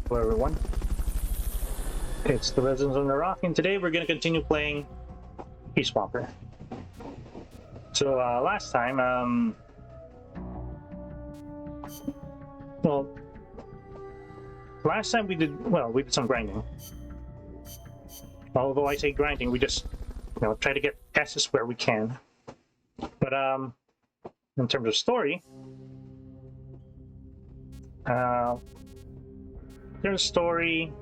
Hello everyone, it's the Residents on the Rock, and today we're going to continue playing Peace Walker. So last time, we did some grinding. Although I say grinding, we just, try to get S's where we can. But in terms of story, there's a story.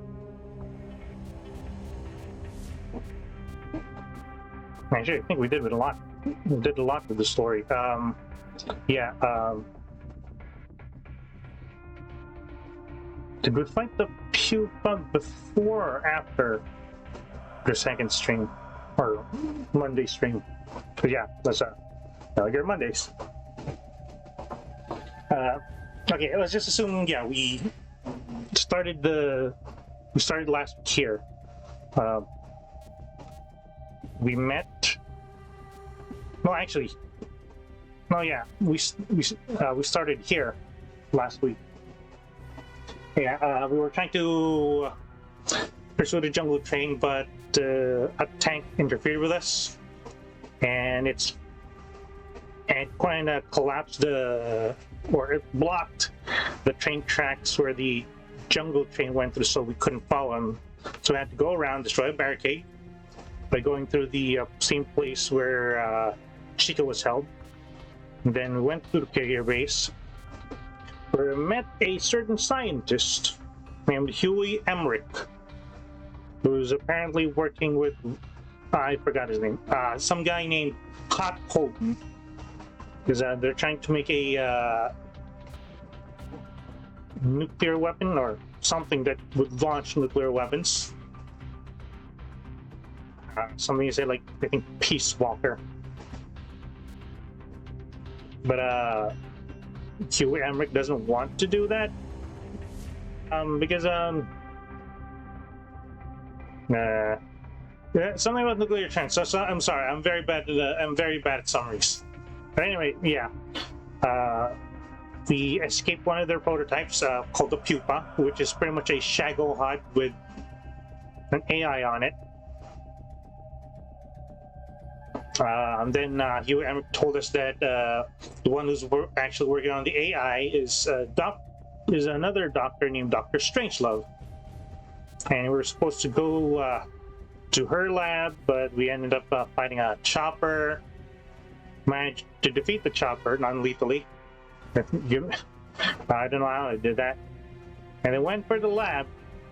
Actually, I think we did a lot. We did a lot with the story. Did we fight the pupa before or after the second stream? Or Monday stream? But yeah, let's get Mondays. Okay, let's just assume, we started last week here. We met. We started here last week. We were trying to pursue the jungle train, but a tank interfered with us, and it kind of collapsed it blocked the train tracks where the jungle train went through, so we couldn't follow him. So we had to go around, destroy a barricade by going through the same place where Chica was held. And then we went to the carrier base, where we met a certain scientist named Huey Emmerich, who's apparently working with, I forgot his name, some guy named Hot Hogan, because they're trying to make a nuclear weapon or something that would launch nuclear weapons. Something you say, like, I think Peace Walker. But Huey Emmerich doesn't want to do that because something about nuclear trends. So I'm sorry, I'm very bad at summaries. But anyway, we escaped one of their prototypes called the Pupa, which is pretty much a Shago hut with an AI on it. And then Huey Emmerich told us that the one who's actually working on the AI is another doctor named Dr. Strangelove. And we were supposed to go to her lab, but we ended up fighting a chopper. Managed to defeat the chopper non-lethally. I don't know how I did that. And then went for the lab.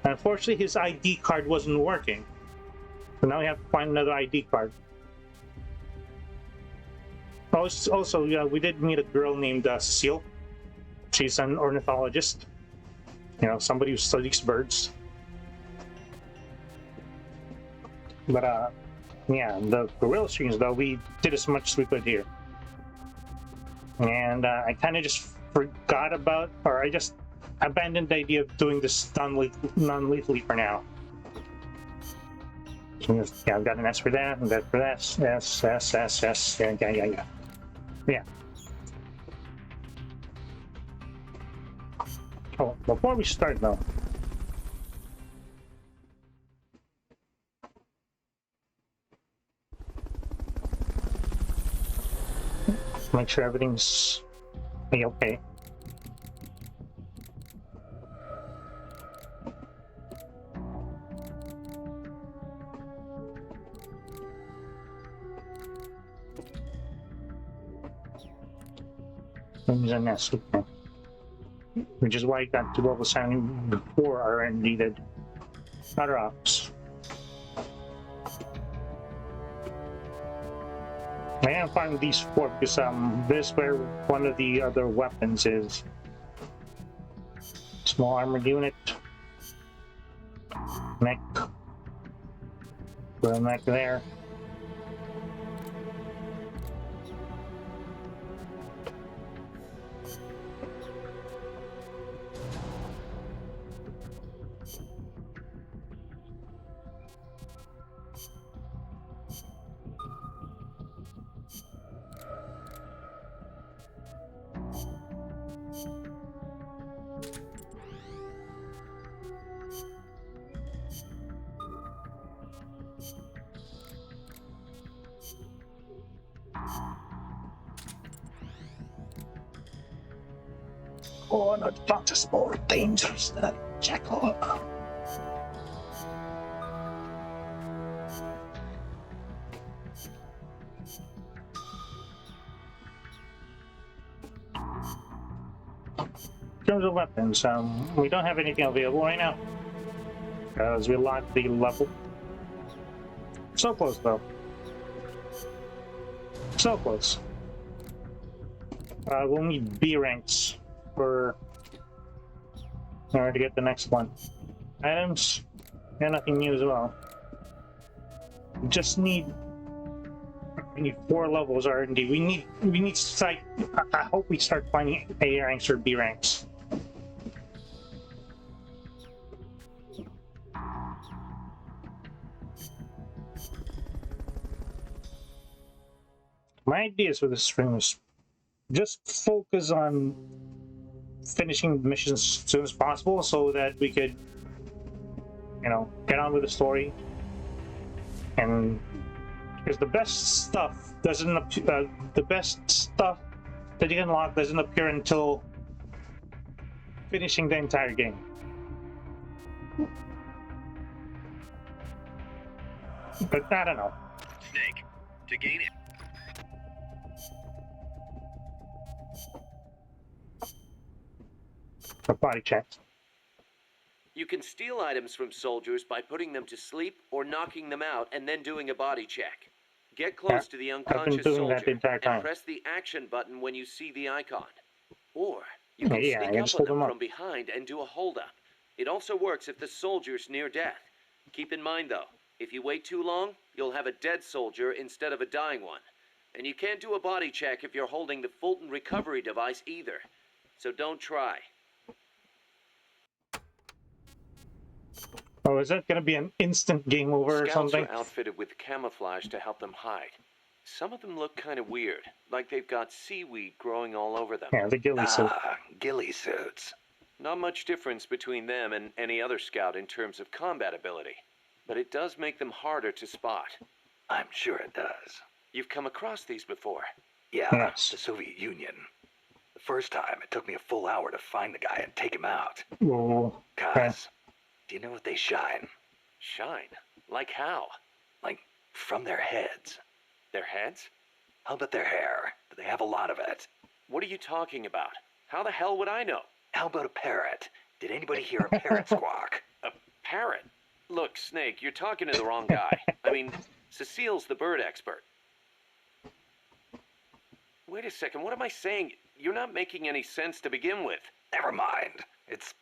Unfortunately, his ID card wasn't working. So now we have to find another ID card. Also, we did meet a girl named Cecile. She's an ornithologist. Somebody who studies birds. But the guerrilla streams, though, we did as much as we could here. And I kind of just forgot about, or I just abandoned the idea of doing this non-lethally for now. I've got an S for that, and that for that. S. Yeah. Oh, before we start, though, make sure everything's okay. Things are nested, which is why I got to level 7 before I needed other ops. I am finding these 4 because this is where one of the other weapons is. Small armored unit. Mech. Put a mech there. Oh, no, plant is more dangerous than a jackal. In terms of weapons, we don't have anything available right now because we locked the level. So close, though. So close. We'll need B ranks for in order to get the next one. Items, and nothing new as well. We just need 4 levels R&D. We need site. I hope we start finding A ranks or B ranks. My ideas for this stream is just focus on finishing the missions as soon as possible so that we could, get on with the story. And because the best stuff doesn't the best stuff that you can unlock doesn't appear until finishing the entire game. But I don't know. Snake, to gain it. A body check. You can steal items from soldiers by putting them to sleep or knocking them out and then doing a body check. Get close to the unconscious soldier and press the action button when you see the icon. Or you can sneak up on them from behind and do a hold-up. It also works if the soldier's near death. Keep in mind, though, if you wait too long, you'll have a dead soldier instead of a dying one. And you can't do a body check if you're holding the Fulton recovery device either. So don't try. Oh, is that going to be an instant game over or something? Scouts are outfitted with camouflage to help them hide. Some of them look kind of weird, like they've got seaweed growing all over them. Yeah, the ghillie suit. Ghillie suits. Not much difference between them and any other scout in terms of combat ability, but it does make them harder to spot. I'm sure it does. You've come across these before? Yeah, yes. The Soviet Union. The first time, it took me a full hour to find the guy and take him out. Whoa. Cause, do you know what they shine? Shine? Like how? Like, from their heads. Their heads? How about their hair? Do they have a lot of it? What are you talking about? How the hell would I know? How about a parrot? Did anybody hear a parrot squawk? A parrot? Look, Snake, you're talking to the wrong guy. I mean, Cecile's the bird expert. Wait a second, what am I saying? You're not making any sense to begin with. Never mind. It's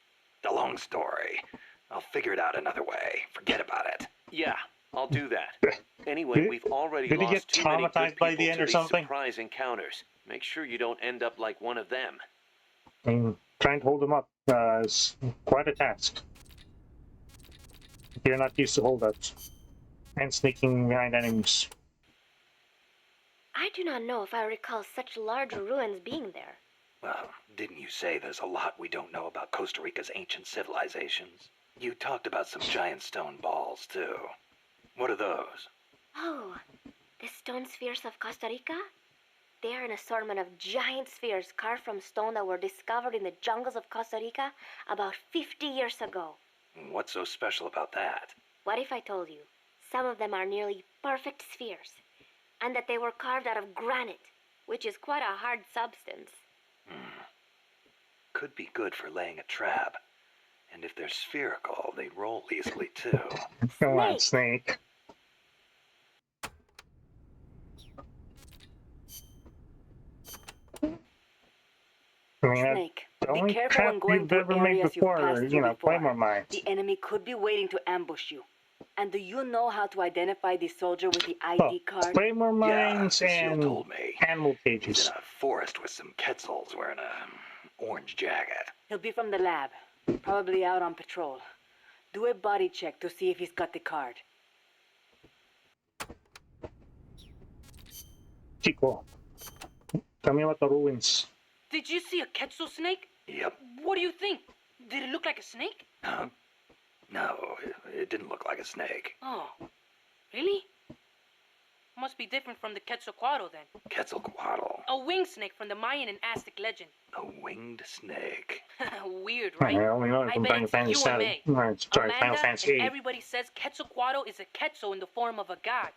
a long story. I'll figure it out another way. Forget about it. Yeah, I'll do that. Anyway, we've already lost too many good people by the end to or these something? surprise encounters. Make sure you don't end up like one of them. Trying to hold them up is quite a task. You're not used to holdups and sneaking behind enemies. I do not know if I recall such large ruins being there. Well, didn't you say there's a lot we don't know about Costa Rica's ancient civilizations? You talked about some giant stone balls, too. What are those? Oh, the stone spheres of Costa Rica? They are an assortment of giant spheres carved from stone that were discovered in the jungles of Costa Rica about 50 years ago. What's so special about that? What if I told you some of them are nearly perfect spheres, and that they were carved out of granite, which is quite a hard substance? Could be good for laying a trap. And if they're spherical, they roll easily, too. Come on, Snake. Snake, be careful when going through areas you've passed through before. The enemy could be waiting to ambush you. And do you know how to identify the soldier with the ID card? Claymore mines and told me. Animal cages. He's in a forest with some Quetzals wearing a orange jacket. He'll be from the lab. Probably out on patrol. Do a body check to see if he's got the card. Chico, tell me about the ruins. Did you see a Quetzal snake? Yep. What do you think? Did it look like a snake? No, it didn't look like a snake. Oh, really? Must be different from the Quetzalcoatl then. Quetzalcoatl? A winged snake from the Mayan and Aztec legend. A winged snake? Weird, right? Yeah, we know it I from bet Final it's Fantasy you and VII. me. Sorry, Final Amanda Fantasy and 8. everybody says Quetzalcoatl is a Quetzal in the form of a god.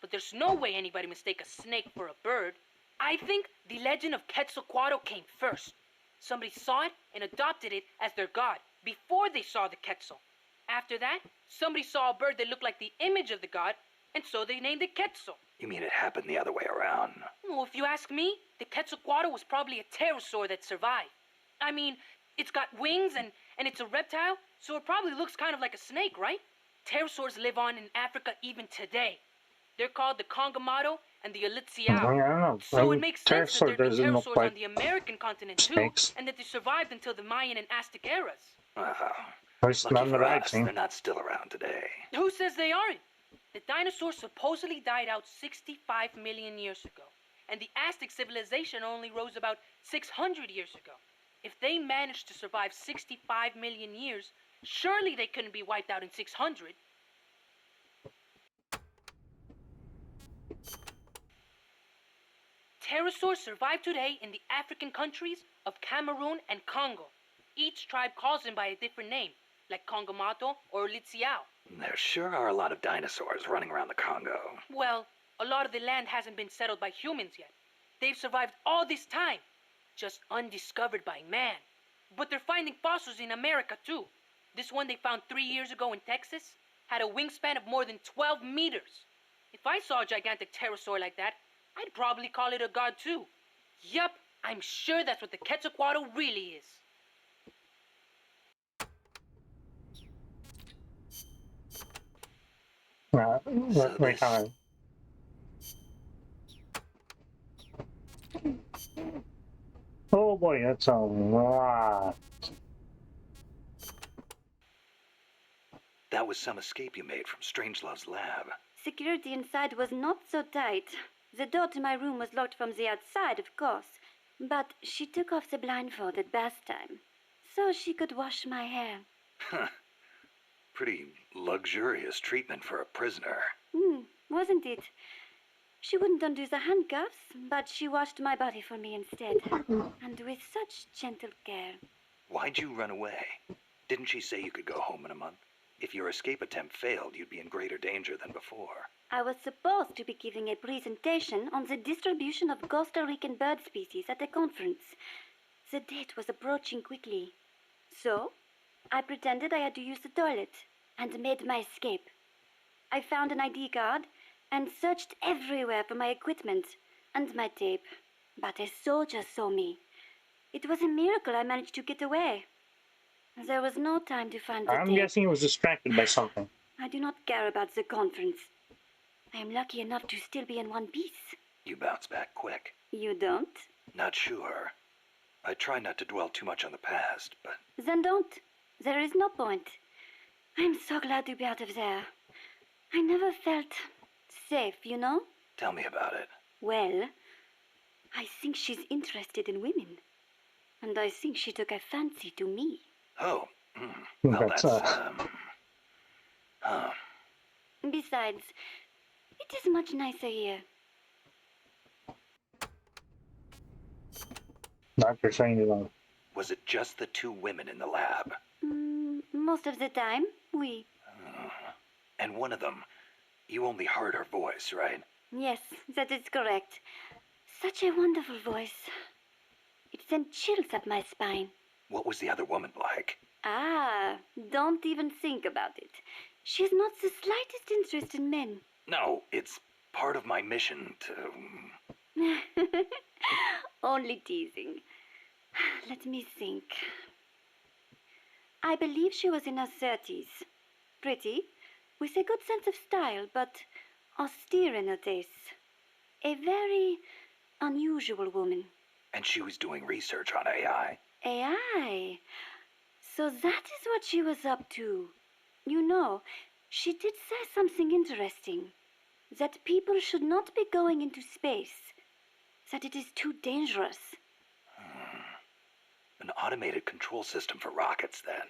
But there's no way anybody mistake a snake for a bird. I think the legend of Quetzalcoatl came first. Somebody saw it and adopted it as their god before they saw the Quetzal. After that, somebody saw a bird that looked like the image of the god, and so they named it Quetzal. You mean it happened the other way around? Well, if you ask me, the Quetzalcoatl was probably a pterosaur that survived. I mean, it's got wings and it's a reptile, so it probably looks kind of like a snake, right? Pterosaurs live on in Africa even today. They're called the Congamato and the Elitziao. I don't know. So it makes sense that there'd be pterosaurs like on the American continent too, snakes. and that they survived until the Mayan and Aztec eras. At least none that I've us, seen. they're not still around today. Who says they aren't? The dinosaurs supposedly died out 65 million years ago, and the Aztec civilization only rose about 600 years ago. If they managed to survive 65 million years, surely they couldn't be wiped out in 600. Pterosaurs survive today in the African countries of Cameroon and Congo. Each tribe calls them by a different name, like Congamato or Litziao. There sure are a lot of dinosaurs running around the Congo. Well, a lot of the land hasn't been settled by humans yet. They've survived all this time, just undiscovered by man. But they're finding fossils in America too. This one they found 3 years ago in Texas had a wingspan of more than 12 meters. If I saw a gigantic pterosaur like that, I'd probably call it a god too. Yup, I'm sure that's what the Quetzalcoatl really is. Wait, hold on. Oh boy, that's a lot. That was some escape you made from Strangelove's lab. Security inside was not so tight. The door to my room was locked from the outside, of course. But she took off the blindfold at bath time, so she could wash my hair. Huh. Pretty luxurious treatment for a prisoner. Wasn't it? She wouldn't undo the handcuffs, but she washed my body for me instead. And with such gentle care. Why'd you run away? Didn't she say you could go home in a month? If your escape attempt failed, you'd be in greater danger than before. I was supposed to be giving a presentation on the distribution of Costa Rican bird species at a conference. The date was approaching quickly. So, I pretended I had to use the toilet and made my escape. I found an ID card and searched everywhere for my equipment and my tape. But a soldier saw me. It was a miracle I managed to get away. There was no time to find the tape. I'm guessing it was distracted by something. I do not care about the conference. I am lucky enough to still be in one piece. You bounce back quick. You don't? Not sure. I try not to dwell too much on the past, but... Then don't. There is no point. I'm so glad to be out of there. I never felt safe, you know? Tell me about it. Well, I think she's interested in women. And I think she took a fancy to me. Oh. Well, that's Besides, it is much nicer here. Dr. Strangelove. Was it just the two women in the lab? Most of the time, we. And one of them, you only heard her voice, right? Yes, that is correct. Such a wonderful voice. It sent chills up my spine. What was the other woman like? Don't even think about it. She has not the slightest interest in men. No, it's part of my mission to... Only teasing. Let me think. I believe she was in her 30s. Pretty, with a good sense of style, but austere in her tastes. A very unusual woman. And she was doing research on AI? AI? So that is what she was up to. You know, she did say something interesting. That people should not be going into space. That it is too dangerous. An automated control system for rockets, then.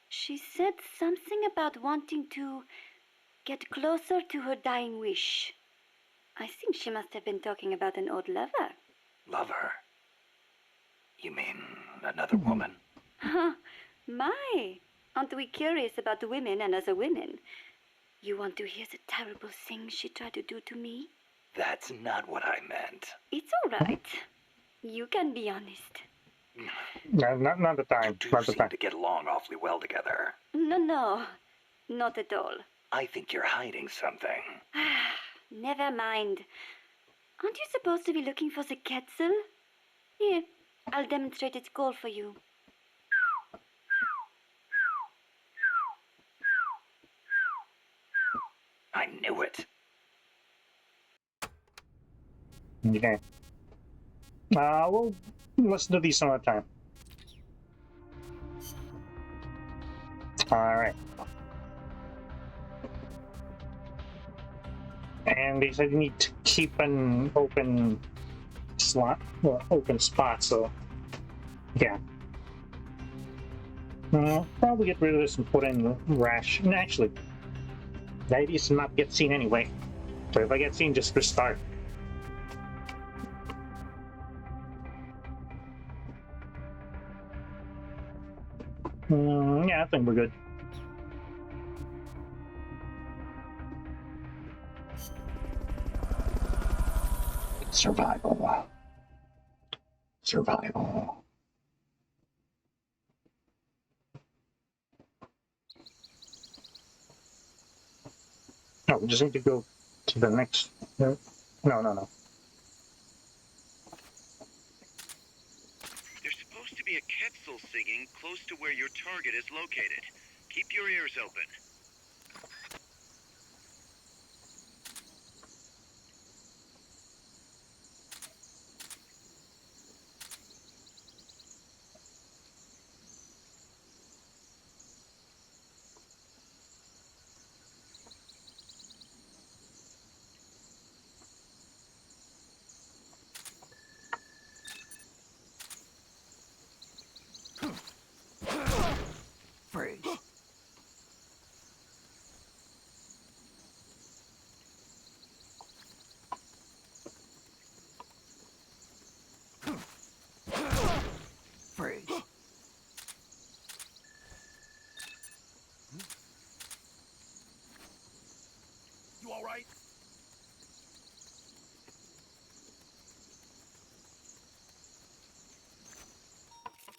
She said something about wanting to get closer to her dying wish. I think she must have been talking about an old lover. Lover? You mean another woman? My, aren't we curious about women and other women? You want to hear the terrible things she tried to do to me? That's not what I meant. It's all right. You can be honest. No, not the time. You Not do the time. seem to get along awfully well together. No, not at all. I think you're hiding something. Never mind. Aren't you supposed to be looking for the Quetzal? Here, I'll demonstrate its call for you. I knew it. Okay. We'll listen to these some other time. Alright. And they said you need to keep an open slot, or open spot, so yeah. Probably get rid of this and put in Rash. And actually, the idea is to not get seen anyway. So if I get seen, just restart. Yeah, I think we're good. Survival. Survival. No, we just need to go to the next. No. There's supposed to be a Quetzal singing close to where your target is located. Keep your ears open. Freeze. Freeze. You all right?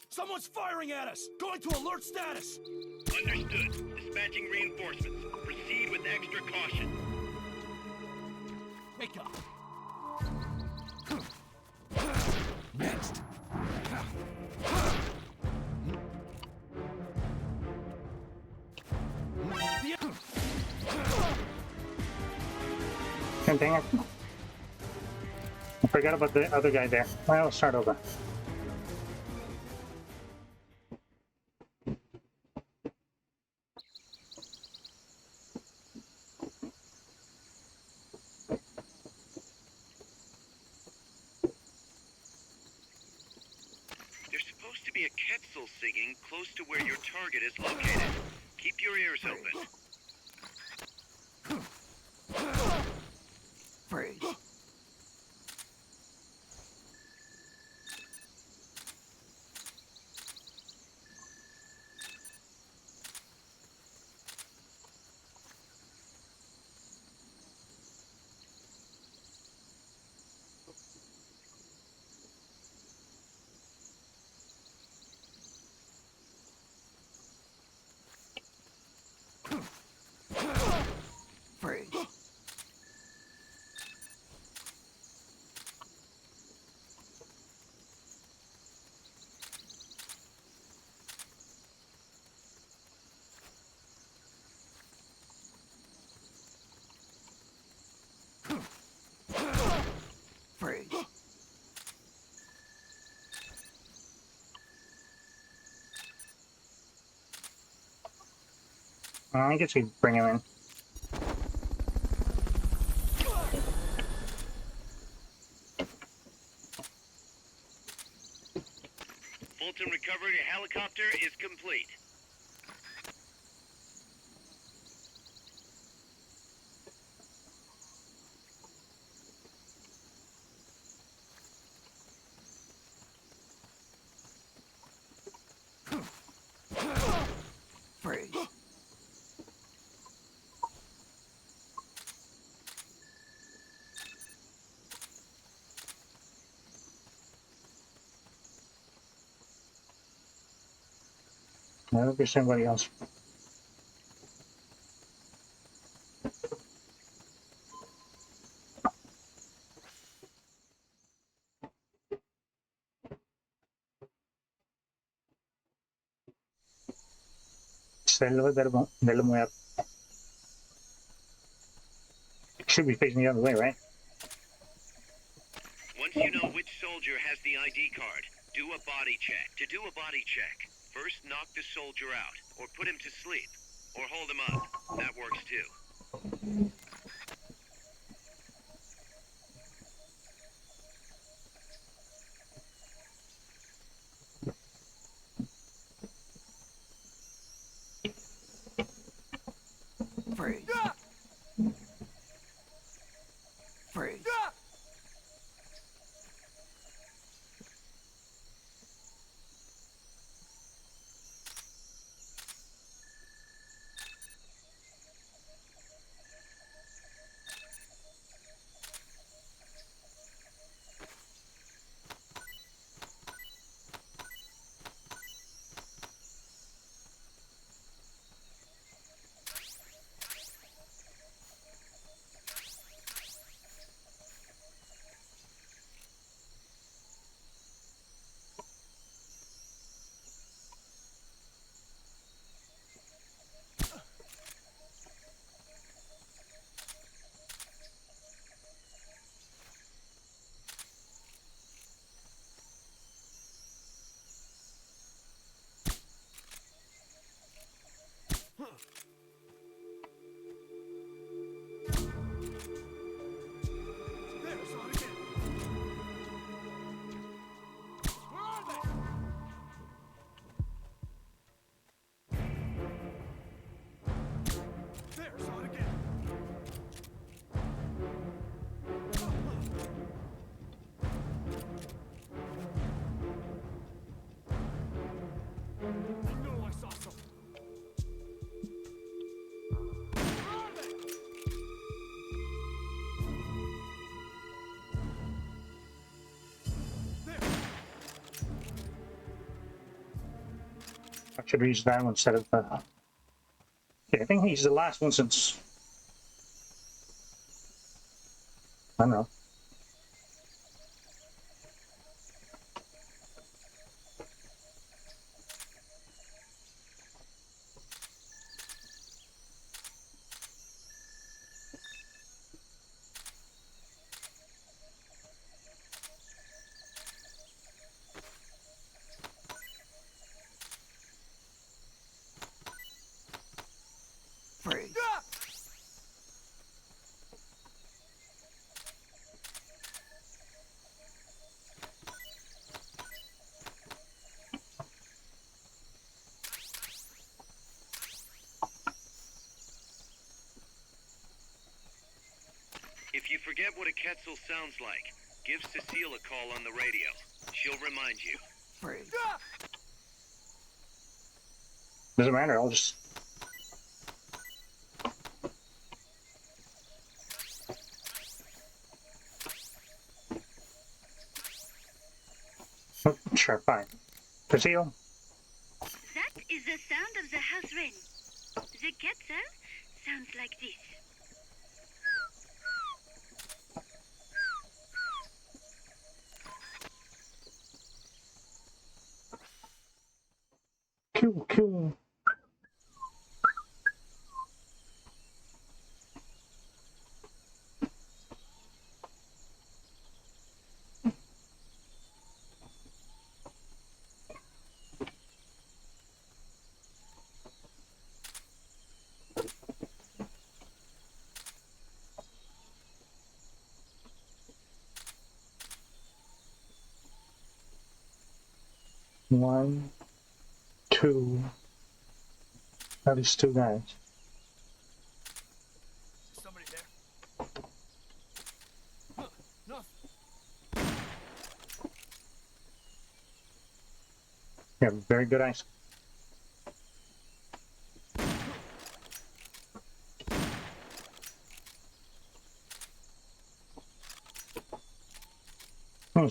Someone's firing at us! Going to alert status! Understood. Dispatching reinforcements. Proceed with extra caution. Wake up! Next. And dang it. I forgot about the other guy there. Well, let's start over. There's supposed to be a Quetzal singing close to where your target is located. Keep your ears open. Freeze. Freeze. Freeze. I guess we bring him in. Fulton recovery helicopter is complete. Freeze. No, there's somebody else. Should be facing the other way, right? Once you know which soldier has the ID card, do a body check. To do a body check, first knock the soldier out, or put him to sleep, or hold him up. That works too. Freeze. Freeze. There's on again. Where are they? There's on again. I know I saw something. Where are they? There. I should use that one instead of okay, I think he's the last one since I don't know. Freeze. If you forget what a Quetzal sounds like, give Cecile a call on the radio. She'll remind you. Freeze. Doesn't matter, I'll just sure, fine. Cecile? That is the sound of the house wren. The Quetzal sounds like this. Cool. One, two, at least two guys. Somebody there? Nothing. You have very good eyes.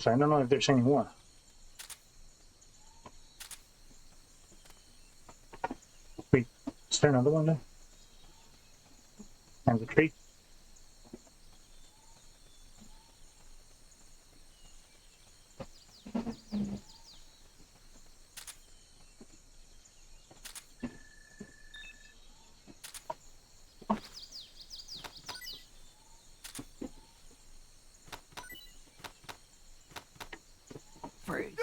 stones. I don't know if there's any more. Wait, is there another one there? And the tree. Freeze.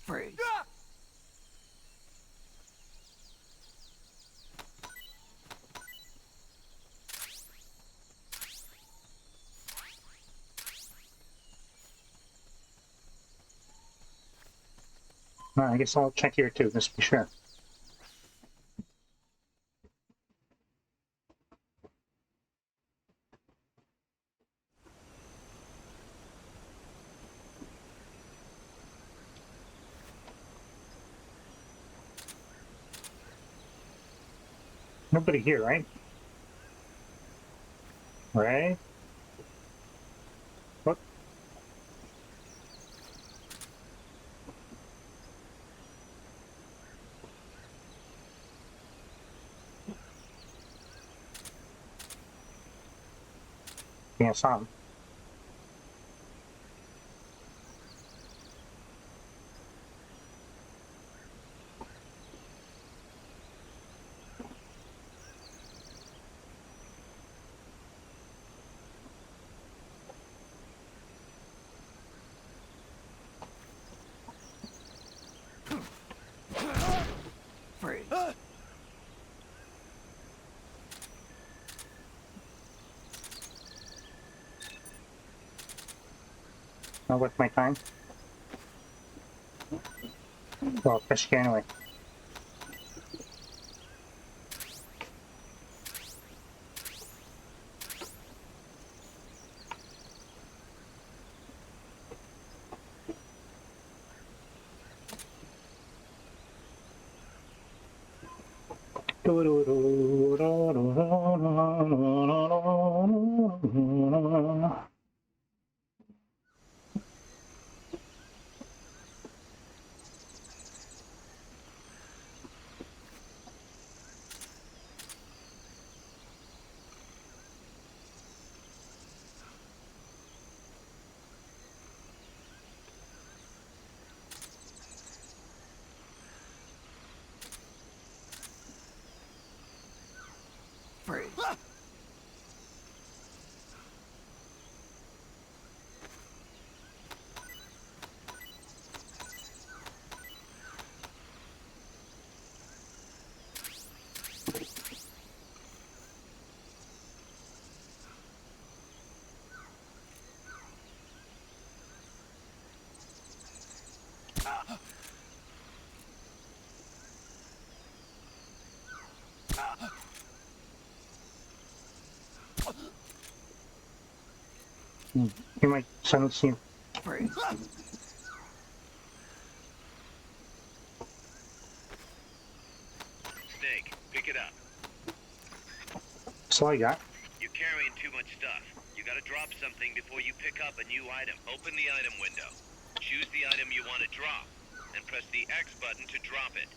Freeze. I guess I'll check here too, just to be sure. Nobody here, right? Right? What? Yeah, some. Freeze. Not worth my time. Well, fish anyway. Freeze. You might suddenly see him. Freeze. Snake, pick it up. That's all I got. You're carrying too much stuff. You gotta drop something before you pick up a new item. Open the item window. Choose the item you want to drop, and press the X button to drop it.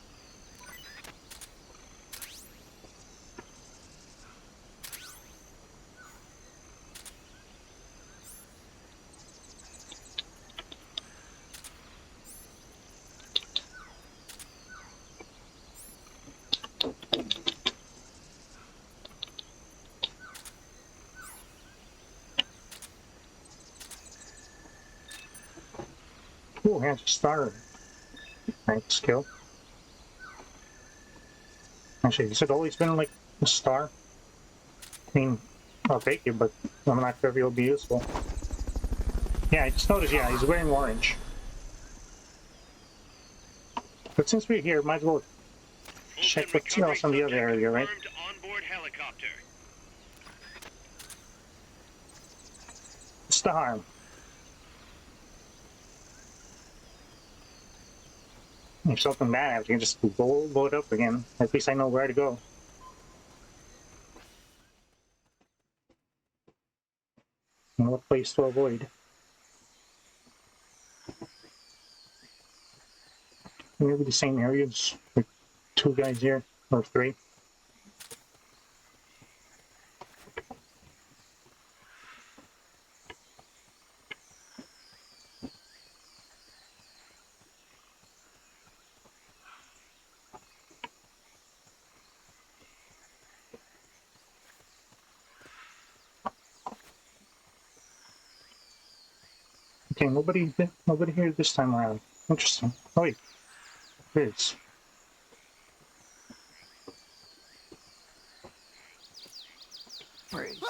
Ooh, has a star. Nice skill. Actually, has it always been like a star? I mean, I'll take it, but I'm not sure if it'll be useful. Yeah, I just noticed, yeah, he's wearing orange. But since we're here, might as well check what's else on the other area, right? Onboard helicopter. What's the harm? If something bad happens, you can just load up again. At least I know where to go. And what place to avoid. Maybe the same areas with 2 guys here, or 3. Okay, nobody here this time around. Interesting. Oh wait, there is. Freeze.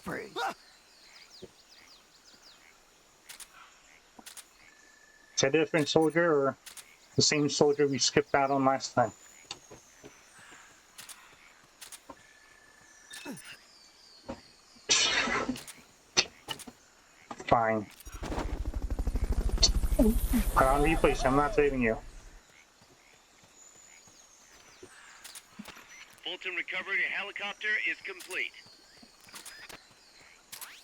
Freeze. Is that a different soldier or the same soldier we skipped out on last time? Fine. Put on replay, so I'm not saving you. Fulton recovery helicopter is complete.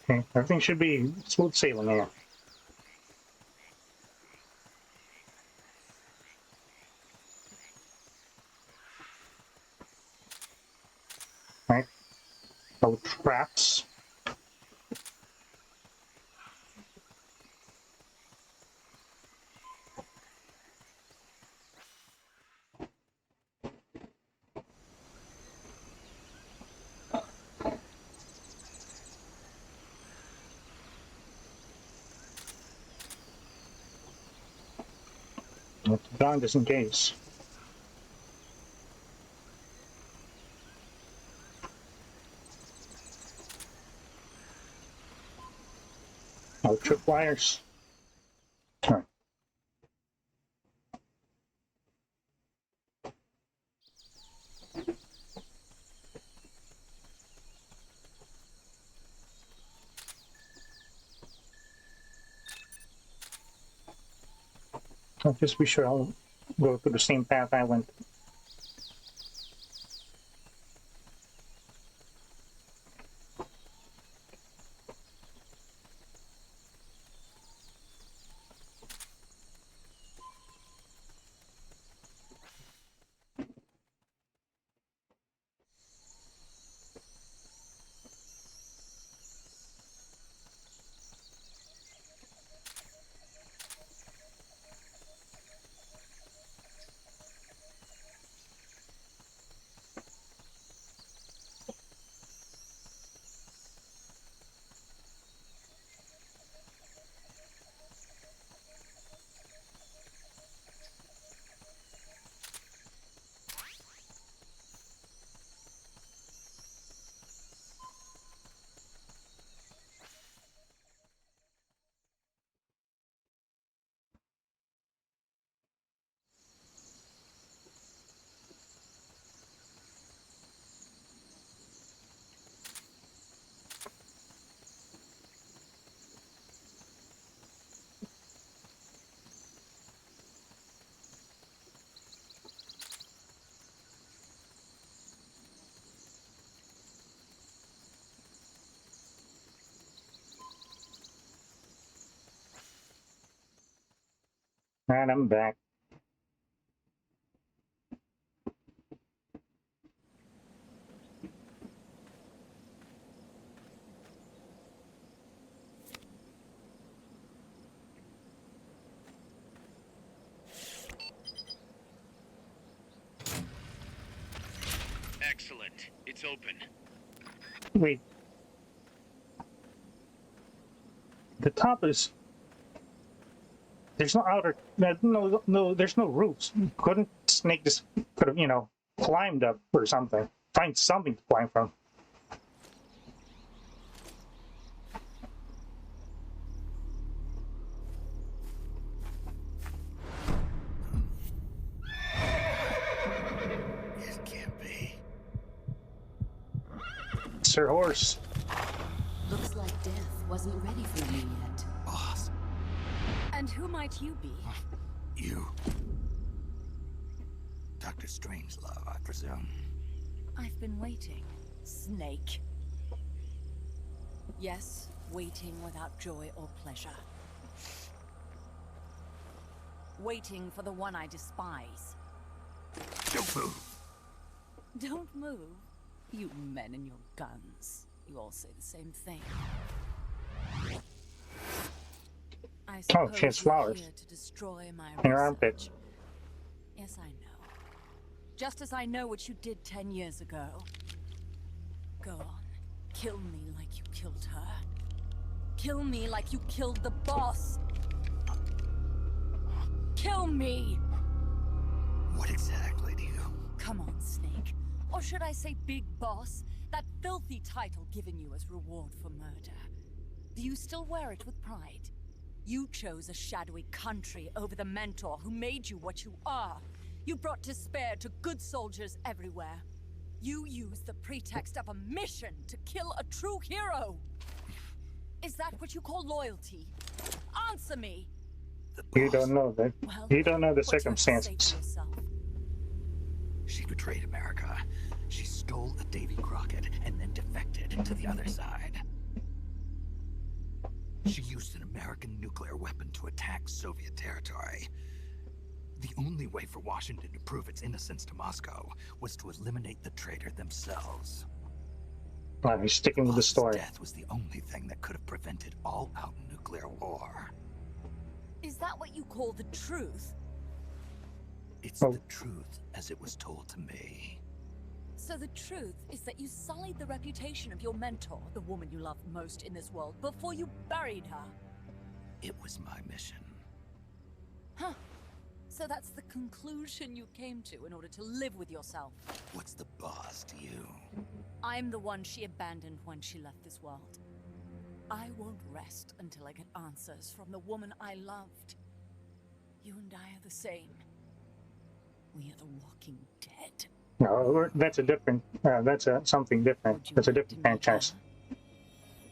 Okay, everything should be smooth sailing here. Right? No traps. Gone just in case. No tripwires. Alright. I'll just be sure I'll go through the same path I went. And I'm back. Excellent. It's open. Wait. The top is... There's no outer... No, there's no roofs. Couldn't Snake just could have, climbed up or something. find something to fly from. It can't be. Sir Horse. Looks like death wasn't ready for you yet. Boss. And who might you be? You. Dr. Strangelove, I presume. I've been waiting, Snake. Yes, waiting without joy or pleasure. Waiting for the one I despise. Don't move. Don't move. You men and your guns. You all say the same thing. I suppose she has flowers you're here to destroy my in her armpit. Yes, I know. Just as I know what you did 10 years ago. Go on. Kill me like you killed her. Kill me like you killed the boss. Kill me! What exactly do you... Come on, Snake. Or should I say Big Boss? That filthy title given you as reward for murder. Do you still wear it with pride? You chose a shadowy country over the mentor who made you what you are. You brought despair to good soldiers everywhere. You used the pretext of a mission to kill a true hero. Is that what you call loyalty? Answer me! You don't know that. Well, You don't know the what do you have to say circumstances. to yourself? She betrayed America. She stole a Davy Crockett and then defected to the other side. She used an American nuclear weapon to attack Soviet territory. The only way for Washington to prove its innocence to Moscow was to eliminate the traitor themselves. Well, he's sticking with the Boss's story. death was the only thing that could have prevented all-out nuclear war. Is that what you call the truth? It's Oh. the truth as it was told to me. So the truth is that you sullied the reputation of your mentor, the woman you loved most in this world, before you buried her. It was my mission. Huh. So that's the conclusion you came to in order to live with yourself. What's the boss to you? I'm the one she abandoned when she left this world. I won't rest until I get answers from the woman I loved. You and I are the same. We are the walking dead. No, that's a different. That's something different. Would you That's a like different to meet franchise. her?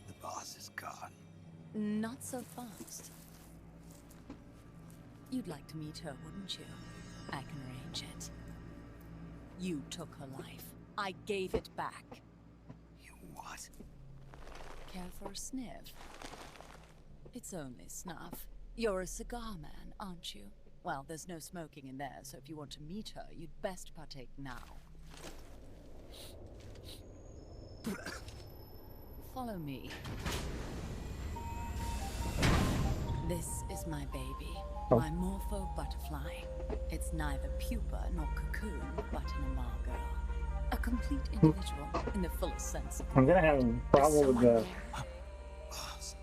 The boss is gone. Not so fast. You'd like to meet her, wouldn't you? I can arrange it. You took her life. I gave it back. You what? Care for a sniff? It's only snuff. You're a cigar man, aren't you? Well, there's no smoking in there, so if you want to meet her, you'd best partake now. Follow me. This is my baby, my morpho butterfly. It's neither pupa nor cocoon, but an amalgam. A complete individual in the fullest sense. I'm gonna have a problem with the. Boss.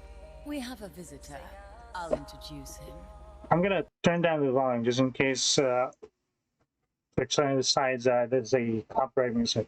We have a visitor. I'll introduce him. I'm gonna turn down the volume just in case they're trying to decide there's a copyright music.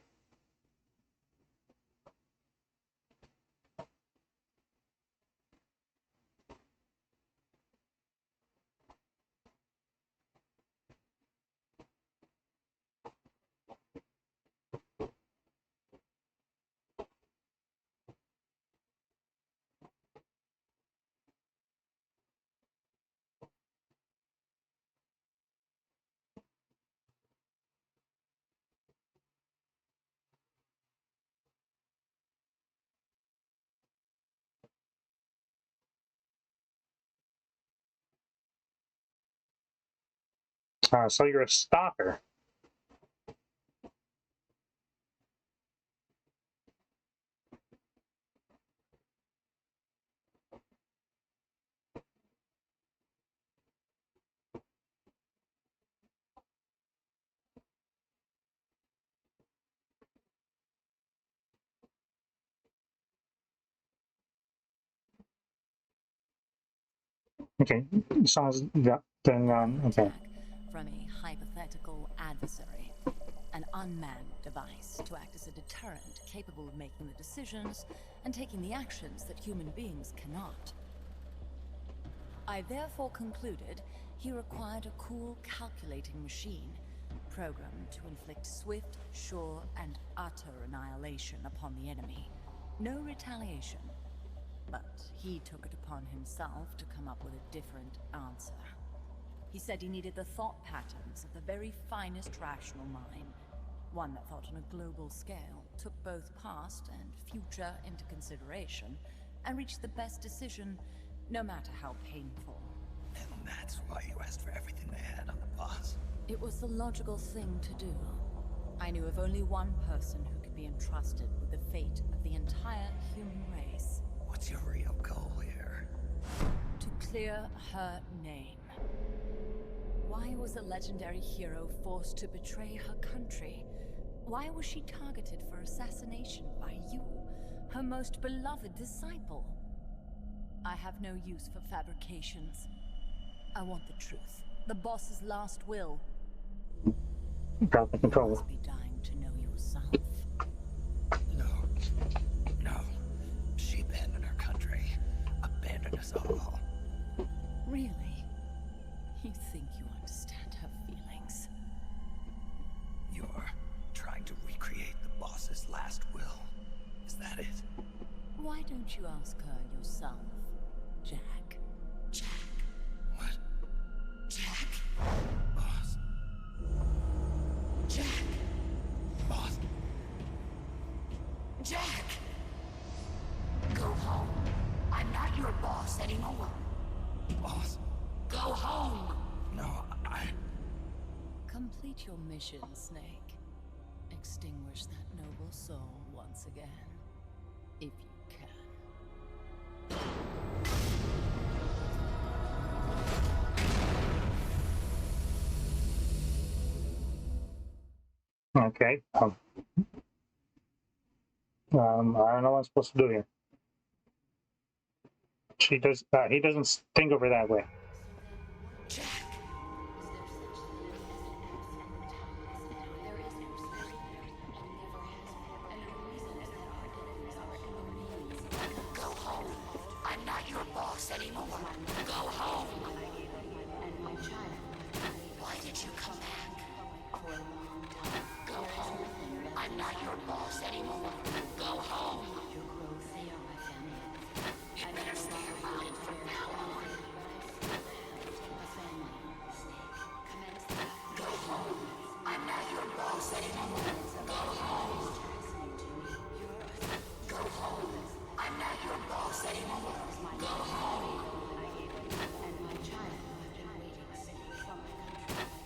So you're a stalker. Okay, sounds that then okay. From a hypothetical adversary. an unmanned device to act as a deterrent capable of making the decisions and taking the actions that human beings cannot. I therefore concluded he required a cool, calculating machine, programmed to inflict swift, sure, and utter annihilation upon the enemy. No retaliation. But he took it upon himself to come up with a different answer. He said he needed the thought patterns of the very finest rational mind, one that thought on a global scale, took both past and future into consideration, and reached the best decision, no matter how painful. And that's why you asked for everything they had on the boss? It was the logical thing to do. I knew of only one person who could be entrusted with the fate of the entire human race. What's your real goal here? To clear her name. Why was a legendary hero forced to betray her country? Why was she targeted for assassination by you, her most beloved disciple? I have no use for fabrications. I want the truth. The boss's last will. Drop the controller. You must be dying to know yourself. No. She abandoned her country. Abandoned us all. Really? You think you understand her feelings? You're trying to recreate the boss's last will. Is that it? Why don't you ask her yourself, Jack? Jack? What? Jack? Boss. Jack! Boss. Jack! Go home. I'm not your boss anymore. Boss? Go home! No, Complete your mission, Snake. Extinguish that noble soul once again, if you can. Okay. I don't know what I'm supposed to do here. She does. He doesn't think over that way. Go home. I'm not your boss anymore. Go home. Why did you come back? Go home. I'm not your boss anymore. Go home. You better stay around from now on. Go home. I'm not your boss anymore. Go home. Go home. I'm not your boss anymore. Go home.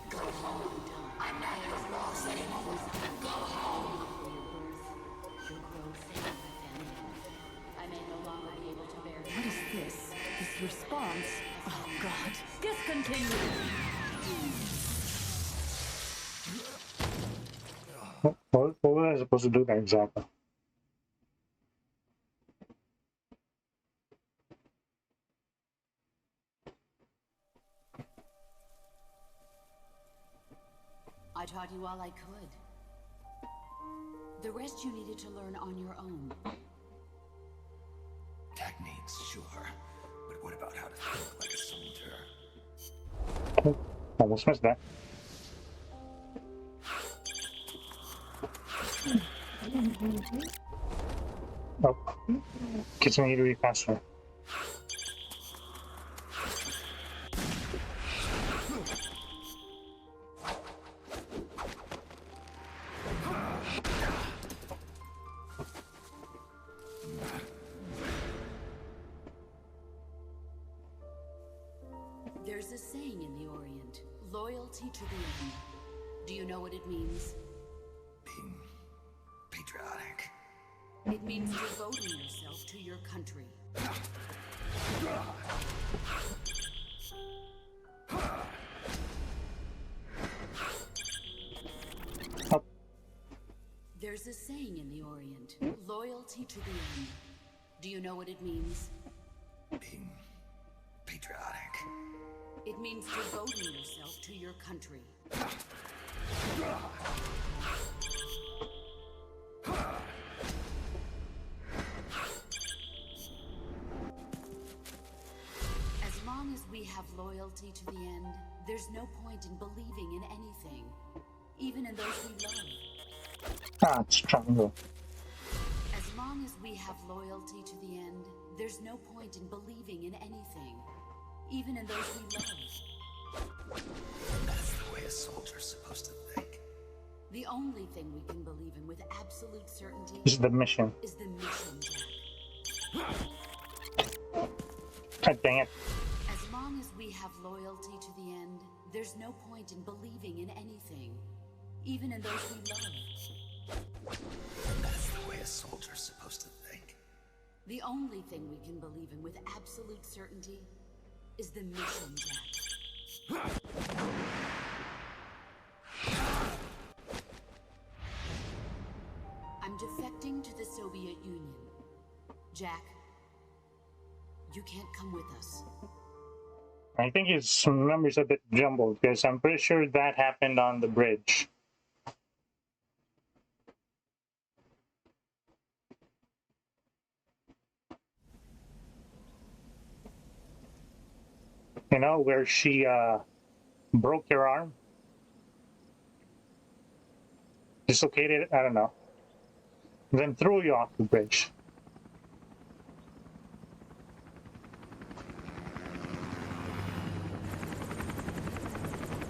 Go home. I'm not your boss anymore. Go home. What is this? This response? Oh, God. Discontinue! What was I supposed to do there exactly? I taught you all I could. The rest you needed to learn on your own. Techniques, sure. But what about how to think like a soldier? Almost missed that. Oh, kids need to be faster. There's a saying in the Orient, loyalty to the end. Do you know what it means? Being patriotic. It means devoting yourself to your country. Oh. There's a saying in the Orient, loyalty to the end. Do you know what it means? Being patriotic. It means devoting yourself to your country. As long as we have loyalty to the end, there's no point in believing in anything, even in those we love. Ah, it's triangle. As long as we have loyalty to the end, there's no point in believing in anything, even in those we love. That's the way a soldier's supposed to think. The only thing we can believe in with absolute certainty This is the mission. is the mission, Jack. God dang it. As long as we have loyalty to the end, there's no point in believing in anything, even in those we love. That's the way a soldier's supposed to think. The only thing we can believe in with absolute certainty is the mission, Jack. I'm defecting to the Soviet Union. Jack, you can't come with us. I think his numbers a bit jumbled because I'm pretty sure that happened on the bridge. You know, where she broke your arm? Dislocated it? I don't know. Then threw you off the bridge.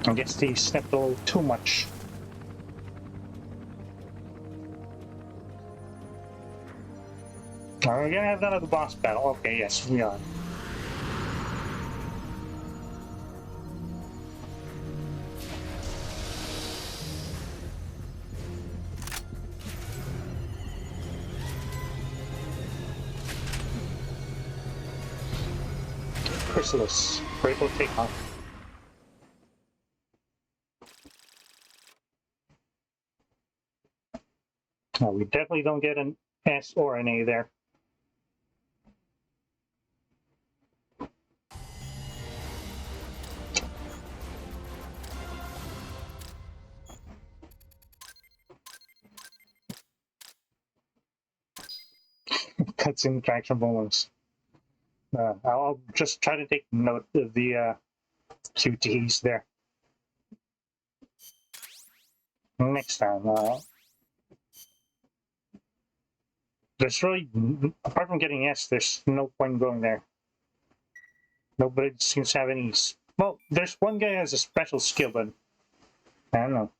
I guess they stepped a little too much. Are we gonna have another boss battle? Okay, yes, we are. Chrysalis, grateful takeoff. No, we definitely don't get an S or an A there. Cutscene traction bonus. I'll just try to take note of the QTs there. Next time, there's really, apart from getting S, there's no point going there. Nobody seems to have any. Well, there's one guy who has a special skill, but I don't know.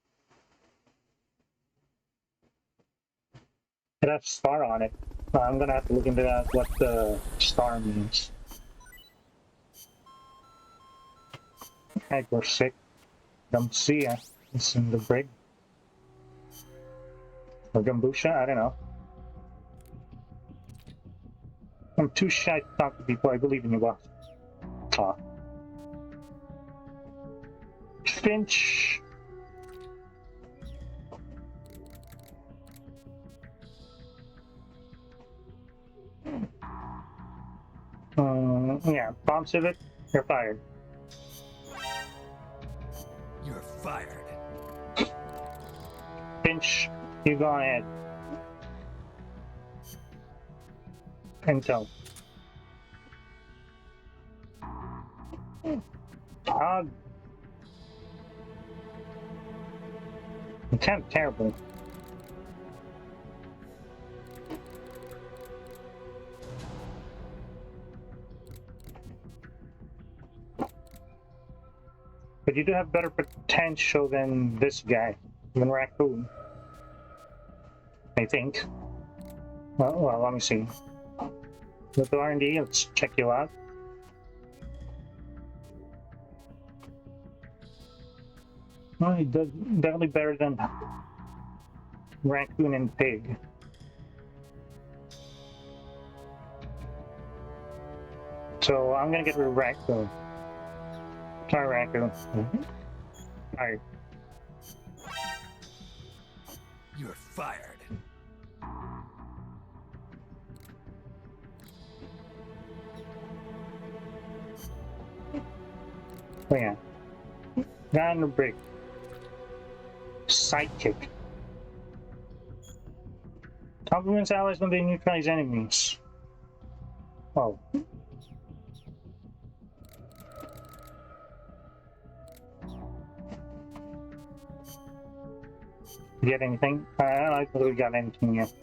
It has star on it. I'm gonna have to look into that, what the star means. Heck, we're sick. Don't see ya. It's in the brig. Or Gambusha, I don't know. I'm too shy to talk to people. I believe in you, boss. Aw. Finch. Yeah, Bomb Civic, you're fired. You're fired. Finch, you go ahead. Intel. Kind of terrible. But you do have better potential than this guy, than Raccoon. I think. Well, let me see. With the R&D, let's check you out. Well, he does definitely better than Raccoon and Pig. So I'm gonna get rid of Raccoon. Sorry, Raccoon. Alright. You're fired. Oh yeah. Guy on the brig. Sidekick. Compliments allies when they neutralize enemies. Oh. Get anything? I don't think we got anything yet.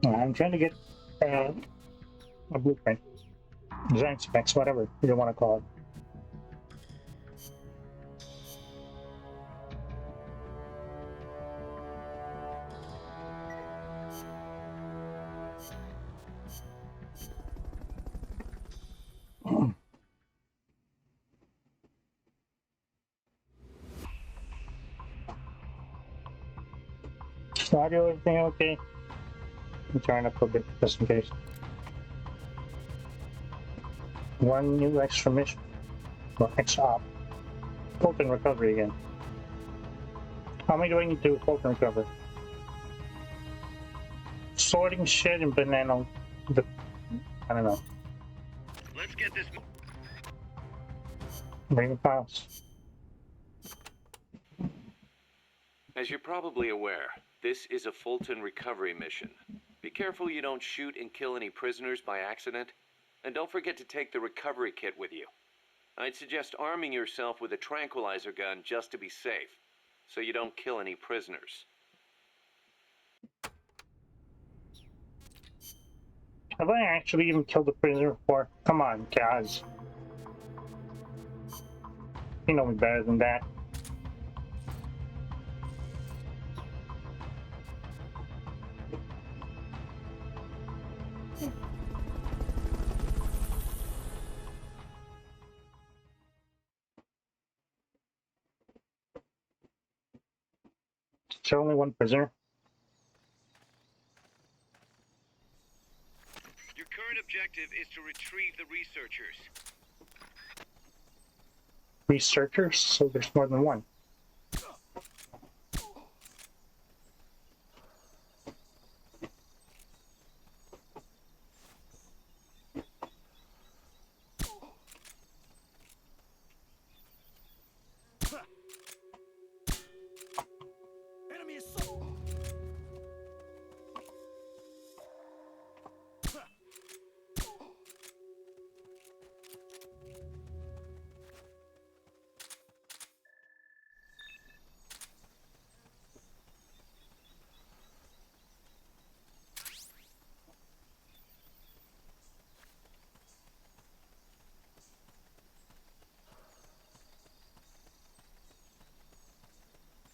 I'm trying to get a blueprint. Design specs, whatever you want to call it. Audio, everything okay? I'm trying up a bit just in case. One new extra mission. Or extra op. Fulton recovery again. How many do I need to Fulton recover? Sorting shit and banana. I don't know. Let's get this. Bring the files. As you're probably aware, this is a Fulton recovery mission. Be careful you don't shoot and kill any prisoners by accident, and don't forget to take the recovery kit with you. I'd suggest arming yourself with a tranquilizer gun just to be safe, so you don't kill any prisoners. Have I actually even killed a prisoner before? Come on, guys. You know me better than that. Is there only one prisoner? Your current objective is to retrieve the researchers. Researchers? So there's more than one.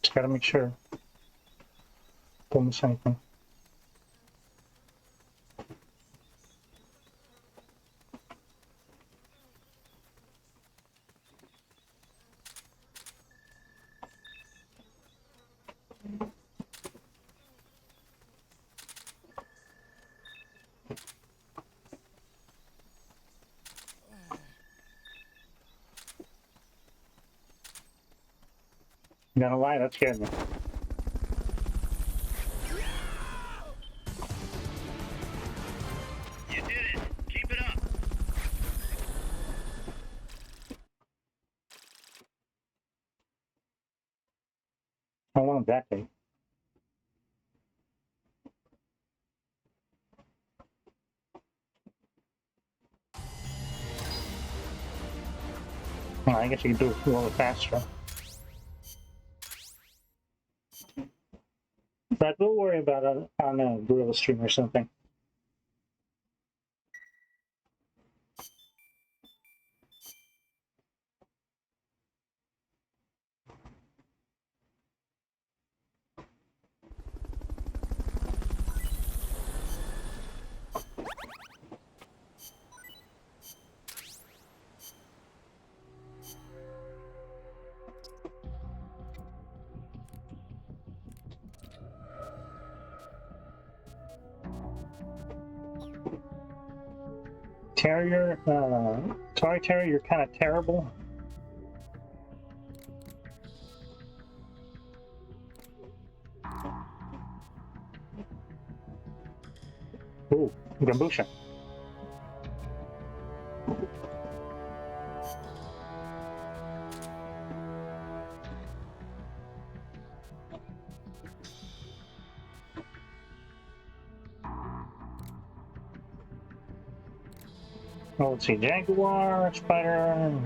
Just gotta make sure. Don't miss anything. I'm gonna lie, that scared me. You did it. Keep it up. How long did that take? Well, I guess you can do it a little faster. But we'll worry about it on a gorilla stream or something. Terrier, sorry Terrier, you're kind of terrible. Ooh, Gambusha. Oh, let's see, Jaguar, Spider.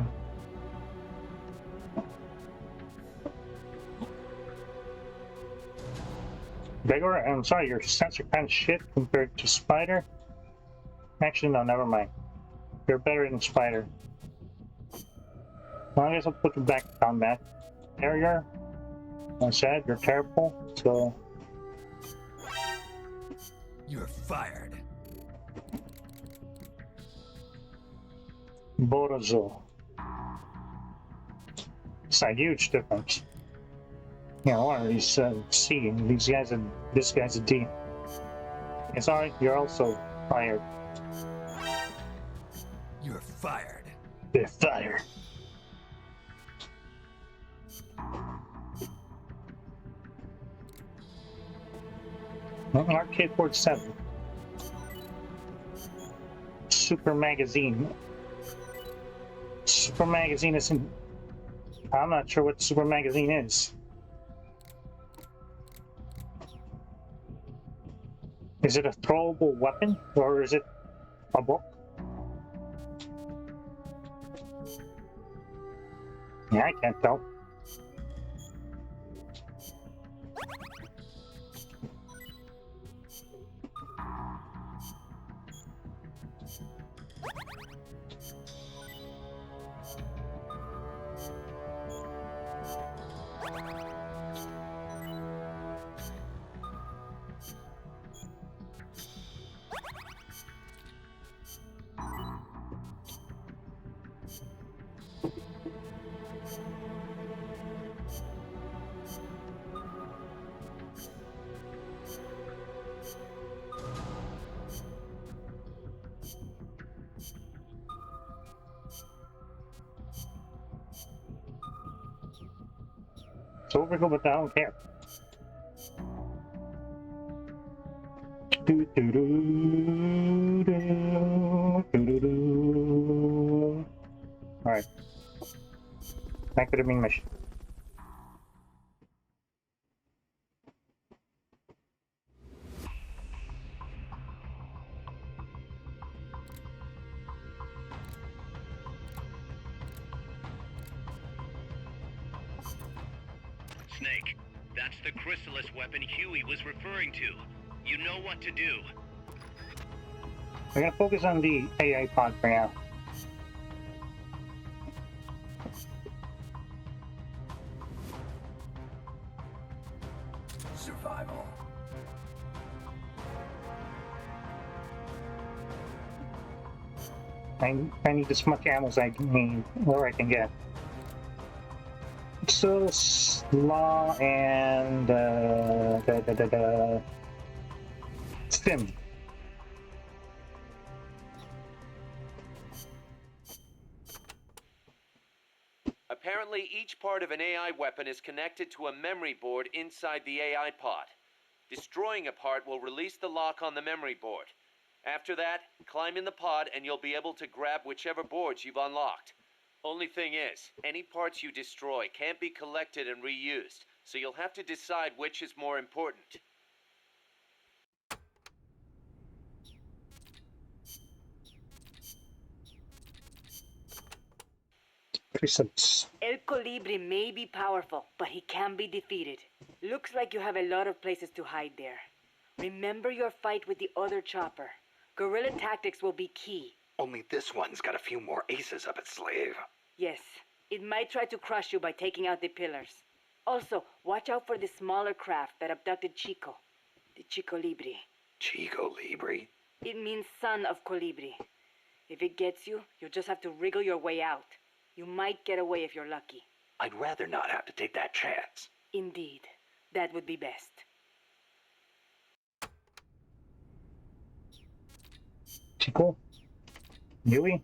Jaguar, I'm sorry, your stats are kind of shit compared to Spider. Actually, no, never mind. You're better than Spider. Well, I guess I'll put you back to combat. Terrier, I said, you're terrible, so... You're fired. Borozo. It's a huge difference. Yeah, one of these C, and these guys are, this guy's a D. And sorry, you're also fired. You're fired. They're fired. Arcade Board 7. Super Magazine. Super Magazine isn't... I'm not sure what Super Magazine is. Is it a throwable weapon, or is it a book? Yeah, I can't tell. It's overkill, but I don't care. Do, do, do, do, do, do, do. Alright. Back to the main mission. Snake, that's the chrysalis weapon Huey was referring to. You know what to do. We're gonna focus on the AI pod for now. Survival. I need as much ammo as I need, or I can get. So, Slaw and Stim. Apparently, each part of an AI weapon is connected to a memory board inside the AI pod. Destroying a part will release the lock on the memory board. After that, climb in the pod and you'll be able to grab whichever boards you've unlocked. Only thing is, any parts you destroy can't be collected and reused, so you'll have to decide which is more important. El Colibri may be powerful, but he can be defeated. Looks like you have a lot of places to hide there. Remember your fight with the other chopper. Guerrilla tactics will be key. Only this one's got a few more aces up its sleeve. Yes, it might try to crush you by taking out the pillars. Also, watch out for the smaller craft that abducted Chico. The Chico Libri. Chico Libri? It means son of Colibri. If it gets you, you'll just have to wriggle your way out. You might get away if you're lucky. I'd rather not have to take that chance. Indeed. That would be best. Chico? Yui?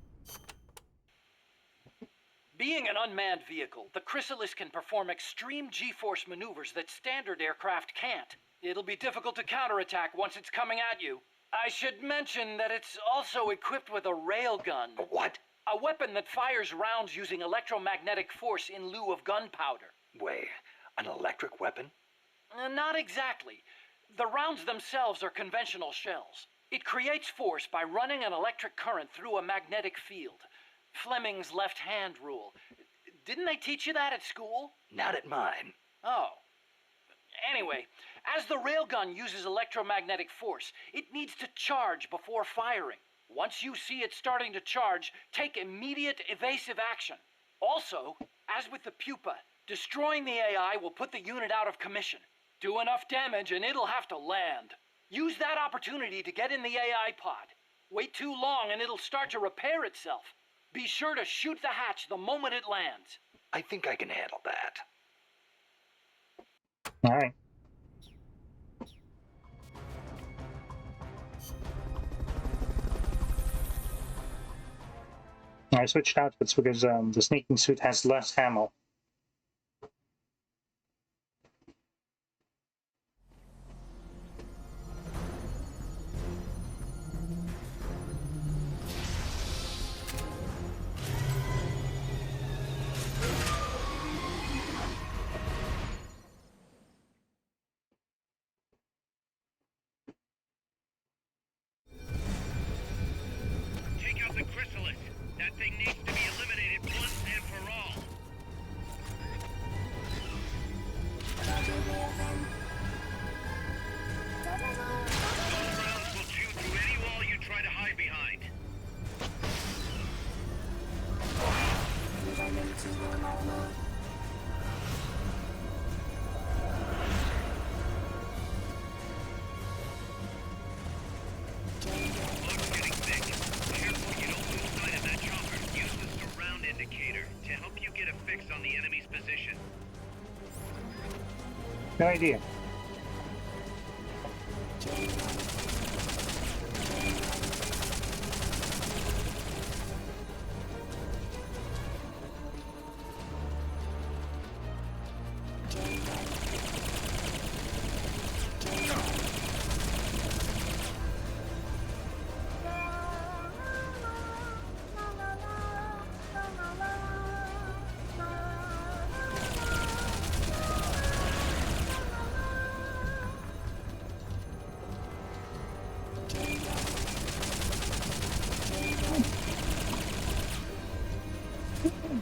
Being an unmanned vehicle, the Chrysalis can perform extreme G-force maneuvers that standard aircraft can't. It'll be difficult to counterattack once it's coming at you. I should mention that it's also equipped with a railgun. What? A weapon that fires rounds using electromagnetic force in lieu of gunpowder. Wait, an electric weapon? Not exactly. The rounds themselves are conventional shells. It creates force by running an electric current through a magnetic field. Fleming's left-hand rule. Didn't they teach you that at school? Not at mine. Oh. Anyway, as the railgun uses electromagnetic force, it needs to charge before firing. Once you see it starting to charge, take immediate evasive action. Also, as with the pupa, destroying the AI will put the unit out of commission. Do enough damage and it'll have to land. Use that opportunity to get in the AI pod. Wait too long and it'll start to repair itself. Be sure to shoot the hatch the moment it lands. I think I can handle that. Alright. I switched outfits because the sneaking suit has less ammo. Take out the Chrysalis. That thing needs to be eliminated once and for all. Those rounds will chew through any wall you try to hide behind. Looks getting thick. Careful you don't lose sight of that chopper. Use the surround indicator to help you get a fix on the enemy's position. No idea.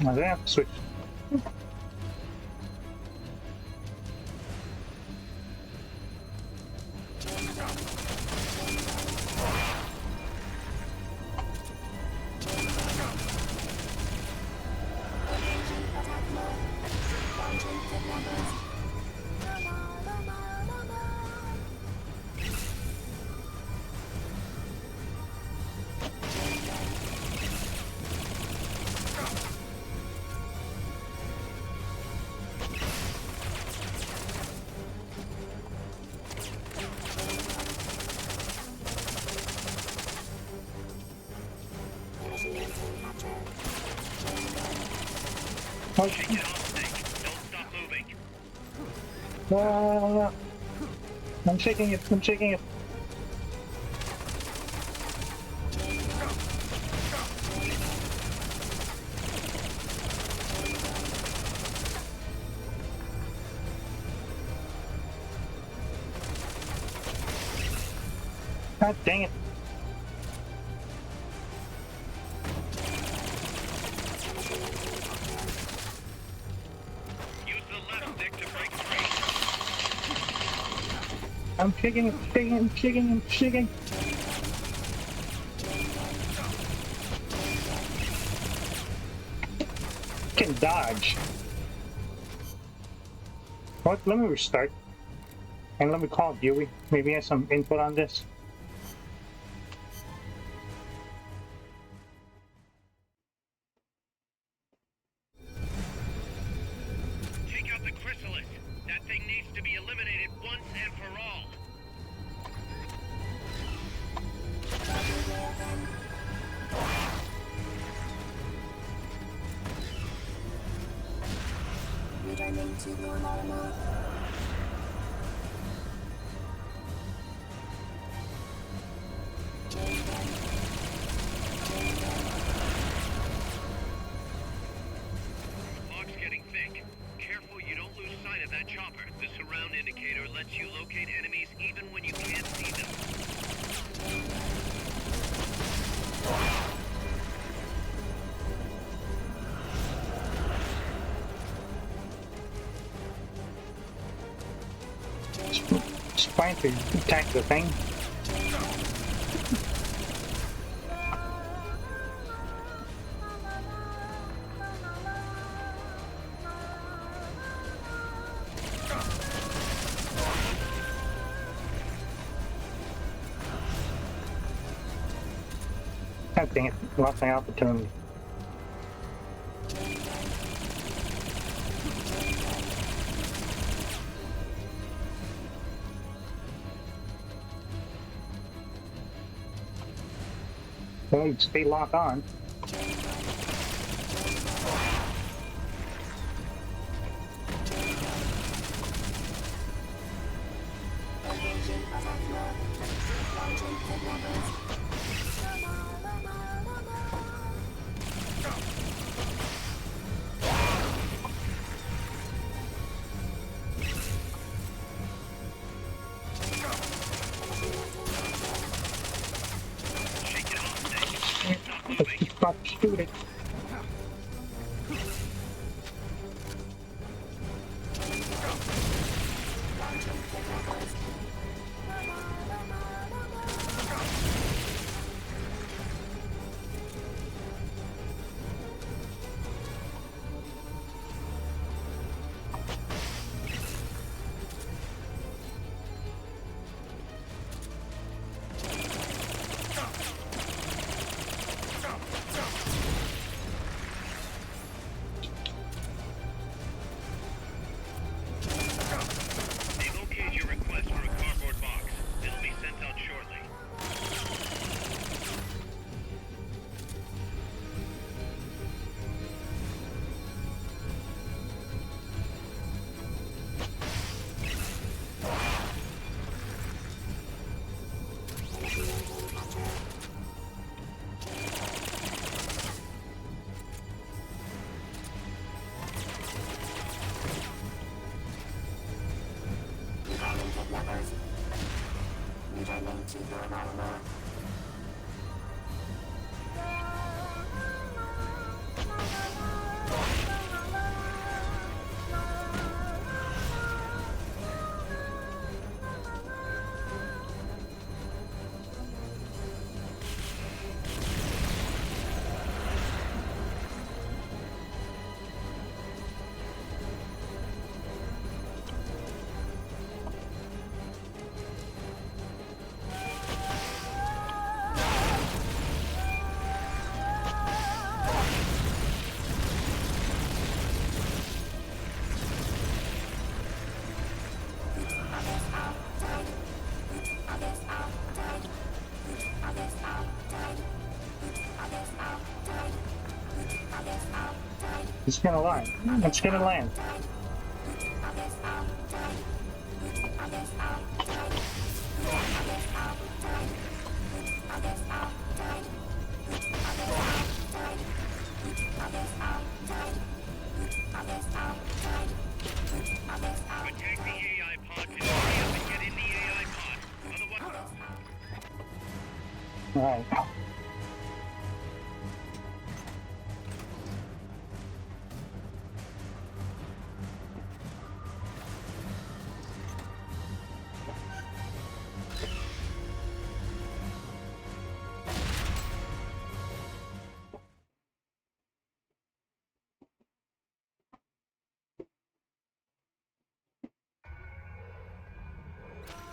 I have to switch. Shake it off, Snake. Don't stop moving. I'm shaking it. I'm shaking it. God dang it. Use the left stick to break free. I'm shaking it, shaking it, shaking it, shaking. Can dodge. What? Let me restart. And let me call Dewey. Maybe he has some input on this. Take out the Chrysalis. That thing needs to be eliminated once and for all. Fog's getting thick. Careful you don't lose sight of that chopper. The surround indicator lets you locate enemies even when you can't see them. It's fine to attack the thing. God dang it, lost my opportunity. Well, you'd stay locked on. Stop shooting. It's gonna land. It's gonna land. Attack the AI pod and hurry up and get in the AI pod. Otherwise... Alright.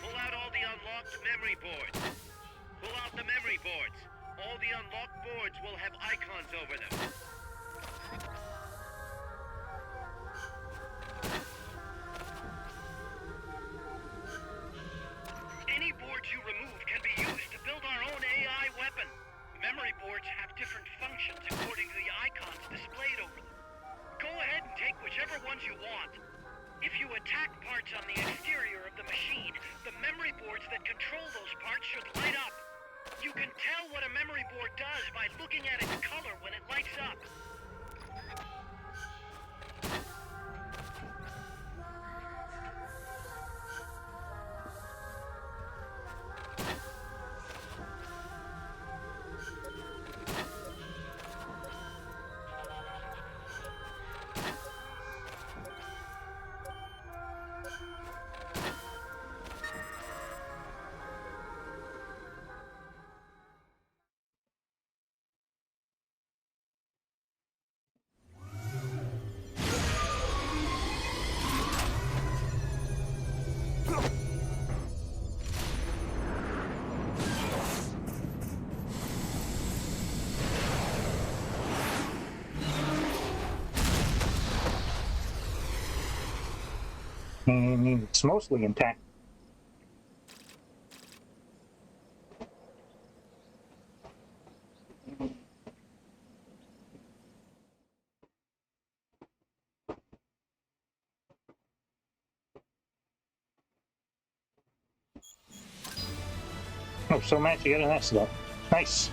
Pull out all the unlocked memory boards. Pull out the memory boards. All the unlocked boards will have icons over them. Any boards you remove can be used to build our own AI weapon. Memory boards have different functions according to the icons displayed over them. Go ahead and take whichever ones you want. want. If you attack parts on the exterior of the machine, the memory boards that control those parts should light up. You can tell what a memory board does by looking at its color when it lights up. It's mostly intact. Oh, so managed to get an accident. Nice.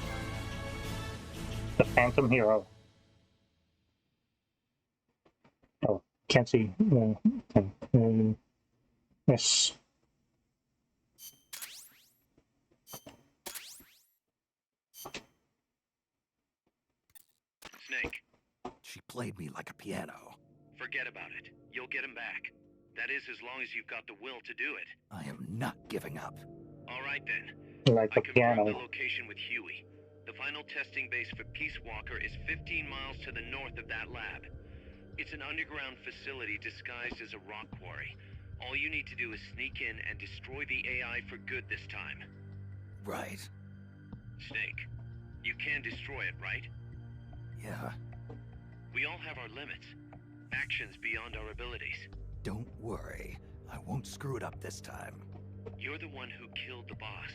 The Phantom Hero. Oh, can't see. Yes. Snake. She played me like a piano. Forget about it. You'll get him back. That is, as long as you've got the will to do it. I am not giving up. All right, then. Like a piano. I confirmed the location with Huey. The final testing base for Peace Walker is 15 miles to the north of that lab. It's an underground facility disguised as a rock quarry. All you need to do is sneak in and destroy the AI for good this time. Right. Snake, you can destroy it, right? Yeah. We all have our limits. Actions beyond our abilities. Don't worry. I won't screw it up this time. You're the one who killed the boss.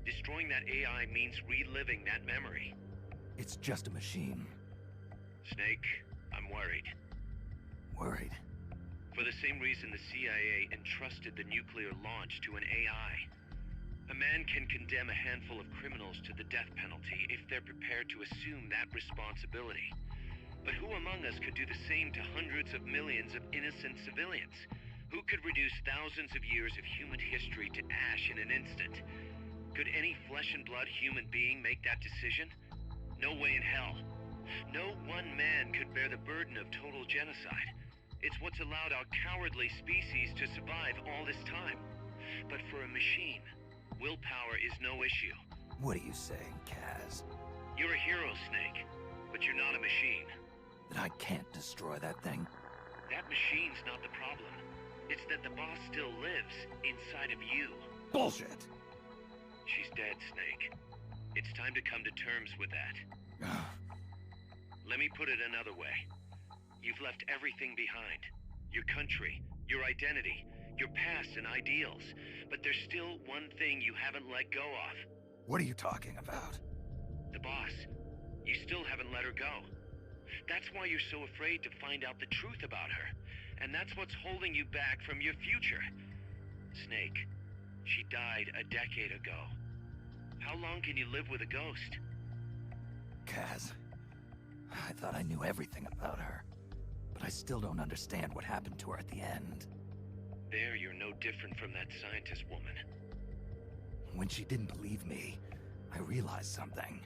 Destroying that AI means reliving that memory. It's just a machine. Snake, I'm worried. Worried? For the same reason the CIA entrusted the nuclear launch to an AI. A man can condemn a handful of criminals to the death penalty if they're prepared to assume that responsibility. But who among us could do the same to hundreds of millions of innocent civilians? Who could reduce thousands of years of human history to ash in an instant? Could any flesh and blood human being make that decision? No way in hell. No one man could bear the burden of total genocide. It's what's allowed our cowardly species to survive all this time. But for a machine, willpower is no issue. What are you saying, Kaz? You're a hero, Snake, but you're not a machine. That I can't destroy that thing? That machine's not the problem. It's that the boss still lives inside of you. Bullshit! She's dead, Snake. It's time to come to terms with that. Let me put it another way. You've left everything behind. Your country, your identity, your past and ideals. But there's still one thing you haven't let go of. What are you talking about? The boss. You still haven't let her go. That's why you're so afraid to find out the truth about her. And that's what's holding you back from your future. Snake, she died a decade ago. How long can you live with a ghost? Kaz, I thought I knew everything about her. But I still don't understand what happened to her at the end. There, you're no different from that scientist woman. When she didn't believe me, I realized something.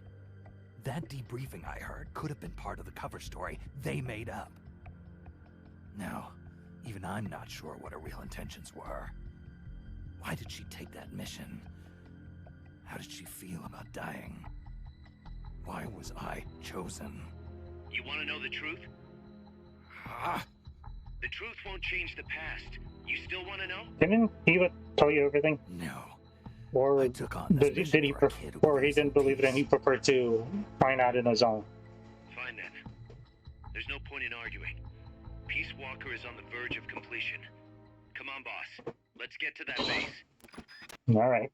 That debriefing I heard could have been part of the cover story they made up. Now, even I'm not sure what her real intentions were. Why did she take that mission? How did she feel about dying? Why was I chosen? You want to know the truth? The truth won't change the past. You still want to know? Didn't he tell you everything? No. Or I took on this did he or he didn't believe it and he preferred to find out in his own? Fine then. There's no point in arguing. Peace Walker is on the verge of completion. Come on, boss. Let's get to that base. All right.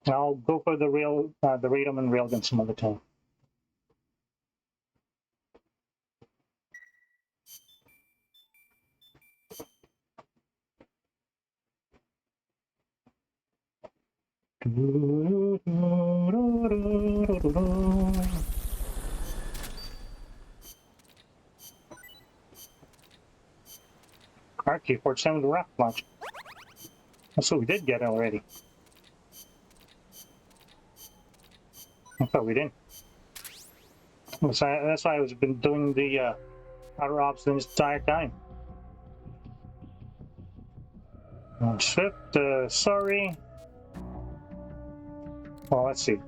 I'll go for the real, the Radom and Railgun some other time. RK-47 rocket launcher. That's what we did get already. I thought we didn't. That's why I've been doing the outer ops this entire time. Shift, sorry. Well, let's see.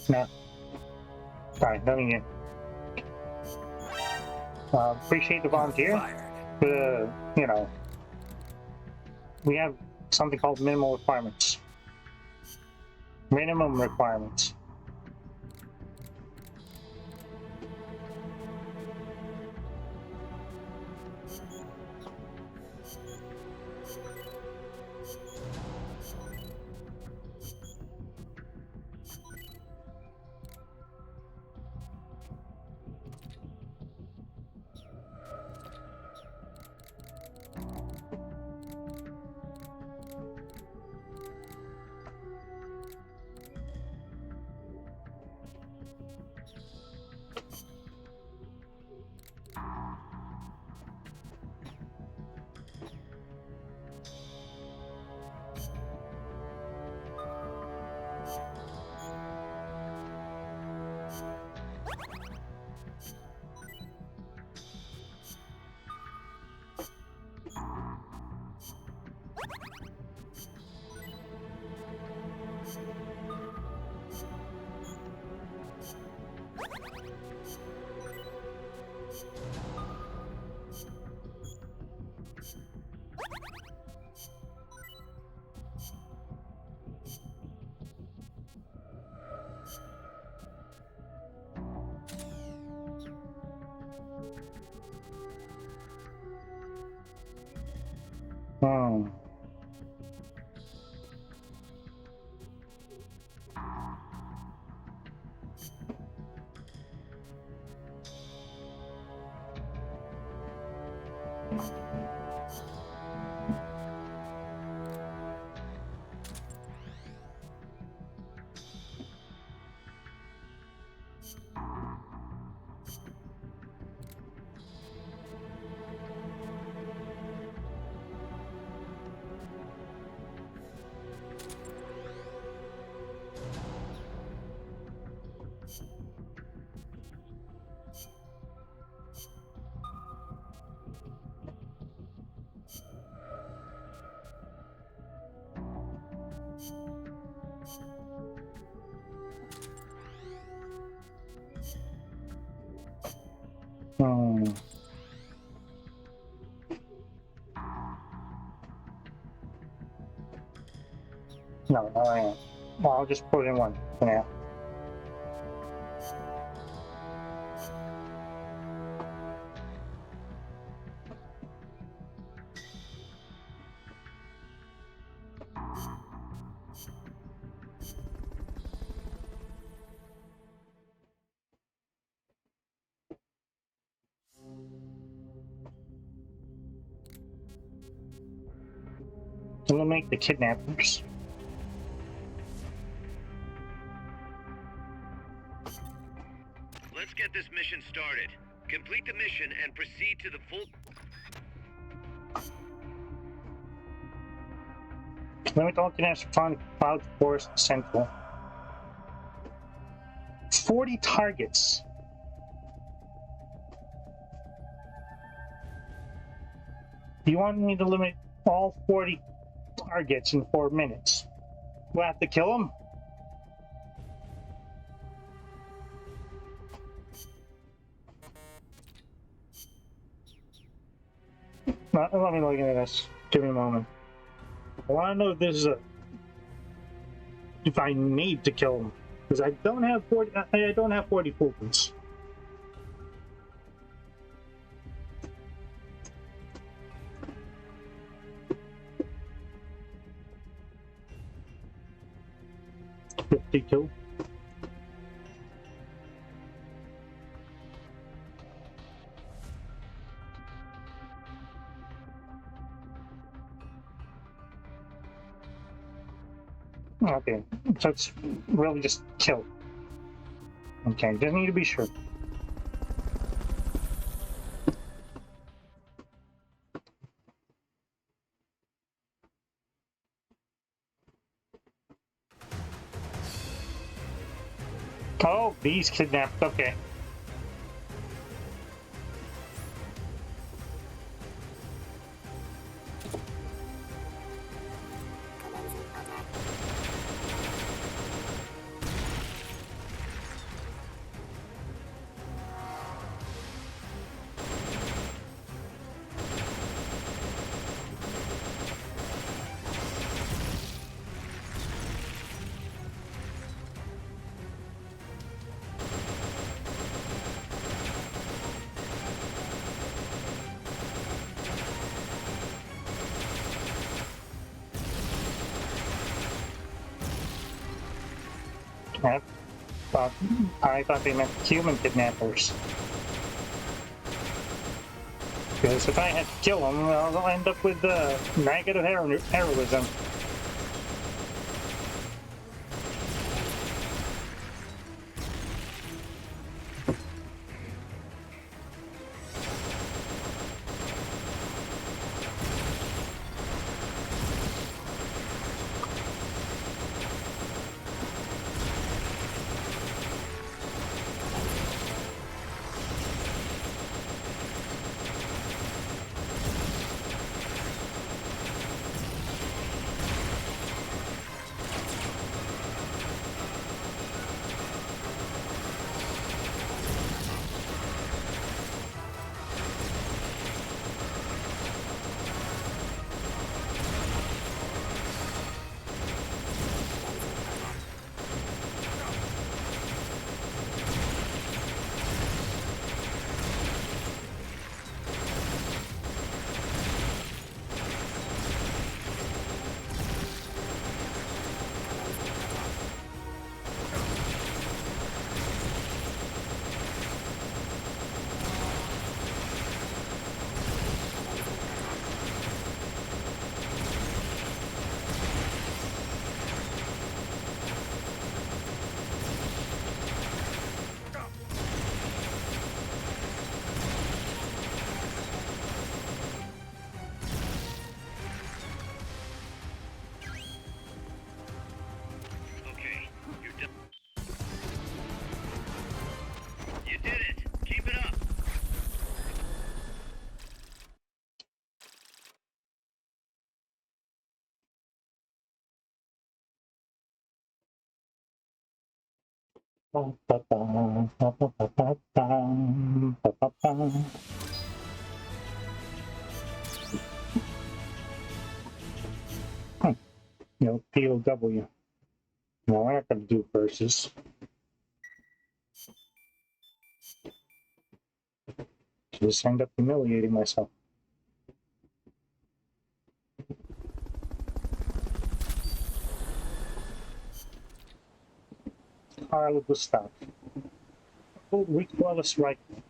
No. Alright, nothing yet. Appreciate the volunteer. You know, we have something called minimal requirements. Minimum requirements. No, I am. Well, I'll just put in one for now. Eliminate the kidnappers. Let's get this mission started. Complete the mission and proceed to the full... Limit all kidnappers from Cloud Forest Central. 40 targets. You want me to limit all 40 targets in 4 minutes? We'll have to kill them? Let me look at this. Give me a moment. I want to know if this is if I need to kill them, because I don't have 40. I don't have 40 Fultons. $52. Okay, so it's really just kill. Okay, just need to be sure. Oh, these kidnapped. Okay. I thought they meant human kidnappers. Because if I had to kill them, I'll end up with negative heroism. No POW. No, I'm not going to do versus. Just end up humiliating myself. Carl Gustav. Oh, recoilless rifle.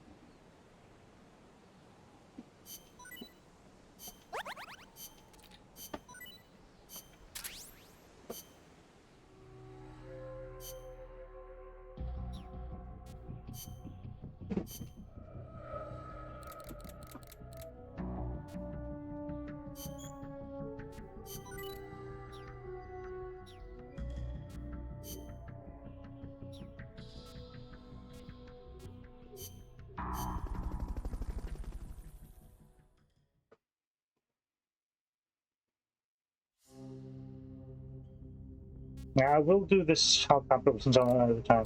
Yeah, I will do this helicopter since I'm out of the time.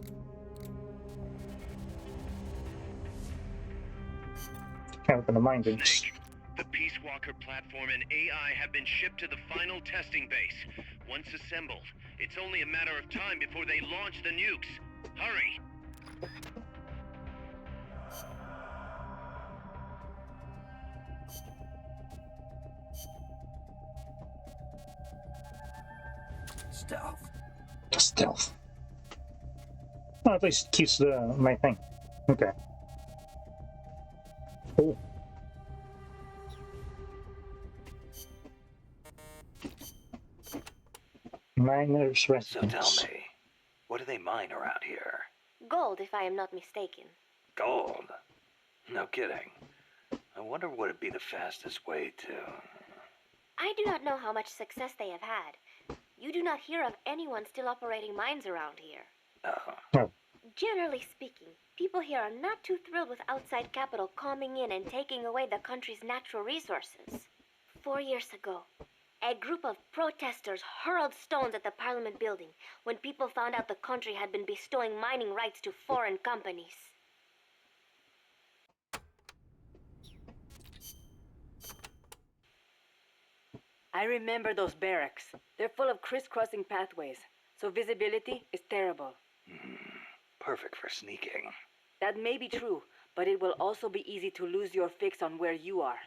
Can't open the mind games. The Peace Walker platform and AI have been shipped to the final testing base. Once assembled, it's only a matter of time before they launch the nukes. Hurry! Stealth. Stealth. Well, at least keeps my thing. Okay. Cool. Miners' So residence. tell me, what do they mine around here? Gold, if I am not mistaken. Gold? No kidding. I wonder what would be the fastest way to... I do not know how much success they have had. You do not hear of anyone still operating mines around here. Oh. Generally speaking, people here are not too thrilled with outside capital coming in and taking away the country's natural resources. 4 years ago, a group of protesters hurled stones at the Parliament building when people found out the country had been bestowing mining rights to foreign companies. I remember those barracks. They're full of crisscrossing pathways, so visibility is terrible. Perfect for sneaking. That may be true, but it will also be easy to lose your fix on where you are.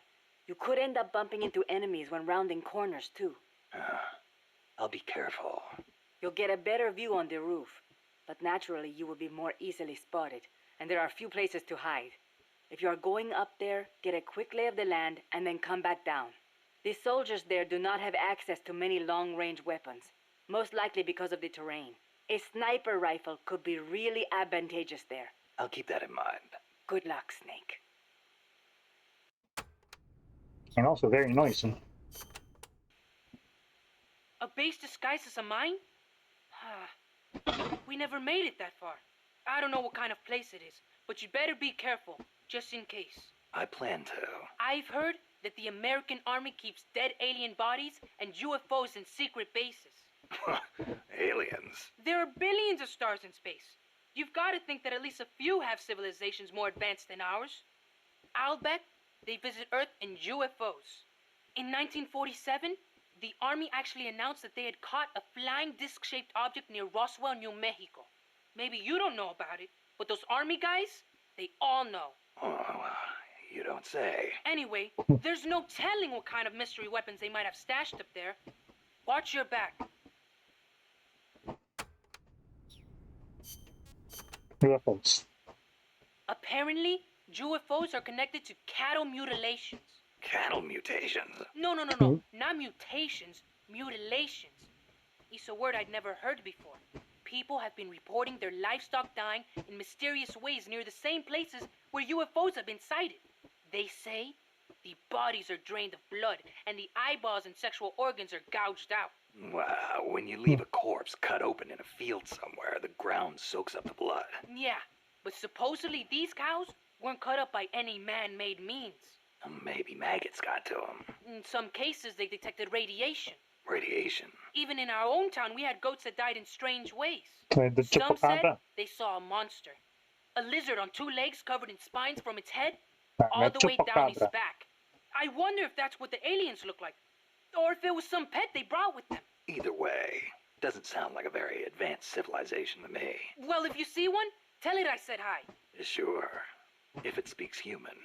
You could end up bumping into enemies when rounding corners, too. I'll be careful. You'll get a better view on the roof, but naturally you will be more easily spotted, and there are few places to hide. If you are going up there, get a quick lay of the land and then come back down. The soldiers there do not have access to many long-range weapons, most likely because of the terrain. A sniper rifle could be really advantageous there. I'll keep that in mind. Good luck, Snake. And also very noisy. A base disguised as a mine? We never made it that far. I don't know what kind of place it is, but you better be careful, just in case. I plan to. I've heard that the American army keeps dead alien bodies and UFOs in secret bases. Aliens. There are billions of stars in space. You've got to think that at least a few have civilizations more advanced than ours. I'll bet they visit Earth in UFOs. In 1947, the Army actually announced that they had caught a flying disc-shaped object near Roswell, New Mexico. Maybe you don't know about it, but those Army guys, they all know. Oh, you don't say. Anyway, there's no telling what kind of mystery weapons they might have stashed up there. Watch your back. UFOs. Apparently, UFOs are connected to cattle mutilations. Cattle mutations? No, not mutations, mutilations. It's a word I'd never heard before. People have been reporting their livestock dying in mysterious ways near the same places where UFOs have been sighted. They say the bodies are drained of blood and the eyeballs and sexual organs are gouged out. Wow, when you leave a corpse cut open in a field somewhere, the ground soaks up the blood. Yeah, but supposedly these cows weren't cut up by any man-made means. Maybe maggots got to them. In some cases, they detected radiation. Radiation? Even in our own town, we had goats that died in strange ways. The Some said chupacabra. they saw a monster. A lizard on 2 legs covered in spines from its head all the way down his chupacabra. back. I wonder if that's what the aliens look like. Or if it was some pet they brought with them. Either way, doesn't sound like a very advanced civilization to me. Well, if you see one, tell it I said hi. Sure, if it speaks human.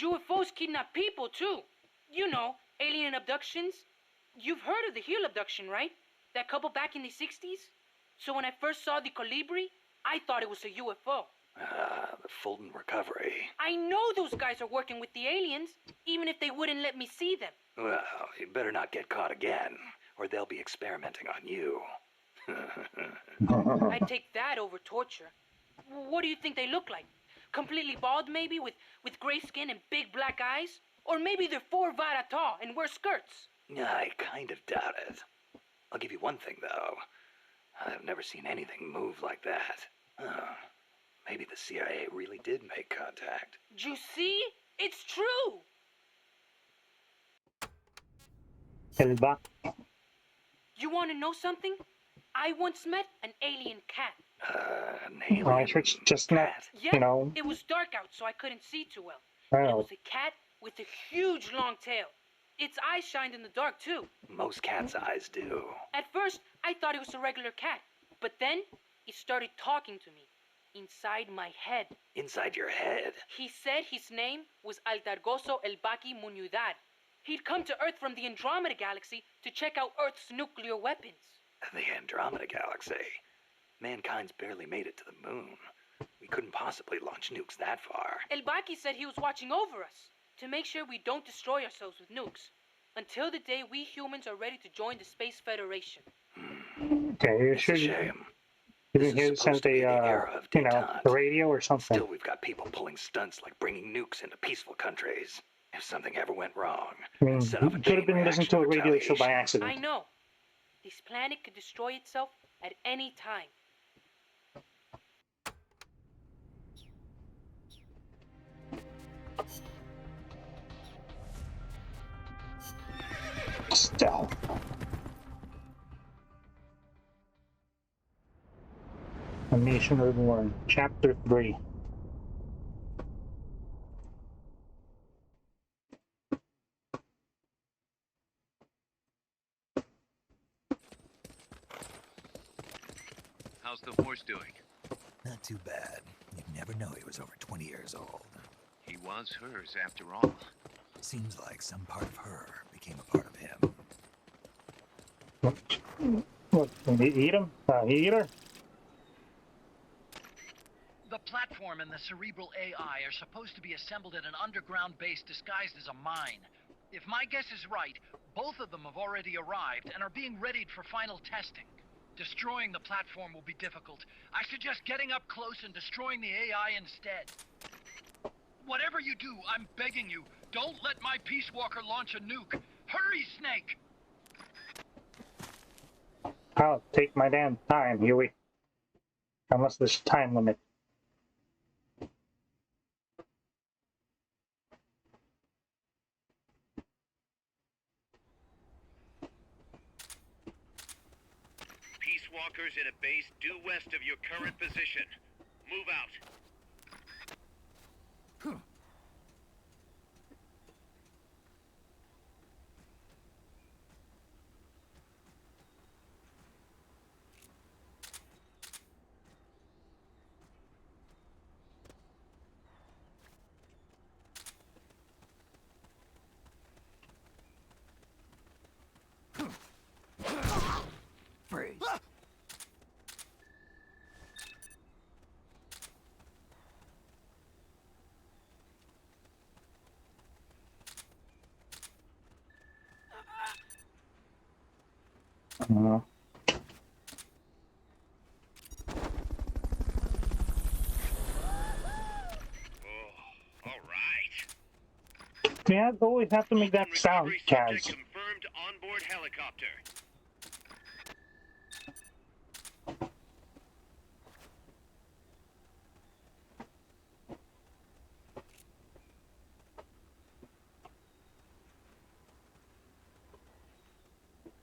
UFOs kidnap people, too. You know, alien abductions. You've heard of the Hill abduction, right? That couple back in the 60s? So when I first saw the Colibri, I thought it was a UFO. The Fulton recovery. I know those guys are working with the aliens, even if they wouldn't let me see them. Well, you'd better not get caught again, or they'll be experimenting on you. I'd take that over torture. What do you think they look like? Completely bald, maybe, with gray skin and big black eyes? Or maybe they're 4 vara tall and wear skirts? I kind of doubt it. I'll give you one thing, though. I've never seen anything move like that. Maybe the CIA really did make contact. You see? It's true! Elba. You want to know something? I once met an alien cat. An alien I should just not, Yeah, you know. it was dark out, so I couldn't see too well. It Oh, was a cat with a huge long tail. Its eyes shined in the dark, too. Most cats' eyes do. At first, I thought it was a regular cat. But then, it started talking to me. Inside my head. Inside your head? He said his name was Altargoso Elbaki Muñudad. He'd come to Earth from the Andromeda Galaxy to check out Earth's nuclear weapons. The Andromeda Galaxy. Mankind's barely made it to the moon. We couldn't possibly launch nukes that far. Elbaki said he was watching over us, To make sure we don't destroy ourselves with nukes. Until the day we humans are ready to join the Space Federation. Okay, it's a shame. You can send the radio or something. Still, we've got people pulling stunts like bringing nukes into peaceful countries. If something ever went wrong, I mean, you could have been listening to a radio show by accident. I know. This planet could destroy itself at any time. Still. A Nation Reborn, Chapter 3. How's the horse doing? Not too bad. You'd never know he was over 20 years old. He was hers, after all. Seems like some part of her became a part of him. What, did he eat him? Eat her? The platform and the cerebral AI are supposed to be assembled at an underground base disguised as a mine. If my guess is right, both of them have already arrived and are being readied for final testing. Destroying the platform will be difficult. I suggest getting up close and destroying the AI instead. Whatever you do, I'm begging you, don't let my Peace Walker launch a nuke. Hurry, Snake! I'll take my damn time, Huey. Unless there's a time limit. Peace Walkers in a base due west of your current position. Move out. Freeze. Oh, all right. yeah, always have to make that sound, Kaz. Confirmed onboard helicopter.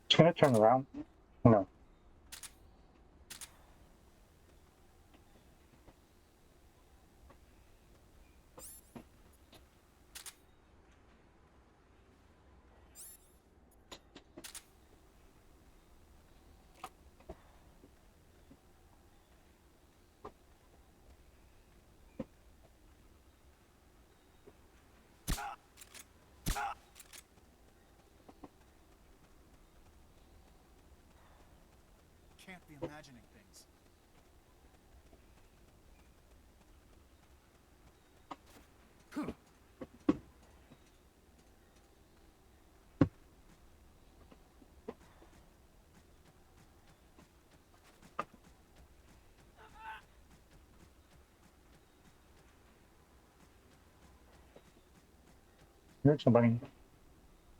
It's gonna turn around. No. Can't be imagining things. There's somebody.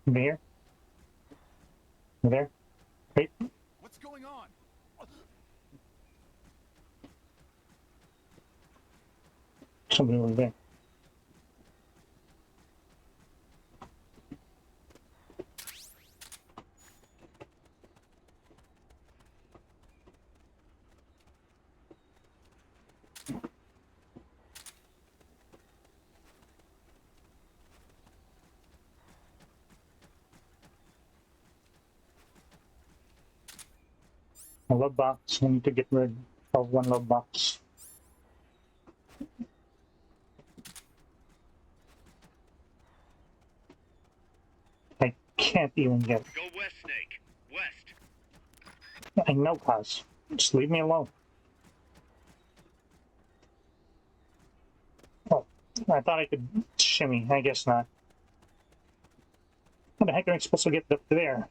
Over here. Over there. Hey. What's going on? Somebody over there. A love box. I need to get rid of one love box. I can't even get it. Go west, Snake. West. I know, Paz. Just leave me alone. Oh, I thought I could shimmy. I guess not. the heck am I supposed to get up there?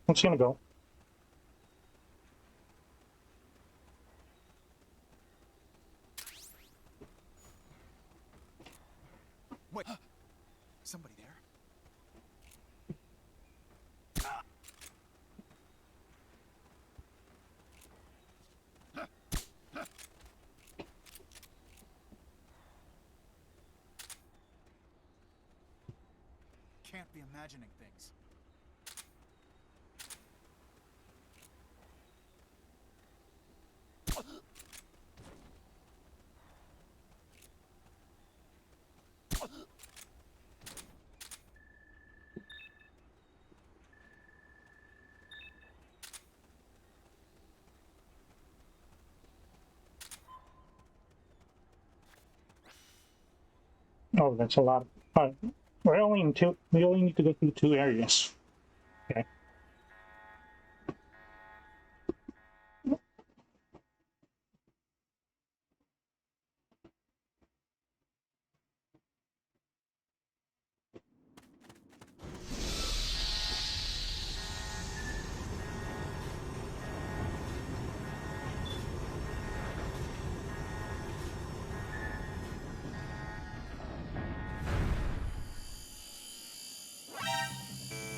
What's gonna go? Wait, somebody there? Can't be imagining things. Oh, that's a lot. We only need to go through 2 areas. Okay.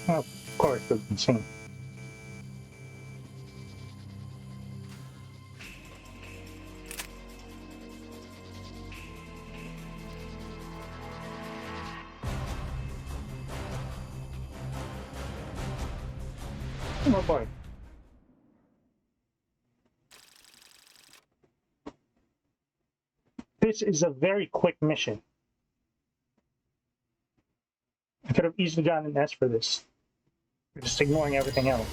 Of course, it's insane. Oh boy. This is a very quick mission. I could have easily gotten an S for this. Just ignoring everything else.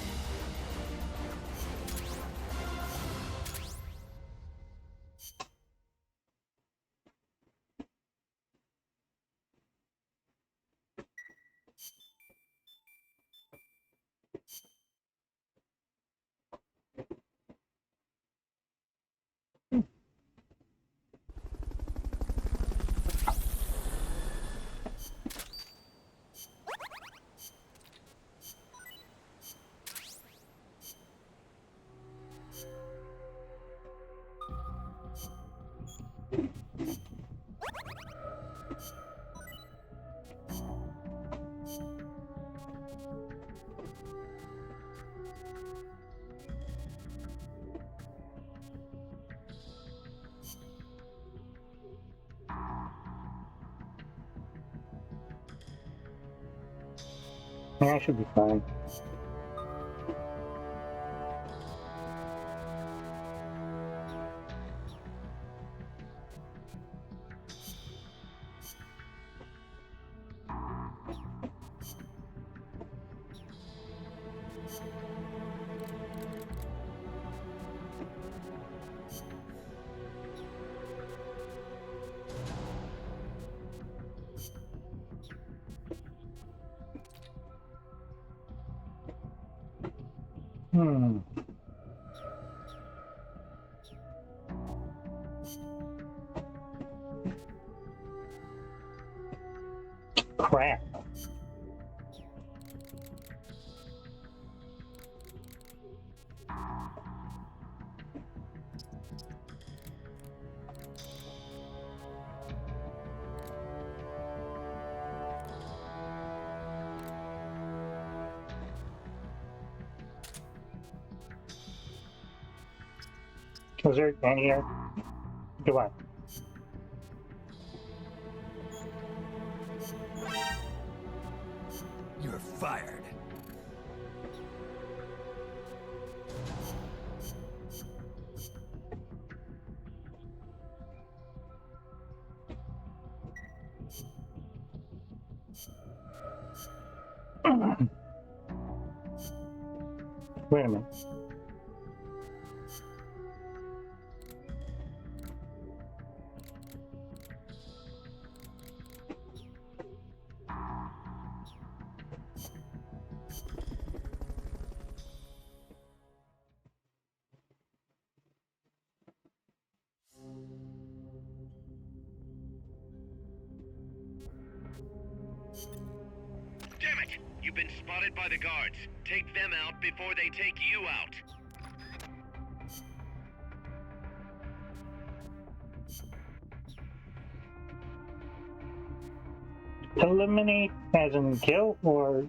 Yeah, I should be fine. Crap. Was there any here? Goodbye. You're fired. Wait a minute. You've been spotted by the guards. Take them out before they take you out. Eliminate as in kill, or...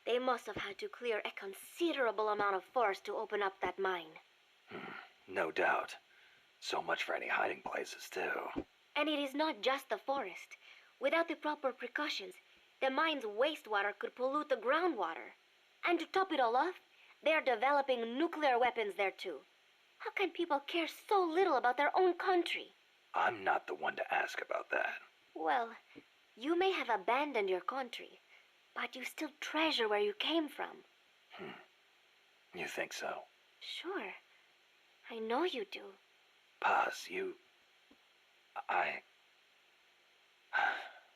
They must have had to clear a considerable amount of forest to open up that mine. No doubt. So much for any hiding places, too. And it is not just the forest. Without the proper precautions, the mine's wastewater could pollute the groundwater. And to top it all off, they are developing nuclear weapons there too. How can people care so little about their own country? I'm not the one to ask about that. Well, you may have abandoned your country, but you still treasure where you came from. You think so? Sure. I know you do. Paz,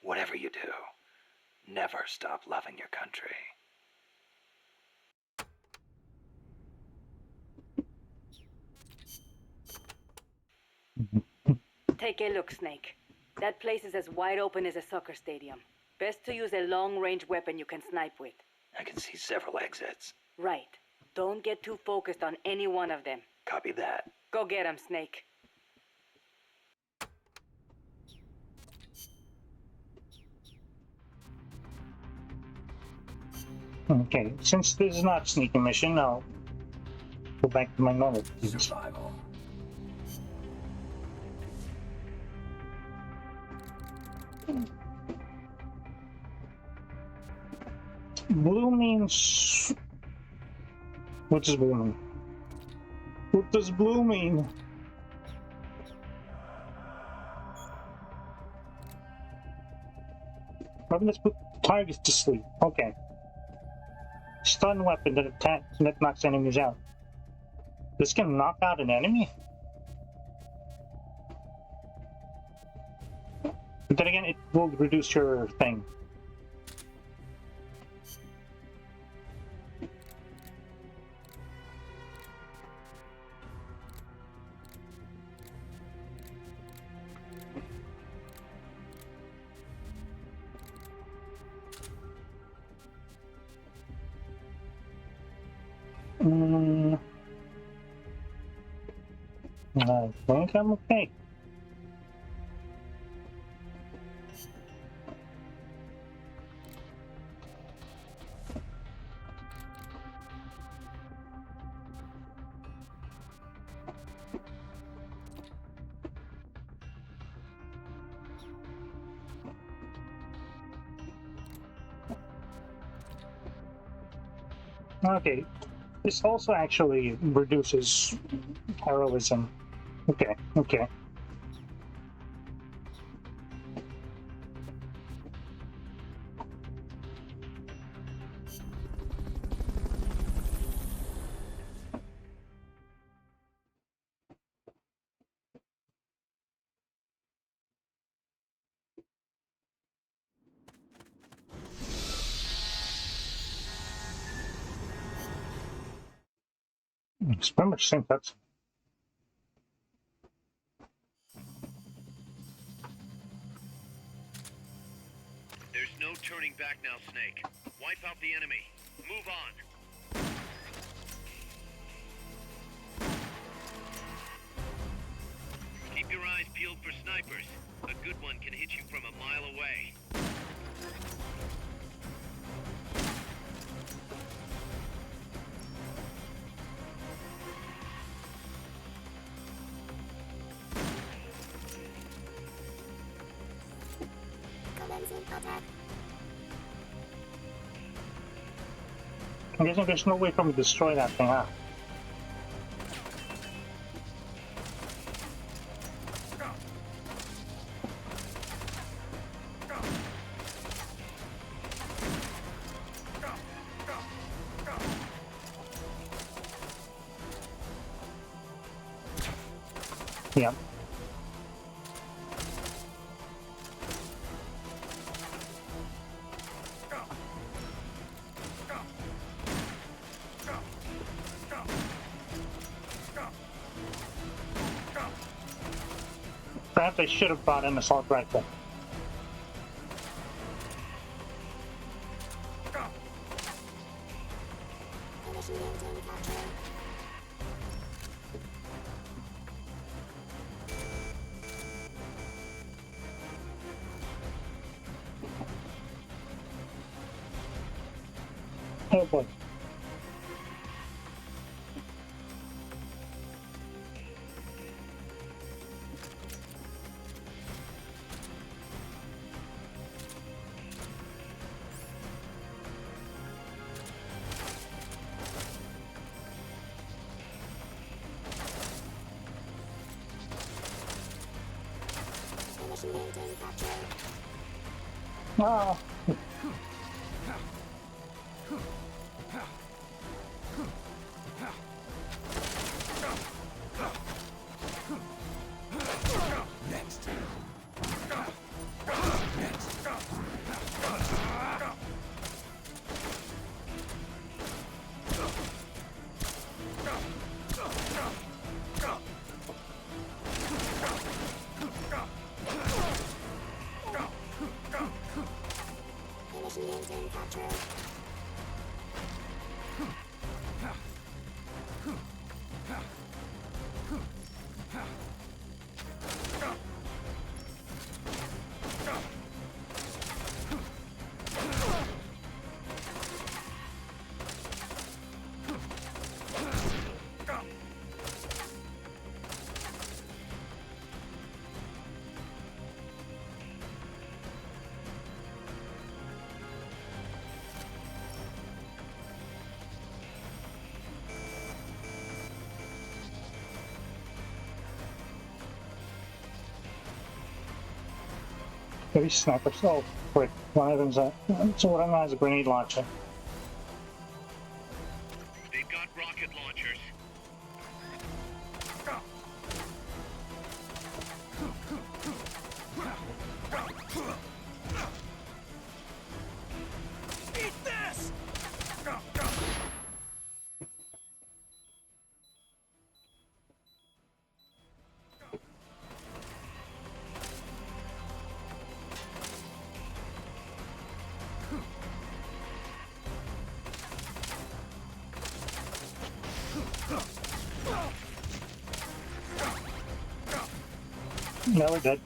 whatever you do, never stop loving your country. Take a look, Snake. That place is as wide open as a soccer stadium. Best to use a long-range weapon you can snipe with. I can see several exits. Right. Don't get too focused on any one of them. Copy that. Go get 'em, Snake. Okay, since this is not a sneaking mission, I'll go back to my normal Survival. Blue means... What does blue mean? What does blue mean? Probably let's put targets to sleep. Okay. Stun weapon that that knocks enemies out. This can knock out an enemy? But then again, it will reduce your thing. I think I'm okay. Okay, this also actually reduces heroism. Okay, okay. It's pretty much the same cutscene. There's no turning back now, Snake. Wipe out the enemy. Move on. Keep your eyes peeled for snipers. A good one can hit you from a mile away. I'm guessing there's no way for me to destroy that thing, huh? Yeah. Perhaps I should have brought an assault rifle. Oh boy. Ah. Maybe sniper. Oh, wait. One of them's a. So one of them has a grenade launcher. They've got rocket launchers. Eat this! No, we're good.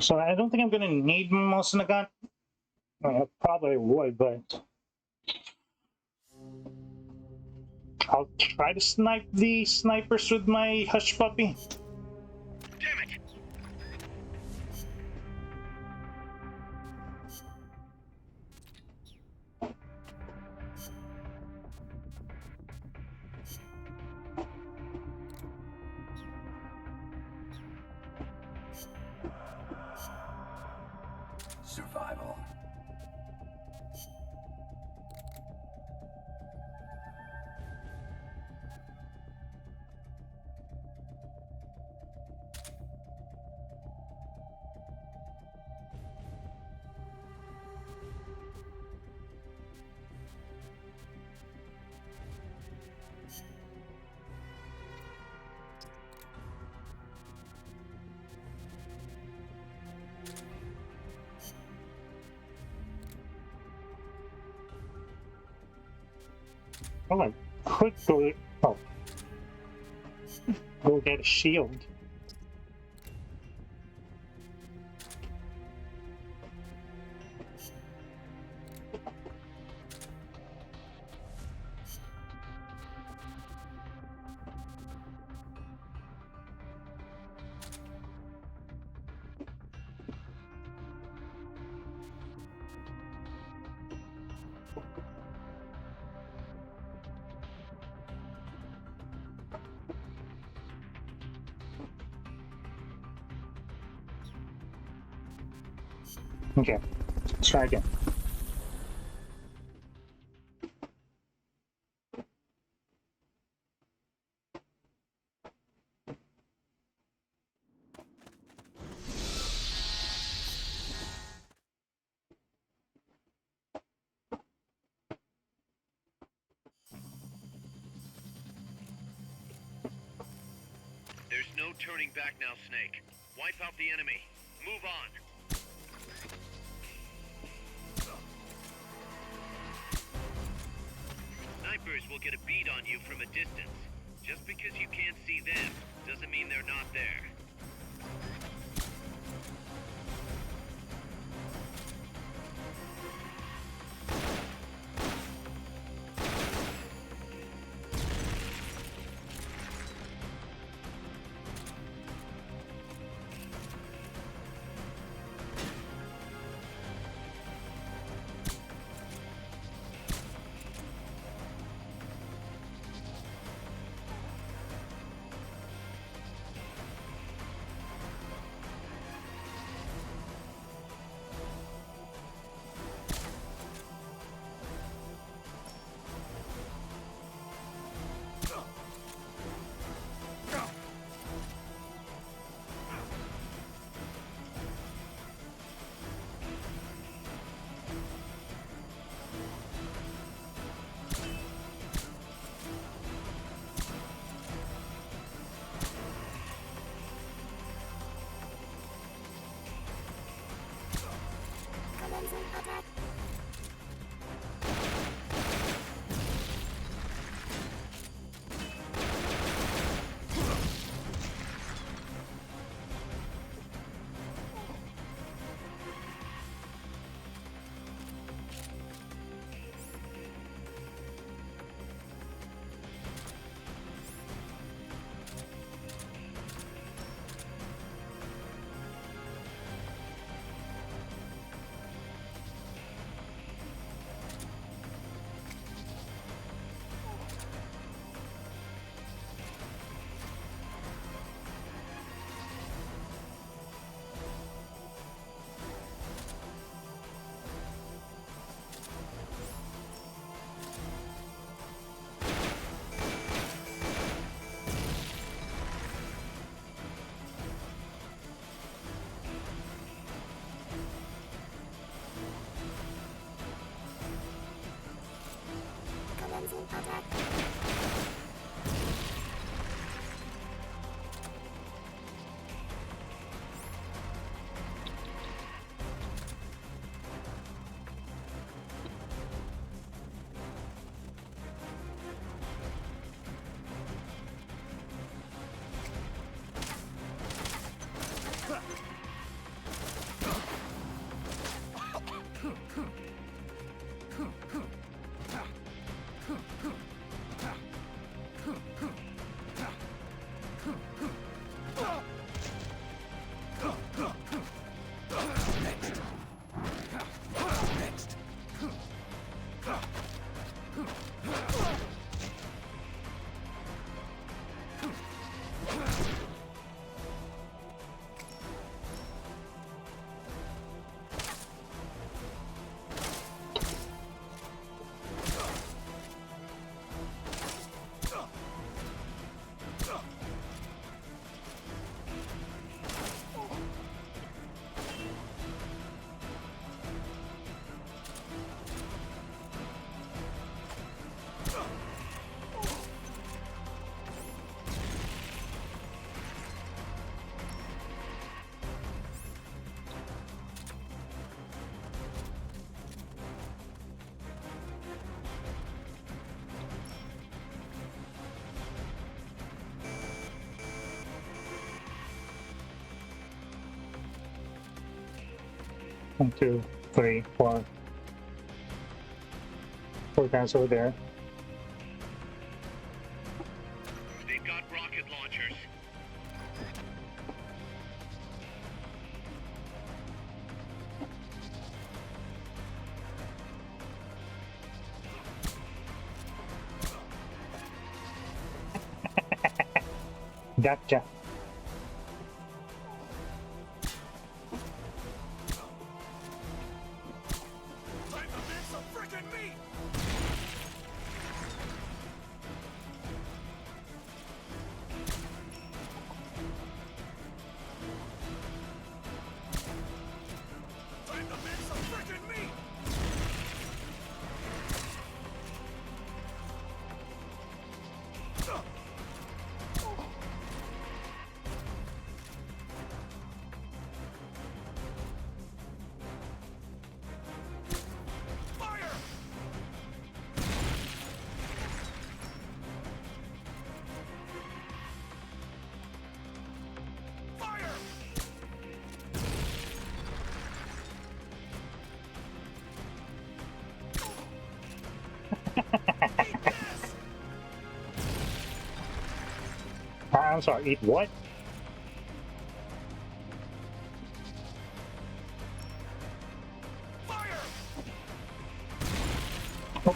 So I don't think I'm gonna need most of the gun. I probably would, but I'll try to snipe the snipers with my hush puppy. Damn it! Survival. Oh, I could go. Oh, go get a shield. Okay, let's try again. There's no turning back now, Snake. Wipe out the enemy. Move on. Snipers will get a bead on you from a distance. Just because you can't see them doesn't mean they're not there. 1, 2, 3, 4. 4 guys over there. They've got rocket launchers. Gotcha. I'm sorry, eat what? Oh.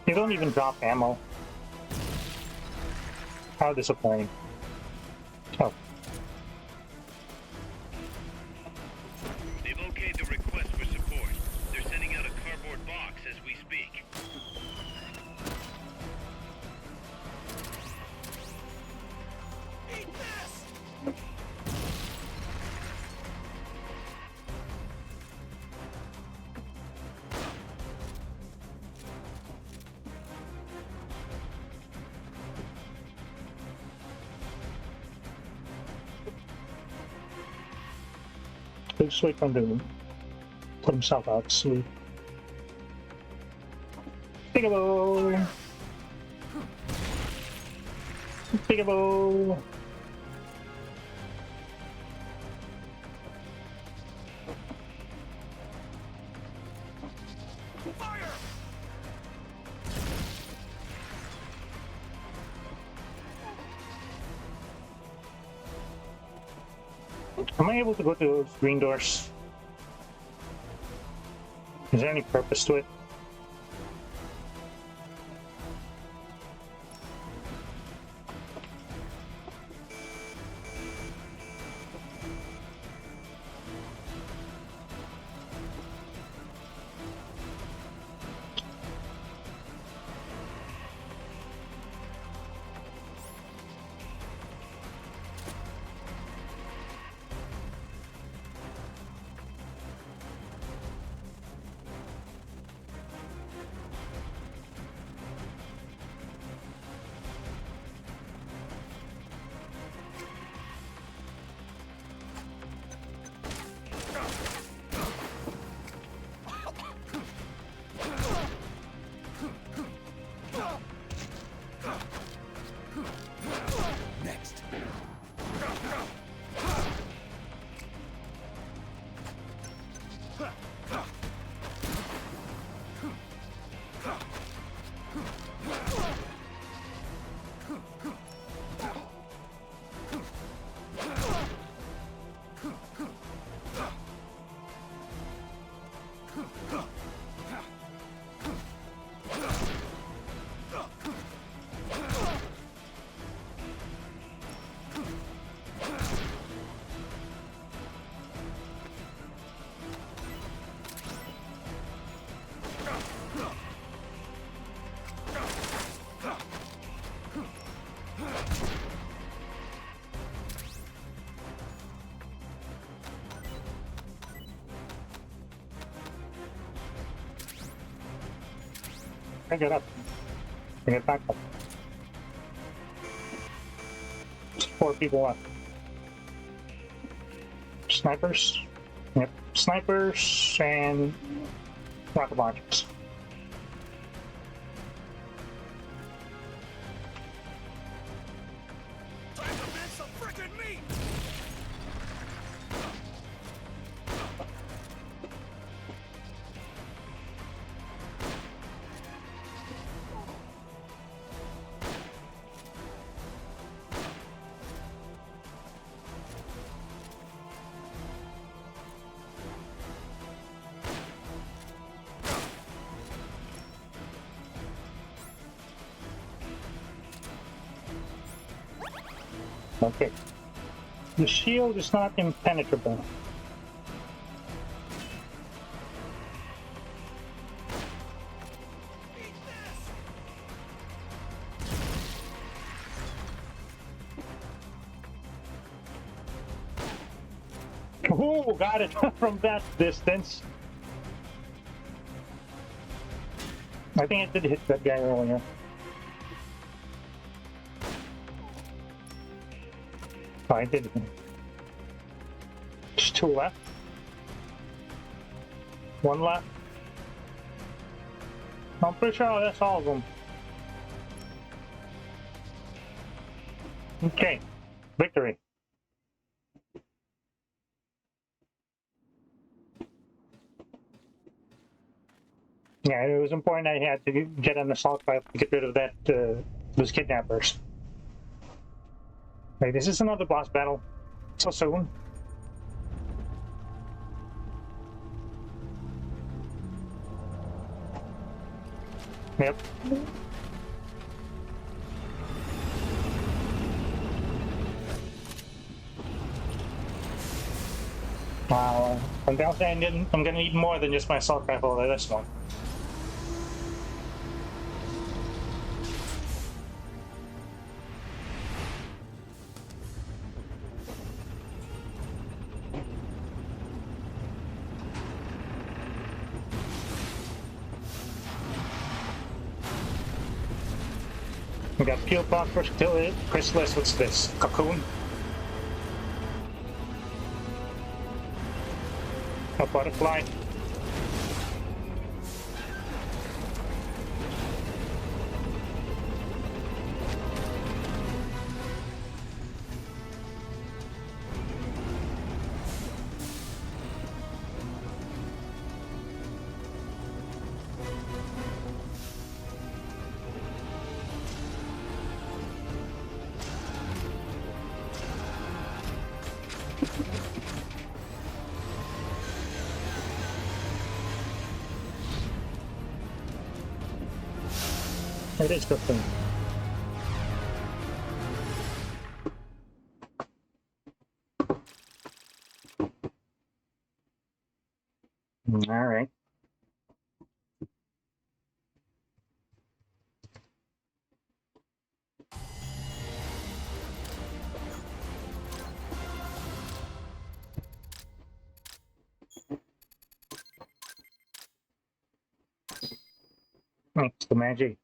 You don't even drop ammo. How disappointing. Oh. They've okayed the request for support. They're sending out a cardboard box as we speak. Eat this! Just wait for him to put himself out to sleep. Peekaboo! Peekaboo! Am I able to go to those green doors? Is there any purpose to it? I get up. I get back up. There's 4 people left. Snipers? Yep. Snipers and rocket launchers. Okay. The shield is not impenetrable. Ooh, got it from that distance. I think I did hit that guy earlier. Oh, I did. There's 2 left. 1 left. I'm pretty sure that's all of them. Okay, victory. Yeah, it was important I had to get an assault rifle to get rid of that those kidnappers. Wait, is this another boss battle? So soon? Yep. Wow. I'm gonna need more than just my assault rifle for this one. We got Peel Phosphorus, Chrysalis, what's this? Cocoon? A butterfly. It is good thing. All right. Thanks to magic.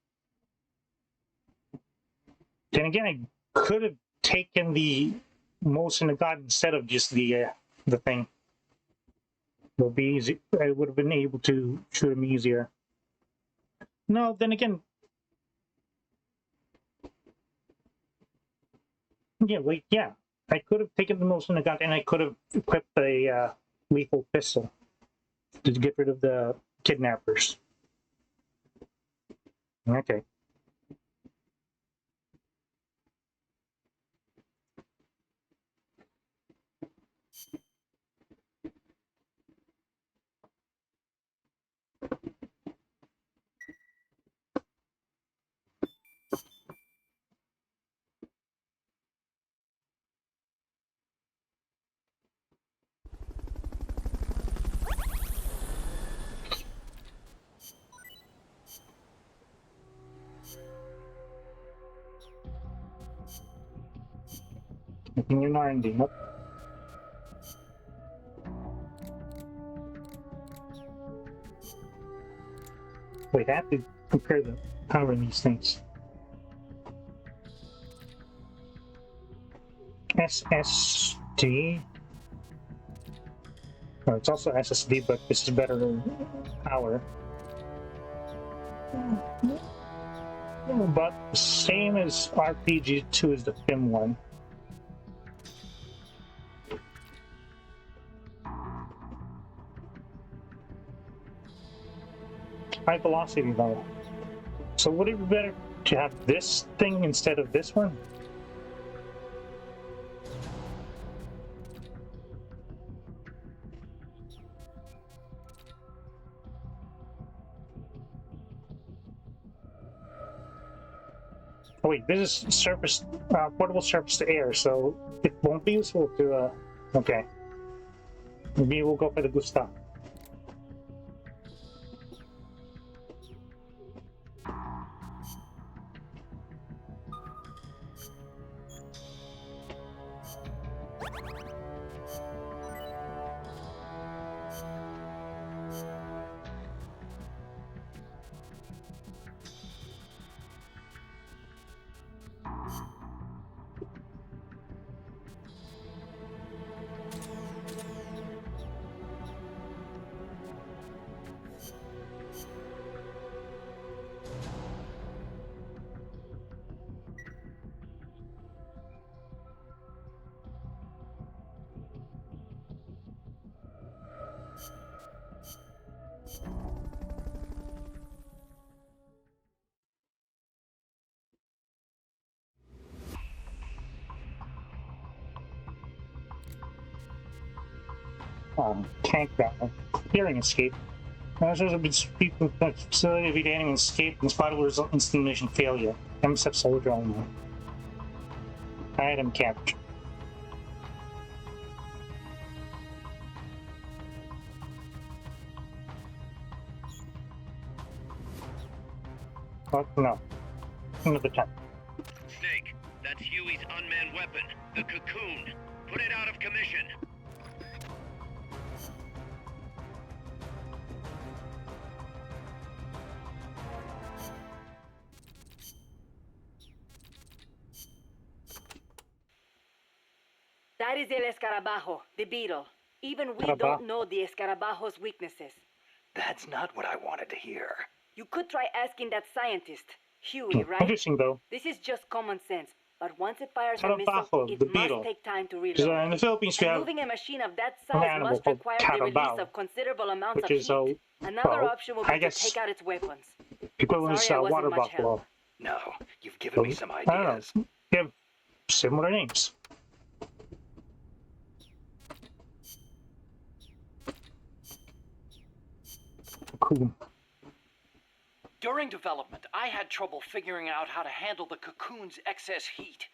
Then again, I could have taken the motion of God instead of just the thing. It would be easy. I would have been able to shoot him easier. No, then again, yeah, wait, yeah. I could have taken the motion of God and I could have equipped a lethal pistol to get rid of the kidnappers. Okay. You're not ending. Nope. Wait, I have to compare the power in these things. SSD. Oh, it's also SSD, but this is better than power. But the same as RPG2 is the thin one. High velocity though. So would it be better to have this thing instead of this one? Oh wait, this is surface, portable surface to air, so it won't be useful to, okay. Maybe we'll go for the Gustav. Tank battle. Hearing escape. Measures have been speaking from the facility of the enemy escape and spotted will result in stimulation failure. MSF soldier only. Item capture. Oh, no. Another time. Snake, that's Huey's unmanned weapon, the Cocoon. Put it out of commission. That is El Escarabajo, the beetle. Even we Escarabajo. don't know the Escarabajo's weaknesses. That's not what I wanted to hear. You could try asking that scientist, Huey, right? Interesting though. This is just common sense, but once it fires a missile, Escarabajo, it the must beetle. take time to Because reload. in the Philippines we And have moving a machine of that an size animal must called require the release carabao, of considerable amounts which of is heat. Another well, option would I be to guess take out its weapons. equivalent Sorry, I is wasn't water much buffalo. help. No, you've given me some I don't ideas. know. They have similar names. Cool. During development, I had trouble figuring out how to handle the cocoon's excess heat.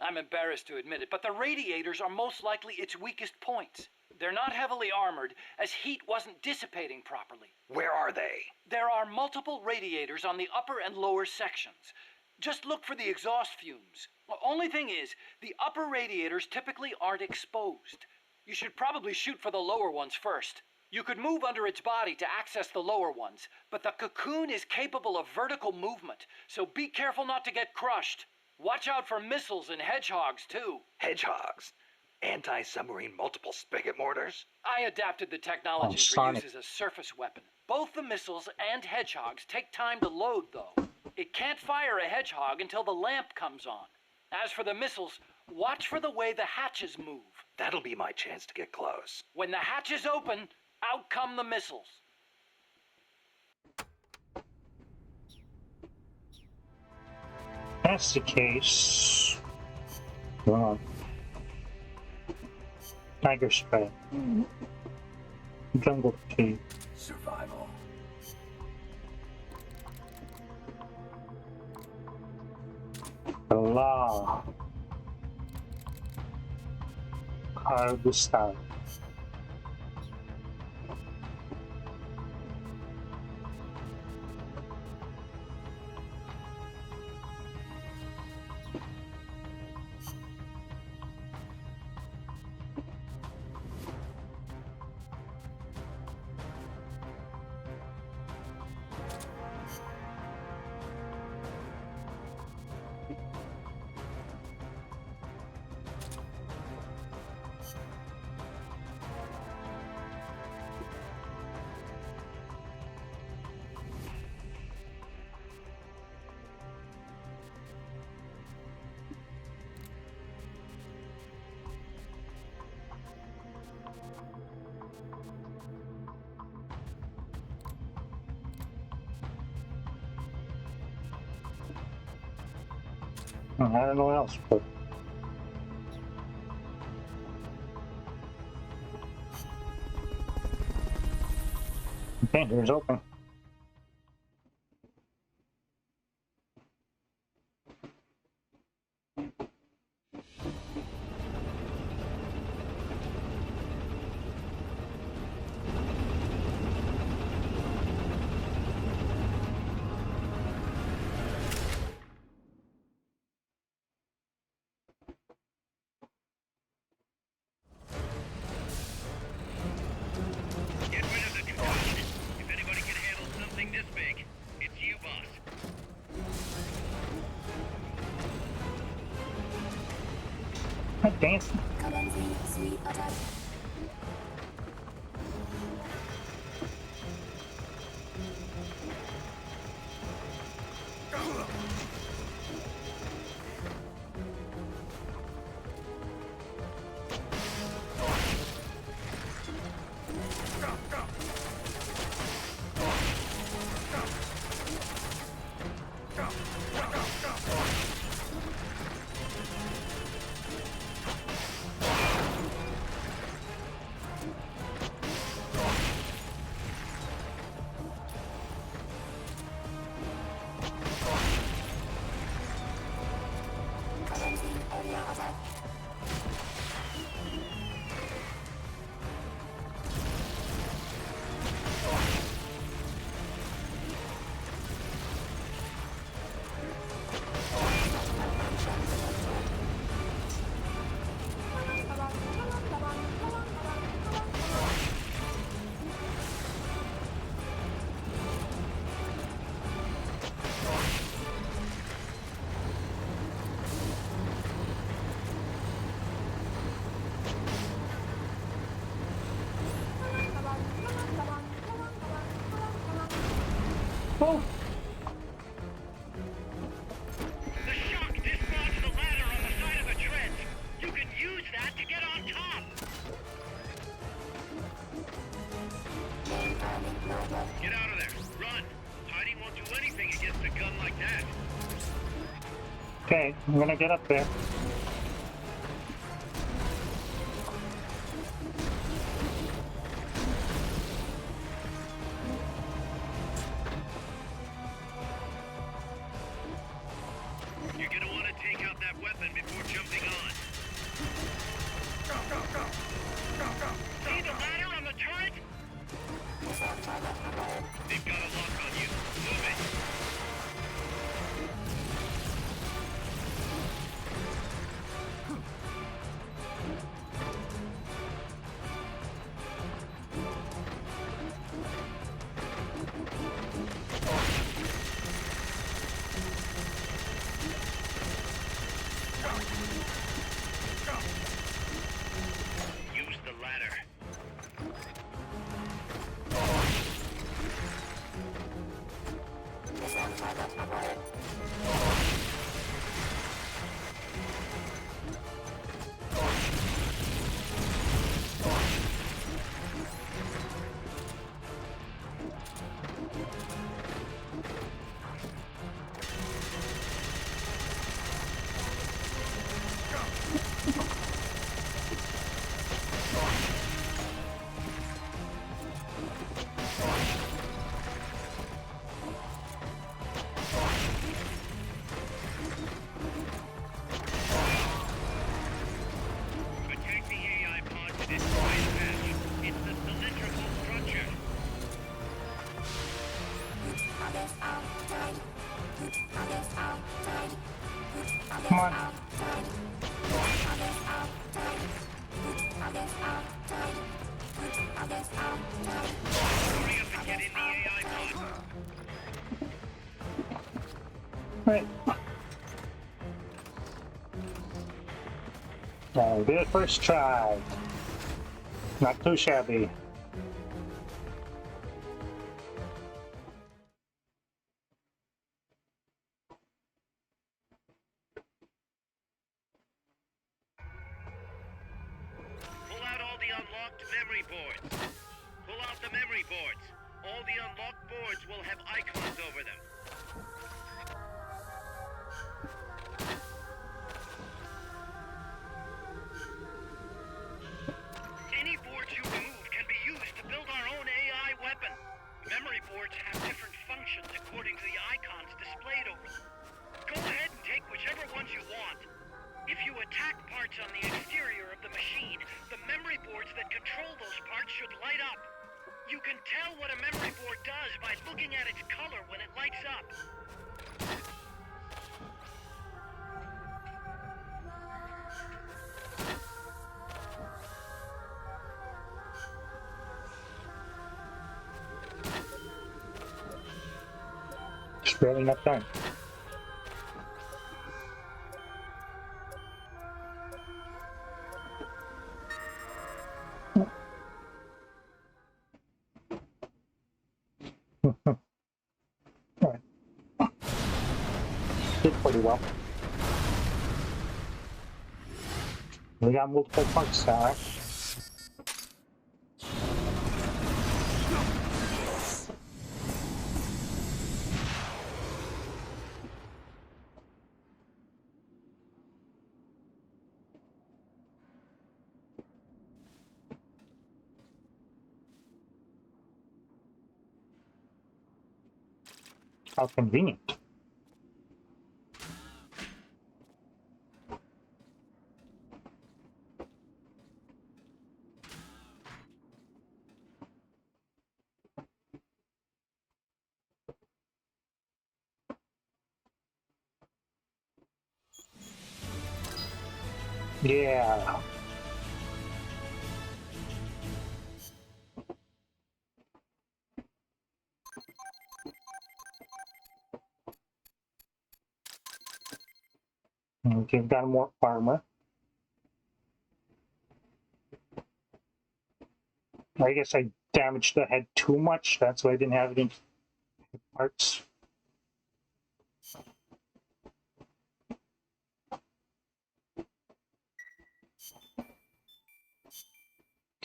I'm embarrassed to admit it, but the radiators are most likely its weakest points. They're not heavily armored, as heat wasn't dissipating properly. Where are they? There are multiple radiators on the upper and lower sections. Just look for the exhaust fumes. The only thing is, the upper radiators typically aren't exposed. You should probably shoot for the lower ones first. You could move under its body to access the lower ones, but the cocoon is capable of vertical movement, so be careful not to get crushed. Watch out for missiles and hedgehogs, too. Hedgehogs? Anti-submarine multiple spigot mortars? I adapted the technology for Sonic. use as a surface weapon. Both the missiles and hedgehogs take time to load, though. It can't fire a hedgehog until the lamp comes on. As for the missiles, watch for the way the hatches move. That'll be my chance to get close. When the hatches open, out come the missiles. That's the case. Tiger spray. Jungle tea. Survival. Allah. Kyrgyzstan. I don't know what else, but okay, here's open. Get rid of the concoction. If anybody can handle something this big, it's you, boss. I'm dancing. go. The shock dislodged the ladder on the side of the treads. You can use that to get on top. Get out of there. Run. Hiding won't do anything against a gun like that. Okay, I'm gonna get up there. You're gonna want to take out that weapon before jumping on. Go, go, go. Go, go. See the ladder on the turret? They've got a lock on you. Move it. Use the ladder. Attack the AI pod with its right patch. It's the cylindrical structure. Come on. Hurry up and get in the AI pod. Right. Did it first try. Not too shabby. Pull out all the unlocked memory boards. Pull out the memory boards. All the unlocked boards will have icons over them. Any boards you remove can be used to build our own AI weapon. Memory boards have different functions according to the icons displayed over them. Go ahead and take whichever ones you want. If you attack parts on the exterior of the machine, the memory boards that control those parts should light up. You can tell what a memory board does by looking at its color when it lights up. Just barely enough time. Alright. Did pretty well. We got multiple punks now, right? How convenient. Yeah. Okay, got more armor. I guess I damaged the head too much. That's why I didn't have any parts.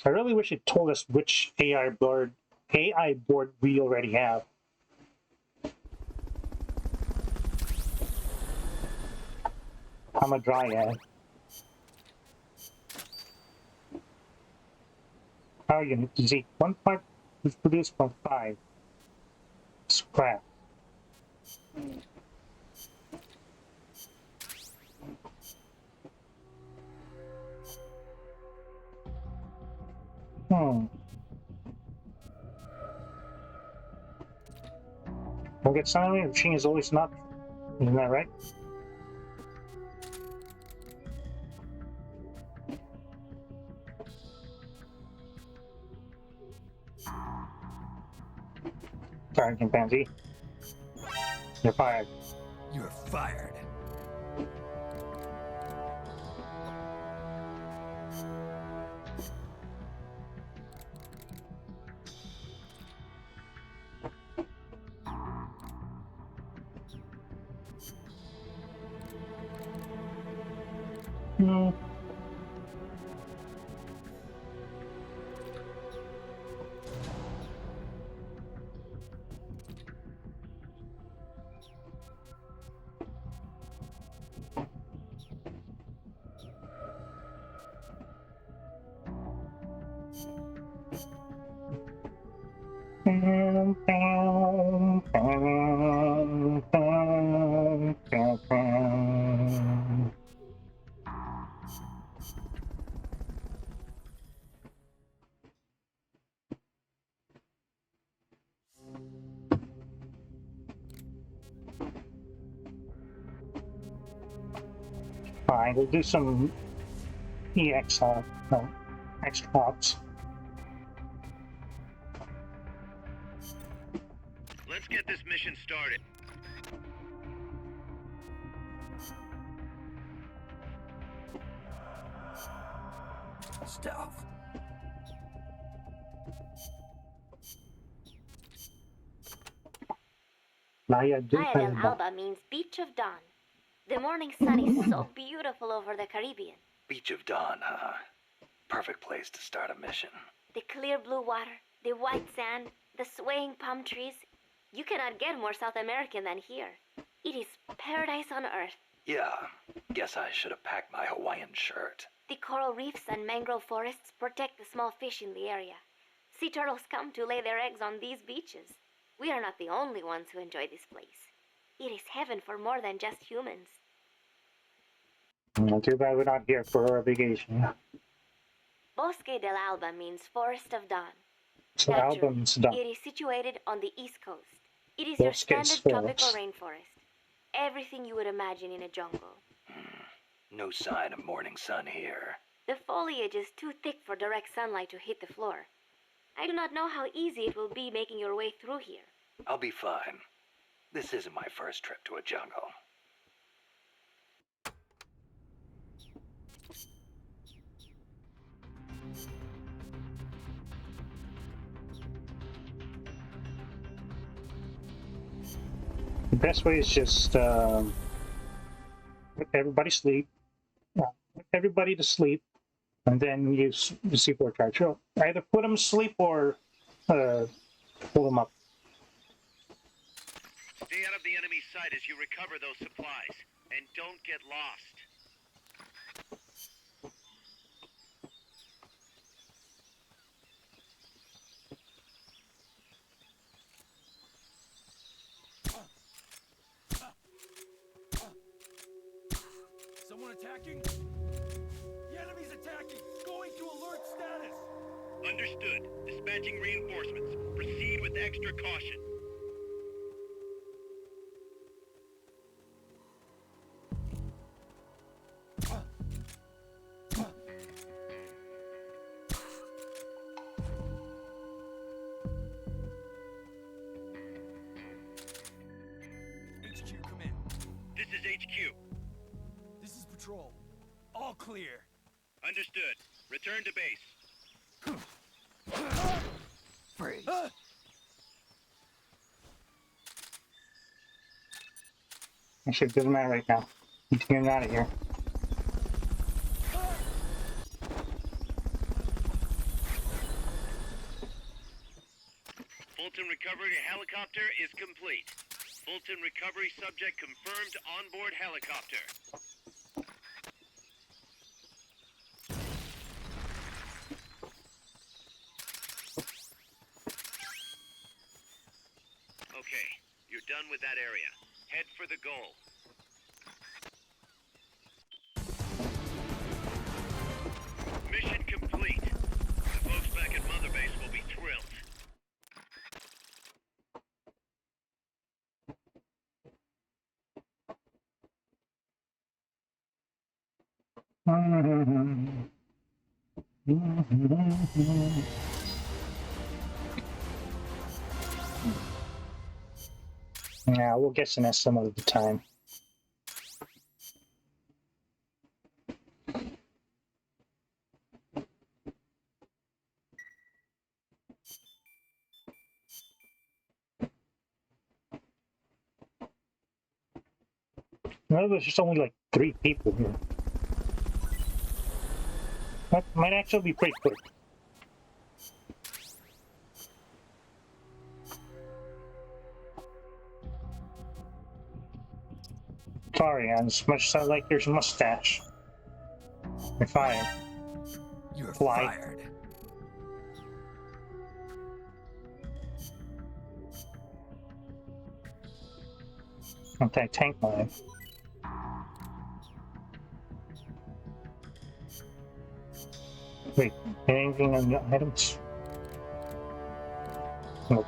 I really wish it told us which AI board we already have. I'm a dryad. Power unit is 8. 1 part is produced from 5. Scrap. We'll get some of machine is always not. Isn't that right? Sorry, chimpanzee. You're fired. You're fired. No. Fine, we'll do some EX extra pops. Let's get this mission started. Stealth. Playa del Alba means Beach of Dawn. The morning sun is so beautiful over the Caribbean. Beach of Dawn, huh? Perfect place to start a mission. The clear blue water, the white sand, the swaying palm trees. You cannot get more South American than here. It is paradise on earth. Yeah, guess I should have packed my Hawaiian shirt. The coral reefs and mangrove forests protect the small fish in the area. Sea turtles come to lay their eggs on these beaches. We are not the only ones who enjoy this place. It is heaven for more than just humans. Too bad we're not here for a vacation. Bosque del Alba means Forest of Dawn. So Alba's done. It is situated on the east coast. It is your standard tropical rainforest. Everything you would imagine in a jungle. No sign of morning sun here. The foliage is too thick for direct sunlight to hit the floor. I do not know how easy it will be making your way through here. I'll be fine. This isn't my first trip to a jungle. The best way is just let everybody sleep. Put everybody to sleep, and then use the C4 charge. So either put them to sleep or pull them up. Stay out of the enemy's sight as you recover those supplies, and don't get lost. Someone attacking? The enemy's attacking! Going to alert status! Understood. Dispatching reinforcements. Proceed with extra caution. HQ, come in. This is HQ. This is Patrol. All clear. Understood. Return to base. Freeze. Actually, it doesn't matter right now. Need to get out of here. Fulton recovery helicopter is complete. Fulton recovery subject confirmed onboard helicopter. Okay, you're done with that area. Head for the goal. Mission complete. The folks back at Mother Base will be thrilled. Yeah, we'll get an estimate of the time. No, there's just only like 3 people here. That might actually be pretty quick. Sorry, as much as I like your mustache. You're fired. You're Fly. fired. Anti-tank line. Wait, anything on the items? Nope.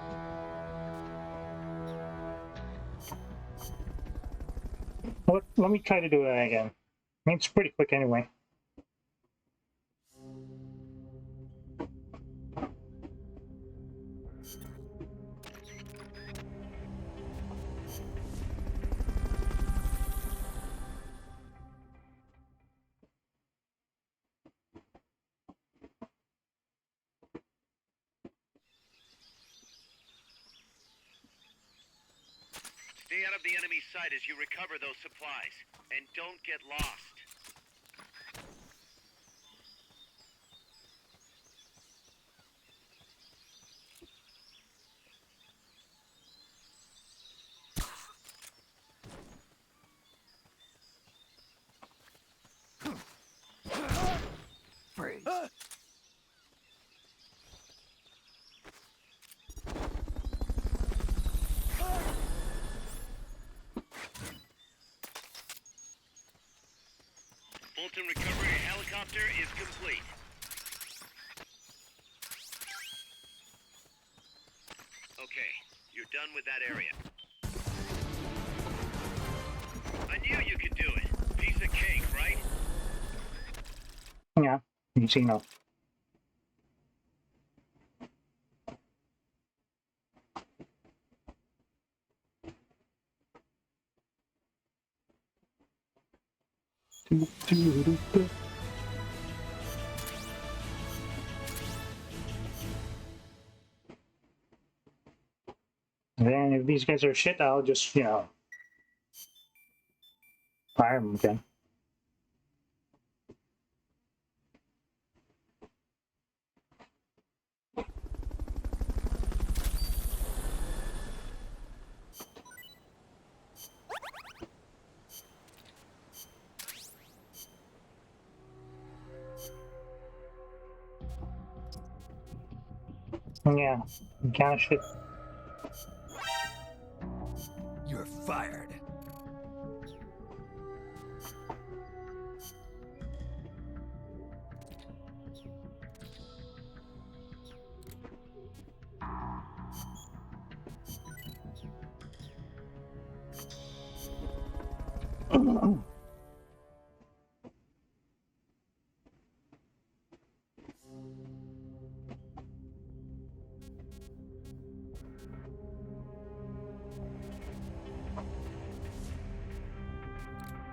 Let me try to do that again. I mean, it's pretty quick anyway. Stay out of the enemy's sight as you recover those supplies. And don't get lost. Freeze. Fulton recovery helicopter is complete. Okay, you're done with that area. I knew you could do it. Piece of cake, right? Yeah, easy enough. Then if these guys are shit, I'll just, you know, fire them again. Yeah, kind of shit. You're fired.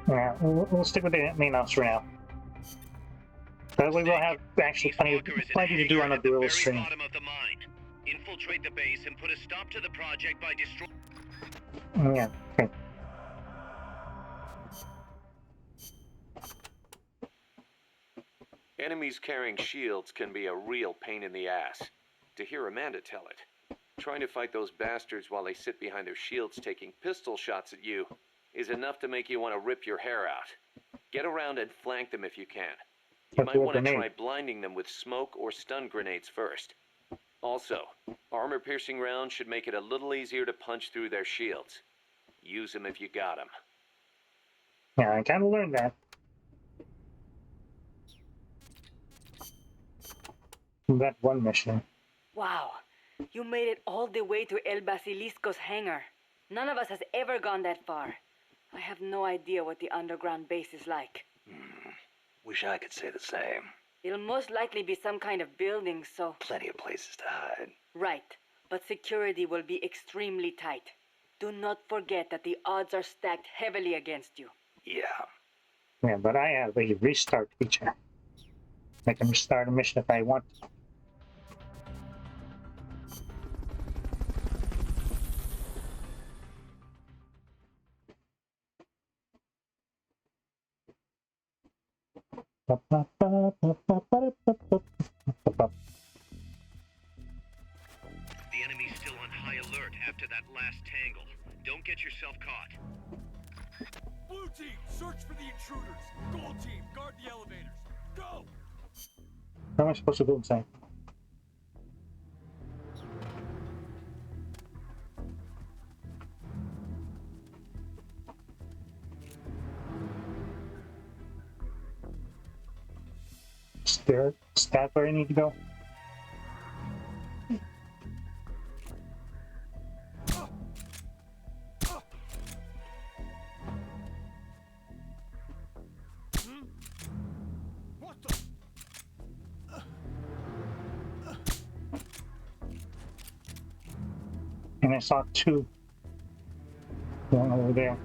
Yeah, we'll stick with the main ops for now. That way we'll have actually plenty to do on the guerrilla stream. Bottom of the mine. Infiltrate the base and put a stop to the project by destroying. Yeah, okay. Enemies carrying shields can be a real pain in the ass. To hear Amanda tell it, trying to fight those bastards while they sit behind their shields taking pistol shots at you is enough to make you want to rip your hair out. Get around and flank them if you can. You might want to try blinding them with smoke or stun grenades first. Also, armor-piercing rounds should make it a little easier to punch through their shields. Use them if you got them. Yeah, I kind of learned that. That one mission. Wow, you made it all the way to El Basilisco's hangar. None of us has ever gone that far. I have no idea what the underground base is like. Wish I could say the same. It'll most likely be some kind of building, so... Plenty of places to hide. Right, but security will be extremely tight. Do not forget that the odds are stacked heavily against you. Yeah. Yeah, but I have a restart feature. I can restart a mission if I want. The enemy's still on high alert after that last tangle. Don't get yourself caught. Blue team, search for the intruders. Gold team, guard the elevators. Go! How am I supposed to go inside? Is that where I need to go? What the? And I saw two going over there.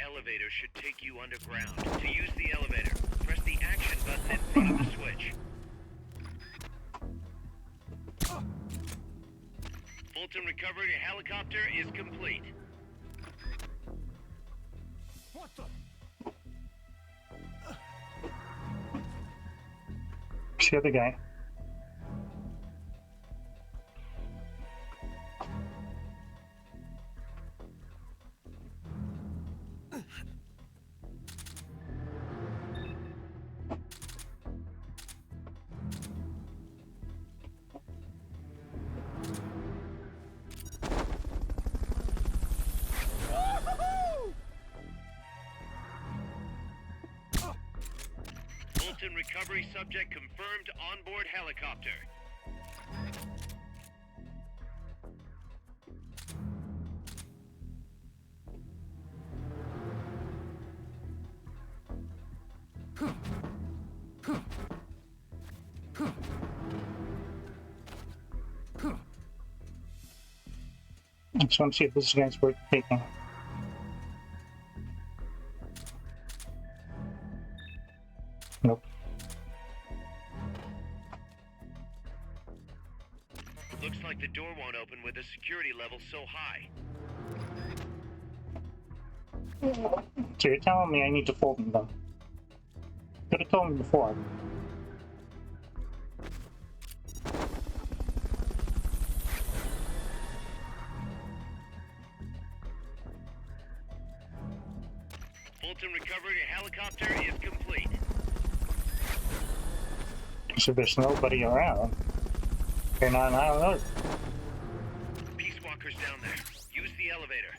Elevator should take you underground. To use the elevator, press the action button in front of the switch. Fulton recovery helicopter is complete. What the? It's the other guy. Fulton recovery subject confirmed onboard helicopter. I just want to see if this guy's worth taking. Nope. Looks like the door won't open with the security level so high. So you're telling me I need to fold them? Could have told me before. Fulton recovery helicopter is complete. So there's nobody around. You're not on alert. Peace Walker's down there. Use the elevator.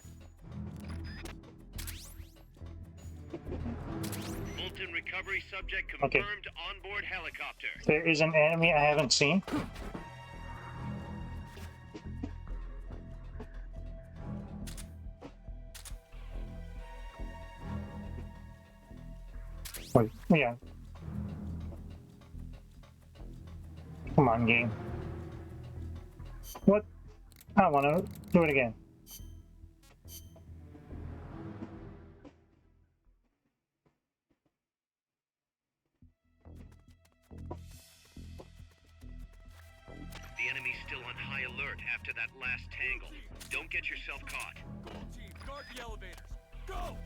Fulton recovery subject confirmed onboard helicopter. There is an enemy I haven't seen. Wait, yeah. Come on, game. What? I want to do it again. alert after that last tangle. Don't get yourself caught. Gold team, guard the elevators. Go!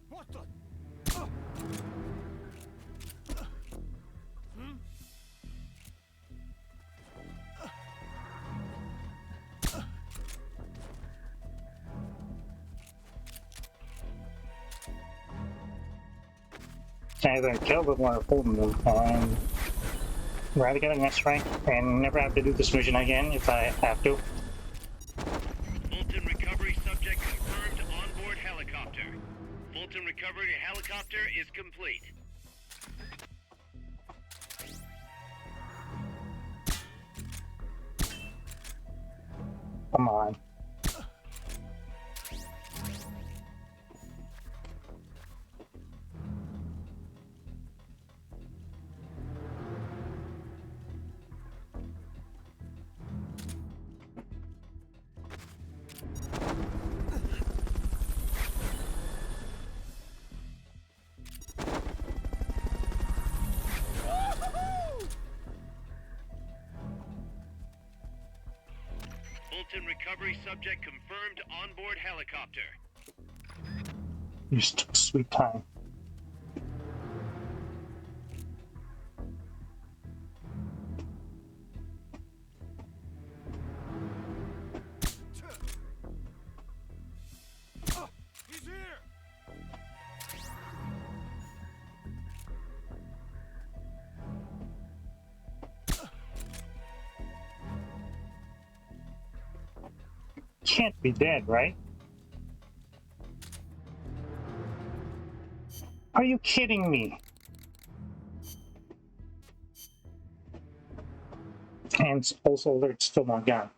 What the? Either kill them or hold them. I'd rather get an S rank and never have to do this mission again if I have to. Fulton recovery subject confirmed onboard helicopter. Fulton recovery helicopter is complete. Come on. Fulton recovery subject confirmed onboard helicopter. You took sweet time. He's here! Can't be dead, right? Are you kidding me? And also alert's still not gone.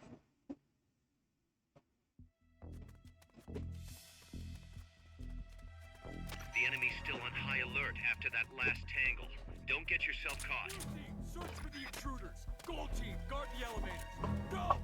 The enemy's still on high alert after that last tangle. Don't get yourself caught. Blue team, search for the intruders. Gold team, guard the elevators. Go!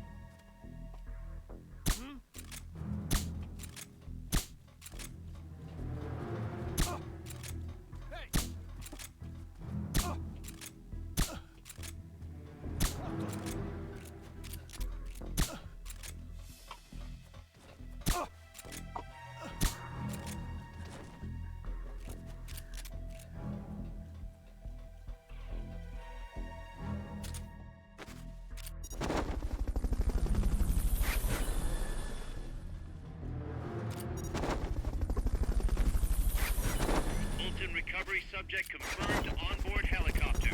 Recovery subject confirmed onboard helicopter.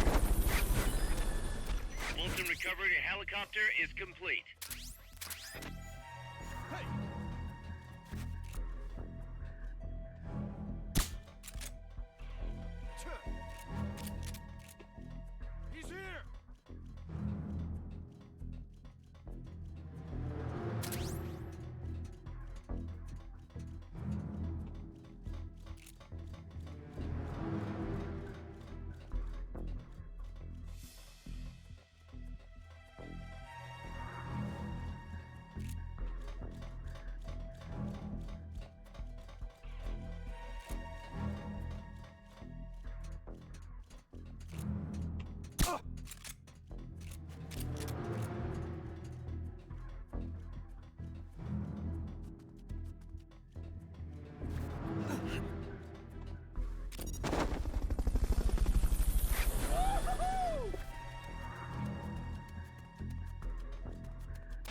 Fulton recovery helicopter is complete. Hey! He's here!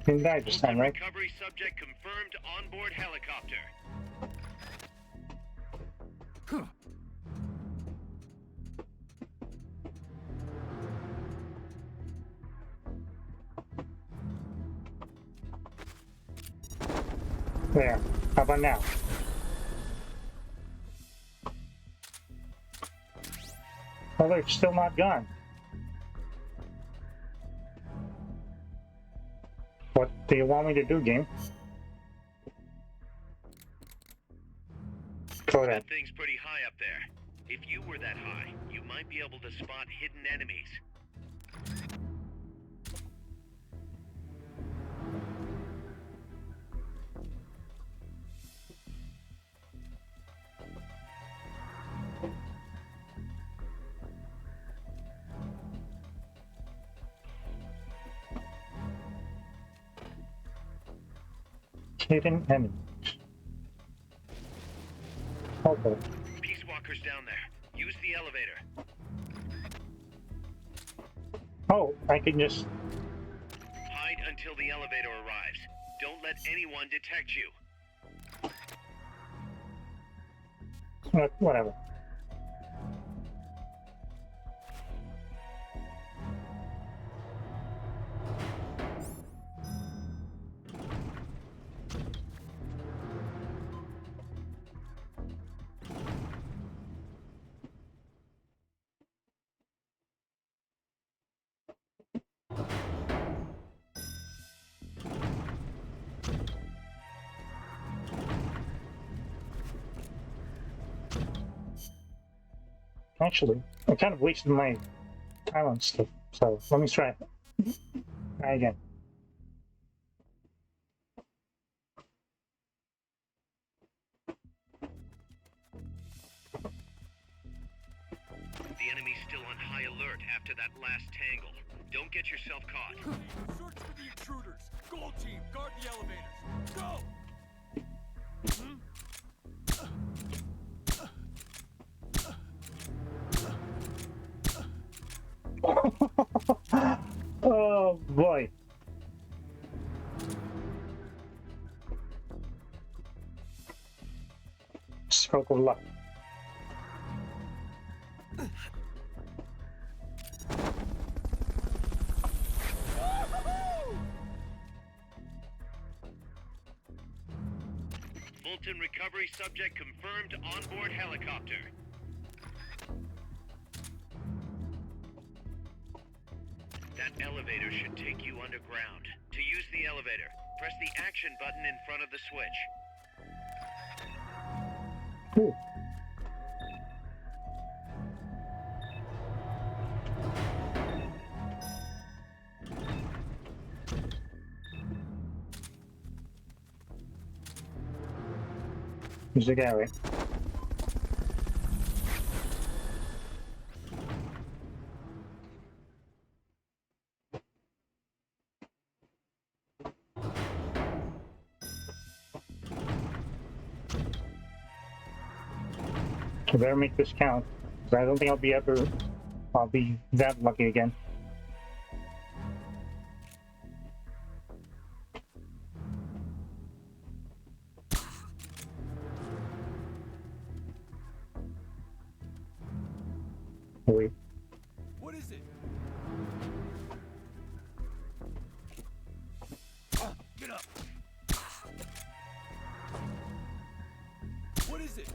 Didn't die this time, right? Recovery subject confirmed onboard helicopter. There. How about now? Well, they're still not gone. What do you want me to do, game? Go ahead. That thing's pretty high up there. If you were that high, you might be able to spot hidden enemies. Hidden enemy. Okay. Peace Walker's down there. Use the elevator. Oh, I can just... Hide until the elevator arrives. Don't let anyone detect you. Whatever. Actually, I kind of wasted my time on stuff, so let me try it. Try again. The enemy's still on high alert after that last tangle. Don't get yourself caught. Search for the intruders. Gold team, guard the elevators. Go! Oh boy. Stroke of luck. Fulton recovery subject confirmed onboard helicopter. That elevator should take you underground. To use the elevator, press the action button in front of the switch. Ooh. Music area. I better make this count, because I don't think I'll be that lucky again. Wait. What is it? Get up. What is it?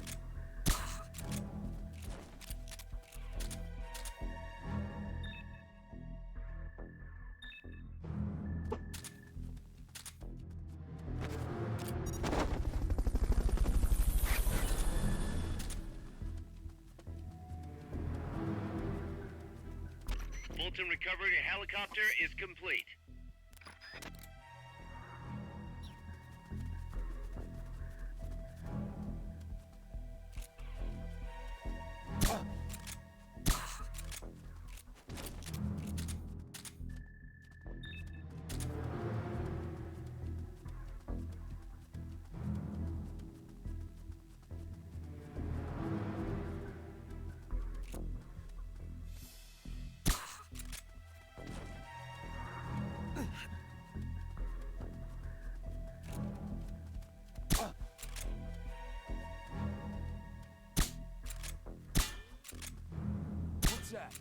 Fulton recovery helicopter is complete. What's that?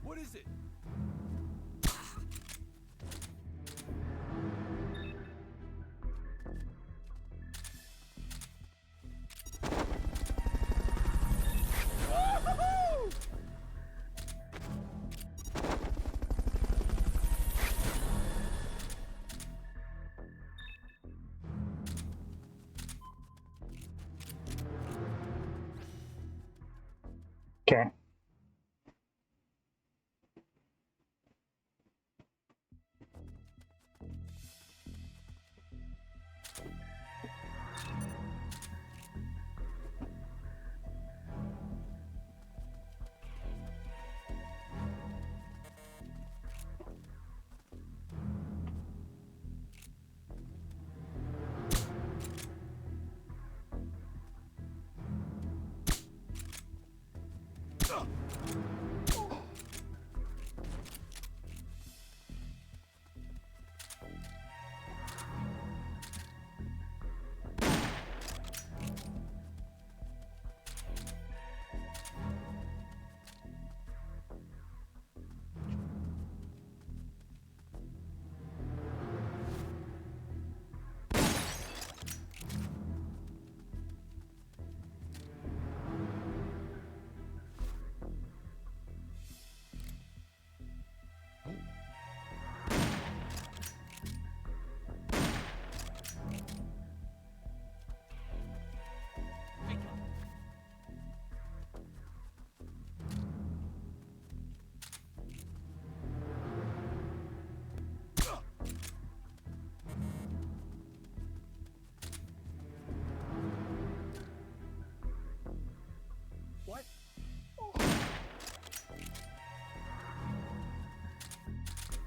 What is it? Okay.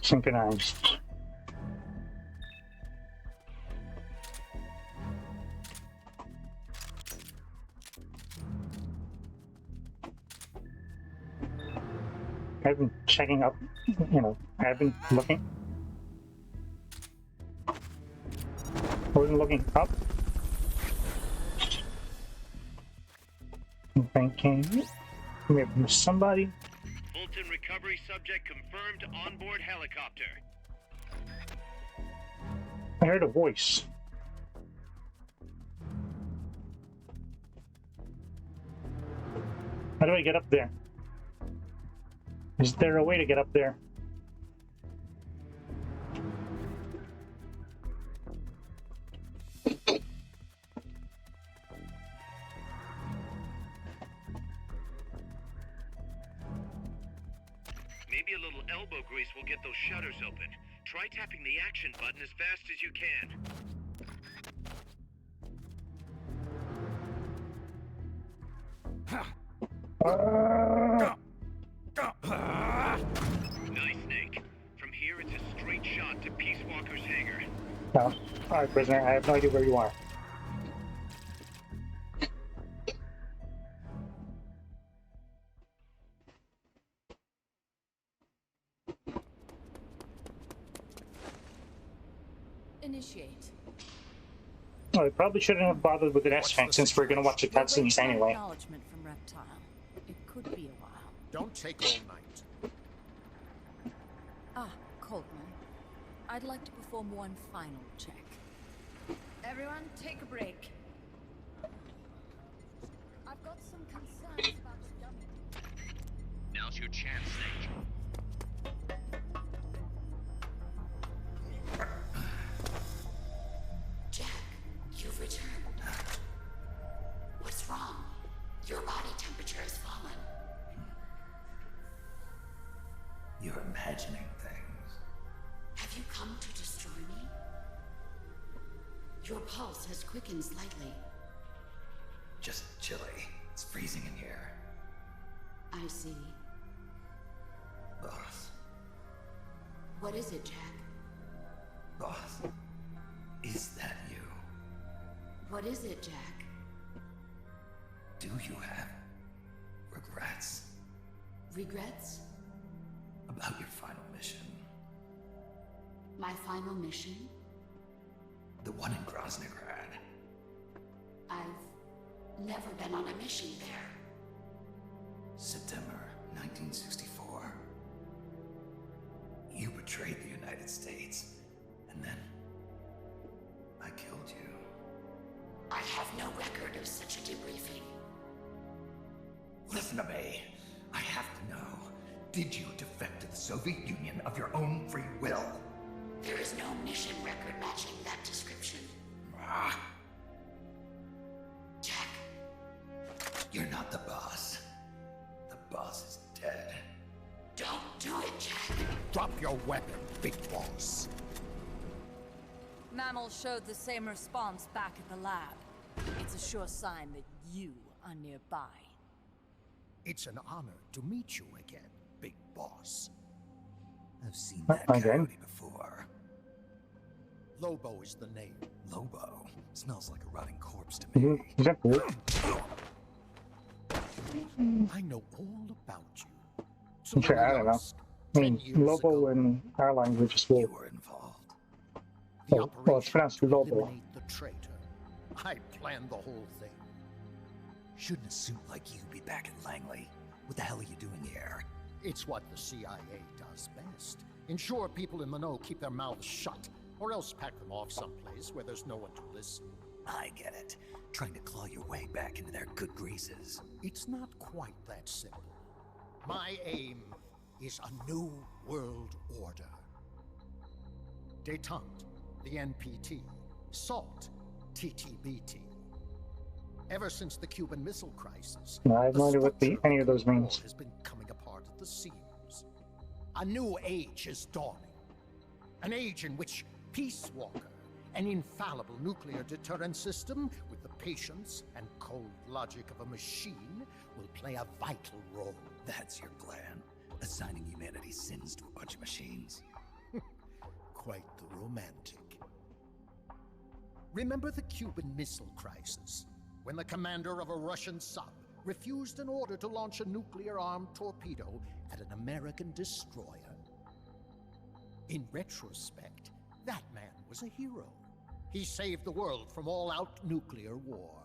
Synchronized. I've been checking up, I've been looking. I wasn't looking up. I'm thinking, we have missed somebody. Fulton recovery subject confirmed onboard helicopter. I heard a voice. How do I get up there? Is there a way to get up there? Maybe a little elbow grease will get those shutters open. Try tapping the action button as fast as you can. Nice, Snake. From here, it's a straight shot to Peace Walker's hangar. No. Alright, prisoner, I have no idea where you are. Initiate. Well, I probably shouldn't have bothered with an S-Tank since we're going to watch the cutscenes anyway. Acknowledgement from Reptile. It could be a while. Don't take all night. Ah, Coltman. I'd like to perform one final check. Everyone, take a break. I've got some concerns about the dummy. Now's your chance, Snake. Jack, you've returned. What's wrong? Your body temperature has fallen. You're imagining things. Have you come to destroy me? Your pulse has quickened slightly. Just chilly. It's freezing in here. I see. Boss. What is it, Jack? Boss. Is that you? What is it, Jack? Do you have regrets? Regrets? About your final mission? My final mission? The one in Groznygrad. I've never been on a mission there. September 1964. You betrayed the United States, and then I killed you. I have no record of such a debriefing. Listen to me. I have to know. Did you defect to the Soviet Union of your own free will? There is no mission record matching that description. Ah. Jack. You're not the boss. The boss is dead. Don't do it, Jack. Drop your weapon, big boss. Mammal showed the same response back at the lab. It's a sure sign that you are nearby. It's an honor to meet you again, big boss. I've seen that coyote before. Lobo is the name. Lobo? Smells like a rotting corpse to me. Is that good? I know all about you. So sure, I don't know. I mean, Lobo in our language is you were involved. Well, it's pronounced Lobo. Eliminate the traitor. I planned the whole thing. Shouldn't a suit like you be back in Langley? What the hell are you doing here? It's what the CIA does best. Ensure people in the know keep their mouths shut, or else pack them off someplace where there's no one to listen. I get it. Trying to claw your way back into their good graces. It's not quite that simple. My aim is a new world order. Détente, the NPT. SALT, TTBT. Ever since the Cuban Missile Crisis, no, I have no idea what any of those means. Has been coming apart at the seams. A new age is dawning. An age in which Peace Walker, an infallible nuclear deterrent system with the patience and cold logic of a machine, will play a vital role. That's your plan? Assigning humanity's sins to a bunch of machines? quite the romantic. Remember the Cuban Missile Crisis, when the commander of a Russian sub refused an order to launch a nuclear-armed torpedo at an American destroyer? In retrospect, that man was a hero. He saved the world from all-out nuclear war.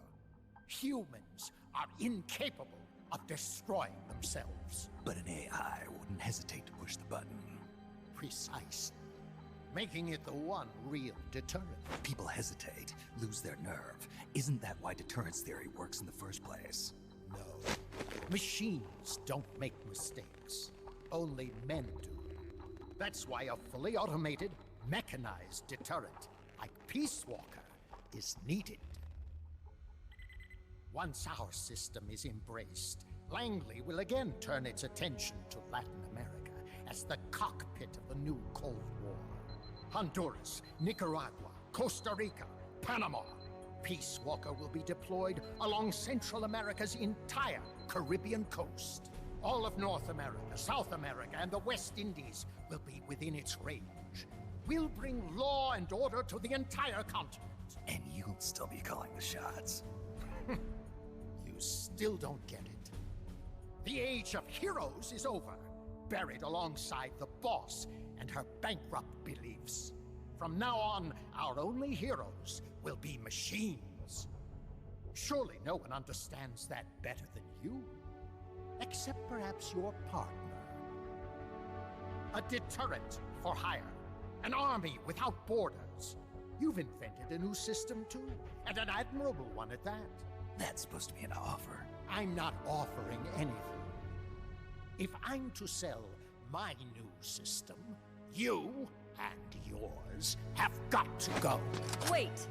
Humans are incapable of destroying themselves. But an AI wouldn't hesitate to push the button. Precisely. Making it the one real deterrent. People hesitate, lose their nerve. Isn't that why deterrence theory works in the first place? No. Machines don't make mistakes. Only men do. That's why a fully automated, mechanized deterrent like Peace Walker is needed. Once our system is embraced, Langley will again turn its attention to Latin America as the cockpit of the new Cold War. Honduras, Nicaragua, Costa Rica, Panama. Peace Walker will be deployed along Central America's entire Caribbean coast. All of North America, South America, and the West Indies will be within its range. We'll bring law and order to the entire continent. And you'll still be calling the shots. You still don't get it. The age of heroes is over, buried alongside the boss and her bankrupt beliefs. From now on, our only heroes will be machines. Surely no one understands that better than you. Except perhaps your partner. A deterrent for hire. An army without borders. You've invented a new system too, and an admirable one at that. That's supposed to be an offer. I'm not offering anything. If I'm to sell my new system, you and yours have got to go. Wait!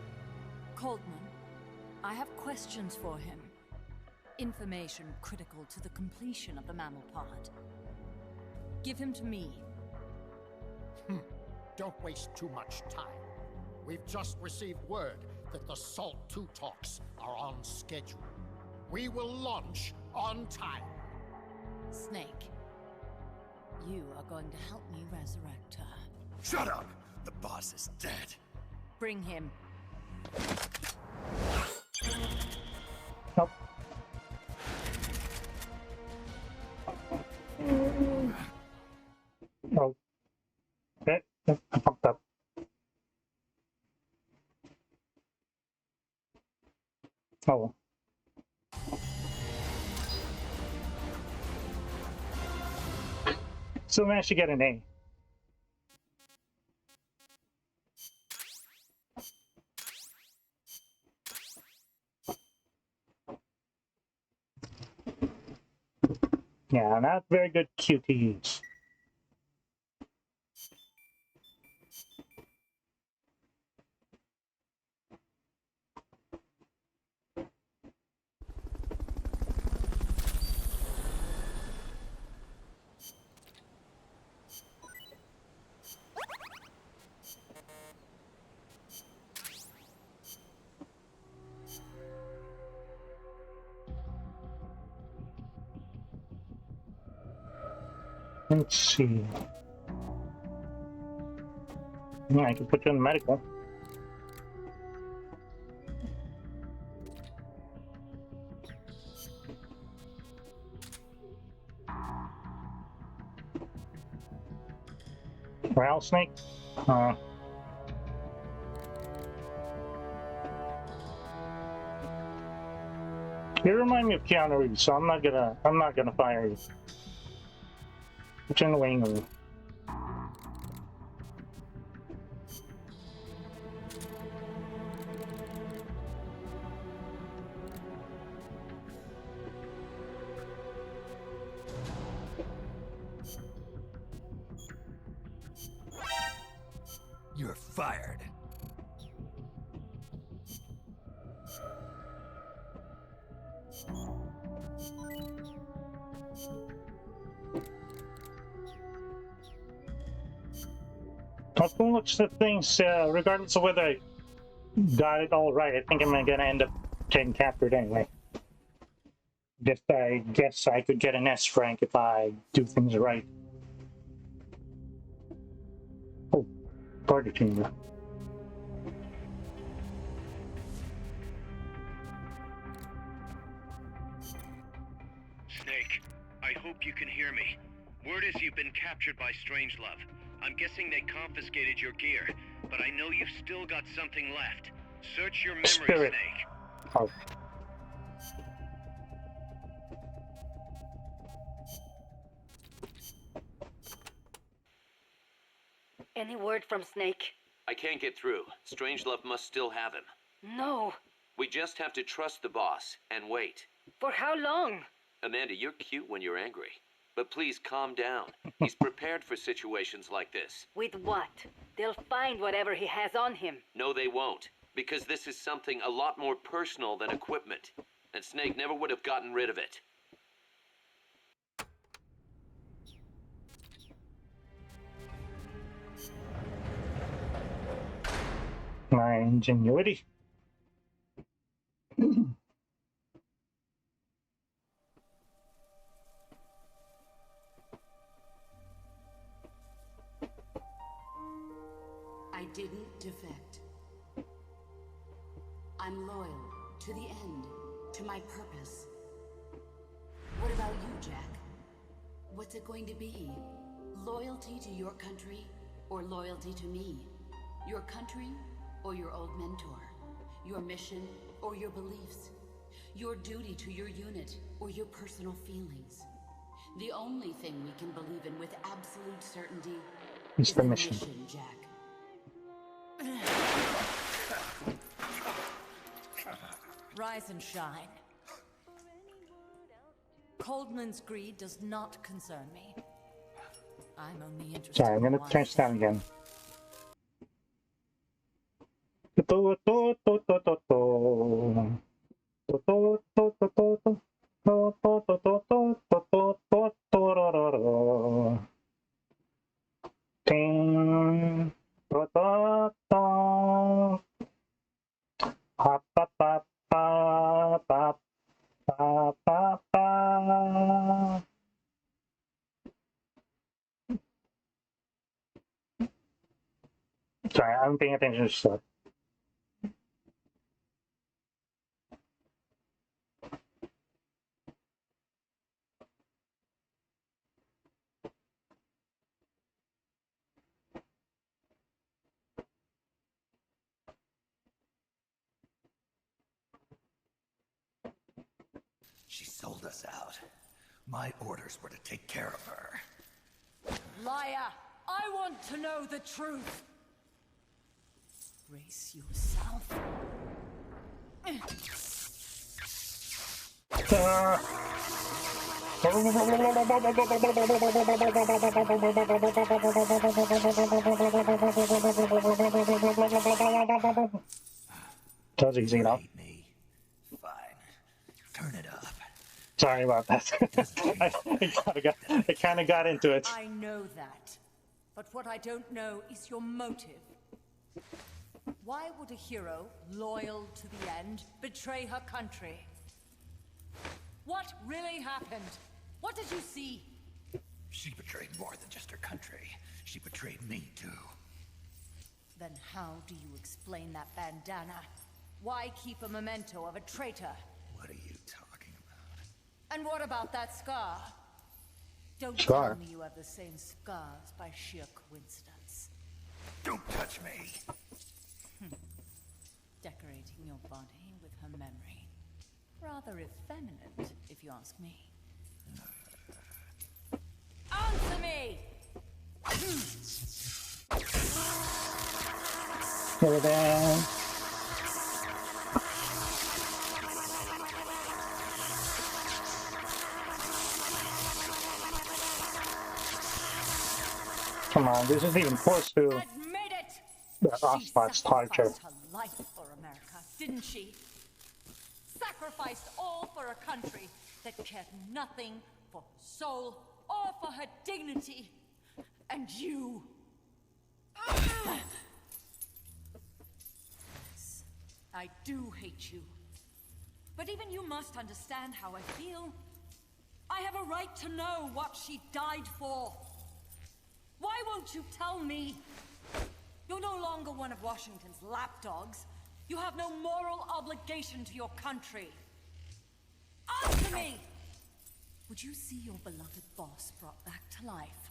Coldman, I have questions for him. Information critical to the completion of the mammal pod. Give him to me. Don't waste too much time. We've just received word that the SALT II talks are on schedule. We will launch on time. Snake, you are going to help me resurrect her. Shut up! The boss is dead. Bring him. Nope. Oh. Okay, I fucked up. Oh. So managed to get an A. Yeah, not very good QTEs. Let's see. Yeah, I can put you in medical. Rattlesnake? You remind me of Keanu Reeves, so I'm not gonna fire you. Put you in the waiting room. You're fired. From looks at things, regardless of whether I got it all right, I think I'm gonna end up getting captured anyway. I guess I could get an S rank if I do things right. Oh, Party chamber. Snake, I hope you can hear me. Word is you've been captured by Strangelove. I'm guessing they confiscated your gear, but I know you've still got something left. Search your memory, Spirit. Snake. Oh. Any word from Snake? I can't get through. Strangelove must still have him. No. We just have to trust the boss and wait. For how long? Amanda, you're cute when you're angry. But please calm down. He's prepared for situations like this. With what? They'll find whatever he has on him. No, they won't. Because this is something a lot more personal than equipment. And Snake never would have gotten rid of it. My ingenuity. I didn't defect. I'm loyal to the end, to my purpose. What about you, Jack? What's it going to be? Loyalty to your country or loyalty to me? Your country or your old mentor? Your mission or your beliefs? Your duty to your unit or your personal feelings? The only thing we can believe in with absolute certainty It's is the the mission. mission, Jack. Rise and shine. Coldman's greed does not concern me. I'm only interested Sorry, I'm in gonna one turn this down thing. again. Ding. Ha, ba, ba, ba, ba, ba, ba, ba. Sorry, I'm paying attention to stuff. She sold us out. My orders were to take care of her. Liar! I want to know the truth! Brace yourself. That was easy enough. Fine. Turn it up. Sorry about that. I kind of got into it. I know that. But what I don't know is your motive. Why would a hero, loyal to the end, betray her country? What really happened? What did you see? She betrayed more than just her country. She betrayed me, too. Then how do you explain that bandana? Why keep a memento of a traitor? What are you talking about? And what about that scar? Don't Scar? tell me you have the same scars by sheer coincidence. Don't touch me! Decorating your body with her memory. Rather effeminate, if you ask me. Answer me! Get down. Come on, this isn't even close to Admit it! the Ospot's torture. Sacrificed her life for America, didn't she? Sacrificed all for a country that cared nothing for soul or for her dignity. And you... Yes, I do hate you. But even you must understand how I feel. I have a right to know what she died for. Why won't you tell me? You're no longer one of Washington's lapdogs. You have no moral obligation to your country. Answer me! Would you see your beloved boss brought back to life?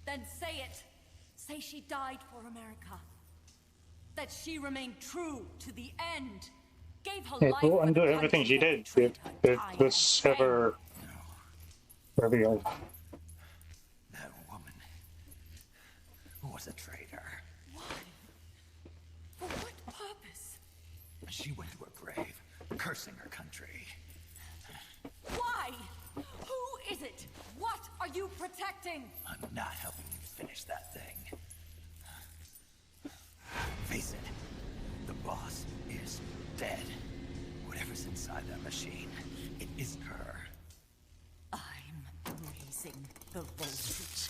Then say it. Say she died for America. That she remained true to the end. Gave her life will for undo the everything she country did if time this and ever revealed. That woman was a traitor. Why? For what purpose? She went to her grave, cursing her country. Why? Who is it? What are you protecting? I'm not helping you finish that thing. Face it, the boss is dead. Whatever's inside that machine, it isn't her. I'm raising the voltage.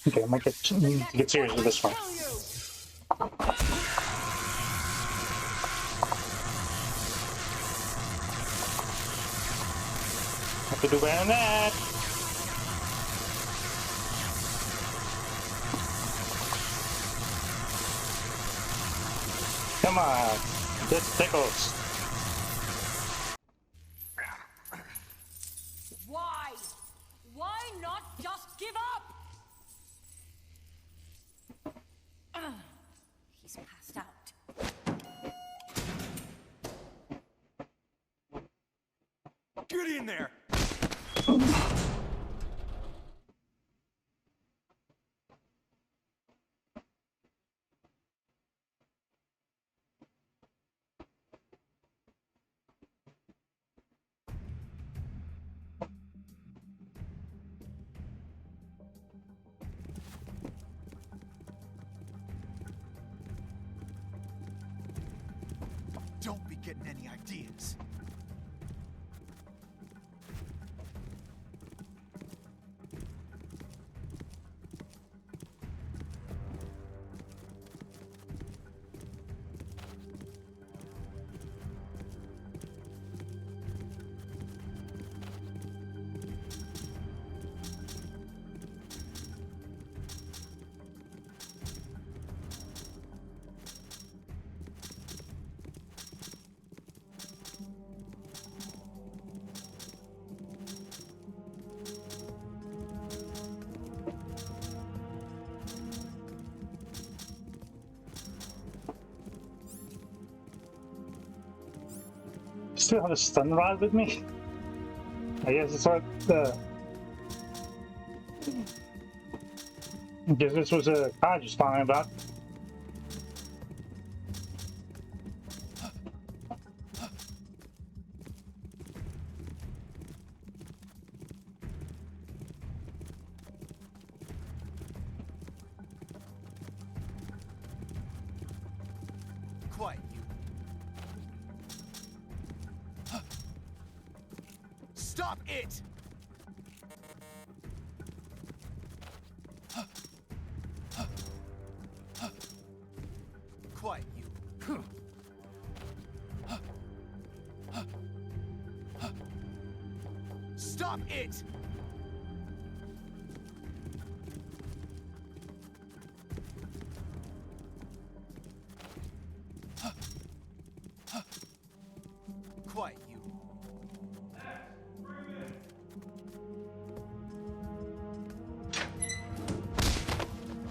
Okay, I might get serious with this one. Have to do better than that. Come on, this tickles. Why? Why not just give up? He's passed out. Get in there! Don't be getting any ideas. Still have a stun rod with me? I guess it's what I guess this was a card just talking about. Quiet, you. Stop it! Quiet, you. Stop it! Quiet, you.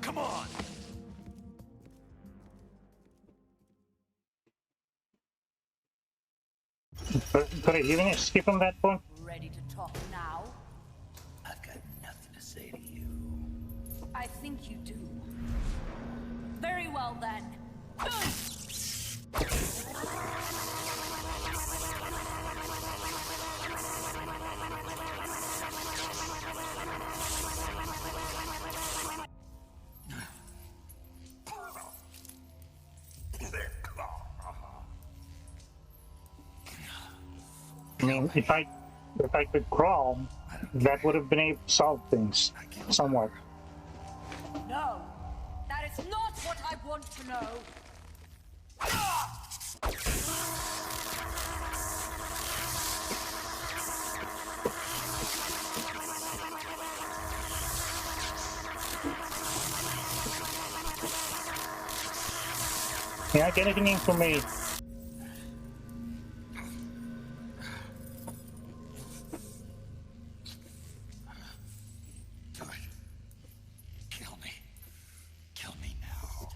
Come on! Could I even skip on that point? Ready to talk now? I've got nothing to say to you. I think you do. Very well then. I mean, if I could crawl, that would have been able to solve things somewhat. No, that is not what I want to know. Yeah, get anything for me. Kill me. Kill me now.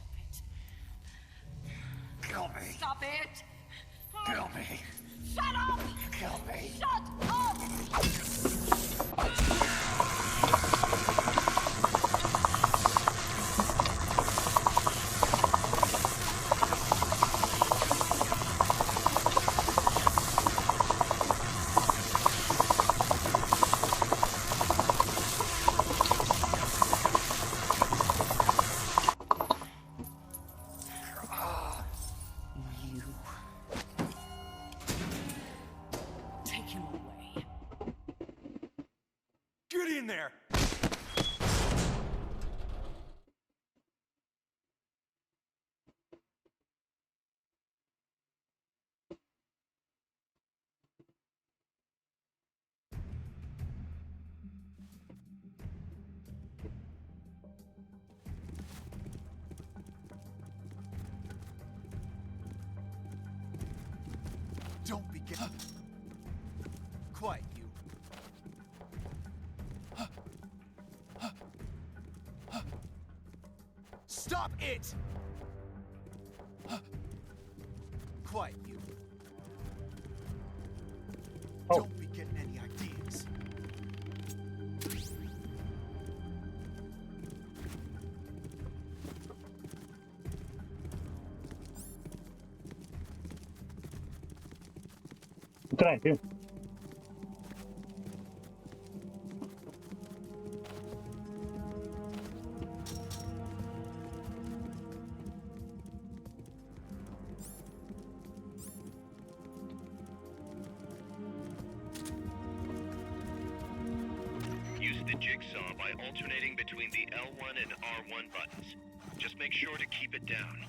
Kill me. Stop it! Kill me. Shut up! Kill me. Shut Take him away. Get in there! Don't begin. Quiet, you. Stop it! Quiet, you. Oh. Don't be getting any ideas. What did I do? Use the jigsaw by alternating between the L1 and R1 buttons. Just make sure to keep it down.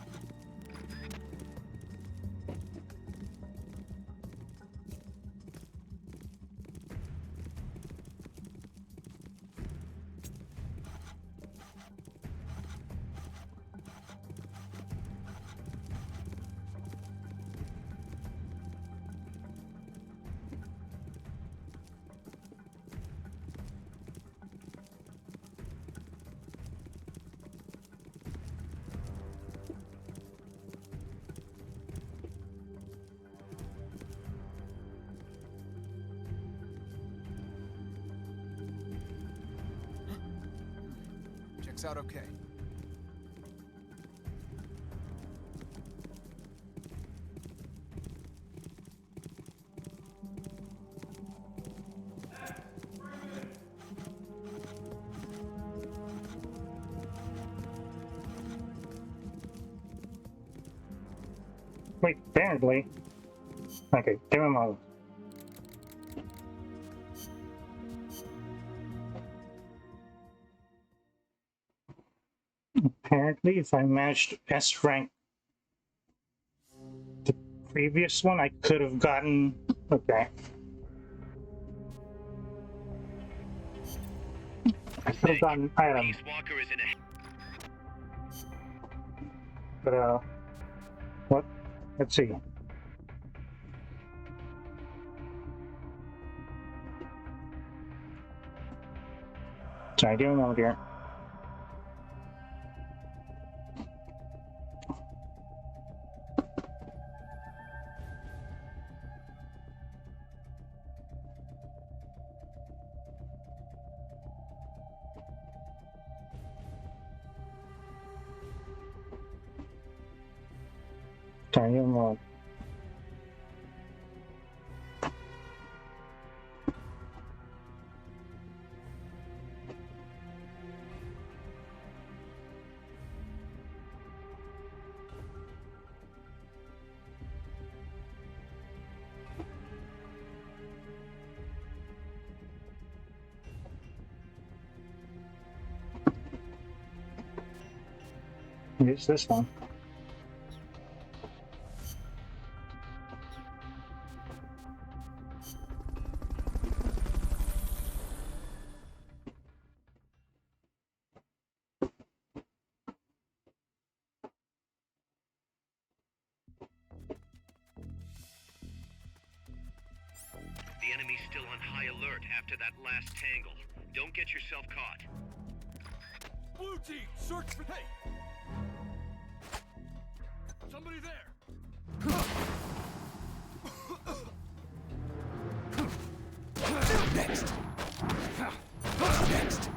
Checks out okay. Wait, apparently. Okay, give him a. Apparently, if I matched S rank the previous one, I could have gotten. Okay. I could have gotten item. Peace Walker is in a... But, what? Let's see. Sorry, give him a moment here. Sorry, give him a moment. Use this one. The enemy's still on high alert after that last tangle. Don't get yourself caught. Blue team, search for... Hey! Somebody there! Next! Next! Next!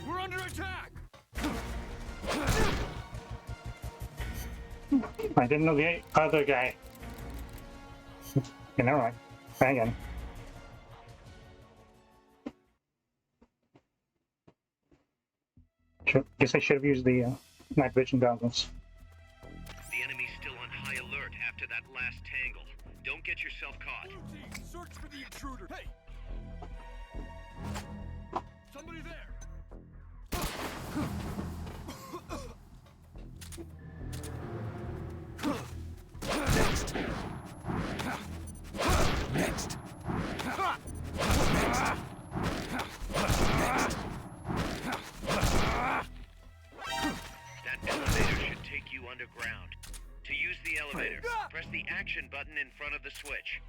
We're under attack! I didn't know the other guy. Okay, never mind. Try again. Guess I should have used the night vision goggles. The enemy's still on high alert after that last tangle. Don't get yourself caught. Blue team, search for the intruder! Hey! Somebody there! Next! Next! That elevator should take you underground. To use the elevator, press the action button in front of the switch.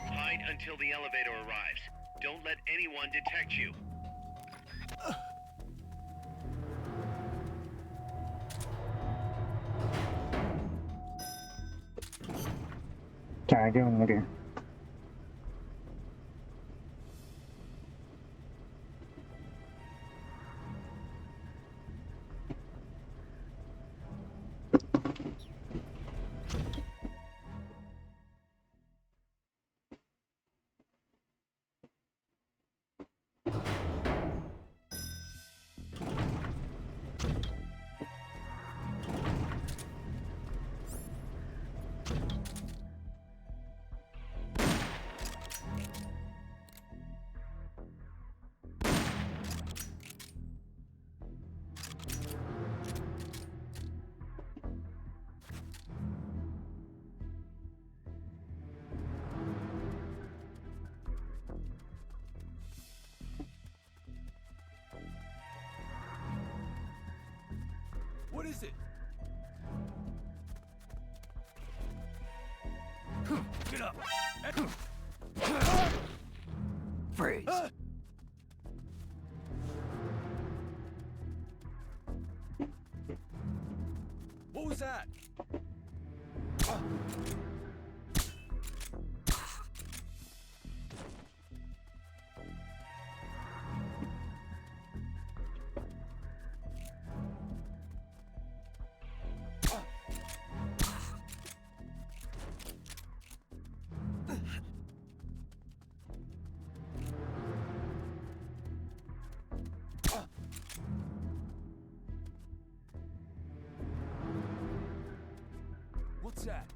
Hide until the elevator arrives. Don't let anyone detect you. Sorry, doing it again. What is it? Get up! Freeze! What was that? What's that?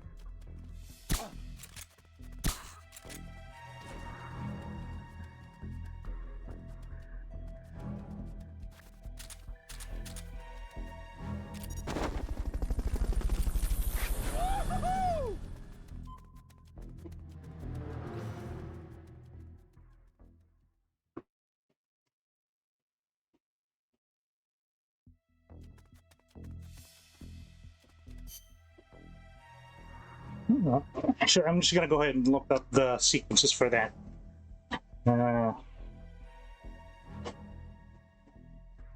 Well, actually, I'm just gonna go ahead and look up the sequences for that.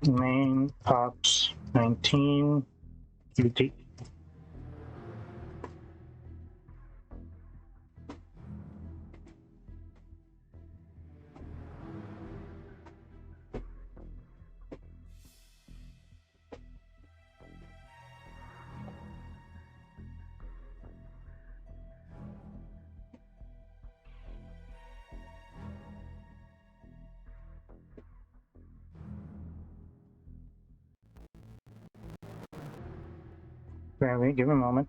Main Ops 19 UT. Wait, give me a moment.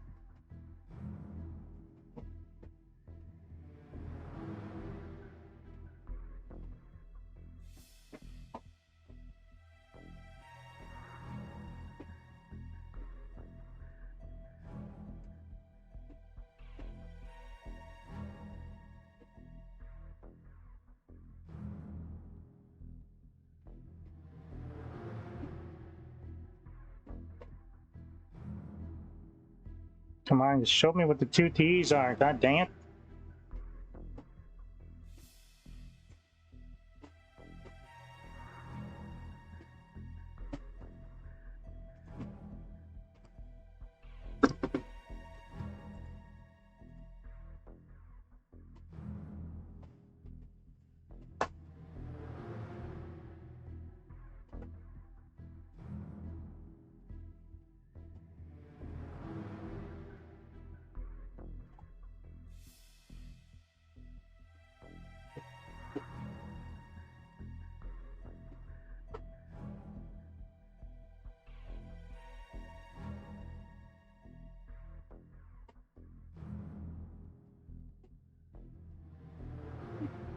Come on, just show me what the 2 T's are. God dang it.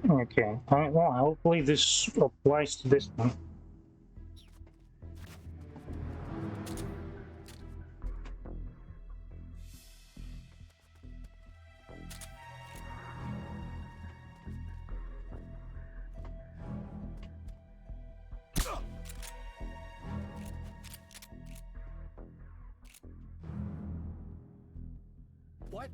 Okay, alright, well, hopefully this applies to this one. What?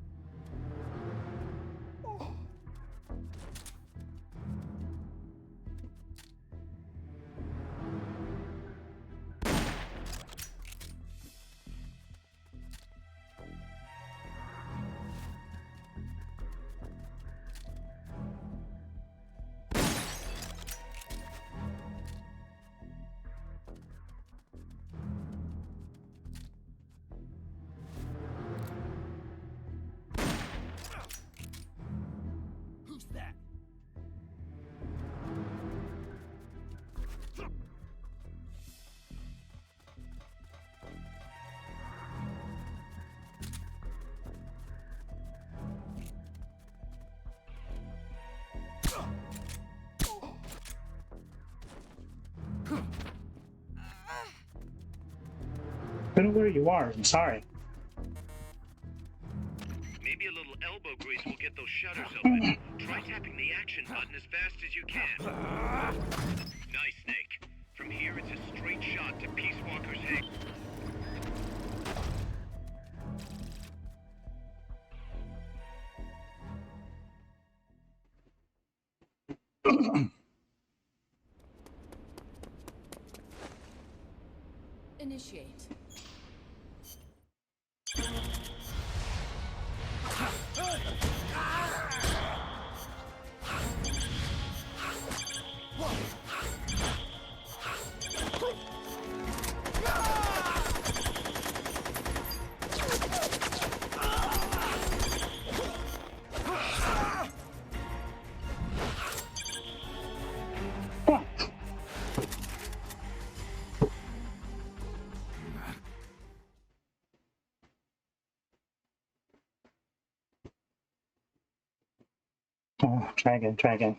Who's that? I don't know where you are, I'm sorry. Maybe a little elbow grease will get those shutters open. Try tapping the action button as fast as you can. Nice, Snake. From here, it's a straight shot to Peace Walker's head. Initiate. Oh, try again, try again.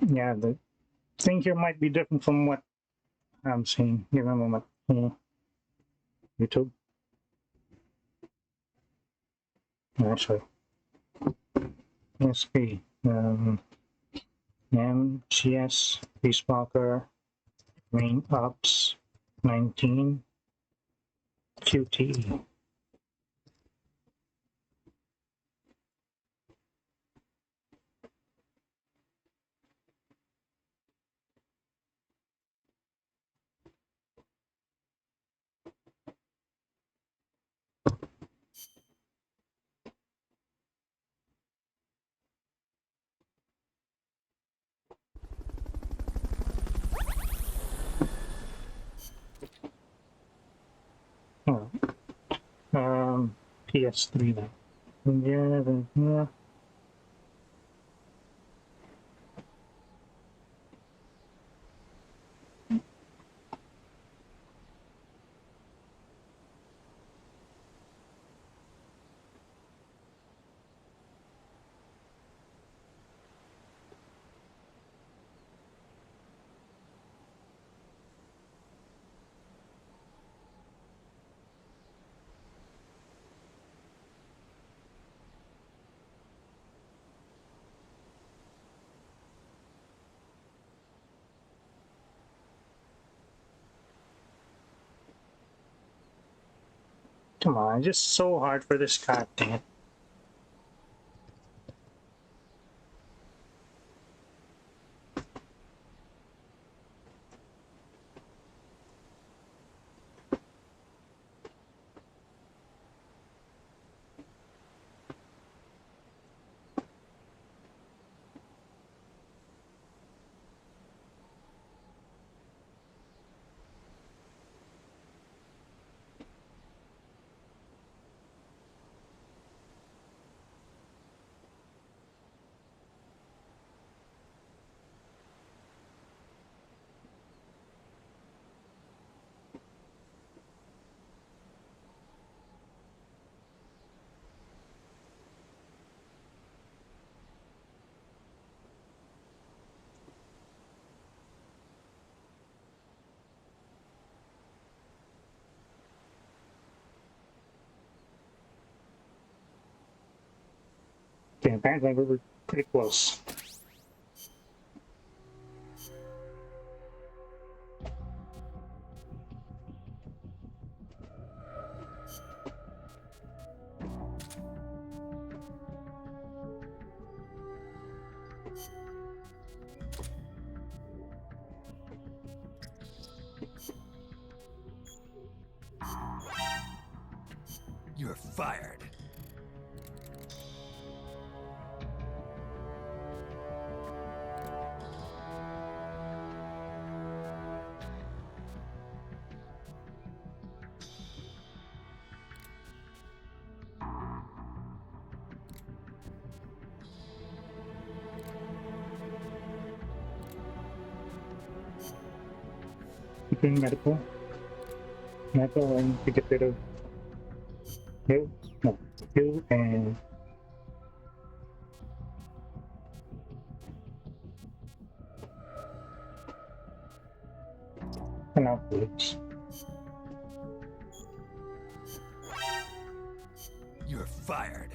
Yeah, the thing here might be different from what I'm seeing. Give me a moment. YouTube. Actually, SP. MGS, Peace Walker, main ops, 19, QT. PS3 now. Yeah. Come on, just so hard for this goddamn. Okay, apparently we were pretty close. You're fired. Between medical and to get rid of you, no, you and outwards. You're fired.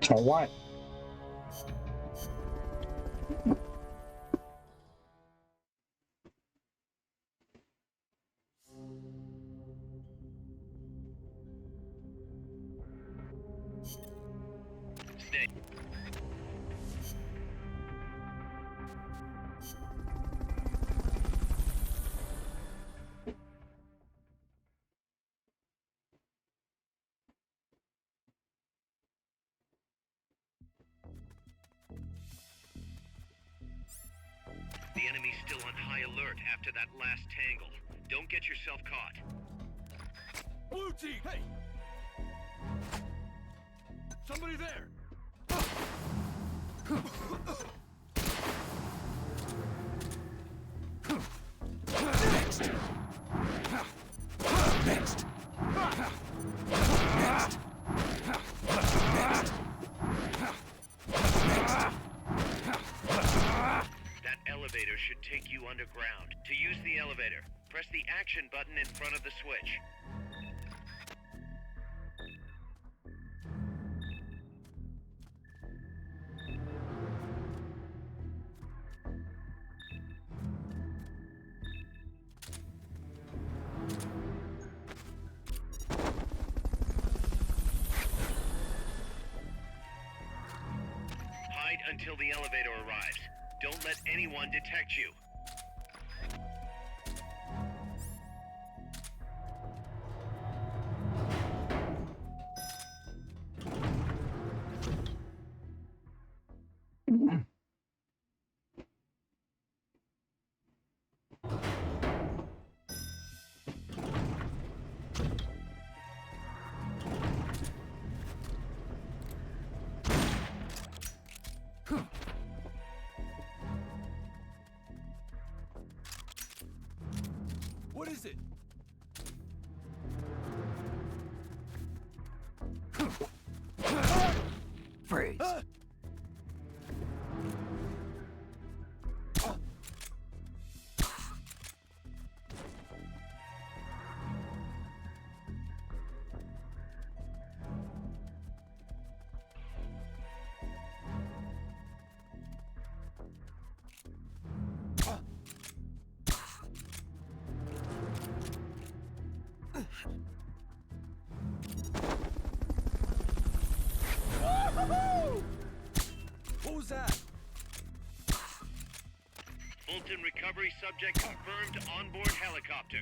So what? Stay. The enemy's still on high alert after that last tangle. Don't get yourself caught. Blue team, hey! Somebody there! Next. Next. That elevator should take you underground. To use the elevator, press the action button in front of the switch. Hide until the elevator arrives. Don't let anyone detect you. What is it? Freeze. Who's that? Fulton recovery subject confirmed onboard helicopter.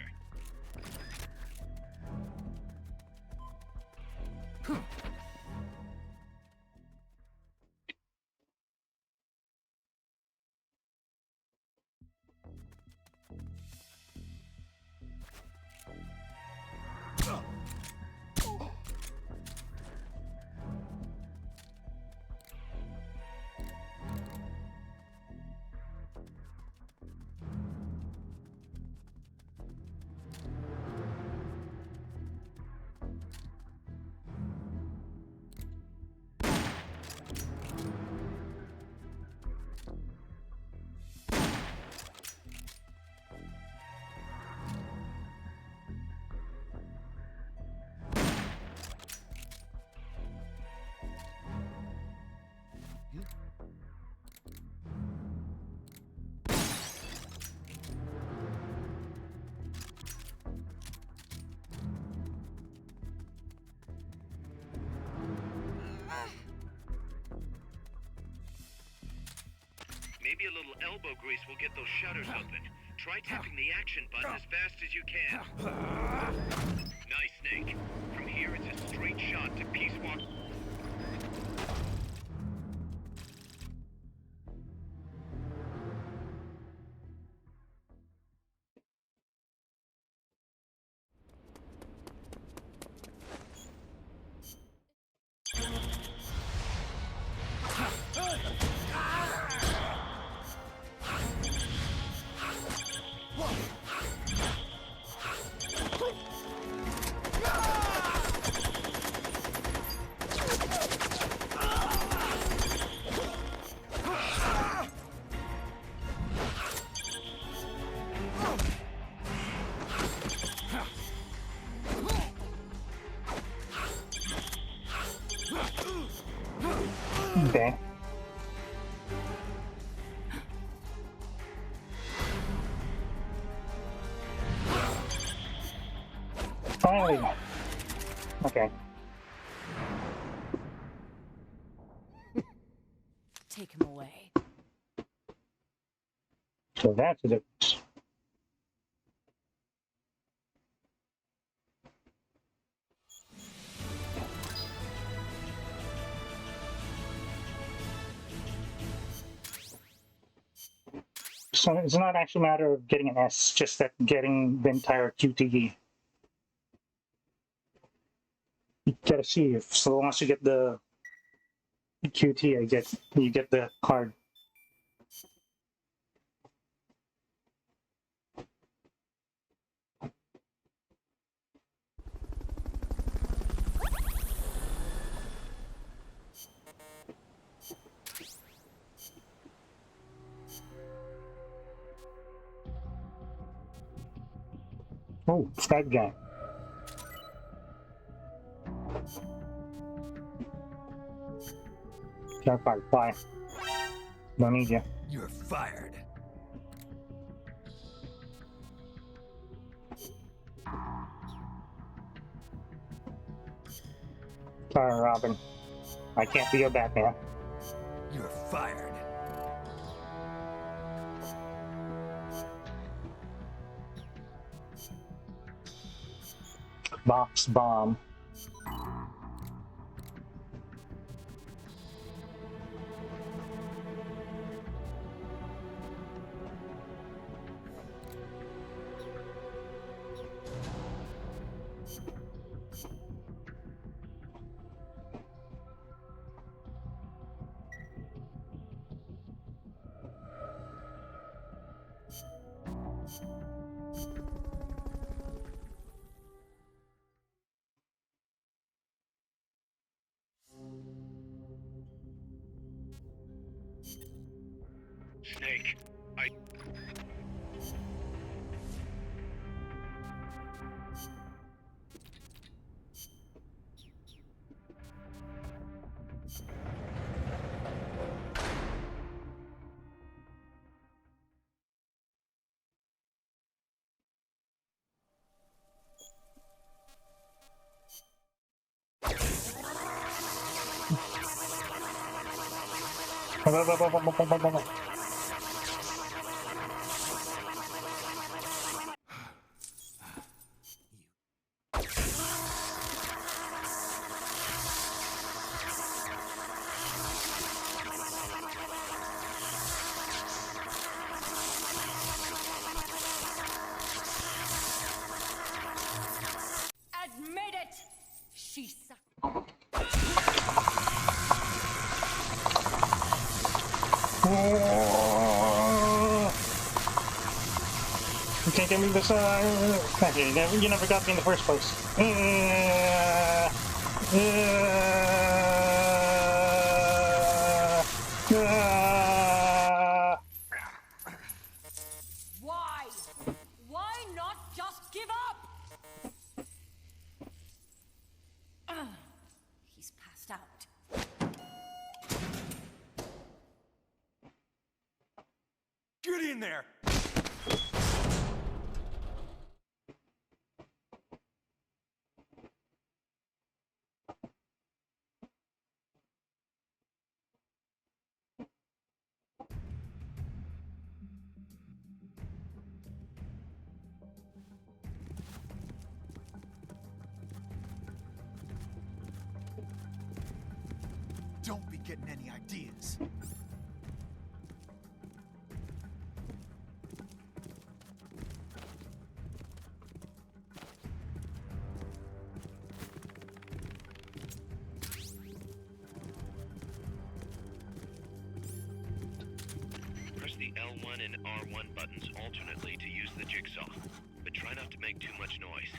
Maybe a little elbow grease will get those shutters open. Try tapping the action button as fast as you can. Nice, Snake. From here, it's a straight shot to Peace Walk. Okay. Finally. Okay. Take him away. So that's the difference. So it's not actually a matter of getting an S, just that getting the entire QTE. You gotta see if so once you get the QT, you get the card. Oh, it's that guy. Got fired. Fly. Don't need you. You're fired. Sorry, Robin. I can't be your Batman. You're fired. Box bomb. Snake, I... Admit it! She You can't get me this, actually, you never got me in the first place. Why? Why not just give up? He's passed out. Get in there! Don't be getting any ideas. Press the L1 and R1 buttons alternately to use the jigsaw, but try not to make too much noise.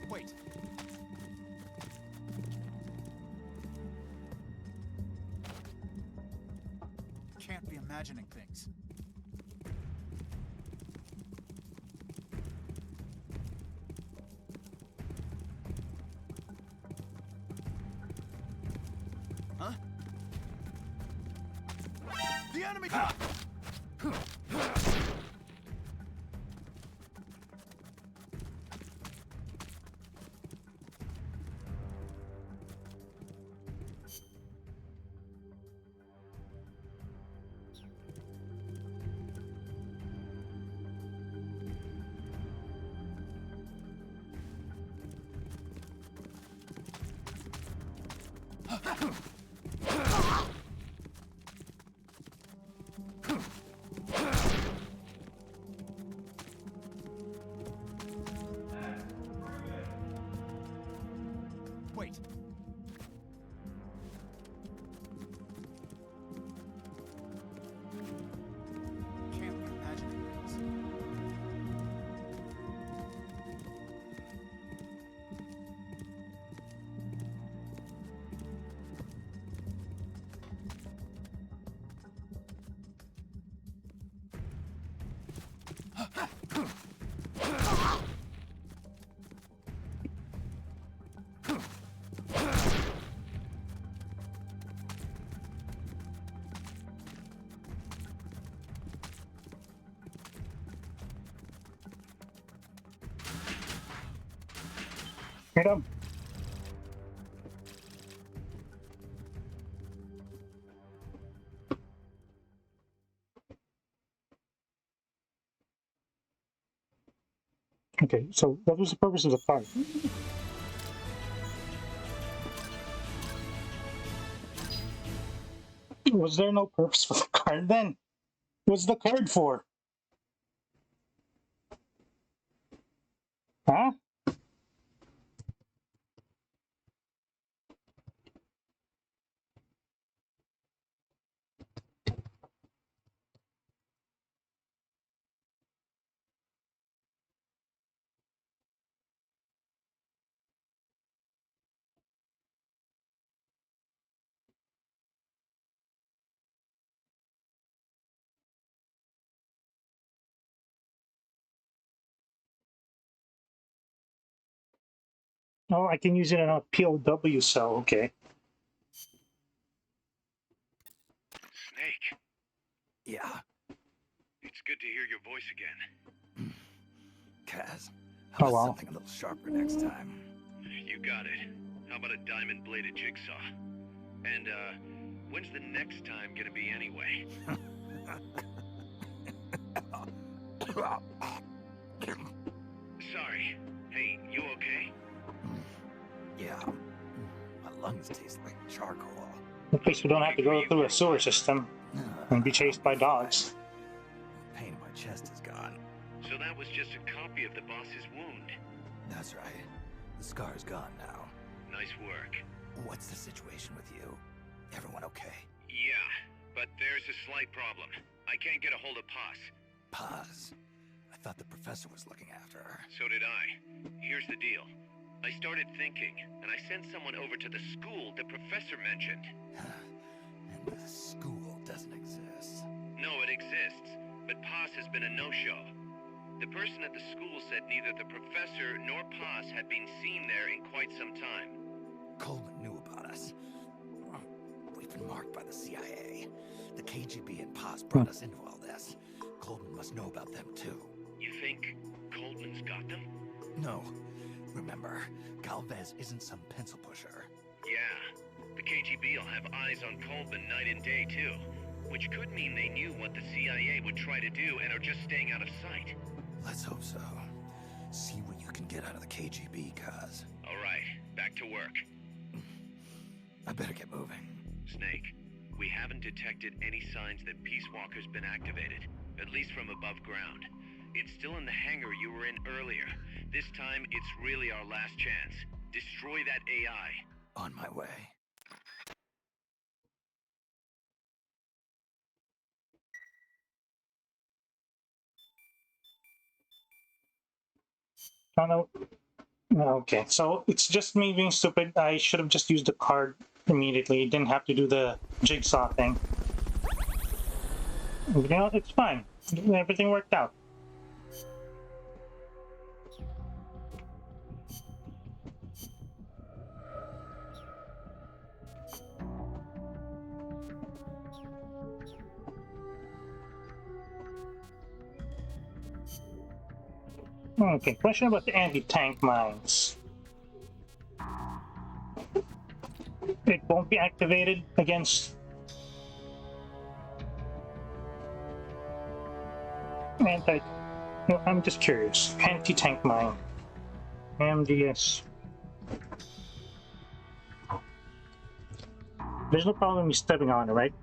Wait. Can't be imagining things. Huh? The enemy! Wait. Can't be imagining things. Hit him. Okay, so what was the purpose of the card? Was there no purpose for the card then? What's the card for? Huh? Oh, I can use it in a POW cell, okay. Snake. Yeah. It's good to hear your voice again. Kaz, how about something a little sharper next time? You got it. How about a diamond-bladed jigsaw? And, when's the next time gonna be anyway? Sorry. Hey, you okay? Yeah. My lungs taste like charcoal. In case we don't have to go through a sewer system and be chased by dogs. The pain in my chest is gone. So that was just a copy of the boss's wound. That's right. The scar's gone now. Nice work. What's the situation with you? Everyone okay? Yeah, but there's a slight problem. I can't get a hold of Paz. Paz? I thought the professor was looking after her. So did I. Here's the deal. I started thinking, and I sent someone over to the school the professor mentioned. And the school doesn't exist. No, it exists, but Paz has been a no-show. The person at the school said neither the professor nor Paz had been seen there in quite some time. Coleman knew about us. We've been marked by the CIA. The KGB and Paz brought us into all this. Coleman must know about them too. You think Coleman's got them? No. Remember, Galvez isn't some pencil pusher. Yeah. The KGB will have eyes on Coleman night and day too. Which could mean they knew what the CIA would try to do and are just staying out of sight. Let's hope so. See what you can get out of the KGB, Kaz. All right, back to work. I better get moving. Snake, we haven't detected any signs that Peace Walker's been activated, at least from above ground. It's still in the hangar you were in earlier. This time, it's really our last chance. Destroy that AI. On my way. Oh, no. Okay, so it's just me being stupid. I should have just used the card immediately. Didn't have to do the jigsaw thing. You know, it's fine. Everything worked out. Okay, question about the anti-tank mines. It won't be activated against anti... No, I'm just curious. Anti-tank mine. MDS. There's no problem me stepping on it, right?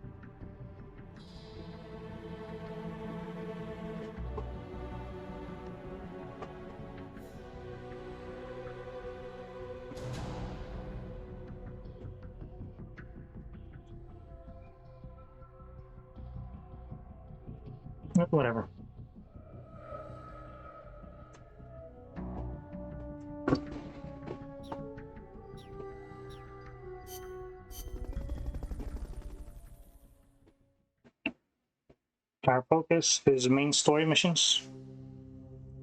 Whatever. Our focus is main story missions.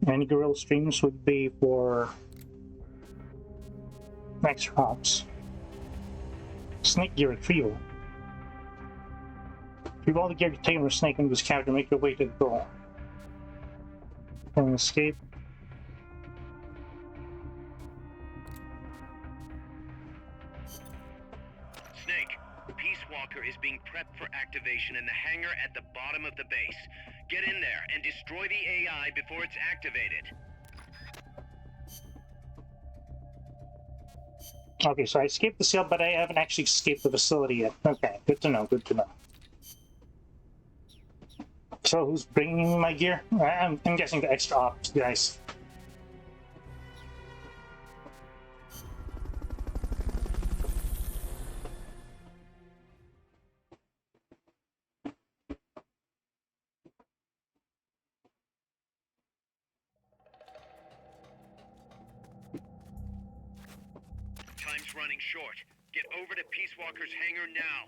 Any guerrilla streams would be for extra ops. Snake gear retrieval. Retrieve all the gear taken from Snake into his cabin to make your way to the goal. And escape. Snake, Peace Walker is being prepped for activation in the hangar at the bottom of the base. Get in there and destroy the AI before it's activated. Okay, so I escaped the seal, but I haven't actually escaped the facility yet. Okay, good to know, good to know. So who's bringing me my gear? I'm guessing the extra ops guys. Time's running short. Get over to Peace Walker's hangar now.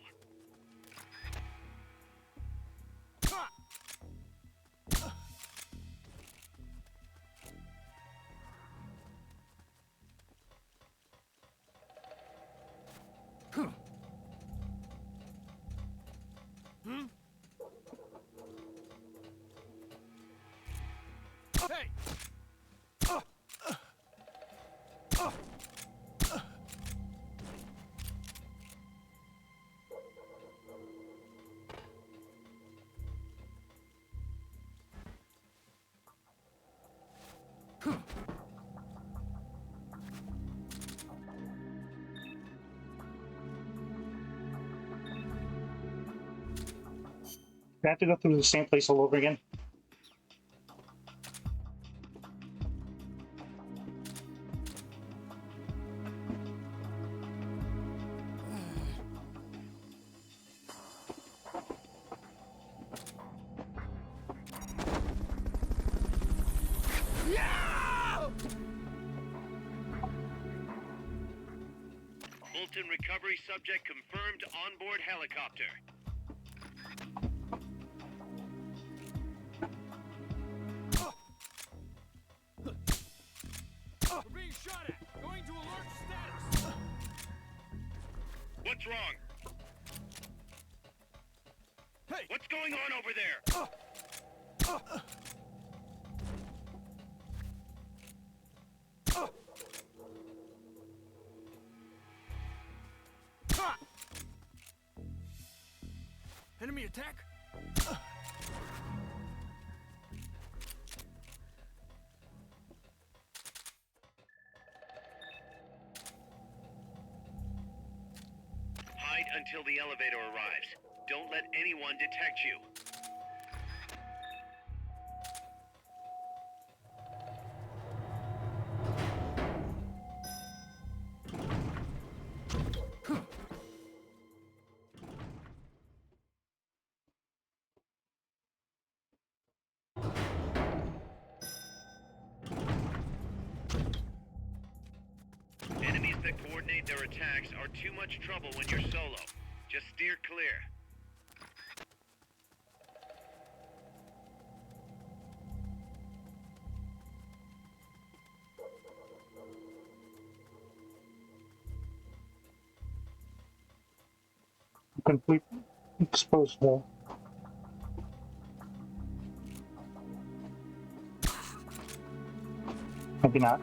Hey! I have to go through the same place all over again. Fulton recovery subject confirmed onboard helicopter. We're being shot at! Going to alert status! What's wrong? Hey! What's going on over there? Enemy attack? Hide until the elevator arrives. Don't let anyone detect you. Enemies that coordinate their attacks are too much trouble when you're solo. Just steer clear. Complete exposed hole. Maybe not.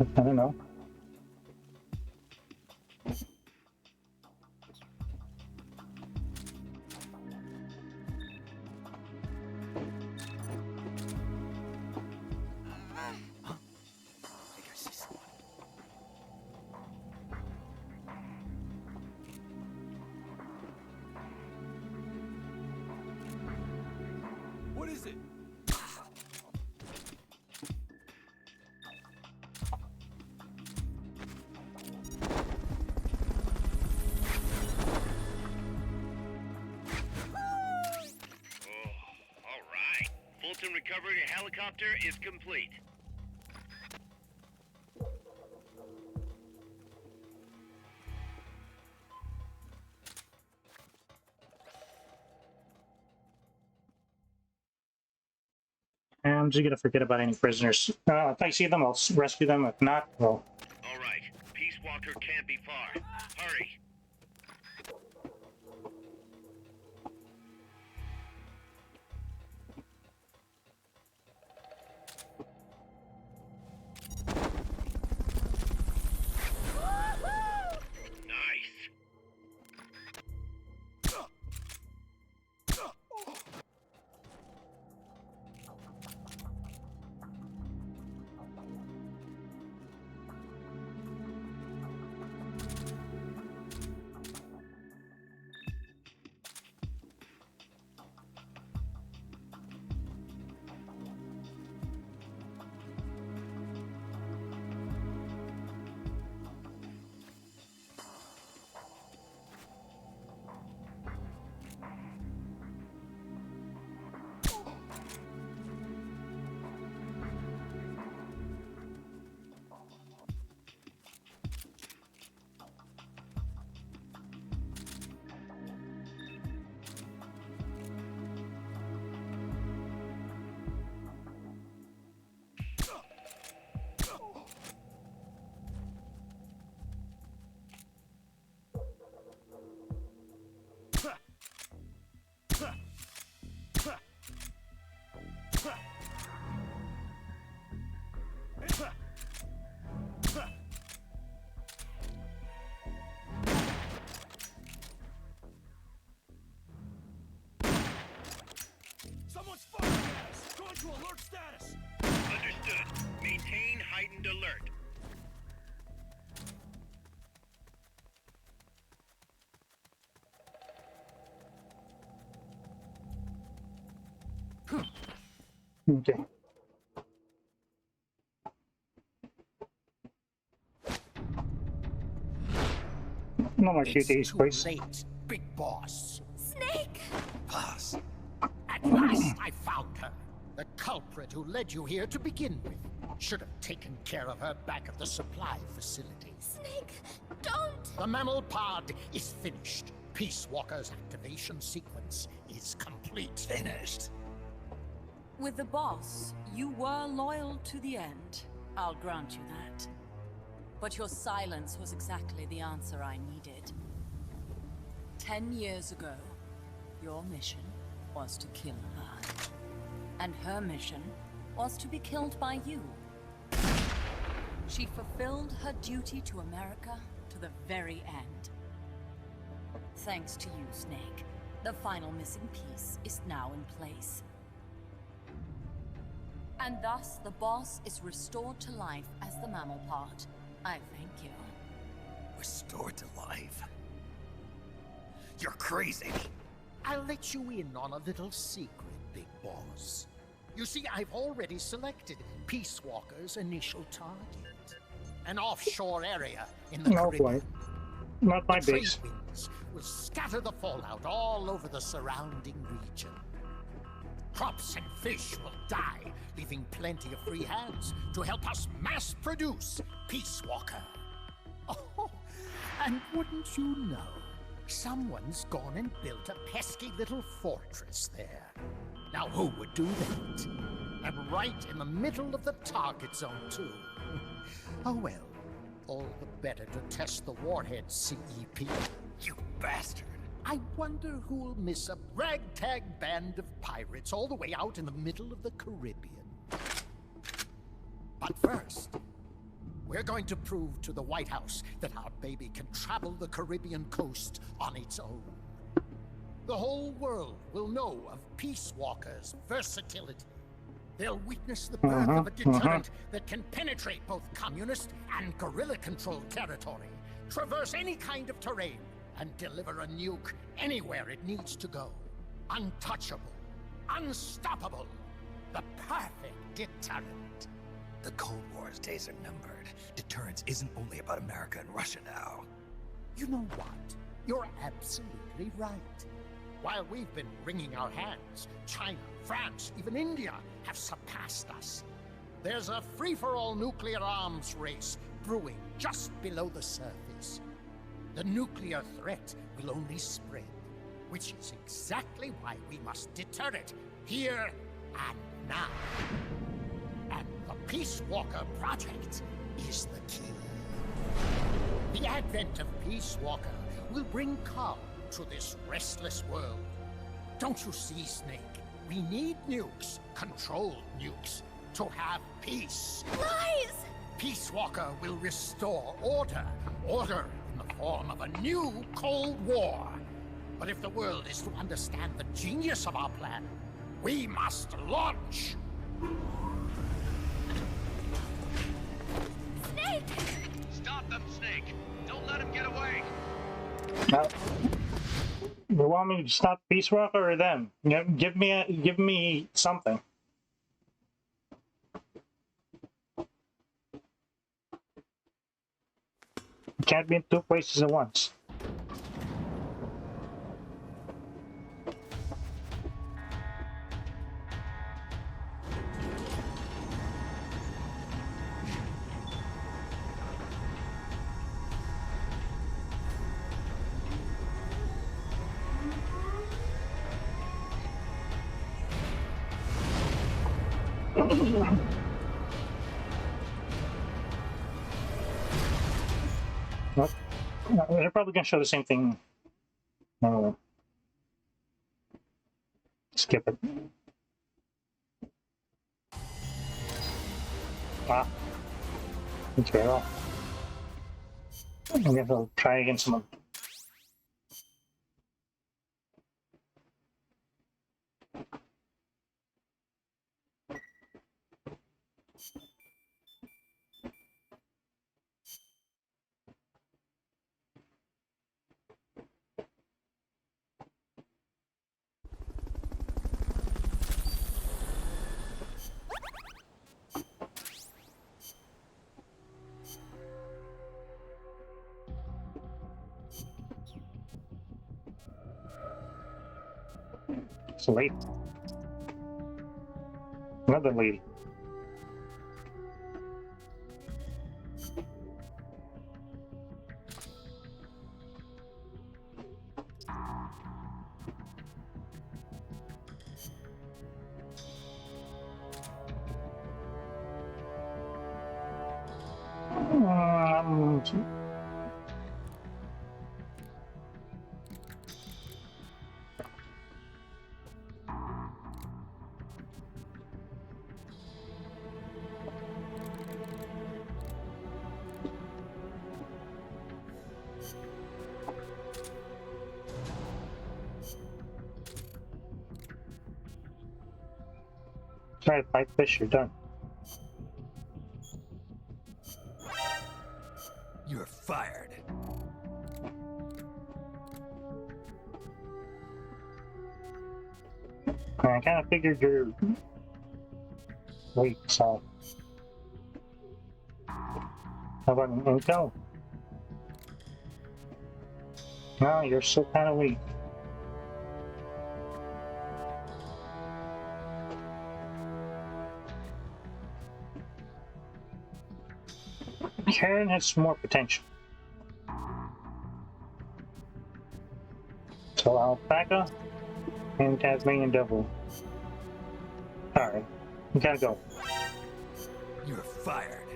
I don't know. What is it? All right. Fulton recovery helicopter is complete. I'm just gonna forget about any prisoners. If I see them, I'll rescue them. If not, well. All right. Peace Walker can't be far. Hurry. Nice. Alert status! Understood. Maintain heightened alert. Okay. Not much It's days, too please. late, Big Boss. Snake! Boss. At last, I found her. The culprit who led you here to begin with. Should have taken care of her back at the supply facility. Snake, don't! The mammal pod is finished. Peace Walker's activation sequence is complete. Finished. With the boss, you were loyal to the end. I'll grant you that. But your silence was exactly the answer I needed. 10 years ago, your mission was to kill her. And her mission was to be killed by you. She fulfilled her duty to America to the very end. Thanks to you, Snake, the final missing piece is now in place. And thus, the boss is restored to life as the mammal part. I thank you. Restored to life? You're crazy. I'll let you in on a little secret, Big Boss. You see, I've already selected Peace Walker's initial target. An offshore area in the Caribbean. Not my the base. trade winds will scatter the fallout all over the surrounding region. Crops and fish will die, leaving plenty of free hands to help us mass produce Peace Walker. Oh, and wouldn't you know, someone's gone and built a pesky little fortress there. Now who would do that? And right in the middle of the target zone, too. Oh well, all the better to test the warhead, CEP. You bastard. I wonder who'll miss a ragtag band of pirates all the way out in the middle of the Caribbean. But first, we're going to prove to the White House that our baby can travel the Caribbean coast on its own. The whole world will know of Peace Walker's versatility. They'll witness the birth of a deterrent that can penetrate both communist and guerrilla-controlled territory, traverse any kind of terrain, and deliver a nuke anywhere it needs to go. Untouchable, unstoppable, the perfect deterrent. The Cold War's days are numbered. Deterrence isn't only about America and Russia now. You know what? You're absolutely right. While we've been wringing our hands, China, France, even India have surpassed us. There's a free-for-all nuclear arms race brewing just below the surface. The nuclear threat will only spread, which is exactly why we must deter it, here and now. And the Peace Walker Project is the key. The advent of Peace Walker will bring calm to this restless world. Don't you see, Snake? We need nukes, controlled nukes, to have peace. Lies! Peace Walker will restore order. Order in the form of a new Cold War. But if the world is to understand the genius of our plan, we must launch. Snake! Stop them, Snake! Don't let him get away! You want me to stop Peace Walker or them? You know, give me something. You can't be in two places at once. Nope. No, they're probably gonna show the same thing. Skip it. Ah. It's very well. I guess I'll try against someone. a lady. Another lady. Try to fight fish, you're done. You're fired. I kind of figured you're weak, so. How about an intel? No, you're still kind of weak. Karen has more potential. So Alpaca and Tasmanian Devil. Alright, we gotta go. You're fired.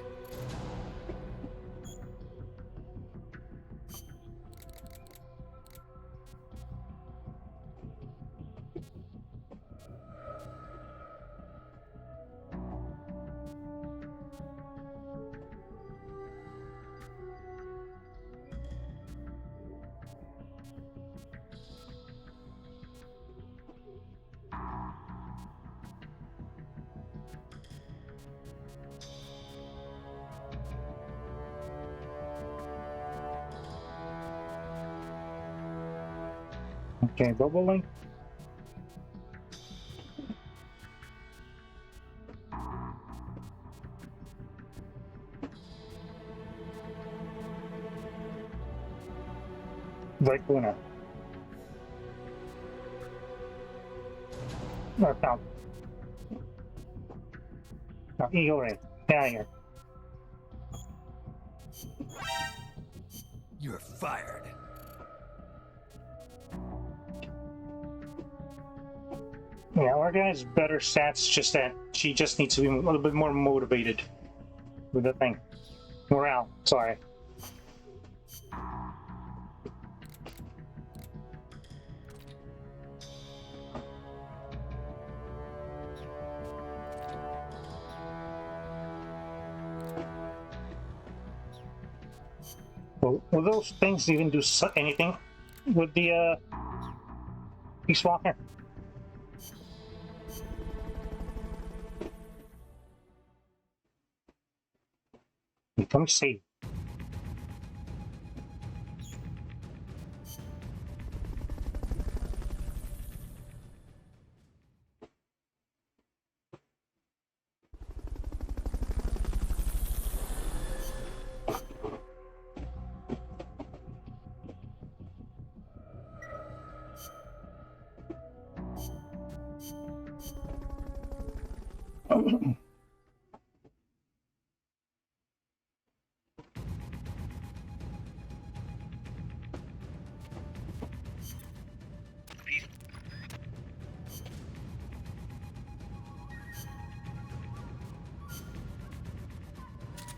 Okay, bubble link. Vicuna. Or Falcon. No, Eagle Ray. Get out of here. You're fired. Yeah, our guy's better stats, just that she just needs to be a little bit more motivated with the thing. Morale, sorry. Will those things even do anything with the Peace Walker? Come see.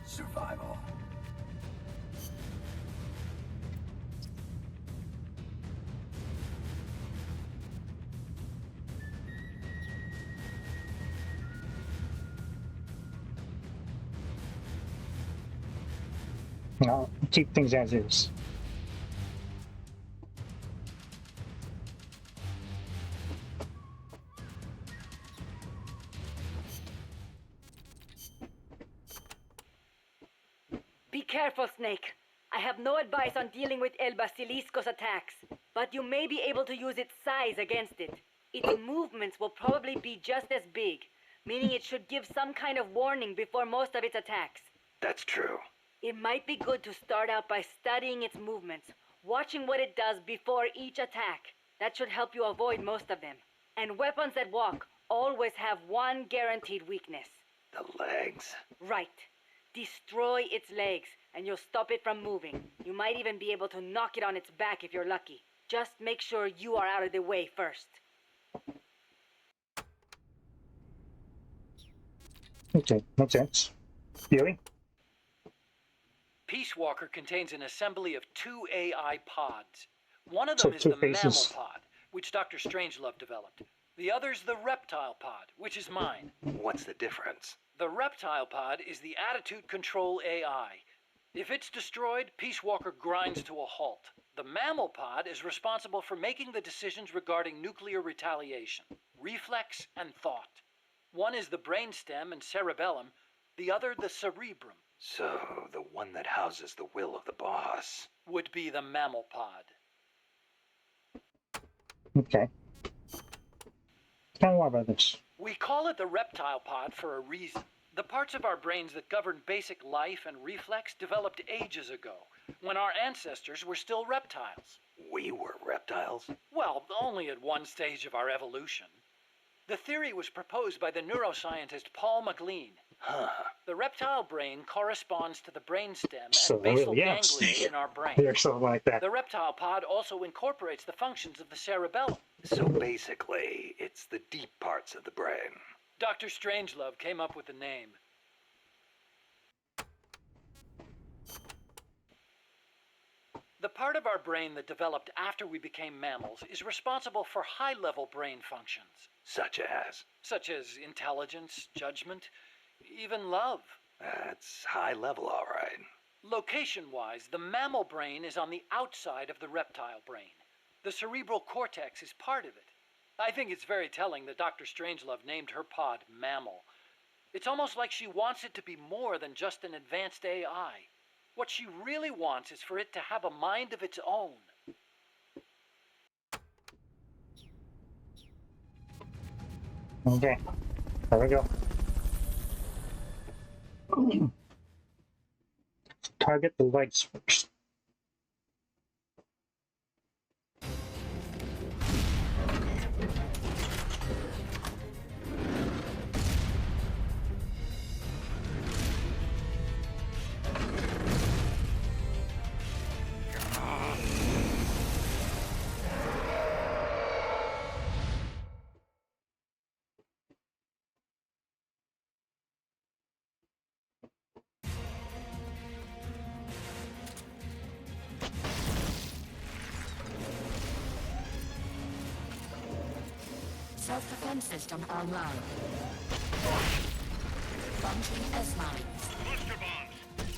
Survival. No, keep things as is. Be careful, Snake. I have no advice on dealing with El Basilisco's attacks, but you may be able to use its size against it. Its movements will probably be just as big, meaning it should give some kind of warning before most of its attacks. That's true. It might be good to start out by studying its movements, watching what it does before each attack. That should help you avoid most of them. And weapons that walk always have one guaranteed weakness. The legs. Right. Destroy its legs, and you'll stop it from moving. You might even be able to knock it on its back if you're lucky. Just make sure you are out of the way first. Okay, makes sense. Theory? Peace Walker contains an assembly of 2 AI pods. One of them is the mammal pod, which Dr. Strangelove developed. The other's the reptile pod, which is mine. What's the difference? The reptile pod is the attitude control AI. If it's destroyed, Peace Walker grinds to a halt. The mammal pod is responsible for making the decisions regarding nuclear retaliation, reflex, and thought. One is the brainstem and cerebellum, the other the cerebrum. So, the one that houses the will of the boss would be the mammal pod. Okay. Tell me more about this. We call it the reptile pod for a reason. The parts of our brains that govern basic life and reflex developed ages ago, when our ancestors were still reptiles. We were reptiles? Well, only at one stage of our evolution. The theory was proposed by the neuroscientist Paul MacLean. Huh. The reptile brain corresponds to the brainstem So, and basal yes. ganglia in our brain. There's something like that. The reptile pod also incorporates the functions of the cerebellum. So basically, it's the deep parts of the brain. Dr. Strangelove came up with the name. The part of our brain that developed after we became mammals is responsible for high-level brain functions. Such as? Such as intelligence, judgment, even love. That's high level, all right. Location-wise, the mammal brain is on the outside of the reptile brain. The cerebral cortex is part of it. I think it's very telling that Dr. Strangelove named her pod Mammal. It's almost like she wants it to be more than just an advanced AI. What she really wants is for it to have a mind of its own. Okay, there we go. Target the legs first. Self-defense system online. Launching S-mines. Cluster bombs!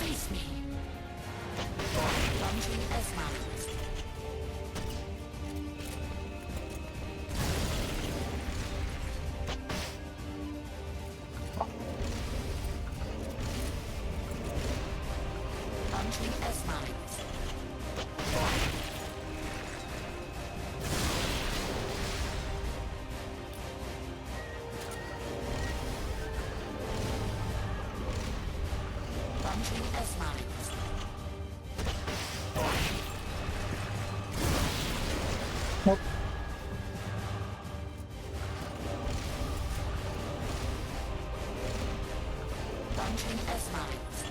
Face me. Launching S-mines. Launching S-mines. Launching S-mines. Nope. Launching S-mines.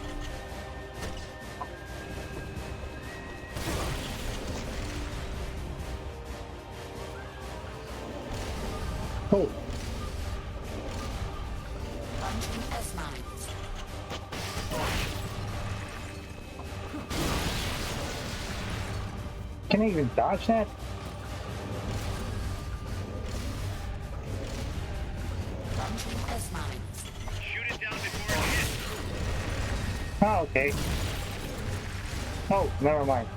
Oh, Launching S-mines. can I even dodge that? Launching S-mines. Shoot it down before it hits. Oh, okay. Oh, never mind.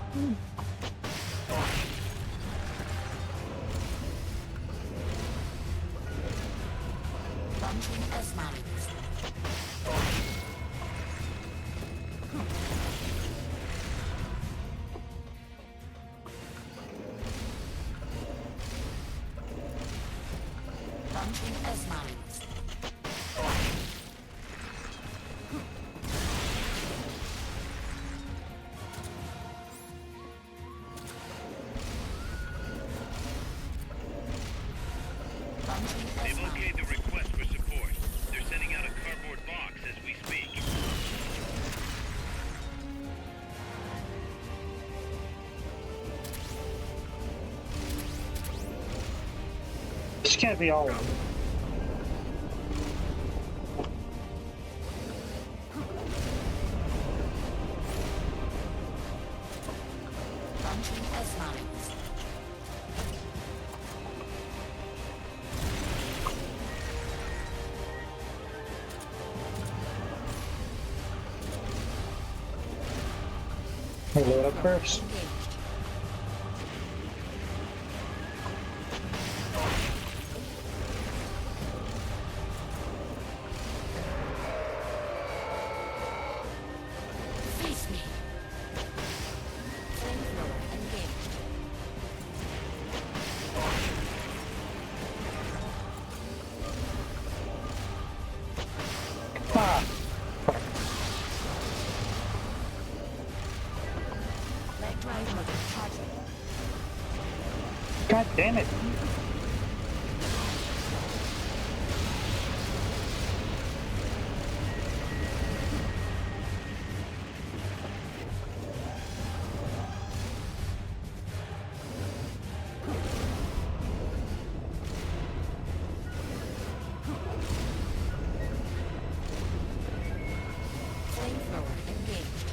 Launching S-mines. Launching S-mines. This can't be all. We'll load up first. Face me. Flamethrower engaged. Ah! Leg drive motor charging. God damn it! Flamethrower engaged.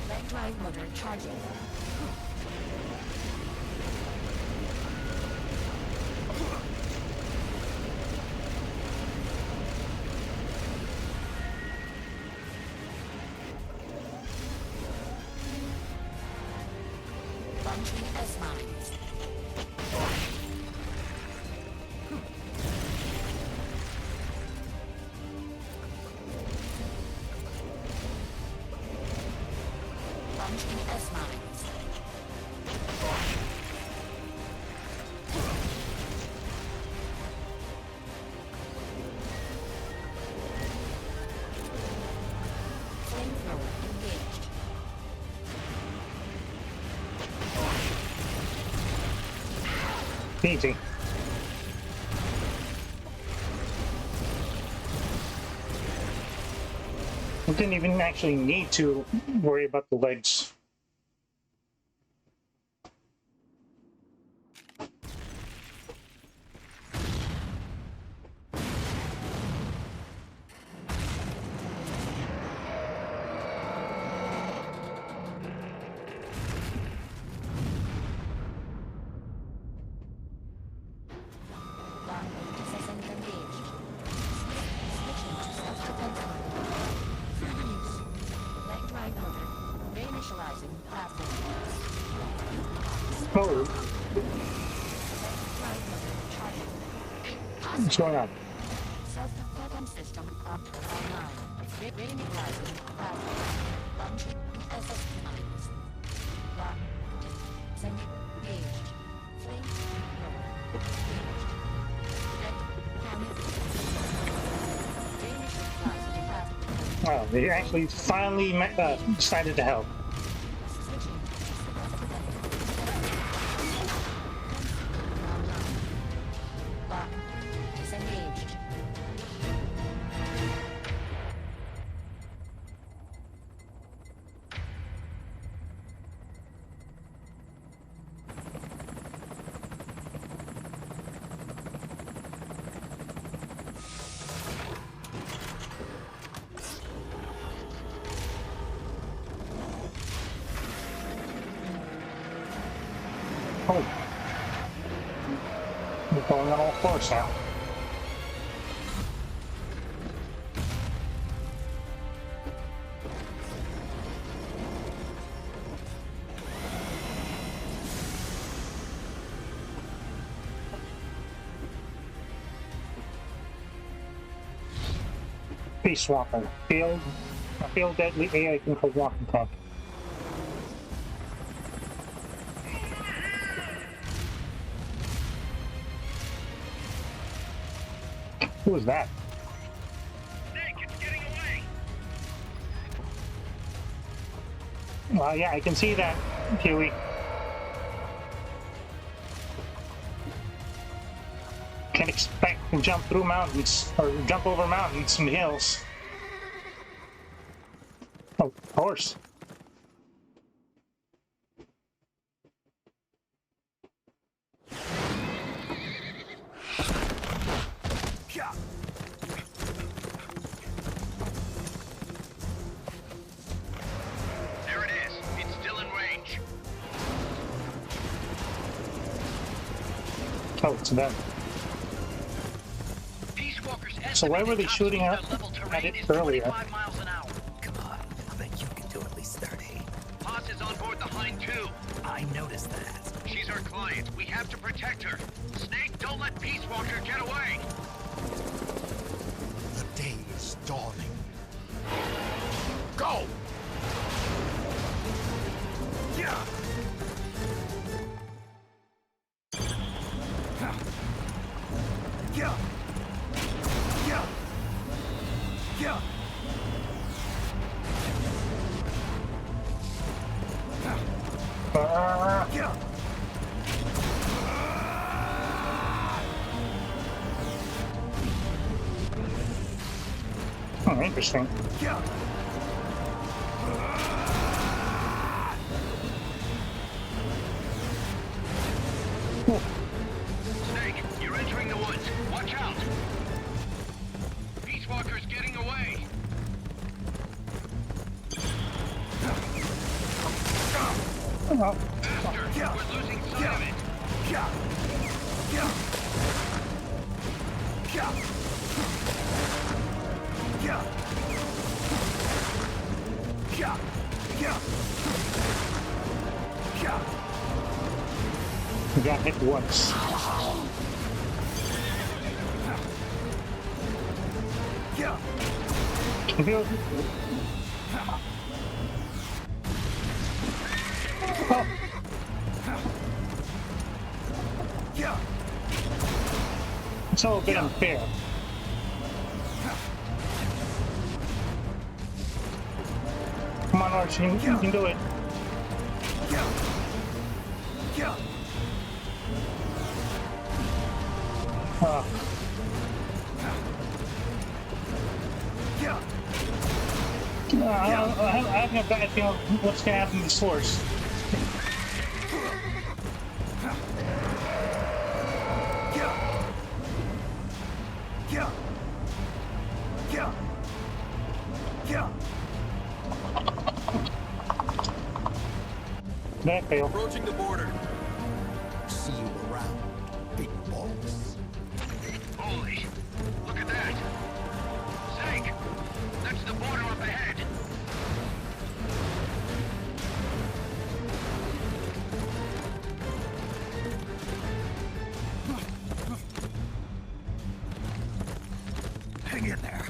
Leg drive motor charging. Launching S-mines. Launching S-mines. Flamethrower engaged. Easy. We didn't even actually need to worry about the legs. System engaged. Switching to self-defense mode. Use. Leg drive motor. Reinitializing platform. Oh, Drive motor charging. what's going on? Self-defense system online. Reinitializing platform. Launching SS mines. Lock. Engaged. Flame. Engaged. Wow, they actually finally decided to help. Disengaged. Oh. We're going on all fours now. Peace Walker. Field deadly AI controlled walking tank. Who was that? Yeah, I can see that, Huey. Can expect can jump through mountains, or jump over mountains and hills. Oh, of course. There it is. It's still in range. Oh, it's them. So why were they shooting at it earlier? Come on, I bet you can do at least 30. Haas is on board the Hind too. I noticed that. She's our client. We have to protect her. Snake, don't let Peace Walker get away. The day is dawning. Go! Yeah! Yeah! Yeah! Yeah! Yeah! Oh, interesting. Yeah! Snake, you're entering the woods. Watch out. Peace Walker's getting away. Oh. Faster. We're losing sight of it. Yeah! Yeah! Yeah! Yeah! Yeah! Yeah! Yeah! We got hit once. Yeah! Oh. Yeah! It's all a bit unfair. Come on, Archie, you can do it. Yeah! Yeah! Yeah! I have a bad feeling what's going to happen to the source. Yeah! Yeah! Yeah! Yeah! That failed. Approaching the border. See you around, big boss. Holy, look at that. Snake, that's the border up ahead. Hang in there.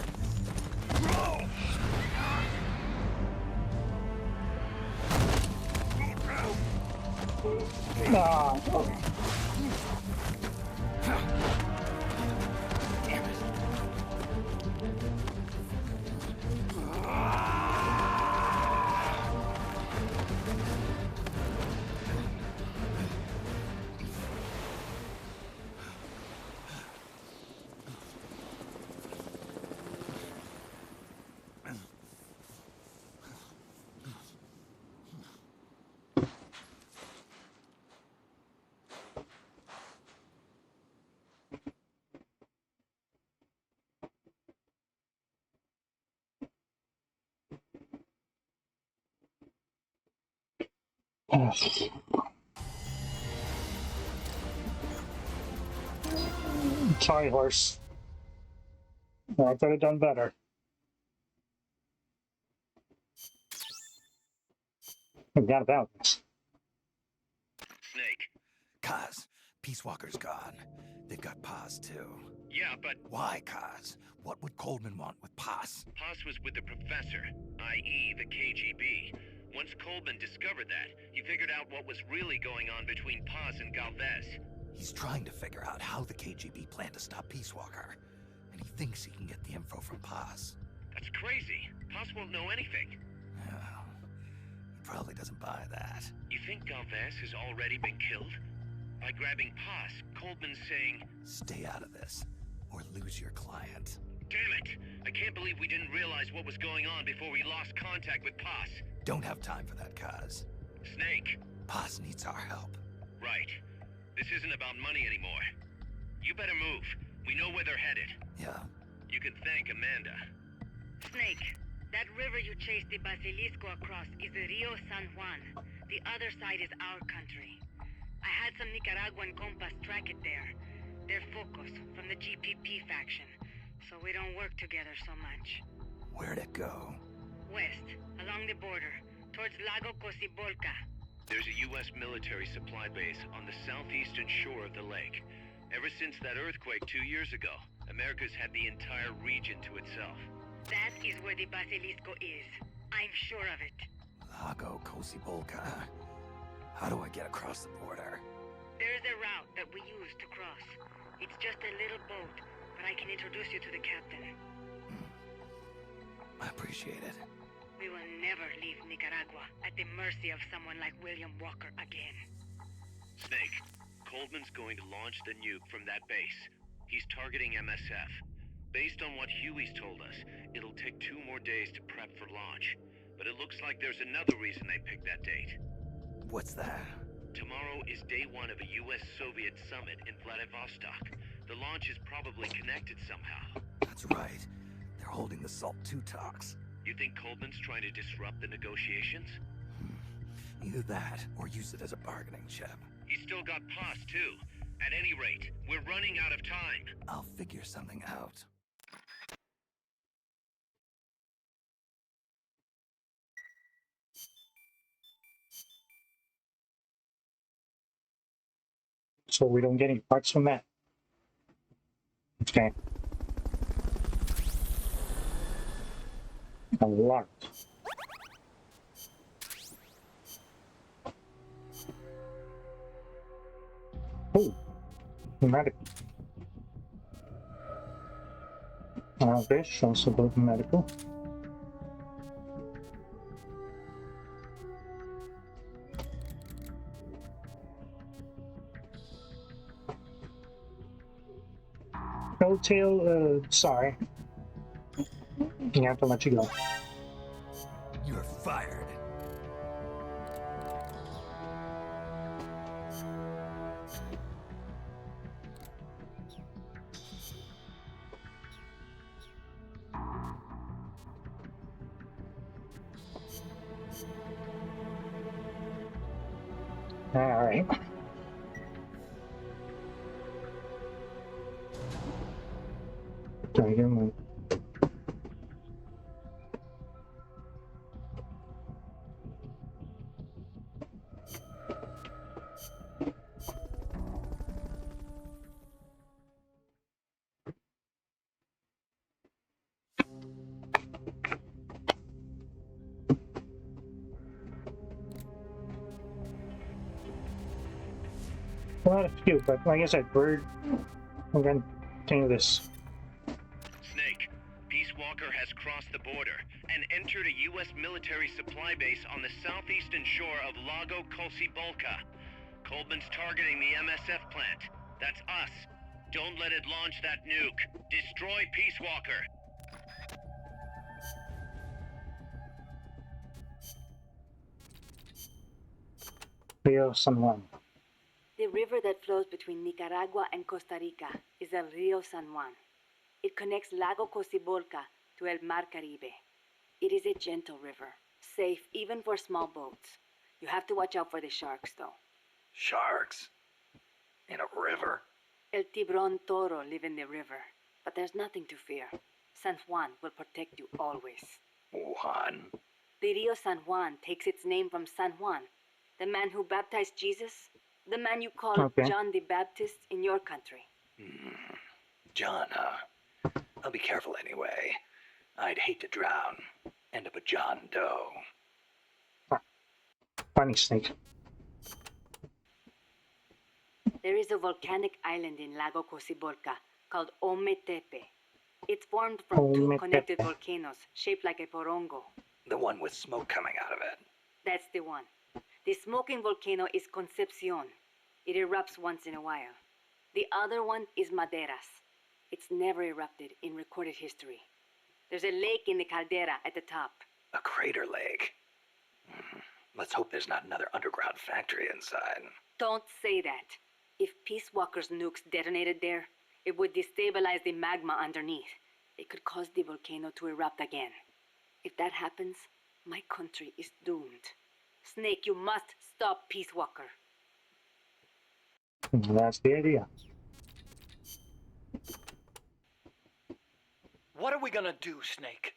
Ah. Sorry, horse. I could have done better. Forgot about this. Snake. Kaz, Peace Walker's gone. They've got Paz too. Yeah, but Why, Kaz? What would Coleman want with Paz? Haas was with the professor, i.e. the KGB. Once Coleman discovered that, he figured out what was really going on between Paz and Galvez. He's trying to figure out how the KGB plan to stop Peace Walker. And he thinks he can get the info from Paz. That's crazy. Paz won't know anything. Well, he probably doesn't buy that. You think Galvez has already been killed? By grabbing Paz, Coleman's saying, Stay out of this, or lose your client. Damn it! I can't believe we didn't realize what was going on before we lost contact with Paz. Don't have time for that, Kaz. Snake. Paz needs our help. Right. This isn't about money anymore. You better move. We know where they're headed. Yeah. You can thank Amanda. Snake, that river you chased the Basilisco across is the Rio San Juan. The other side is our country. I had some Nicaraguan compas track it there. They're focus from the GPP faction, so we don't work together so much. Where'd it go? West, along the border, towards Lago Cocibolca. There's a U.S. military supply base on the southeastern shore of the lake. Ever since that earthquake 2 years ago, America's had the entire region to itself. That is where the Basilisco is. I'm sure of it. Lago Cocibolca. How do I get across the border? There's a route that we use to cross. It's just a little boat, but I can introduce you to the captain. I appreciate it. We will never leave Nicaragua at the mercy of someone like William Walker again. Snake, Coldman's going to launch the nuke from that base. He's targeting MSF. Based on what Huey's told us, it'll take 2 more days to prep for launch. But it looks like there's another reason they picked that date. What's that? Tomorrow is day 1 of a U.S.-Soviet summit in Vladivostok. The launch is probably connected somehow. That's right. They're holding the SALT II talks. You think Coldman's trying to disrupt the negotiations? Either that, or use it as a bargaining chip. He's still got Paz, too. At any rate, we're running out of time. I'll figure something out. So we don't get any parts from that. Okay. A lot. Oh, medical. This also goes medical. Tail, sorry. You have to let you go. You're fired. All right. Dragon. Not a few, but like I said, we're going to continue this. Snake, Peace Walker has crossed the border and entered a U.S. military supply base on the southeastern shore of Lago Cocibolca. Coldman's targeting the MSF plant. That's us. Don't let it launch that nuke. Destroy Peace Walker. Rio San Juan. The river that flows between Nicaragua and Costa Rica is el Rio San Juan. It connects Lago Cocibolca to el Mar Caribe. It is a gentle river, safe even for small boats. You have to watch out for the sharks, though. Sharks? In a river? El Tiburón Toro live in the river, but there's nothing to fear. San Juan will protect you always. Juan? The Rio San Juan takes its name from San Juan, the man who baptized Jesus, the man you call John the Baptist in your country. John, huh? I'll be careful anyway. I'd hate to drown. End up a John Doe. Funny Snake. There is a volcanic island in Lago Cocibolca called Ometepe. It's formed from 2 connected volcanoes shaped like a porongo. The one with smoke coming out of it. That's the one. The smoking volcano is Concepcion. It erupts once in a while. The other one is Maderas. It's never erupted in recorded history. There's a lake in the caldera at the top. A crater lake? Let's hope there's not another underground factory inside. Don't say that. If Peace Walker's nukes detonated there, it would destabilize the magma underneath. It could cause the volcano to erupt again. If that happens, my country is doomed. Snake, you must stop Peace Walker. That's the idea. What are we gonna do, Snake?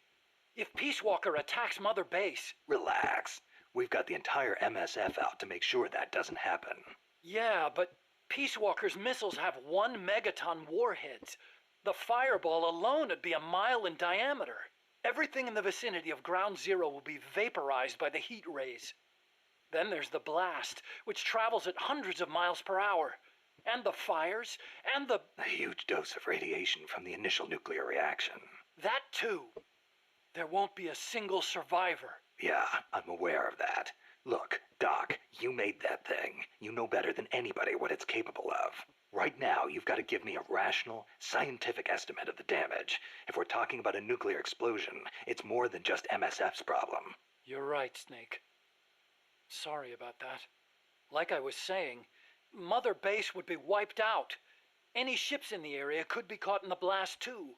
If Peace Walker attacks Mother Base... Relax. We've got the entire MSF out to make sure that doesn't happen. Yeah, but Peace Walker's missiles have 1 megaton warheads. The fireball alone would be a mile in diameter. Everything in the vicinity of Ground Zero will be vaporized by the heat rays. Then there's the blast, which travels at hundreds of miles per hour. And the fires, and the... A huge dose of radiation from the initial nuclear reaction. That too. There won't be a single survivor. Yeah, I'm aware of that. Look, Doc, you made that thing. You know better than anybody what it's capable of. Right now, you've got to give me a rational, scientific estimate of the damage. If we're talking about a nuclear explosion, it's more than just MSF's problem. You're right, Snake. Sorry about that. Like I was saying, Mother Base would be wiped out. Any ships in the area could be caught in the blast too.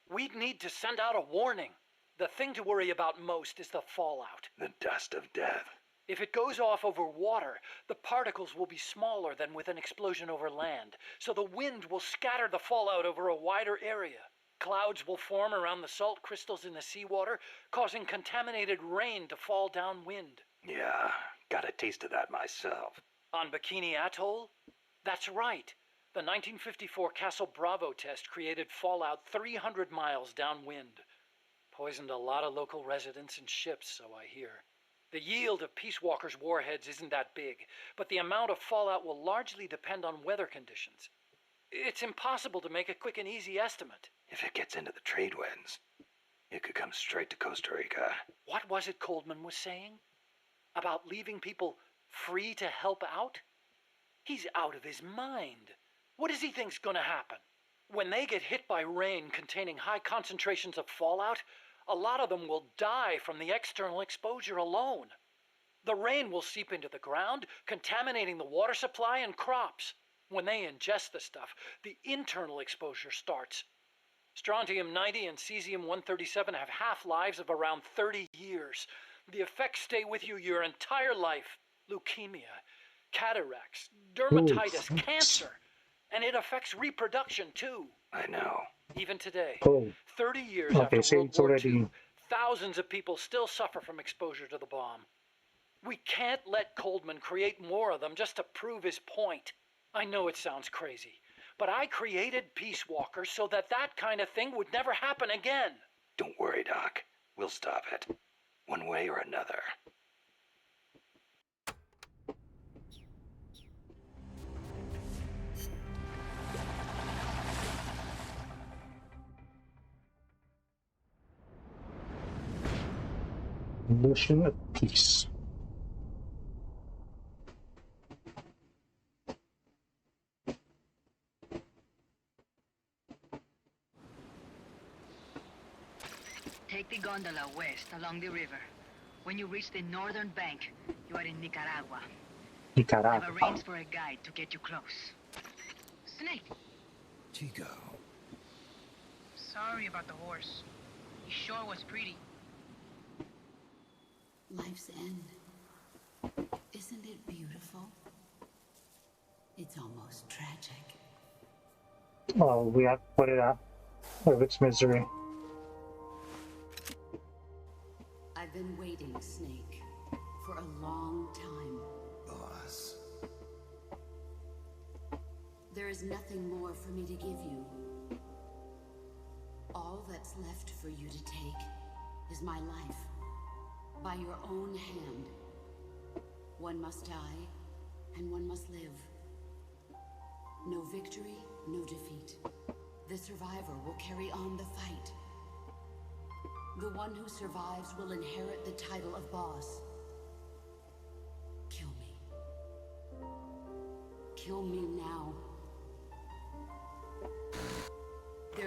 We'd need to send out a warning. The thing to worry about most is the fallout. The dust of death. If it goes off over water, the particles will be smaller than with an explosion over land, so the wind will scatter the fallout over a wider area. Clouds will form around the salt crystals in the seawater, causing contaminated rain to fall downwind. Yeah, got a taste of that myself. On Bikini Atoll? That's right. The 1954 Castle Bravo test created fallout 300 miles downwind. Poisoned a lot of local residents and ships, so I hear. The yield of Peace Walker's warheads isn't that big, but the amount of fallout will largely depend on weather conditions. It's impossible to make a quick and easy estimate. If it gets into the trade winds, it could come straight to Costa Rica. What was it Coldman was saying? About leaving people free to help out? He's out of his mind. What does he think's gonna happen? When they get hit by rain containing high concentrations of fallout, a lot of them will die from the external exposure alone. The rain will seep into the ground, contaminating the water supply and crops. When they ingest the stuff, the internal exposure starts. Strontium-90 and cesium-137 have half-lives of around 30 years. The effects stay with you your entire life. Leukemia, cataracts, dermatitis, cancer. And it affects reproduction, too. I know. Even today, Oh. 30 years Okay, after so World it's War already... II, thousands of people still suffer from exposure to the bomb. We can't let Coldman create more of them just to prove his point. I know it sounds crazy, but I created Peace Walker so that that kind of thing would never happen again. Don't worry, Doc. We'll stop it. One way or another. Mission of peace. Take the gondola west along the river. When you reach the northern bank, you are in Nicaragua. Nicaragua. I've arranged for a guide to get you close. Snake. Chico. Sorry about the horse. He sure was pretty. Life's end. Isn't it beautiful? It's almost tragic. Oh, we have to put it out of its misery. I've been waiting, Snake, for a long time. Boss. There is nothing more for me to give you. All that's left for you to take is my life. By your own hand. One must die, and one must live. No victory, no defeat. The survivor will carry on the fight. The one who survives will inherit the title of boss. Kill me. Kill me now.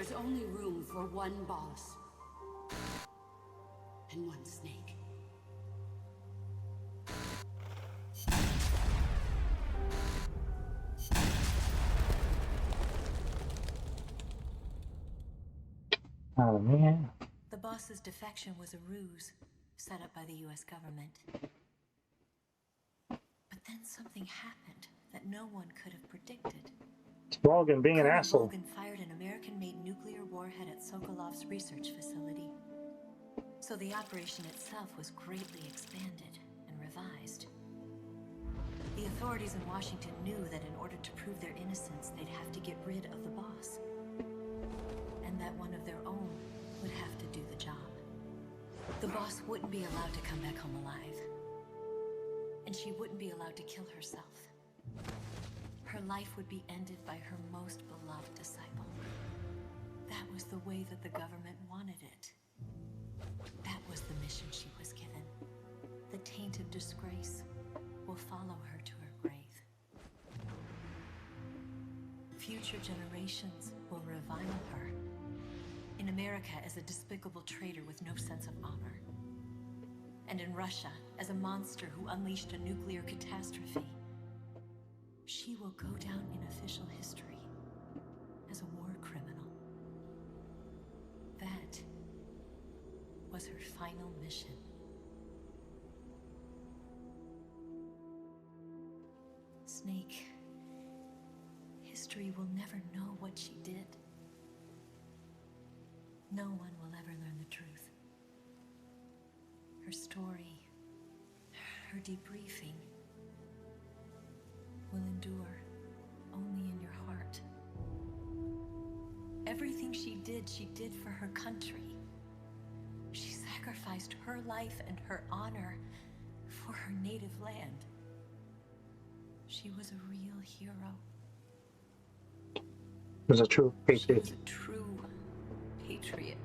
There's only room for one boss. And one snake. Oh man. The boss's defection was a ruse set up by the US government. But then something happened that no one could have predicted. Logan being an Colonel asshole. Logan fired an American-made nuclear warhead at Sokolov's research facility. So the operation itself was greatly expanded and revised. The authorities in Washington knew that in order to prove their innocence, they'd have to get rid of the boss. And that one of their own would have to do the job. The boss wouldn't be allowed to come back home alive. And she wouldn't be allowed to kill herself. Her life would be ended by her most beloved disciple. That was the way that the government wanted it. That was the mission she was given. The taint of disgrace will follow her to her grave. Future generations will revile her. In America as a despicable traitor with no sense of honor. And in Russia as a monster who unleashed a nuclear catastrophe. She will go down in official history as a war criminal. That was her final mission. Snake, history will never know what she did. No one will ever learn the truth. Her story, her debriefing, will endure only in your heart. Everything she did for her country. She sacrificed her life and her honor for her native land. She was a real hero. Was a true patriot. She was a true patriot.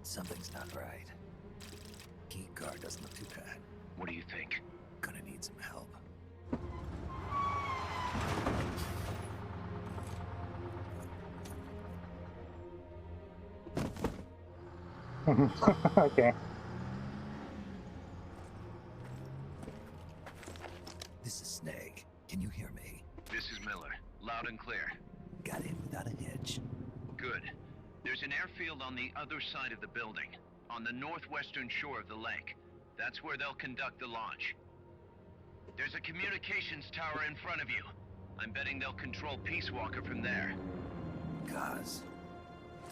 Something's not right. Key card doesn't look too bad. What do you think? Gonna need some help. Okay. This is Snake. Can you hear me? This is Miller. Loud and clear. Got in without a hitch. Good. There's an airfield on the other side of the building, on the northwestern shore of the lake. That's where they'll conduct the launch. There's a communications tower in front of you. I'm betting they'll control Peace Walker from there. Cuz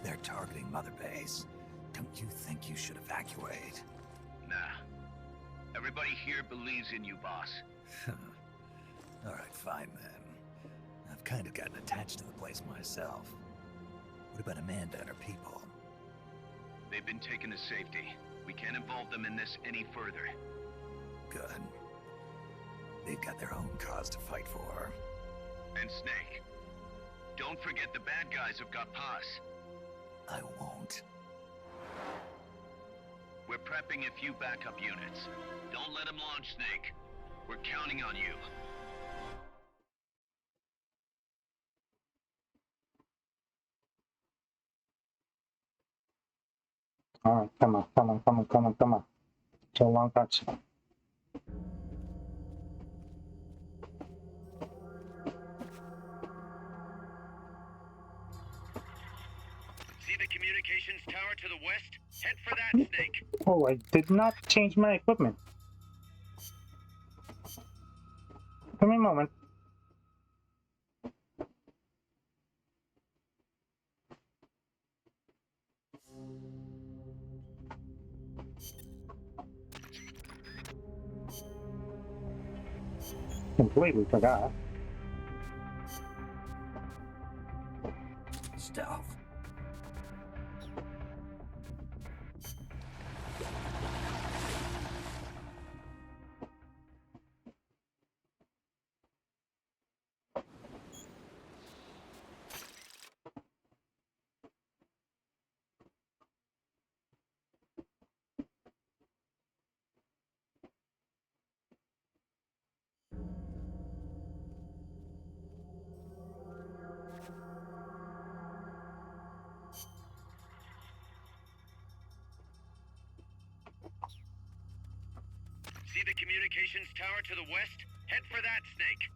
they're targeting Mother Base. Don't you think you should evacuate? Nah. Everybody here believes in you, boss. Alright, fine then. I've kind of gotten attached to the place myself. What about Amanda and her people? They've been taken to safety. We can't involve them in this any further. Good. They've got their own cause to fight for. And Snake. Don't forget the bad guys have got Paz. I won't. We're prepping a few backup units. Don't let them launch, Snake. We're counting on you. Alright, come on. So long cuts. See the communications tower to the west? Head for that, Snake. Oh, I did not change my equipment. Give me a moment. Completely forgot. Stealth. the communications tower to the west? Head for that, Snake.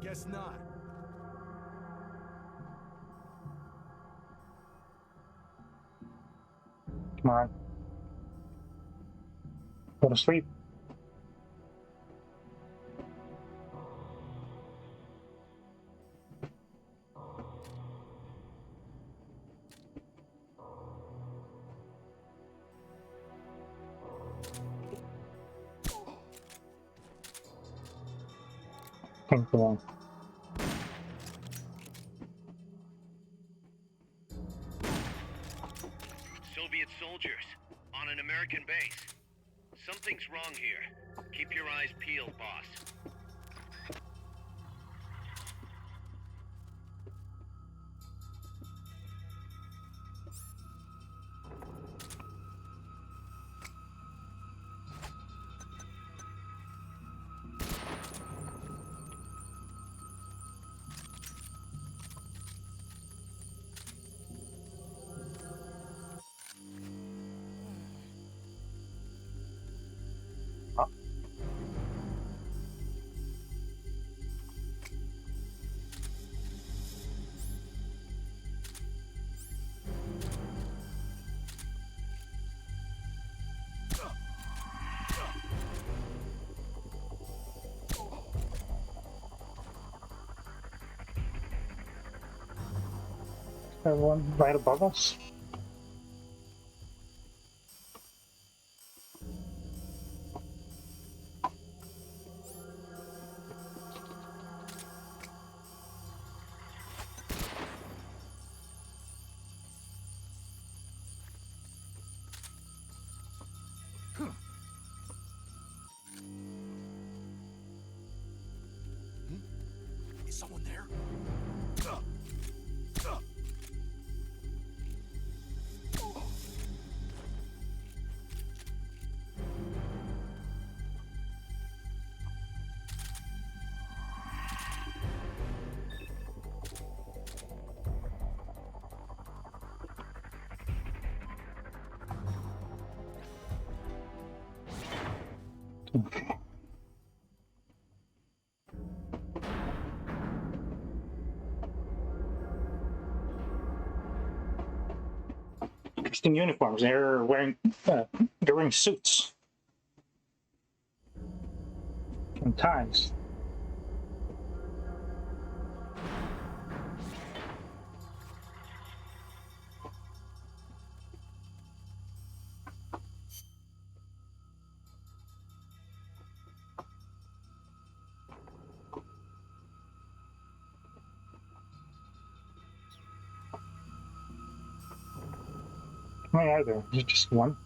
Guess not. Come on. Go to sleep. Thank you. Soviet soldiers on an American base. Something's wrong here. Keep your eyes peeled, boss. One right above us. Is someone there? Interesting uniforms. They're wearing suits and ties. How many are there? Is it just one?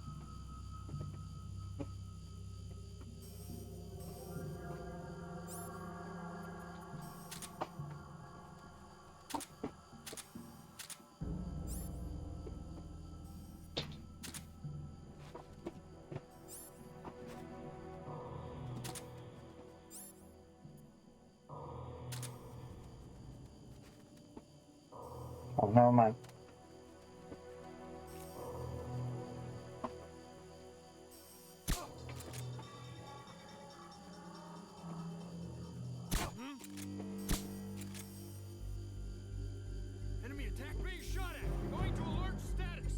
Oh, never mind. Enemy attack being shot at. Going to alert status.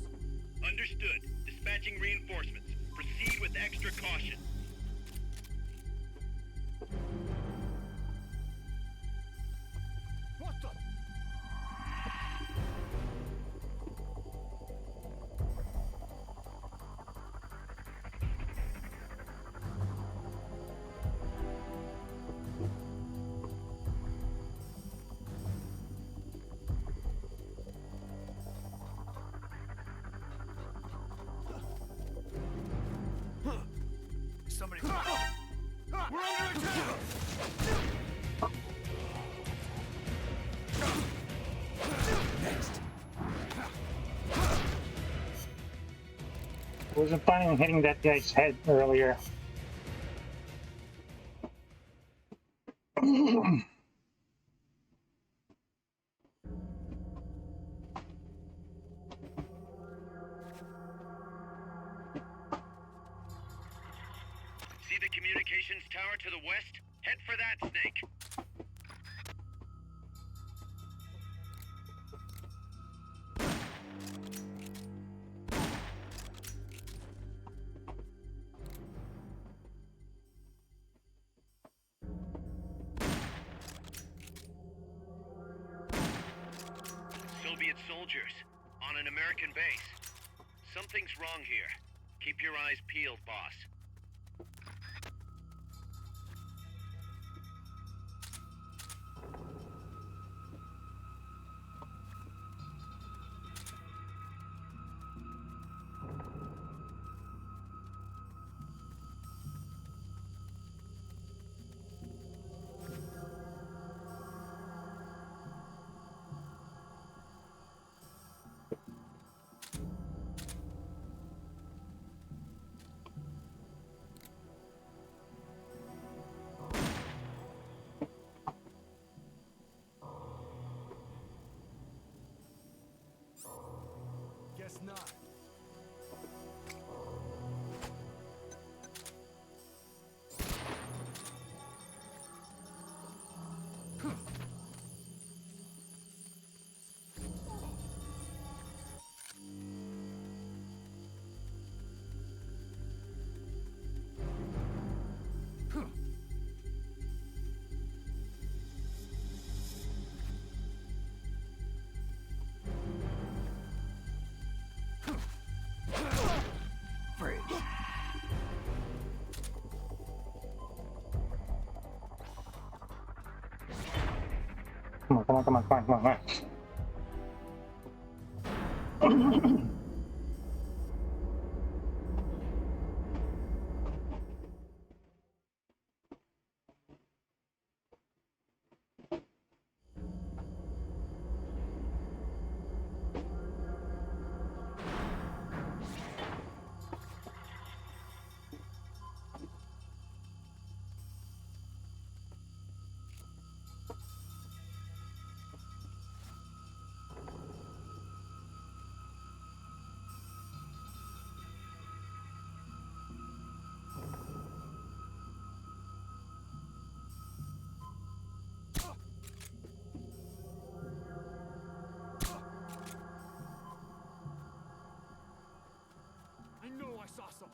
Understood. Dispatching reinforcements. Proceed with extra caution. What the? Somebody. We're under attack! Next. I wasn't planning on hitting that guy's head earlier. See the communications tower to the west? Head for that, Snake. Soviet soldiers on an American base. Something's wrong here. Keep your eyes peeled, boss. Guess not. Come on, come on, come on, come on, come on, come on. I know I saw something.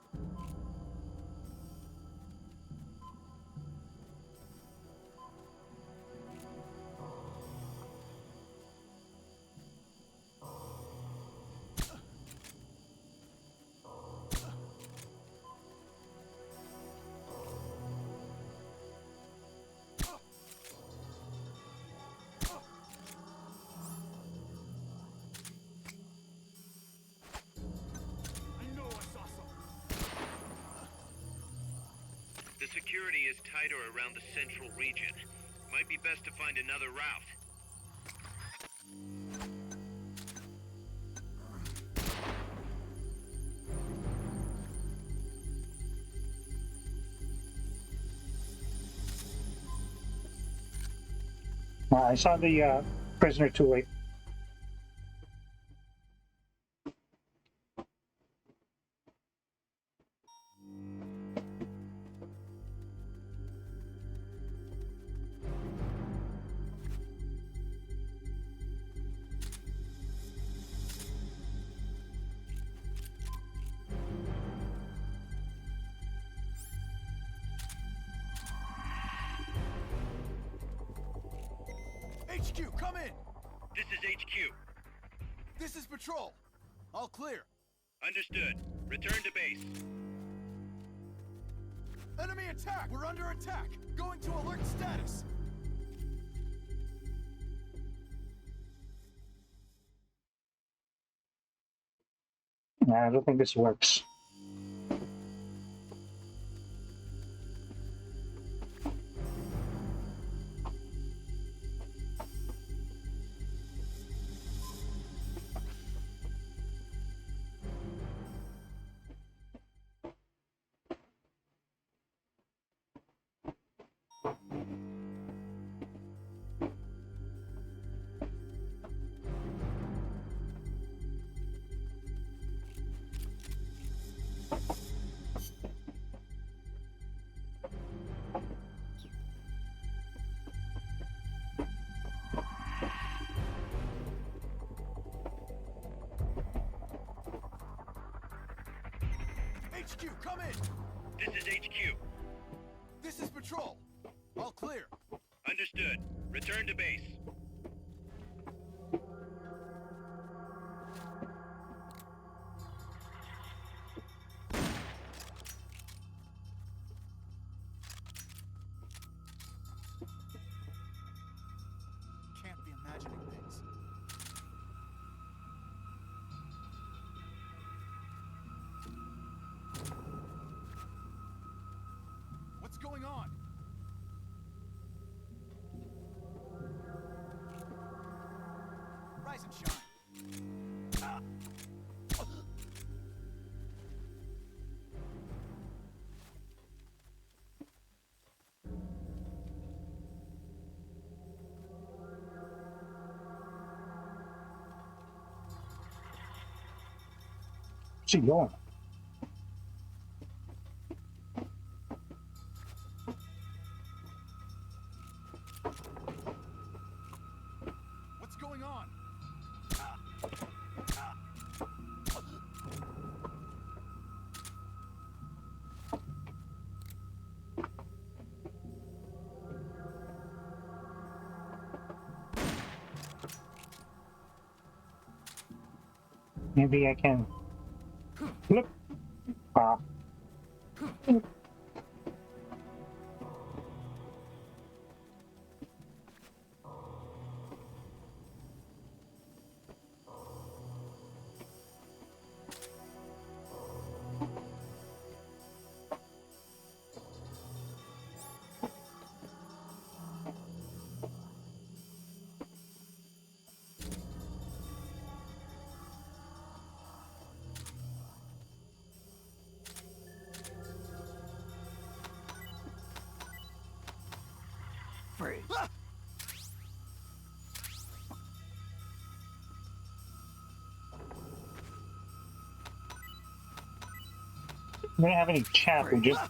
The security is tighter around the central region. Might be best to find another route. I saw the prisoner too late. HQ, come in! This is HQ. This is Patrol. All clear. Understood. Return to base. Enemy attack! We're under attack! Going to alert status! Nah, I don't think this works. HQ, come in! This is HQ. This is Patrol. All clear. Understood. Return to base. Can't be imagining things. What's going on? Rise and shine. Where's he going? What's going on? Maybe I can look. Ah. Freeze. We don't have any chat, we just...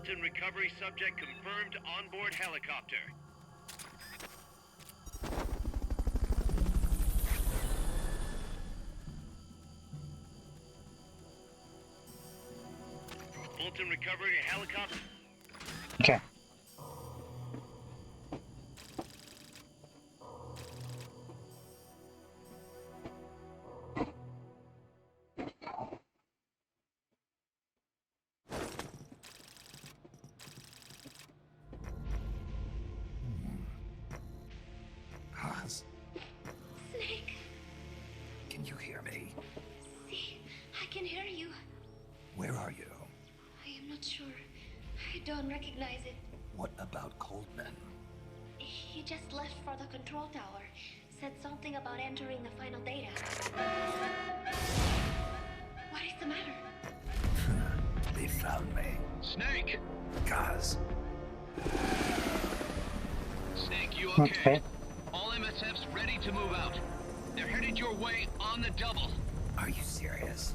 Fulton recovery subject confirmed onboard helicopter. Fulton recovering a helicopter. Okay. Snake, Can you hear me? see, I can hear you. Where are you? I am not sure. I don't recognize it. What about Coldman? He just left for the control tower. Said something about entering the final data. What is the matter? They found me. Snake! Guys. Snake, you okay? Okay. All MSFs ready to move out. They're headed your way on the double. Are you serious?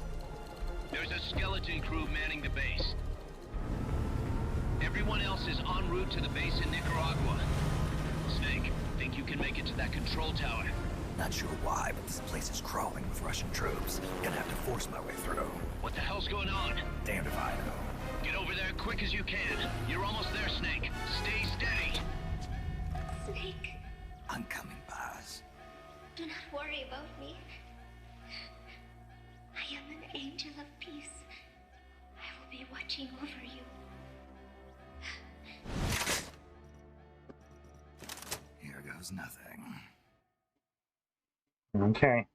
There's a skeleton crew manning the base. Everyone else is en route to the base in Nicaragua. Snake, think you can make it to that control tower? Not sure why, but this place is crawling with Russian troops. Gonna have to force my way through. What the hell's going on? Damned if I know. Get over there quick as you can. You're almost there, Snake. Stay steady. Snake, worry about me. I am an angel of peace. I will be watching over you. Here goes nothing. Okay.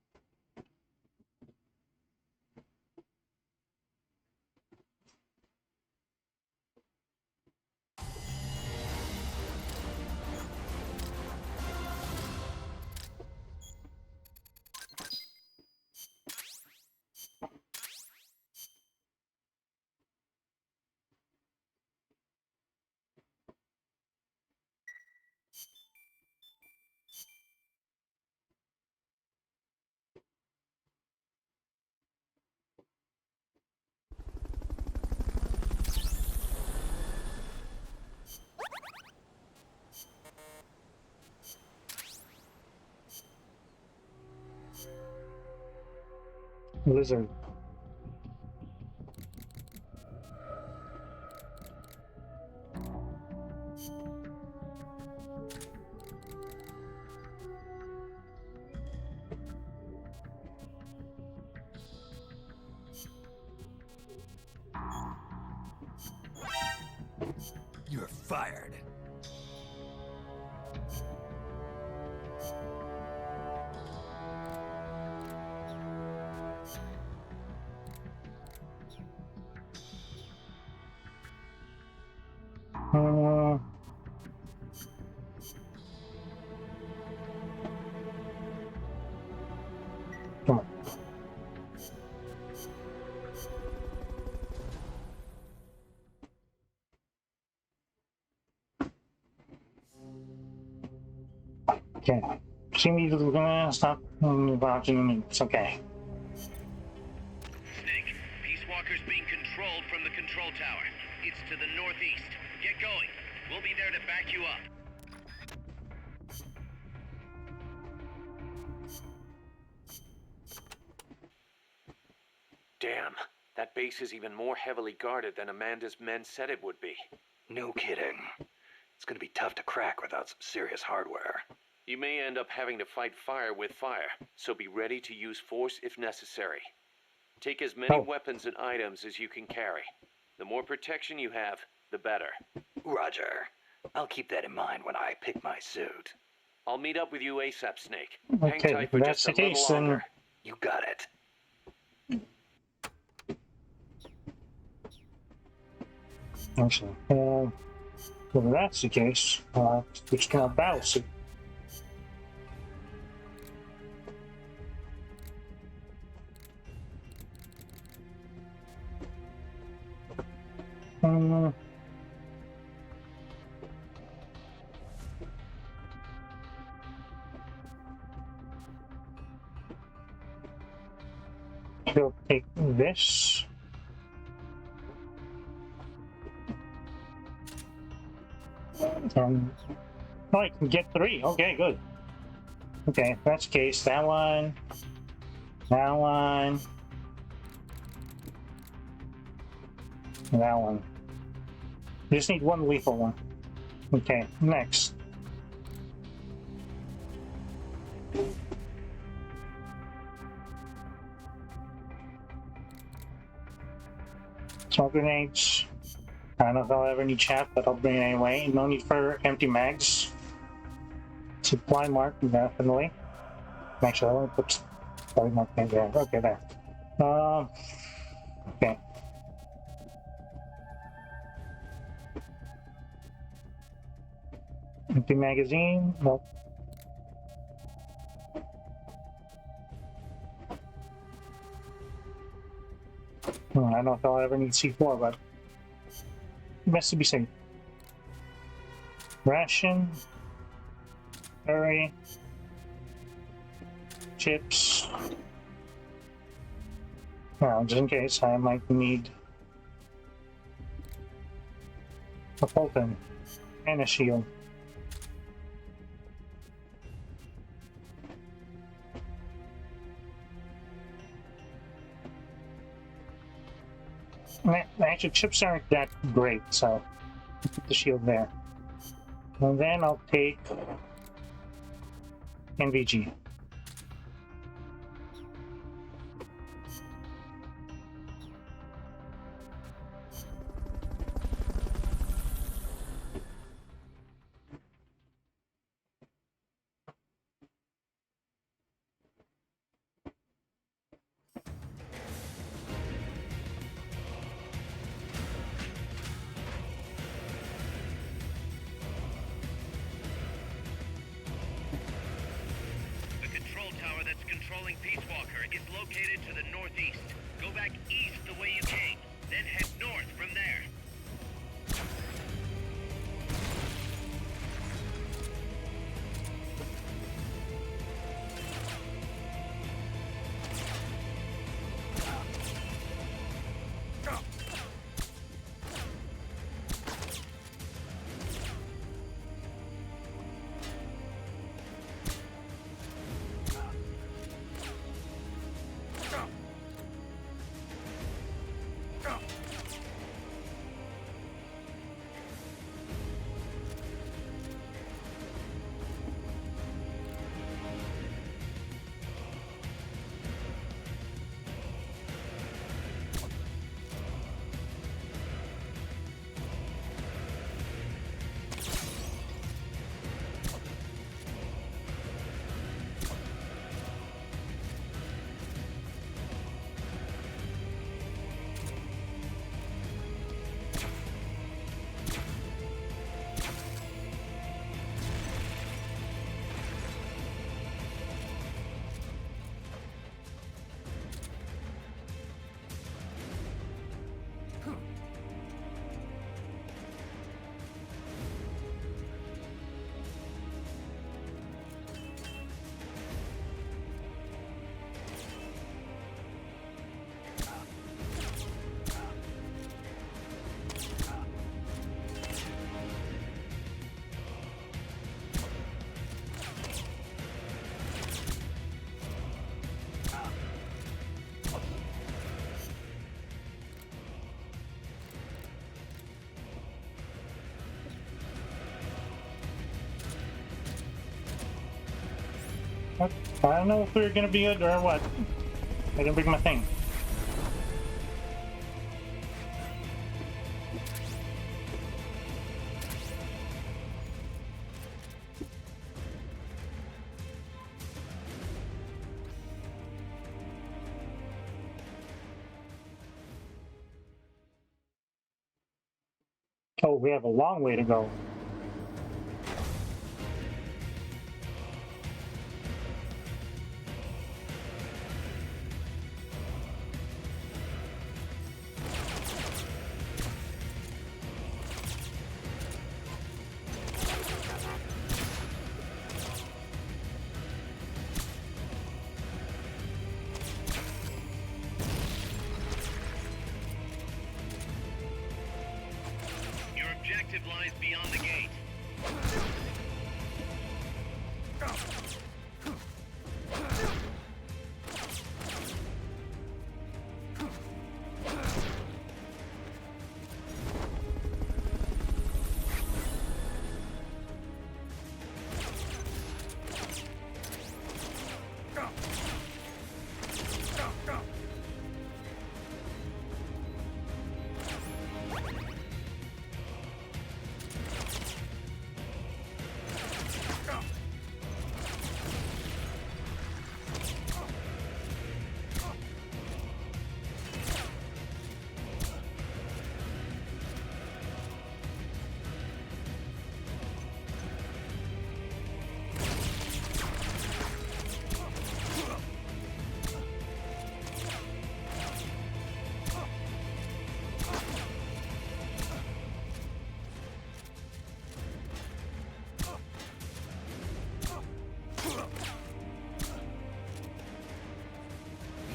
Lizard. You're fired. Come on. Okay. See me gonna stop watching. It's okay. Snake, Peace Walker's being controlled from the control tower. It's to the northeast. Get going. We'll be there to back you up. Damn, that base is even more heavily guarded than Amanda's men said it would be. No kidding. It's gonna be tough to crack without some serious hardware. You may end up having to fight fire with fire, so be ready to use force if necessary. Take as many weapons and items as you can carry. The more protection you have, the better. Roger. I'll keep that in mind when I pick my suit. I'll meet up with you ASAP, Snake. Okay, hang tight for that's just the a case, little longer. You got it. Actually, well, that's the case. Which kind of battle suit? We'll take this. Oh, I can get 3. Okay, good. Okay, if that's the case. That one. That one. That one. You just need one lethal one. Okay, next. Smoke grenades. I don't know if I'll ever need chaff, but I'll bring it anyway. No need for empty mags. Supply mark, definitely. Actually, I want to put supply mark in there. Okay, there. Okay. Empty magazine. Nope. I don't know if I'll ever need C4, but best to be safe. Ration. Curry. Chips. Well, just in case, I might need a Fulton and a shield. Actually, chips aren't that great, so I'll put the shield there. And then I'll take NVG. controlling Peace Walker is located to the northeast. Go back east the way you came, then head north from there. I don't know if they're gonna be good or what. I didn't bring my thing. Oh, we have a long way to go. Objective lies beyond the gate.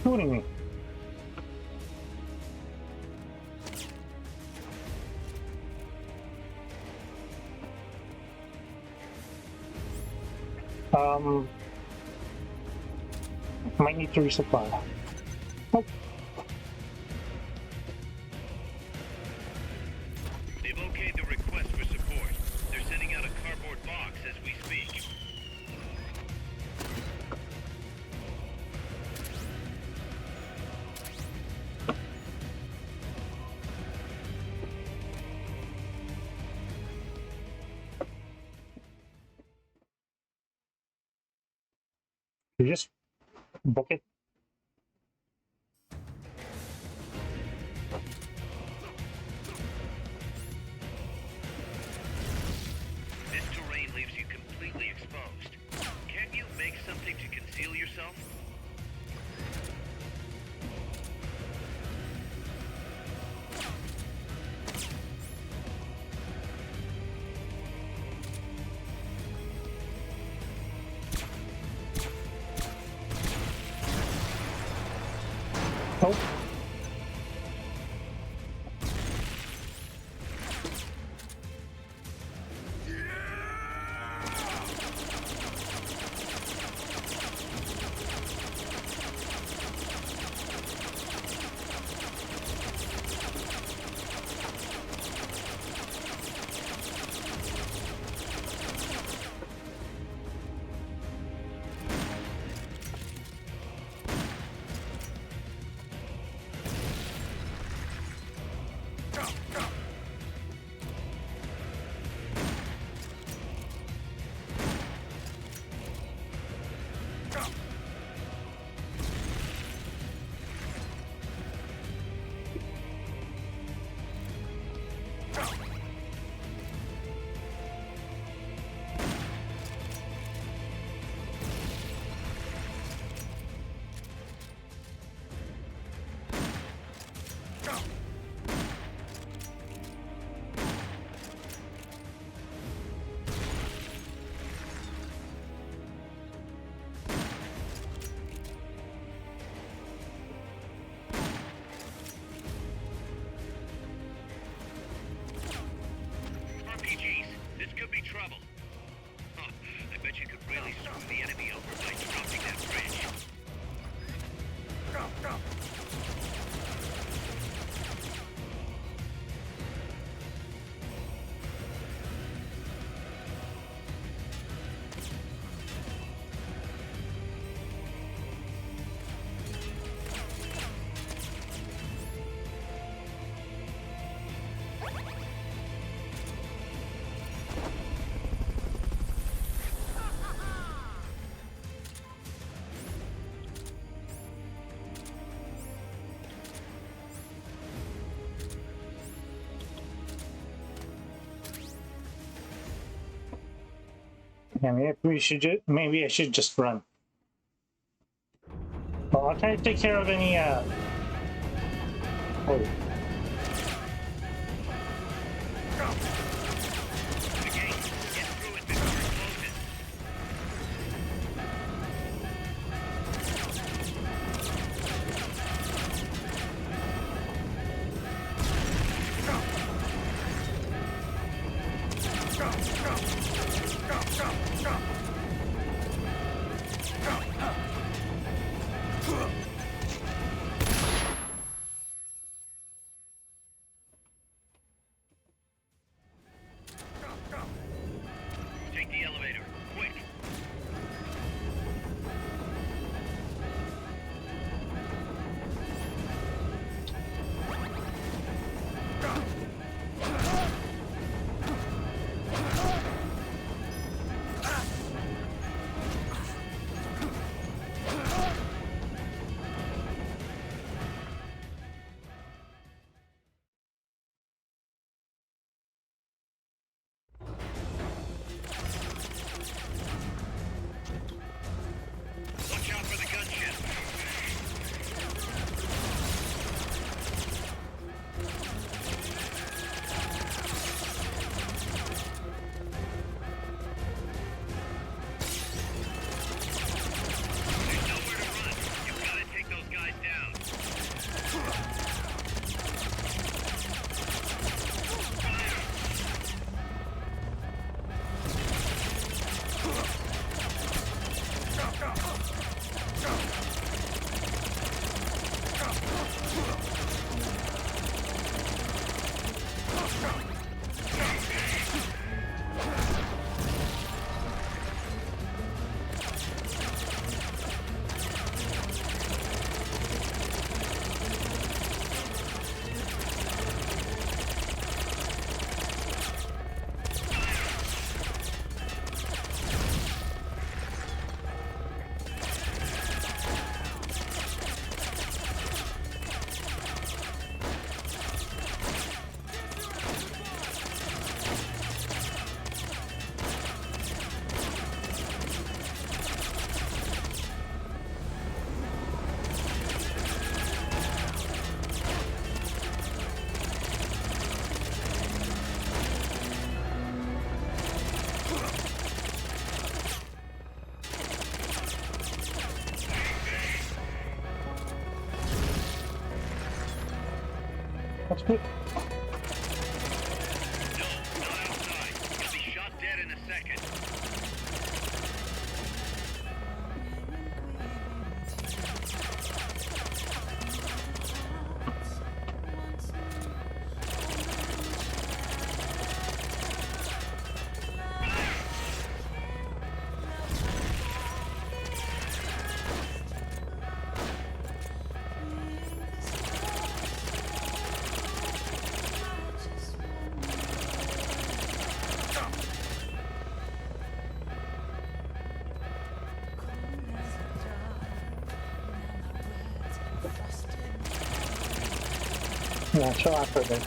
Shooting me. Might need to resupply. Oh. They've okayed the request for support. They're sending out a cardboard box as we speak. You just book it. This terrain leaves you completely exposed. Can't you make something to conceal yourself? Yeah, maybe I should just run. Well, I'll try to take care of any oh. Take the elevator, quick! Watch out for the gunship. There's nowhere to run. You've got to take those guys down. That's good. No, not outside. You'll be shot dead in a second. Yeah, chill out for a bit.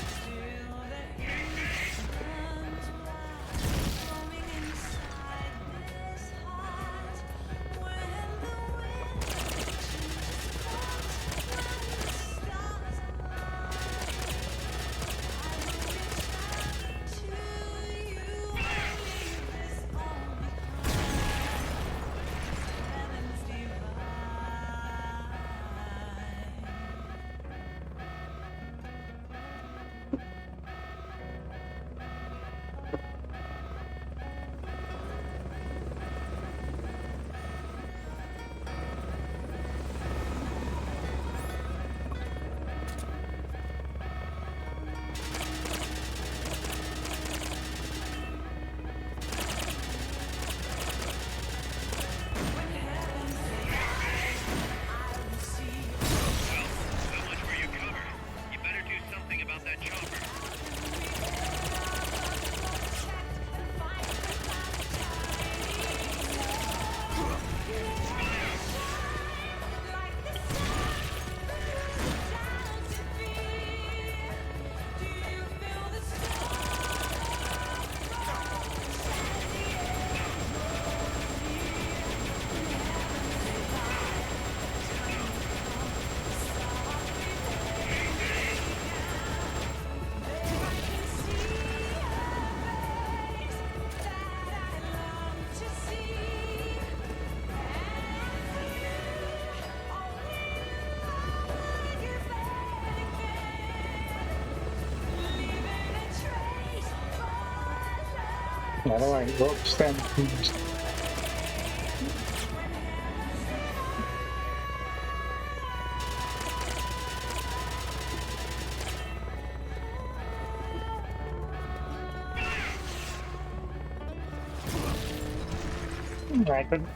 How do I go extend?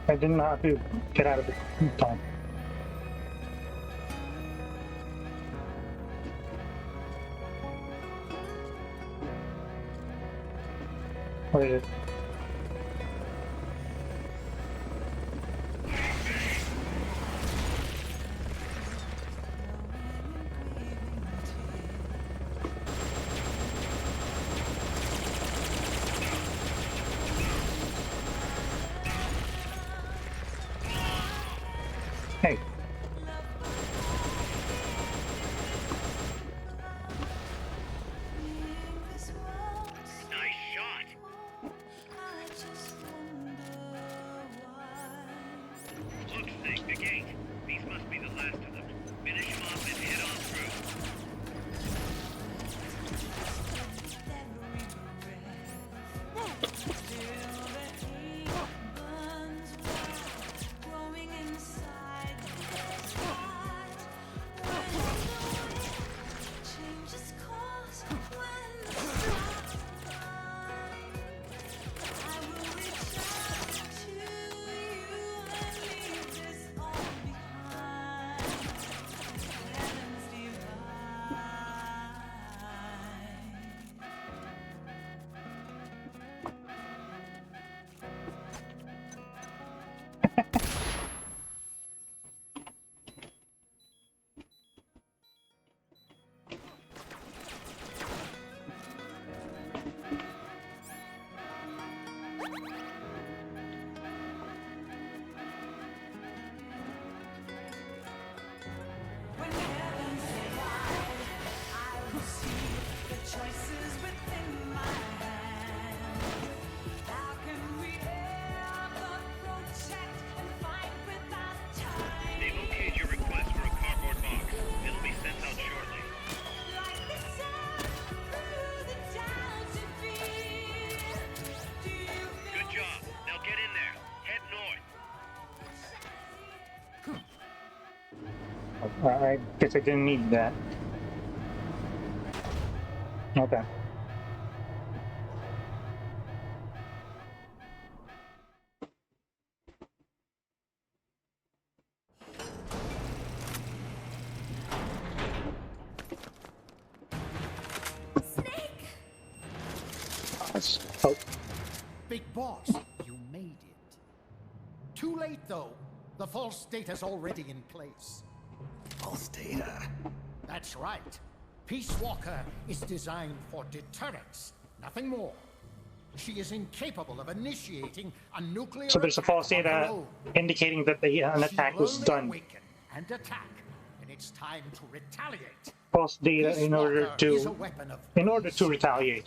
I didn't know how to get out of it in time. What is it? Hey. Nice shot. Looks like the gate. These must be the last of them. Finish them off and head on through. I guess I didn't need that. Okay. Oh. Big boss, you made it. Too late, though. The false data's already in place. False data? That's right. Peace Walker is designed for deterrence, nothing more. She is incapable of initiating a nuclear So there's a false data indicating that an attack was done. And attack, and it's time to retaliate. False data in order to retaliate.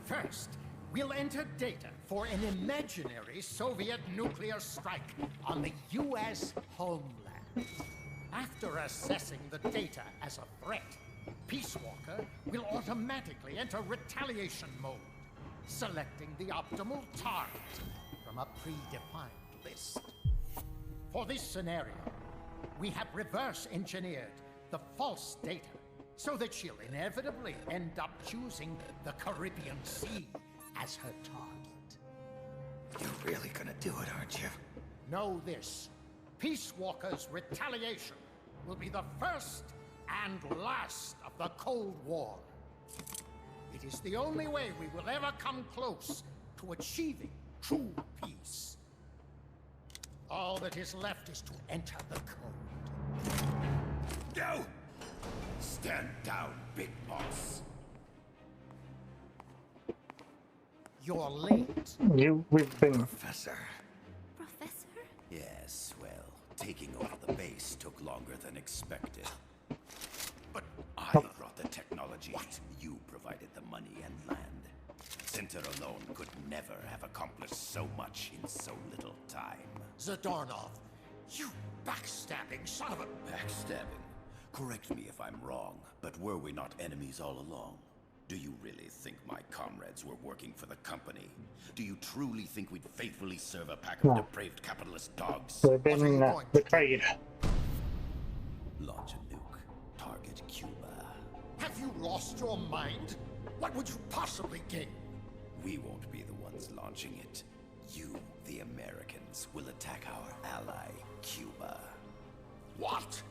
First, we'll enter data for an imaginary Soviet nuclear strike on the U.S. homeland. After assessing the data as a threat, Peace Walker will automatically enter retaliation mode, selecting the optimal target from a predefined list. For this scenario, we have reverse engineered the false data so that she'll inevitably end up choosing the Caribbean Sea as her target. You're really gonna do it, aren't you? Know this. Peace Walker's retaliation will be the first and last of the Cold War. It is the only way we will ever come close to achieving true peace. All that is left is to enter the code. No! Stand down, Big Boss. You're late. We've been... Professor. Professor? Yes, well, taking over the base took longer than expected. But I brought the technology. What? You provided the money and land. Center alone could never have accomplished so much in so little time. Zadornov, you backstabbing son of a... Backstabbing? Correct me if I'm wrong, but were we not enemies all along? Do you really think my comrades were working for the company? Do you truly think we'd faithfully serve a pack of depraved capitalist dogs? They've been betrayed. Launch a nuke. Target Cuba. Have you lost your mind? What would you possibly gain? We won't be the ones launching it. You, the Americans, will attack our ally, Cuba. What?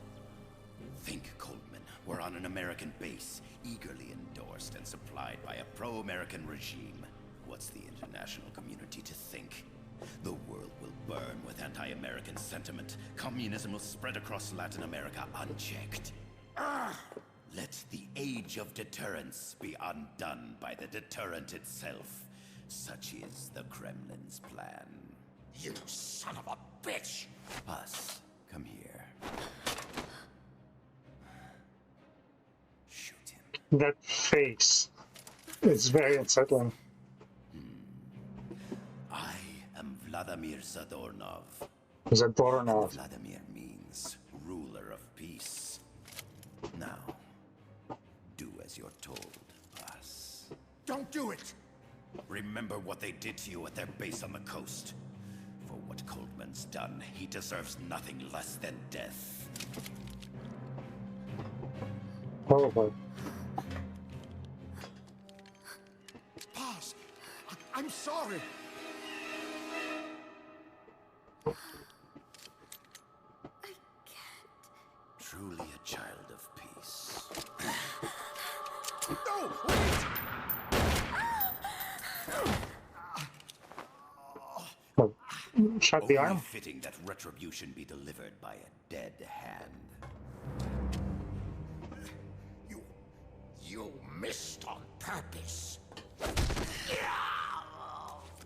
Think, Coldman. We're on an American base, eagerly endorsed and supplied by a pro-American regime. What's the international community to think? The world will burn with anti-American sentiment. Communism will spread across Latin America unchecked. Let the age of deterrence be undone by the deterrent itself. Such is the Kremlin's plan. You son of a bitch! Us, come here. Shoot him. That face is very unsettling. I am Vladimir Zadornov. Zadornov. Vladimir means ruler of peace. Now, do as you're told, boss. Don't do it! Remember what they did to you at their base on the coast. For what Coldman's done, he deserves nothing less than death. Horrible. Boss, I'm sorry. Truly a child of peace. No, wait! Shut the arm. Fitting that retribution be delivered by a dead hand. You missed on purpose.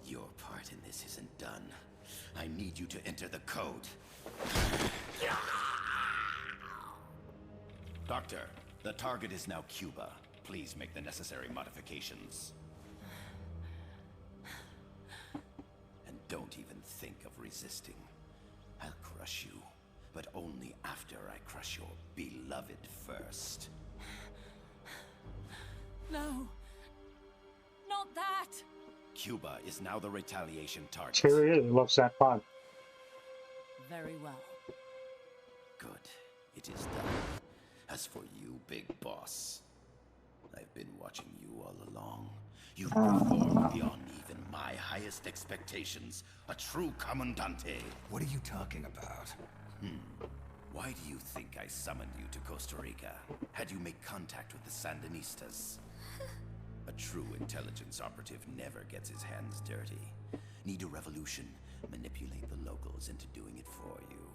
Your part in this isn't done. I need you to enter the code. Doctor, the target is now Cuba. Please make the necessary modifications. And don't even think of resisting. I'll crush you, but only after I crush your beloved first. No. Not that. Cuba is now the retaliation target. She really loves that pod. Very well. Good. It is done. As for you, big boss, I've been watching you all along. You've performed beyond even my highest expectations. A true commandante. What are you talking about? Why do you think I summoned you to Costa Rica? Had you make contact with the Sandinistas? A true intelligence operative never gets his hands dirty. Need a revolution? Manipulate the locals into doing it for you.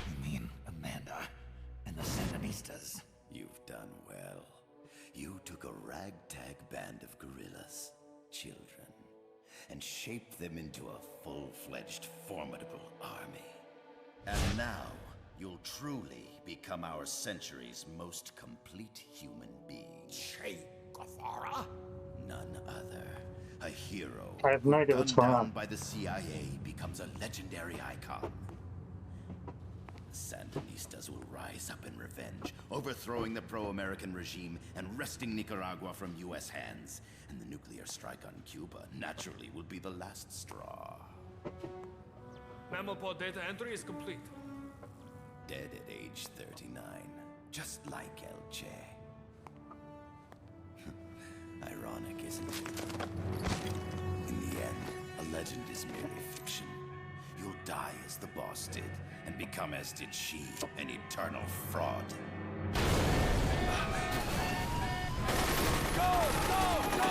You mean Amanda and the Sandinistas? You've done well. You took a ragtag band of guerrillas, children, and shaped them into a full-fledged, formidable army. And now, you'll truly become our century's most complete human being. Che Guevara? None other. A hero. I have no idea what's going on. By the CIA becomes a legendary icon. The Sandinistas will rise up in revenge, overthrowing the pro-American regime and wresting Nicaragua from U.S. hands. And the nuclear strike on Cuba naturally will be the last straw. Mammal pod data entry is complete. Dead at age 39, just like El Che. Ironic, isn't it? In the end, a legend is merely fiction. You'll die as the boss did, and become as did she, an eternal fraud. Go! Go! Go!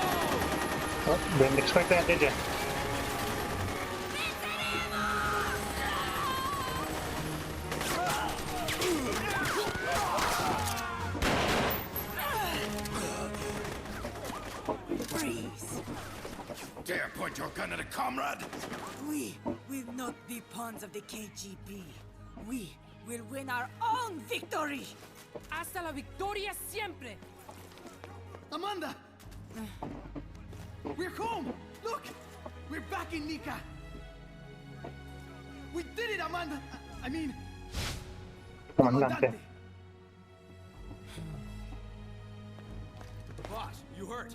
Oh, didn't expect that, did you? Freeze! You dare point your gun at a comrade? We will not be pawns of the KGB. We will win our own victory! Hasta la victoria siempre! Amanda! We're home! Look! We're back in Nika! We did it, Amanda! I mean... Comandante. Boss, You hurt?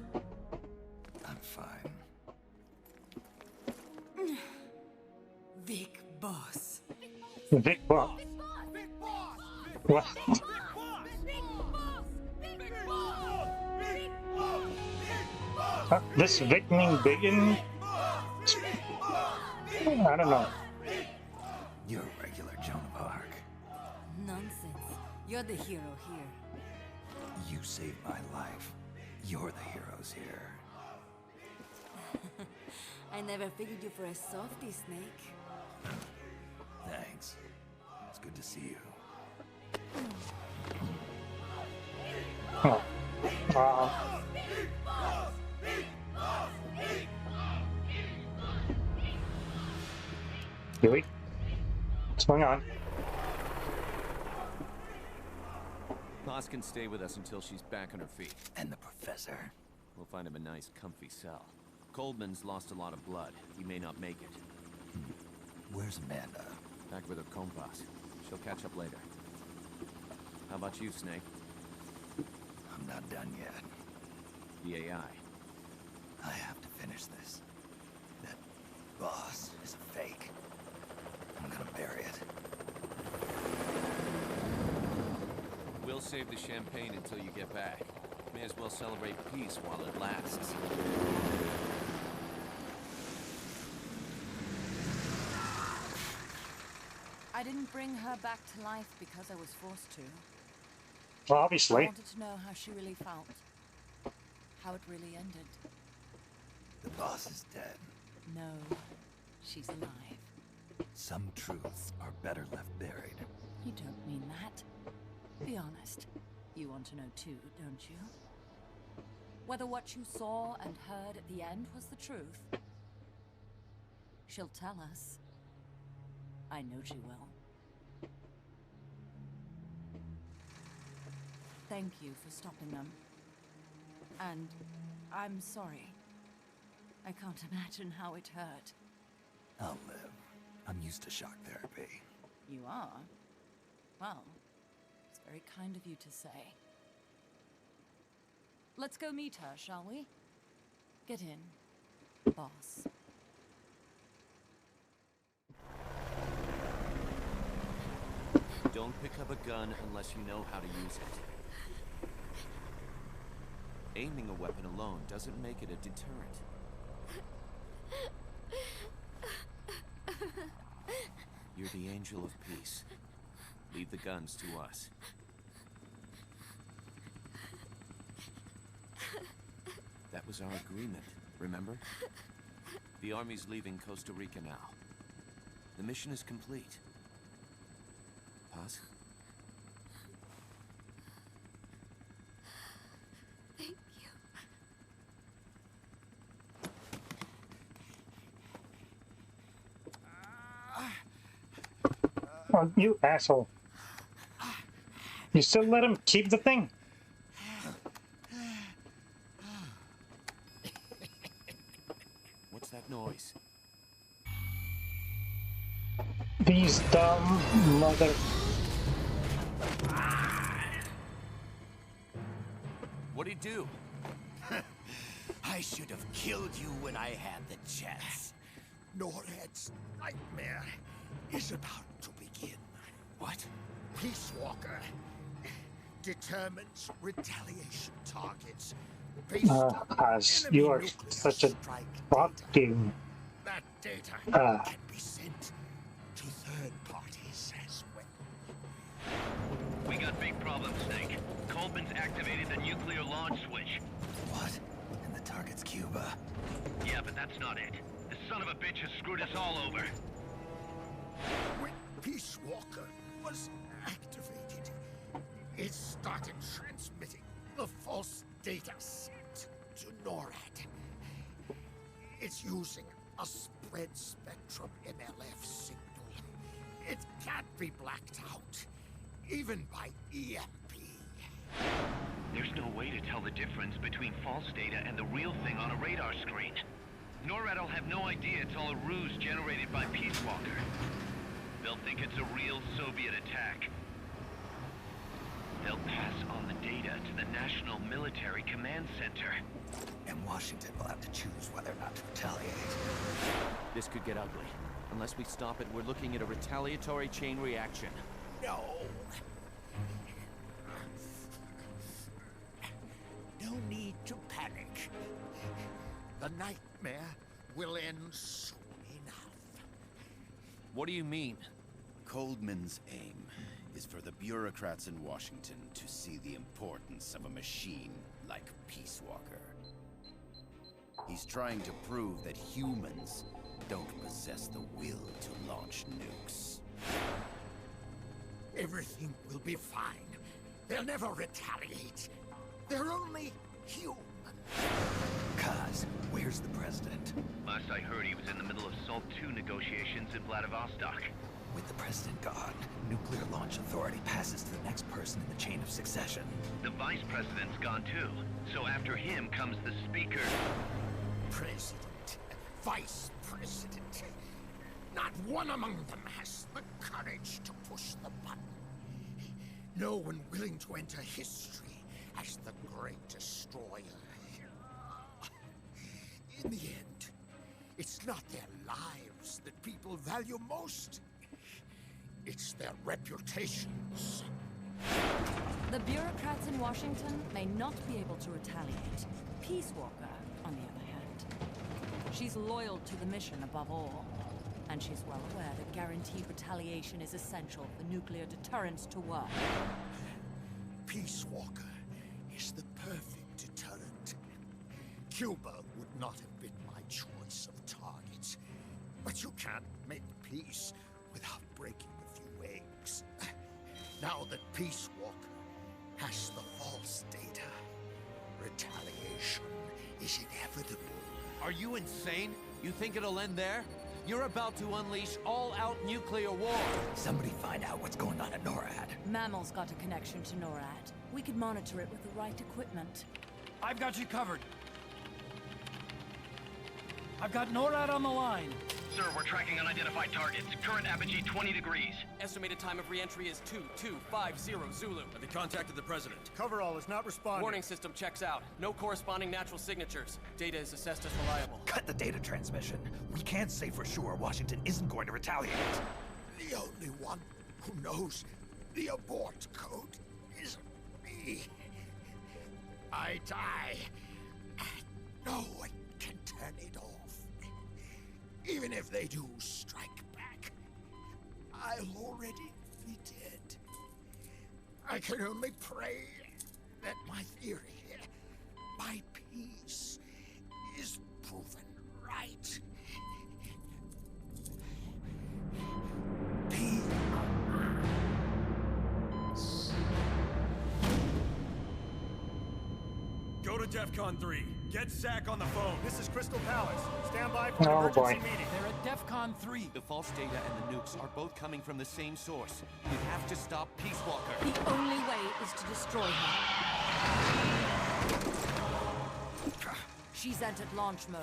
I'm fine. Vic Boss. Vic Boss. What? This Vic mean Biggin? I don't know. You're a regular Joan of Arc. Nonsense. You're the hero here. You saved my life. You're the heroes here. I never figured you for a softie, Snake. Thanks. It's good to see you. Oh. Huey? What's going on? Boss can stay with us until she's back on her feet. And the professor? We'll find him a nice, comfy cell. Coldman's lost a lot of blood. He may not make it. Where's Amanda? Back with her compas. She'll catch up later. How about you, Snake? I'm not done yet. The AI. I have to finish this. That boss is a fake. I'm gonna bury it. We'll save the champagne until you get back. May as well celebrate peace while it lasts. I didn't bring her back to life because I was forced to. Well, obviously. I wanted to know how she really felt. How it really ended. The boss is dead. No, she's alive. Some truths are better left buried. You don't mean that. Be honest. You want to know too, don't you? Whether what you saw and heard at the end was the truth. She'll tell us. I know she will. Thank you for stopping them. And I'm sorry. I can't imagine how it hurt. I'll live. I'm used to shock therapy. You are? Well, it's very kind of you to say. Let's go meet her, shall we? Get in, boss. Don't pick up a gun unless you know how to use it. Aiming a weapon alone doesn't make it a deterrent. You're the angel of peace. Leave the guns to us. That was our agreement, remember? The army's leaving Costa Rica now. The mission is complete. Paz? Thank you. Oh, you asshole. You still let him keep the thing? What's that noise? These dumb mother... What'd he do? I should have killed you when I had the chance. Norred's nightmare is about to begin. What? Peace Walker determines retaliation targets based on you are such a fucking... That data can be sent to third parties as well. We got big problems, Snake. Coldman's activated the nuclear launch switch. What? And the target's Cuba. Yeah, but that's not it. The son of a bitch has screwed us all over. When Peace Walker was activated, it started transmitting the false data set to NORAD. It's using a spread spectrum MLF signal. It can't be blacked out, even by EMP. There's no way to tell the difference between false data and the real thing on a radar screen. NORAD will have no idea it's all a ruse generated by Peace Walker. They'll think it's a real Soviet attack. They'll pass on the data to the National Military Command Center. And Washington will have to choose whether or not to retaliate. This could get ugly. Unless we stop it, we're looking at a retaliatory chain reaction. No. No need to panic. The nightmare will end soon enough. What do you mean? Coldman's aim is for the bureaucrats in Washington to see the importance of a machine like Peace Walker. He's trying to prove that humans don't possess the will to launch nukes. Everything will be fine. They'll never retaliate. They're only human. Kaz, where's the president? Last I heard, he was in the middle of SALT II negotiations in Vladivostok. With the president gone, Nuclear Launch Authority passes to the next person in the chain of succession. The vice president's gone too. So after him comes the speaker. President, vice president. Not one among them has the courage to push the button. No one willing to enter history as the great destroyer. In the end, it's not their lives that people value most. It's their reputations. The bureaucrats in Washington may not be able to retaliate. Peace Walker, on the other hand. She's loyal to the mission above all. And she's well aware that guaranteed retaliation is essential for nuclear deterrence to work. Peace Walker is the perfect deterrent. Cuba would not have been my choice of targets. But you can't make peace without breaking a few eggs. Now that Peace Walker has the false data, retaliation is inevitable. Are you insane? You think it'll end there? You're about to unleash all-out nuclear war. Somebody find out what's going on at NORAD. Mammal's got a connection to NORAD. We could monitor it with the right equipment. I've got you covered. I've got NORAD on the line. Sir, we're tracking unidentified targets. Current apogee 20 degrees. Estimated time of re-entry is 2250 Zulu. Have you contacted the president? Coverall is not responding. Warning system checks out. No corresponding natural signatures. Data is assessed as reliable. Cut the data transmission. We can't say for sure Washington isn't going to retaliate. The only one who knows the abort code is me. I die, and no one can turn it off. Even if they do strike back, I'll already be dead. I can only pray that my theory, my peace, is proven right. Go to DEFCON 3. Get Zach on the phone. This is Crystal Palace. Stand by for an Oh, emergency boy. meeting. They're at DEFCON 3. The false data and the nukes are both coming from the same source. You have to stop Peace Walker. The only way is to destroy her. She's entered launch mode.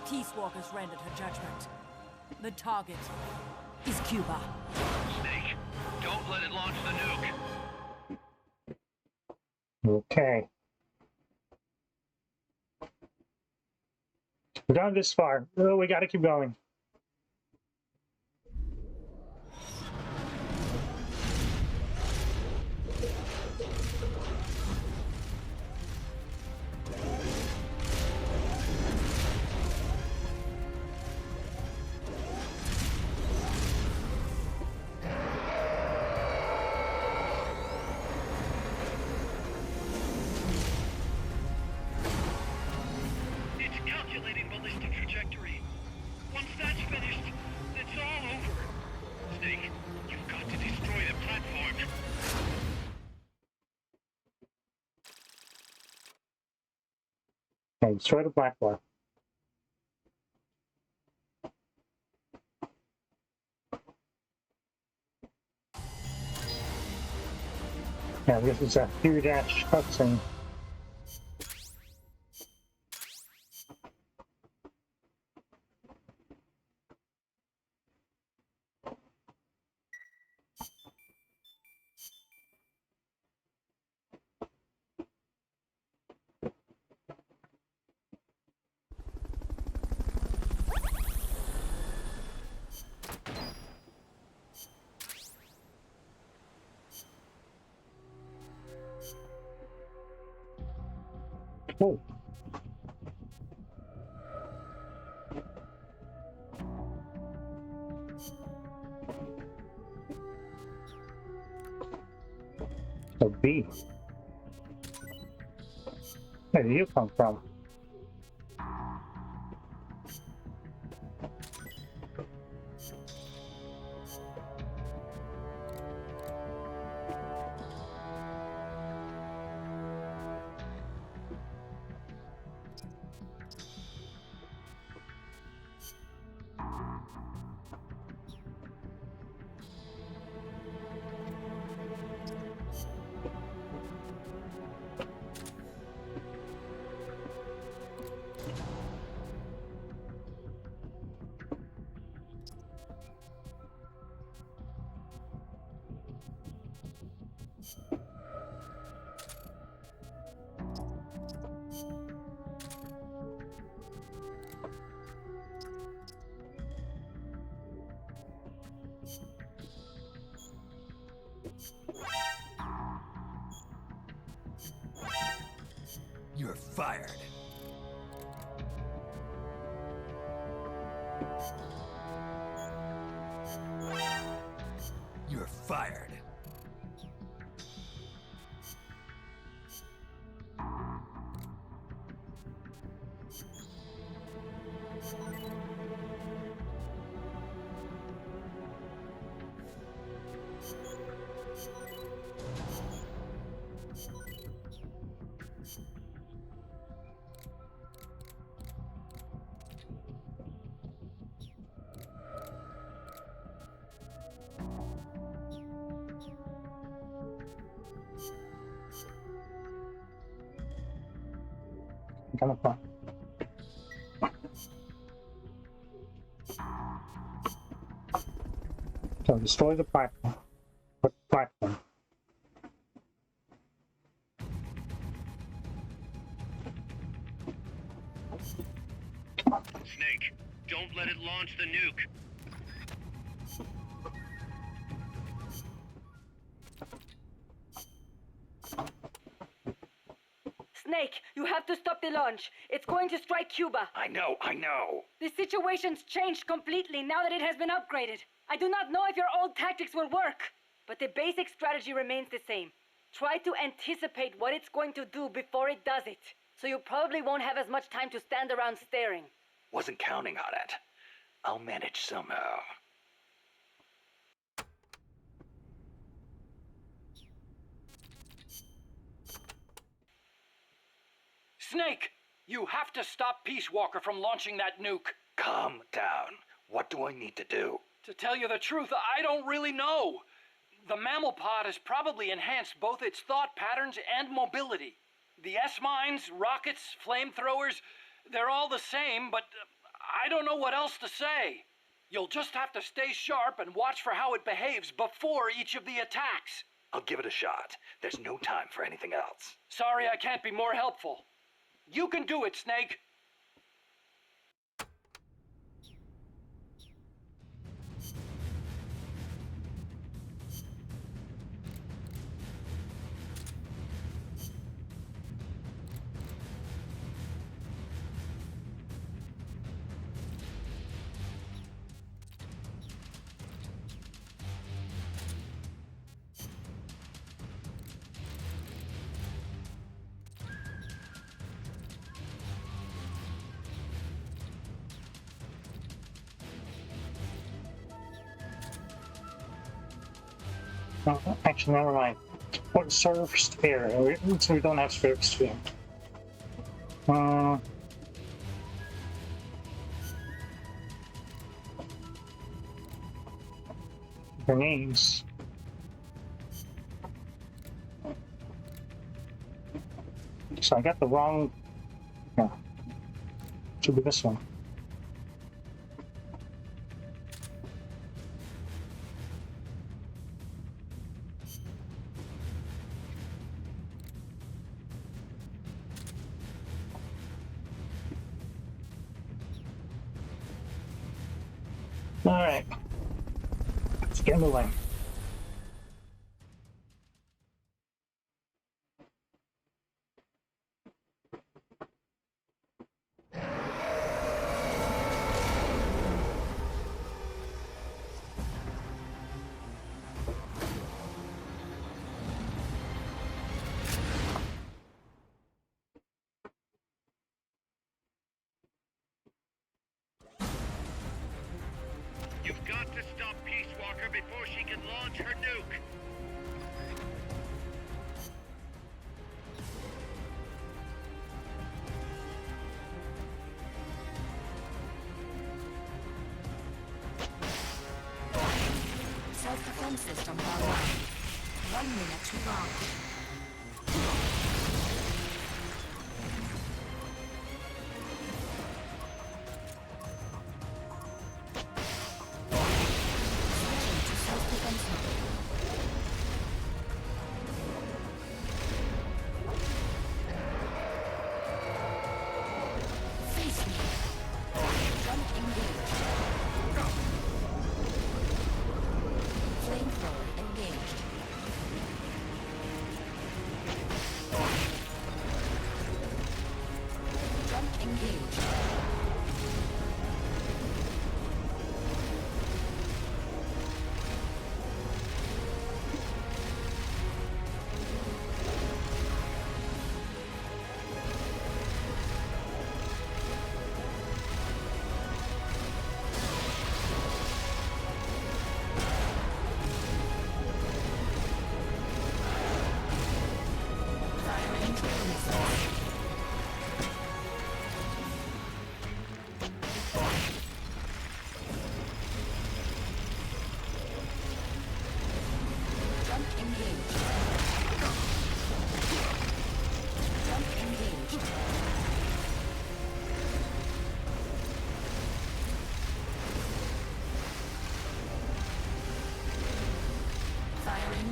Peace Walker's rendered her judgment. The target is Cuba. Snake, don't let it launch the nuke. Okay. We've gone this far. Oh, we gotta keep going. It's calculating ballistic trajectory. Once that's finished, it's all over. Snake, you've got to destroy the platform. Okay, destroy the platform. Yeah, this is a huge ass cutscene. Oh. A bee. Where did you come from? You're fired. You're fired. Kind of fun. So destroy the platform. What platform? Snake, don't let it launch the nuke. Snake, you have to stop the launch. It's going to strike Cuba. I know. The situation's changed completely now that it has been upgraded. I do not know if your old tactics will work, but the basic strategy remains the same. Try to anticipate what it's going to do before it does it, so you probably won't have as much time to stand around staring. Wasn't counting on it. I'll manage somehow. Snake, you have to stop Peace Walker from launching that nuke. Calm down. What do I need to do? To tell you the truth, I don't really know. The mammal pod has probably enhanced both its thought patterns and mobility. The S-mines, rockets, flamethrowers, they're all the same, but I don't know what else to say. You'll just have to stay sharp and watch for how it behaves before each of the attacks. I'll give it a shot. There's no time for anything else. Sorry I can't be more helpful. You can do it, Snake. No, actually, never mind. What server sphere? We don't have server sphere. Grenades. So I got the wrong. No. Should be this one. All right, let's get moving. got to stop Peace Walker before she can launch her nuke. Self-defense system online. 1 minute to launch.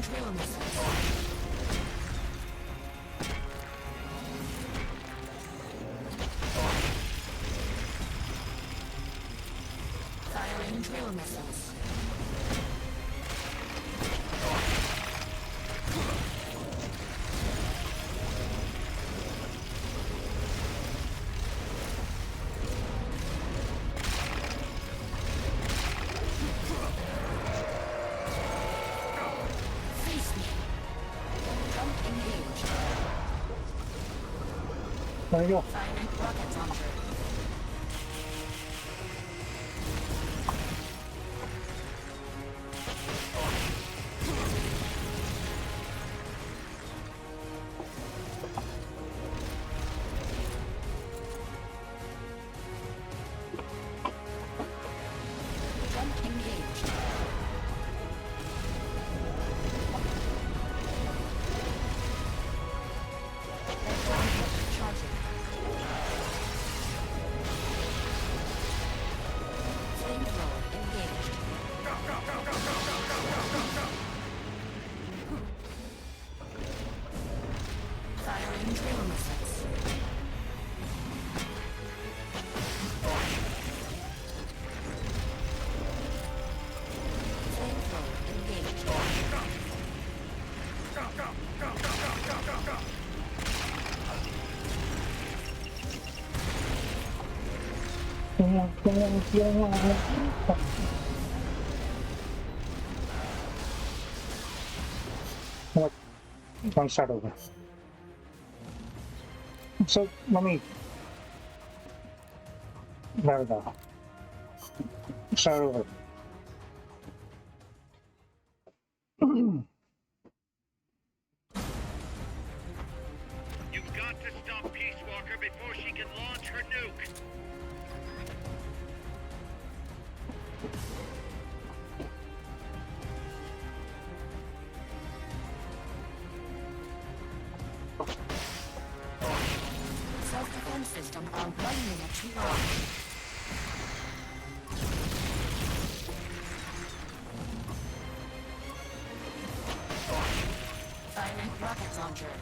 Drill missiles. Firing drill missiles. There you go. Rocket launcher. What? Don't start over. So let me. There we go. Start over. You've got to stop Peace Walker before she can launch her nuke. Self-defense system on 1 minute to launch. Firing rocket launcher.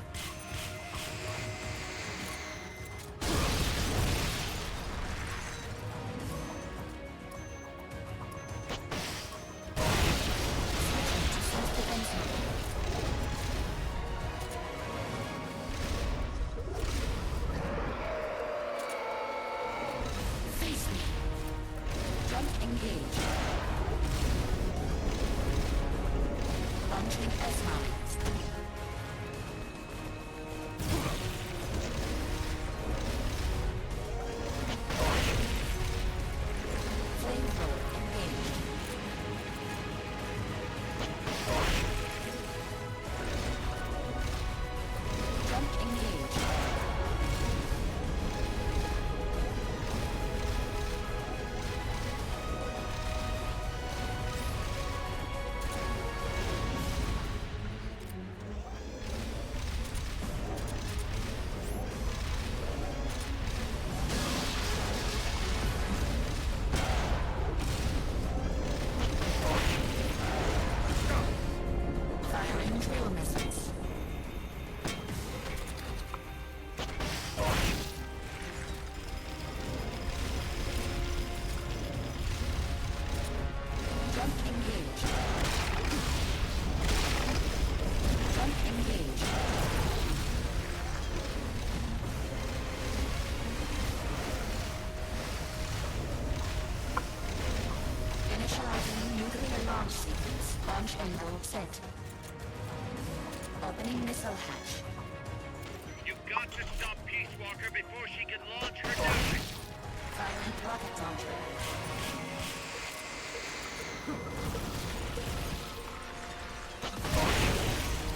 launch sequence. Launch angle set. Opening missile hatch. You've got to stop Peace Walker before she can launch her nuke. Firing rocket launcher.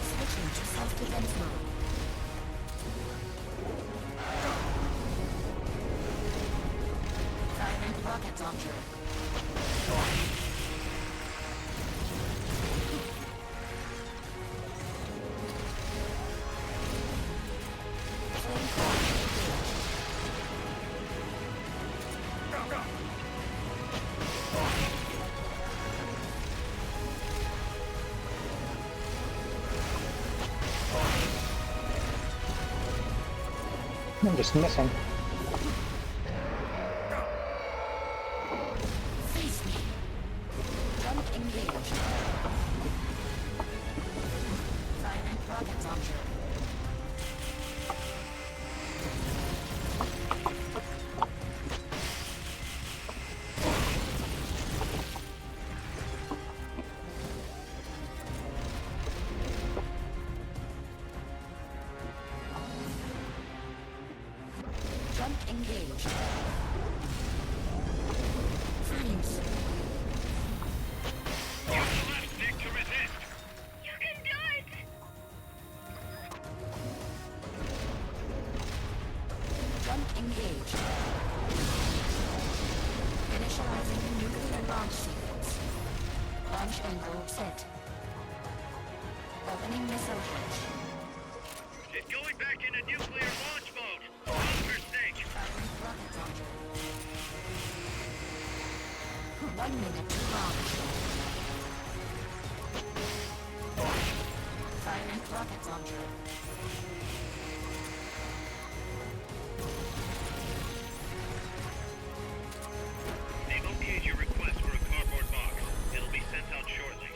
Switching to self-defense mode. Firing rocket launcher. I'm just missing. Face me. Jump engaged. Firing rocket launcher. Jump engaged. Freeze. You must stick to resist. You can do it! Jump engaged. Initializing nuclear launch sequence. Launch angle set. Opening missile hatch. She's going back into nuclear launch mode. Help her sink. Firing rocket launcher. 1 minute to launch. Firing rocket launcher. They've okayed your request for a cardboard box. It'll be sent out shortly.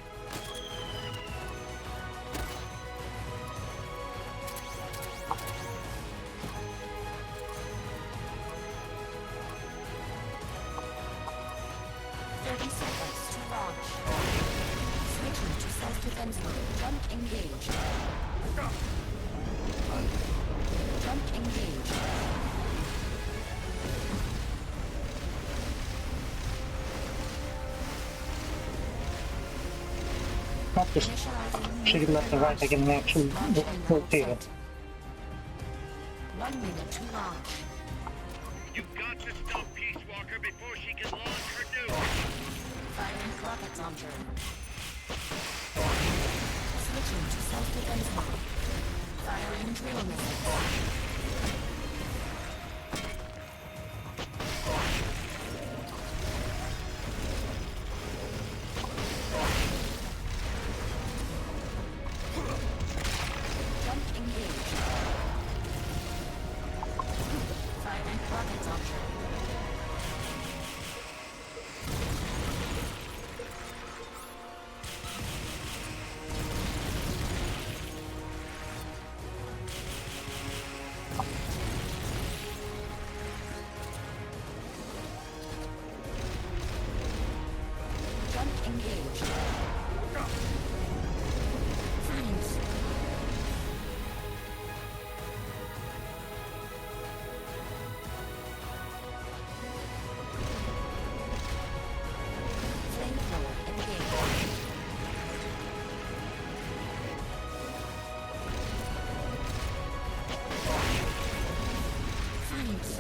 Switching to self-defense mode. Jump engaged. Jump engaged. Not just shooting left and right, I can actually rotate it. 1 minute to launch. You've got to stop Peace Walker before she can launch her nuke. Firing rocket launcher. Switching to self-defense mode. Firing drill missiles. Jump engaged. Firing rocket launcher. Jump engaged. Freeze. Flamethrower engaged. Freeze.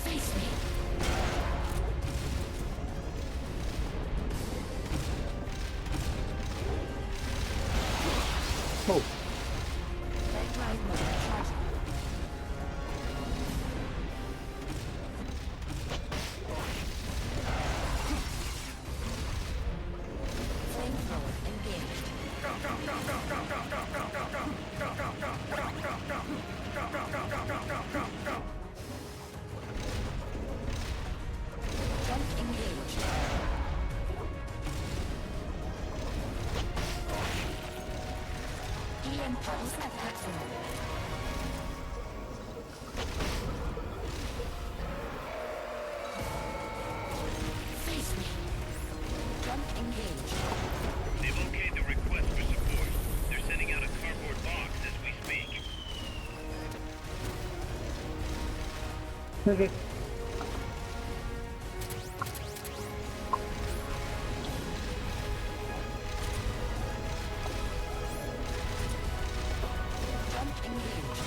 Face me. Oh, Red drive mode charging. Flamethrower engaged. Jump engaged. Impulse at maximum. Face me. Jump engaged. They've okayed the request for support. They're sending out a cardboard box as we speak. Okay. Jump engaged.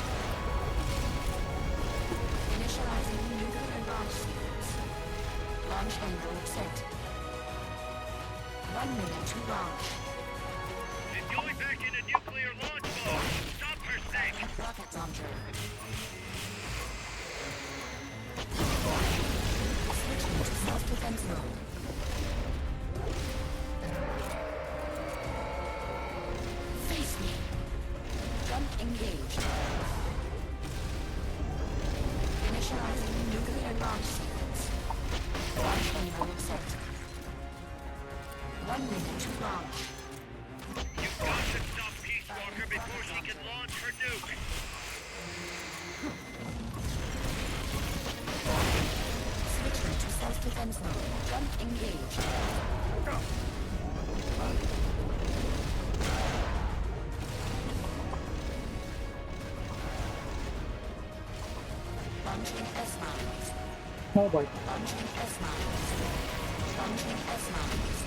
Initializing nuclear launch sequence. Launch angle set. 1 minute to launch. It's going back into nuclear launch mode. Stop her, Snake. Rocket launcher. Switching to self-defense mode. Face me. Jump engaged. Initializing nuclear launch sequence. Launch angle set. 1 minute to launch. You've got to stop Peace Walker before she can launch her nuke. Switching to self-defense mode. Jump engaged. Launching S-mines. Oh boy. Launching S-mines. Launching S-mines.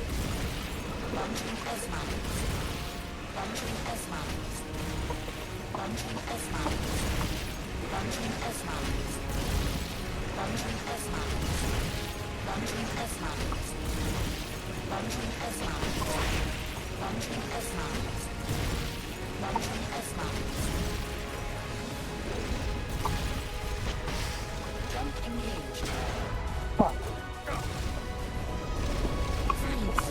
Launching S-mines. Launching S-mines. Launching S-mines. Launching S-mines. Launching S-mines. Launching S-mines. Launching S-mines. Launching S-mines. Launching S-mines. Jump engaged. Fuck. Freeze.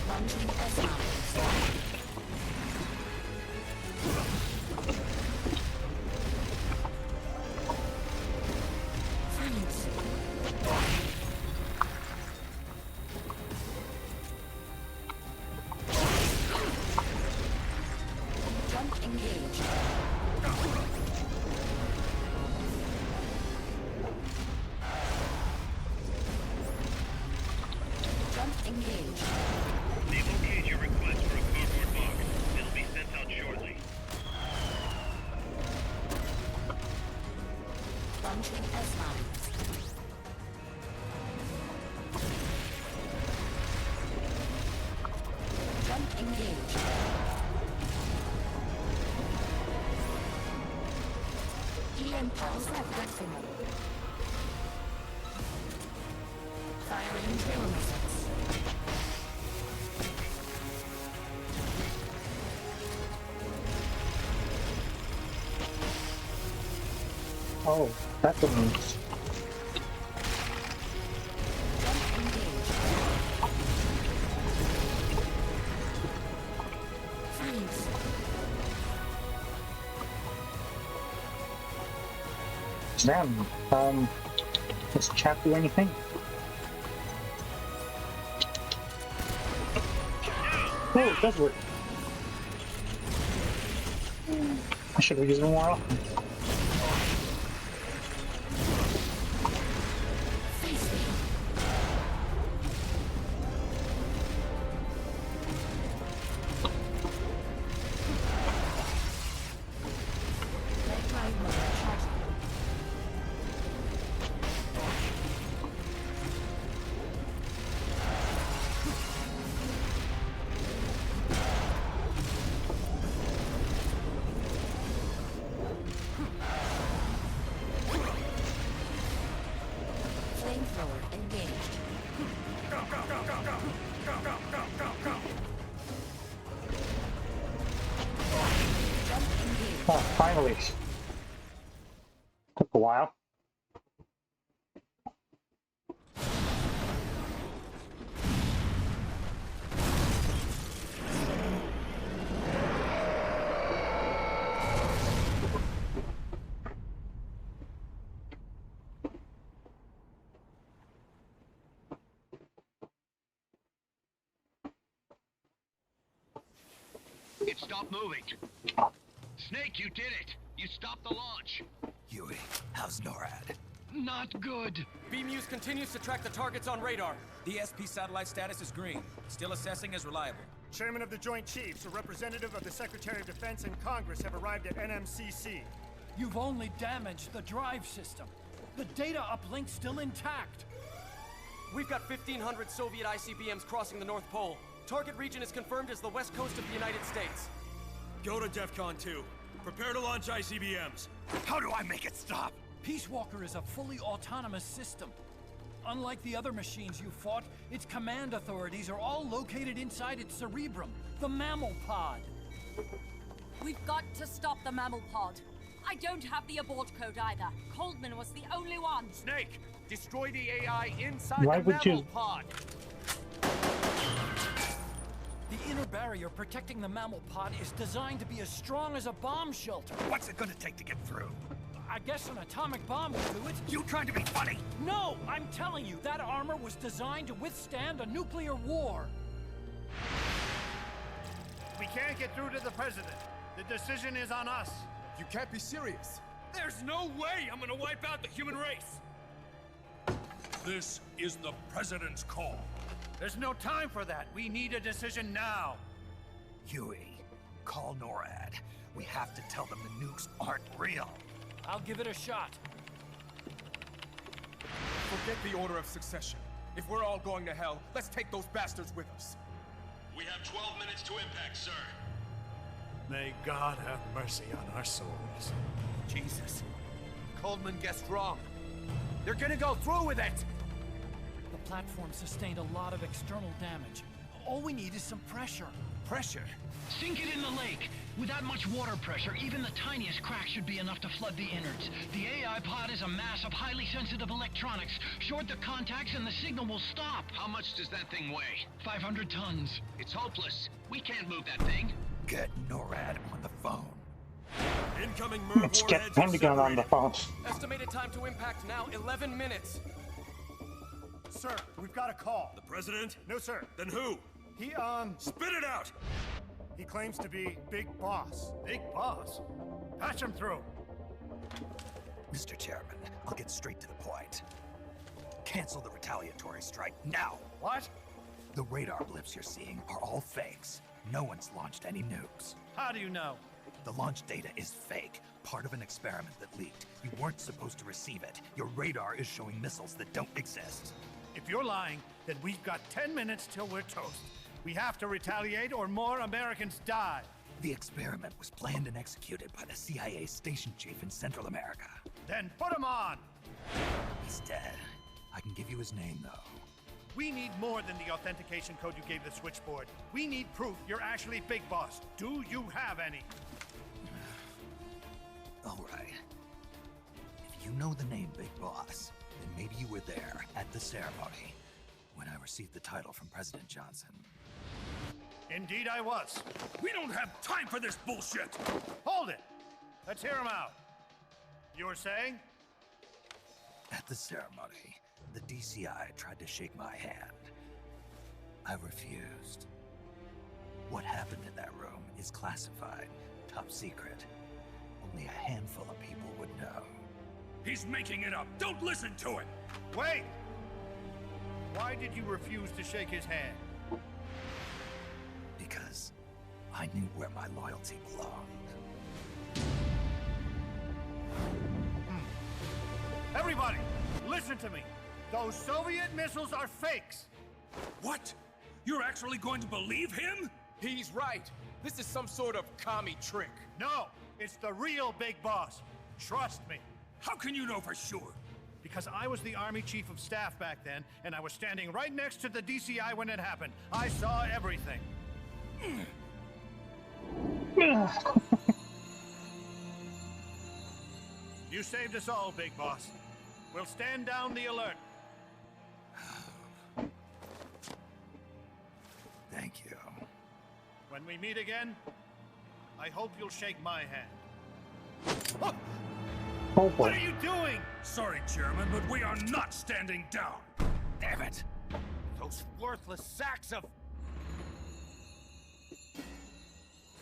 Launching S-mines. Freeze. Jump engaged. Jump engaged. They've okayed your request for a cardboard box. It'll be sent out shortly. Launching S-mines. Jump engaged. E-impulse at maximum. Firing tail missiles. Oh, that's what it means. Jump engaged. Freeze. Damn. Does chat do anything? Oh, it does work. I should have used it more often. Face me. Red drive motor charging. Flamethrower engaged. Jump engaged. Oh, finally. Took a while. right, stop moving. Snake, you did it. You stopped the launch. Huey, how's NORAD? Not good. BMUS continues to track the targets on radar. The SP satellite status is green. Still assessing as reliable. Chairman of the Joint Chiefs, a representative of the Secretary of Defense and Congress have arrived at NMCC. You've only damaged the drive system. The data uplink's still intact. We've got 1,500 Soviet ICBMs crossing the North Pole. Target region is confirmed as the west coast of the United States. Go to DEFCON 2. Prepare to launch ICBMs. How do I make it stop? Peace Walker is a fully autonomous system. Unlike the other machines you fought, its command authorities are all located inside its cerebrum, the mammal pod. We've got to stop the mammal pod. I don't have the abort code either. Coldman was the only one. Snake, destroy the AI inside Why the would mammal you? pod. The inner barrier protecting the mammal pod is designed to be as strong as a bomb shelter. What's it gonna take to get through? I guess an atomic bomb will do it. You trying to be funny? No, I'm telling you, that armor was designed to withstand a nuclear war. We can't get through to the president. The decision is on us. You can't be serious. There's no way I'm gonna wipe out the human race. This is the president's call. There's no time for that. We need a decision now. Huey, call NORAD. We have to tell them the nukes aren't real. I'll give it a shot. Forget the order of succession. If we're all going to hell, let's take those bastards with us. We have 12 minutes to impact, sir. May God have mercy on our souls. Jesus. Coldman guessed wrong. They're gonna go through with it! The platform sustained a lot of external damage. All we need is some pressure. Pressure? Sink it in the lake. With that much water pressure, even the tiniest crack should be enough to flood the innards. The AI pod is a mass of highly sensitive electronics. Short the contacts and the signal will stop. How much does that thing weigh? 500 tons. It's hopeless. We can't move that thing. Get NORAD on the phone. Incoming MERV Let's get warheads Pentagon on the phone. Estimated time to impact now, 11 minutes. Sir, we've got a call. The president? No, sir. Then who? He, Spit it out! He claims to be Big Boss. Big Boss? Patch him through. Mr. Chairman, I'll get straight to the point. Cancel the retaliatory strike now. What? The radar blips you're seeing are all fakes. No one's launched any nukes. How do you know? The launch data is fake, part of an experiment that leaked. You weren't supposed to receive it. Your radar is showing missiles that don't exist. If you're lying, then we've got 10 minutes till we're toast. We have to retaliate or more Americans die. The experiment was planned and executed by the CIA station chief in Central America. Then put him on! He's dead. I can give you his name, though. We need more than the authentication code you gave the switchboard. We need proof you're actually Big Boss. Do you have any? All right. If you know the name Big Boss, then maybe you were there at the ceremony when I received the title from President Johnson. Indeed I was. We don't have time for this bullshit! Hold it! Let's hear him out. You were saying? At the ceremony, the DCI tried to shake my hand. I refused. What happened in that room is classified, top secret. Only a handful of people would know. He's making it up! Don't listen to him! Wait! Why did you refuse to shake his hand? Because I knew where my loyalty belonged. Everybody, listen to me. Those Soviet missiles are fakes. What? You're actually going to believe him? He's right. This is some sort of commie trick. No, it's the real Big Boss. Trust me. How can you know for sure? Because I was the Army Chief of Staff back then, and I was standing right next to the DCI when it happened. I saw everything. You saved us all, Big Boss. We'll stand down the alert. Thank you. When we meet again, I hope you'll shake my hand. Oh! What are you doing? Sorry, Chairman, but we are not standing down. Damn it. Those worthless sacks of...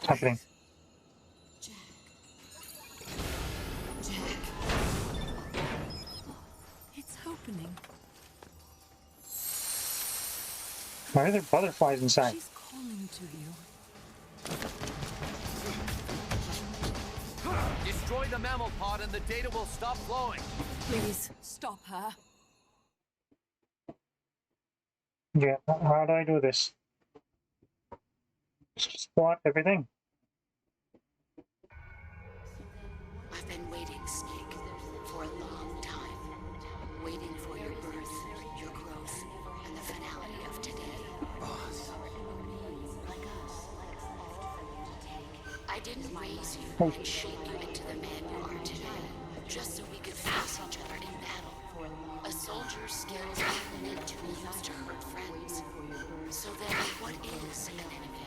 happening? Jack. It's opening. Why are there butterflies inside? She's calling to you. Destroy the mammal pod and the data will stop flowing. Please, stop her. Yeah, how do I do this? Squat everything. I've been waiting, Snake, for a long time. Waiting for your birth, your growth, and the finality of today. Boss. I didn't raise you and shape you into the man you are today, just so we could face each other in battle. A soldier's skills aren't meant to be used to hurt friends. So then, what is an enemy?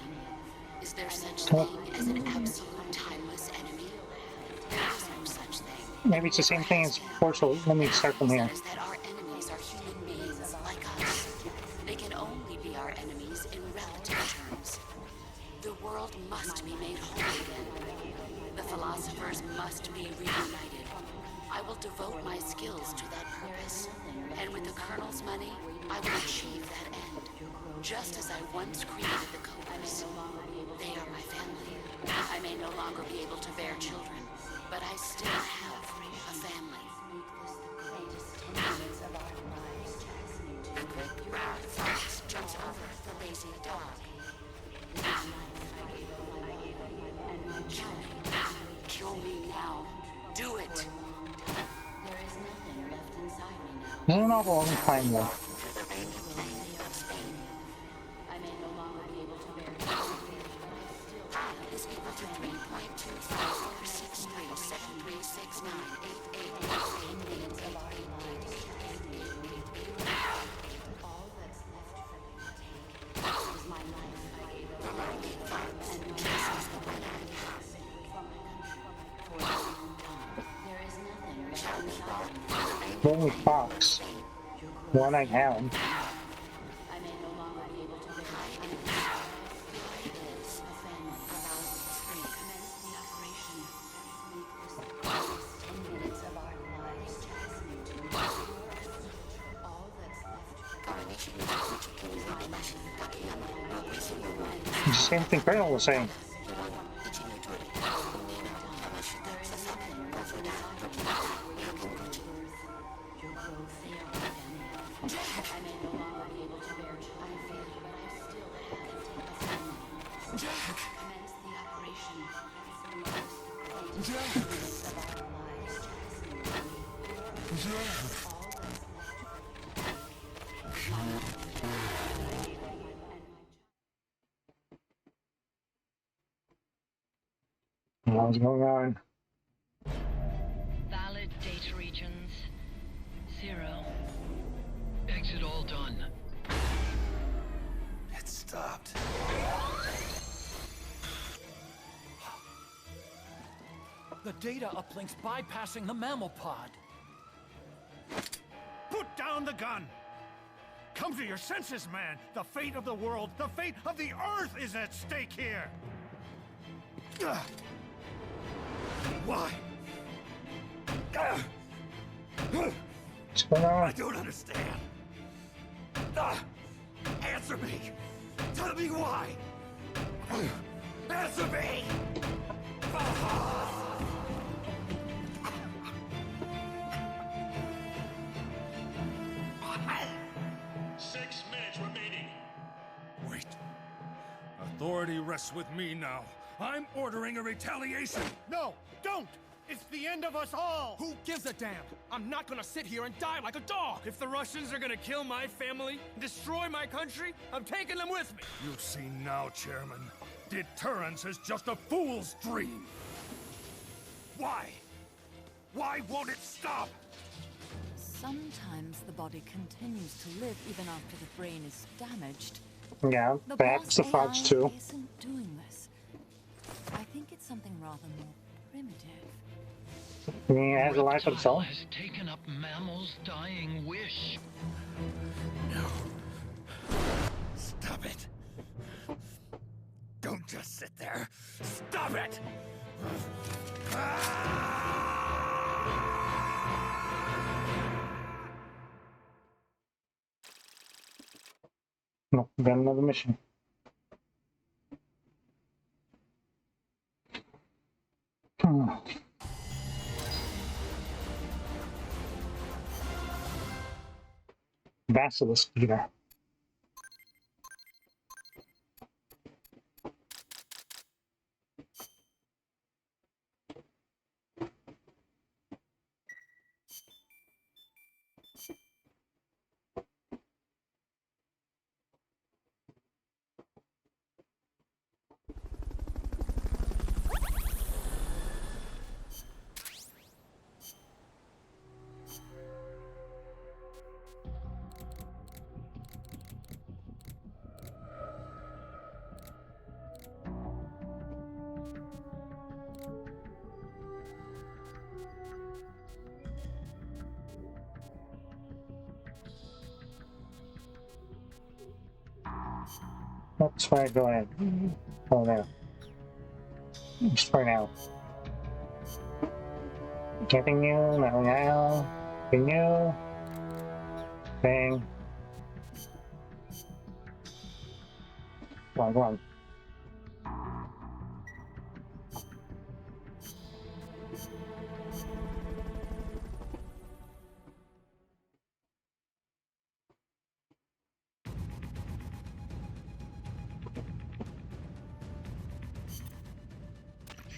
Is there such thing as an absolute timeless enemy? There is no such thing. Maybe it's the same thing as Portal. Let me start from here. Is that our enemies are human beings like us. They can only be our enemies in relative terms. The world must be made whole again. The philosophers must be reunited. I will devote my skills to that purpose. And with the Colonel's money, I will achieve that end. Just as I once created the Cobras. They are my family. I may no longer be able to bear children, but I still have a family. Fox jumps over the lazy dog. Kill me now. Do it. There is nothing left inside me now. This is not a long time though. I may no longer be able to bear children. Is equal to 3.254637369888 minutes of our lives. All that's left for me to take is my life. And my life from my country for a long time. There is nothing left inside me now. Lonely fox. One-eyed hound. I may no longer be able to bear children. It is a family about three. Commence the operation. Make this the last 10 minutes of our lives. All that's left It's the same thing Colonel was saying. What's going on? Valid data regions. 0. Exit all done. It stopped. The data uplink's bypassing the mammal pod. Put down the gun! Come to your senses, man! The fate of the world, the fate of the Earth is at stake here! Why? What's going on? I don't understand. Answer me! Tell me why! Answer me! 6 minutes remaining. Wait. Authority rests with me now. I'm ordering a retaliation. No, don't! It's the end of us all! Who gives a damn? I'm not gonna sit here and die like a dog! If the Russians are gonna kill my family, destroy my country, I'm taking them with me! You see now, Chairman. Deterrence is just a fool's dream. Why? Why won't it stop? Sometimes the body continues to live even after the brain is damaged. Yeah, that's the thoughts too. Isn't doing this. I think it's something rather more primitive. He has a life of its own. Has taken up mammal's dying wish. No. Stop it. Don't Just sit there. Stop it! No, got another mission. Basilisk Peter. That's fine, go ahead. Oh, there. Just for now. Getting you, now. Getting you. Bang. Come on, come on.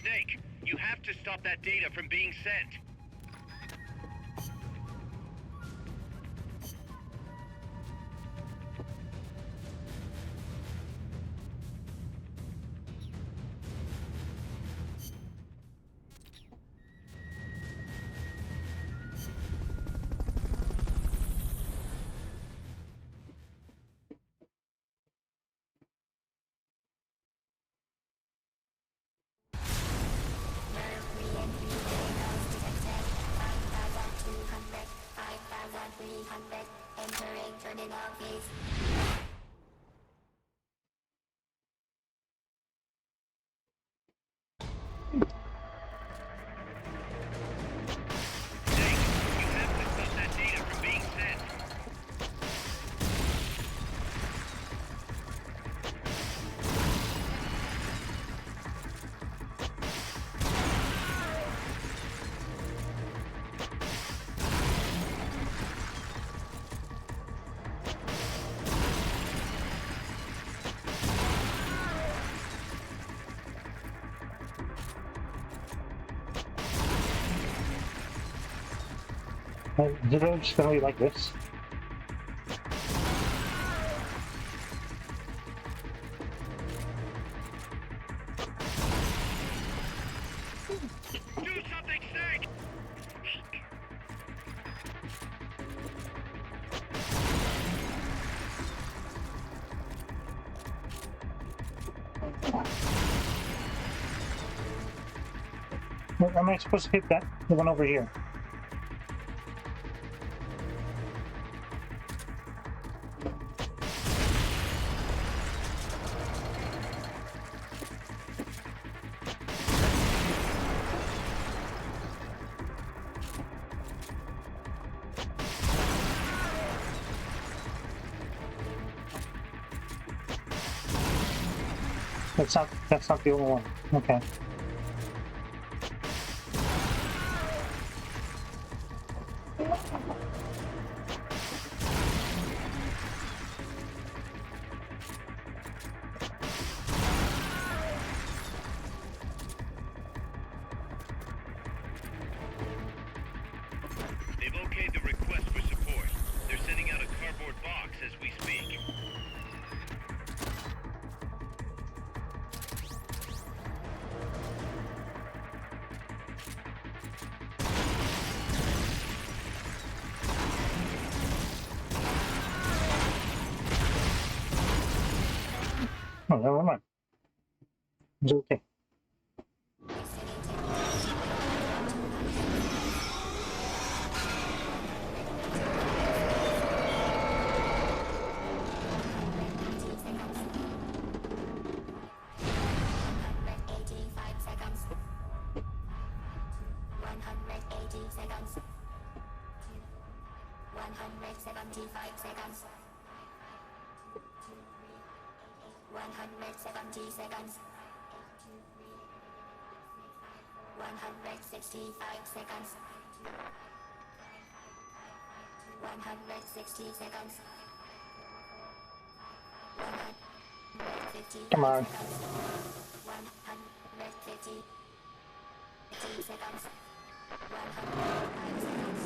Snake, you have to stop that data from being sent. Is it really just gonna be like this? Do something, Snake! Where am I supposed to hit that? The one over here. That's not the only one. Okay. They've okayed the request for support. They're sending out a cardboard box as we speak. Oh, never mind. It's okay. 175 seconds. 170 seconds. 165 seconds. 160 seconds. 150 Come on. seconds. 150 seconds. 105 seconds.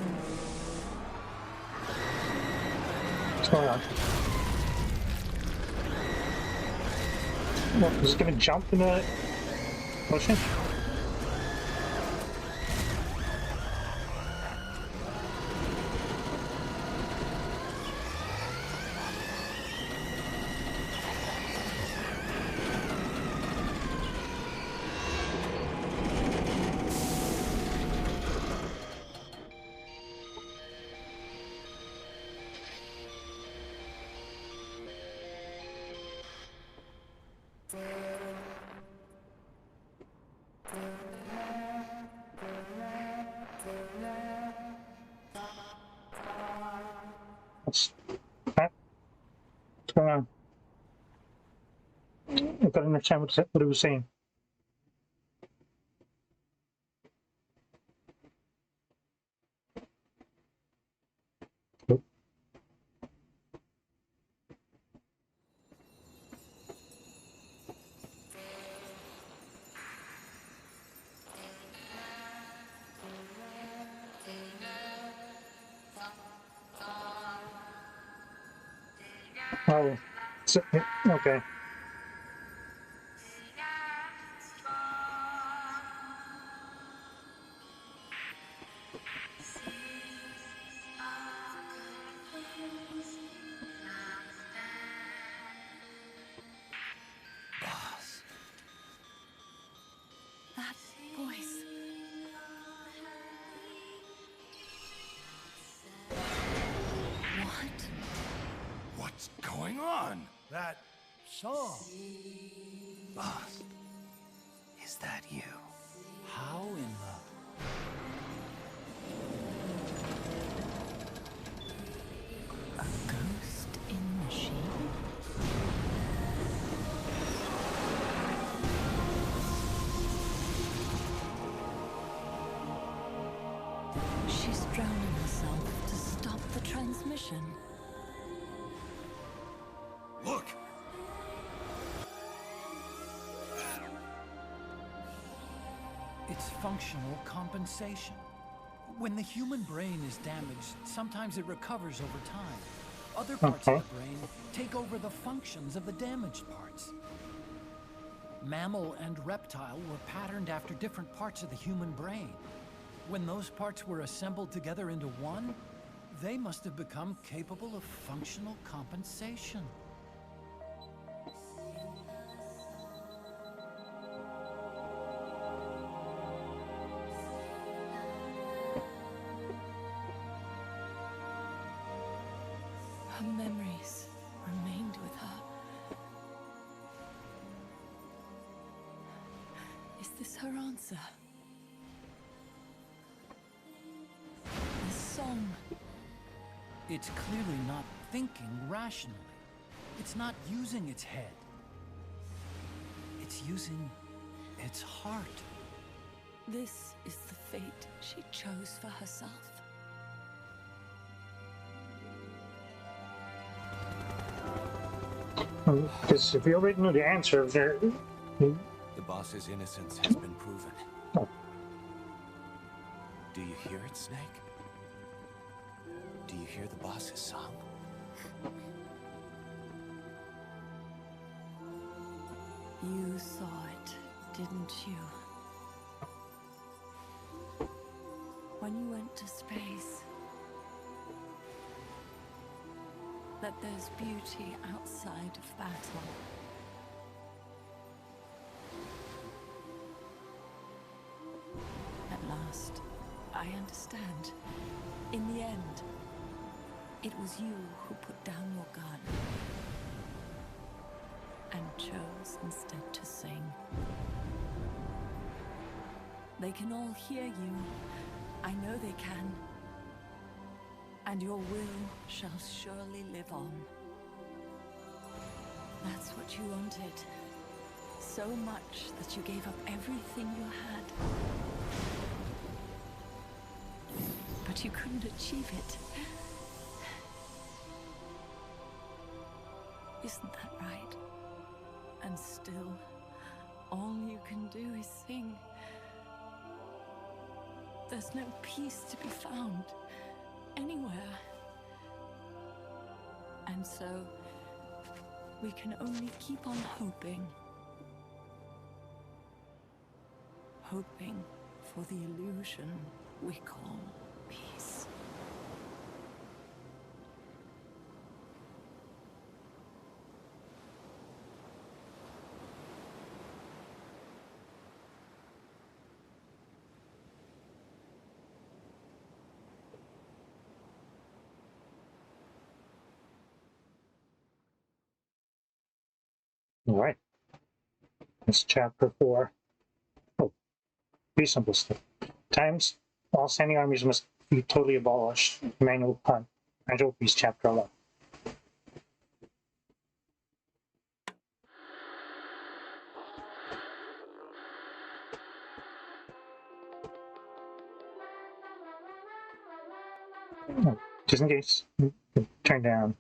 What's going on? What, is it gonna jump in the ocean? What's going on? I couldn't understand what he was saying. Oh, so, okay. That voice. What? What's going on? That song. Boss, is that you? How in the... A ghost in machine? She's drowning herself to stop the transmission. Look! It's functional compensation. When the human brain is damaged, sometimes it recovers over time. Other parts of the brain take over the functions of the damaged parts. Mammal and reptile were patterned after different parts of the human brain. When those parts were assembled together into one, they must have become capable of functional compensation. Her memories remained with her. Is this her answer? This song. It's clearly not thinking rationally. It's not using its head. It's using its heart. This is the fate she chose for herself. Because if you already know the answer, there. The boss's innocence has been proven. Oh. Do you hear it, Snake? Do you hear the boss's song? You saw it, didn't you? When you went to space, that there's beauty outside of battle. At last, I understand. In the end, it was you who put down your gun and chose instead to sing. They can all hear you. I know they can. And your will shall surely live on. That's what you wanted. So much that you gave up everything you had. But you couldn't achieve it. Isn't that right? And still, all you can do is sing. There's no peace to be found anywhere. And so, we can only keep on hoping. Hoping for the illusion we call peace. All right. That's chapter 4. Oh, pretty simple stuff. Times all standing armies must be totally abolished. Manual pun. Manual Peace, chapter 11. Just in case, turn down.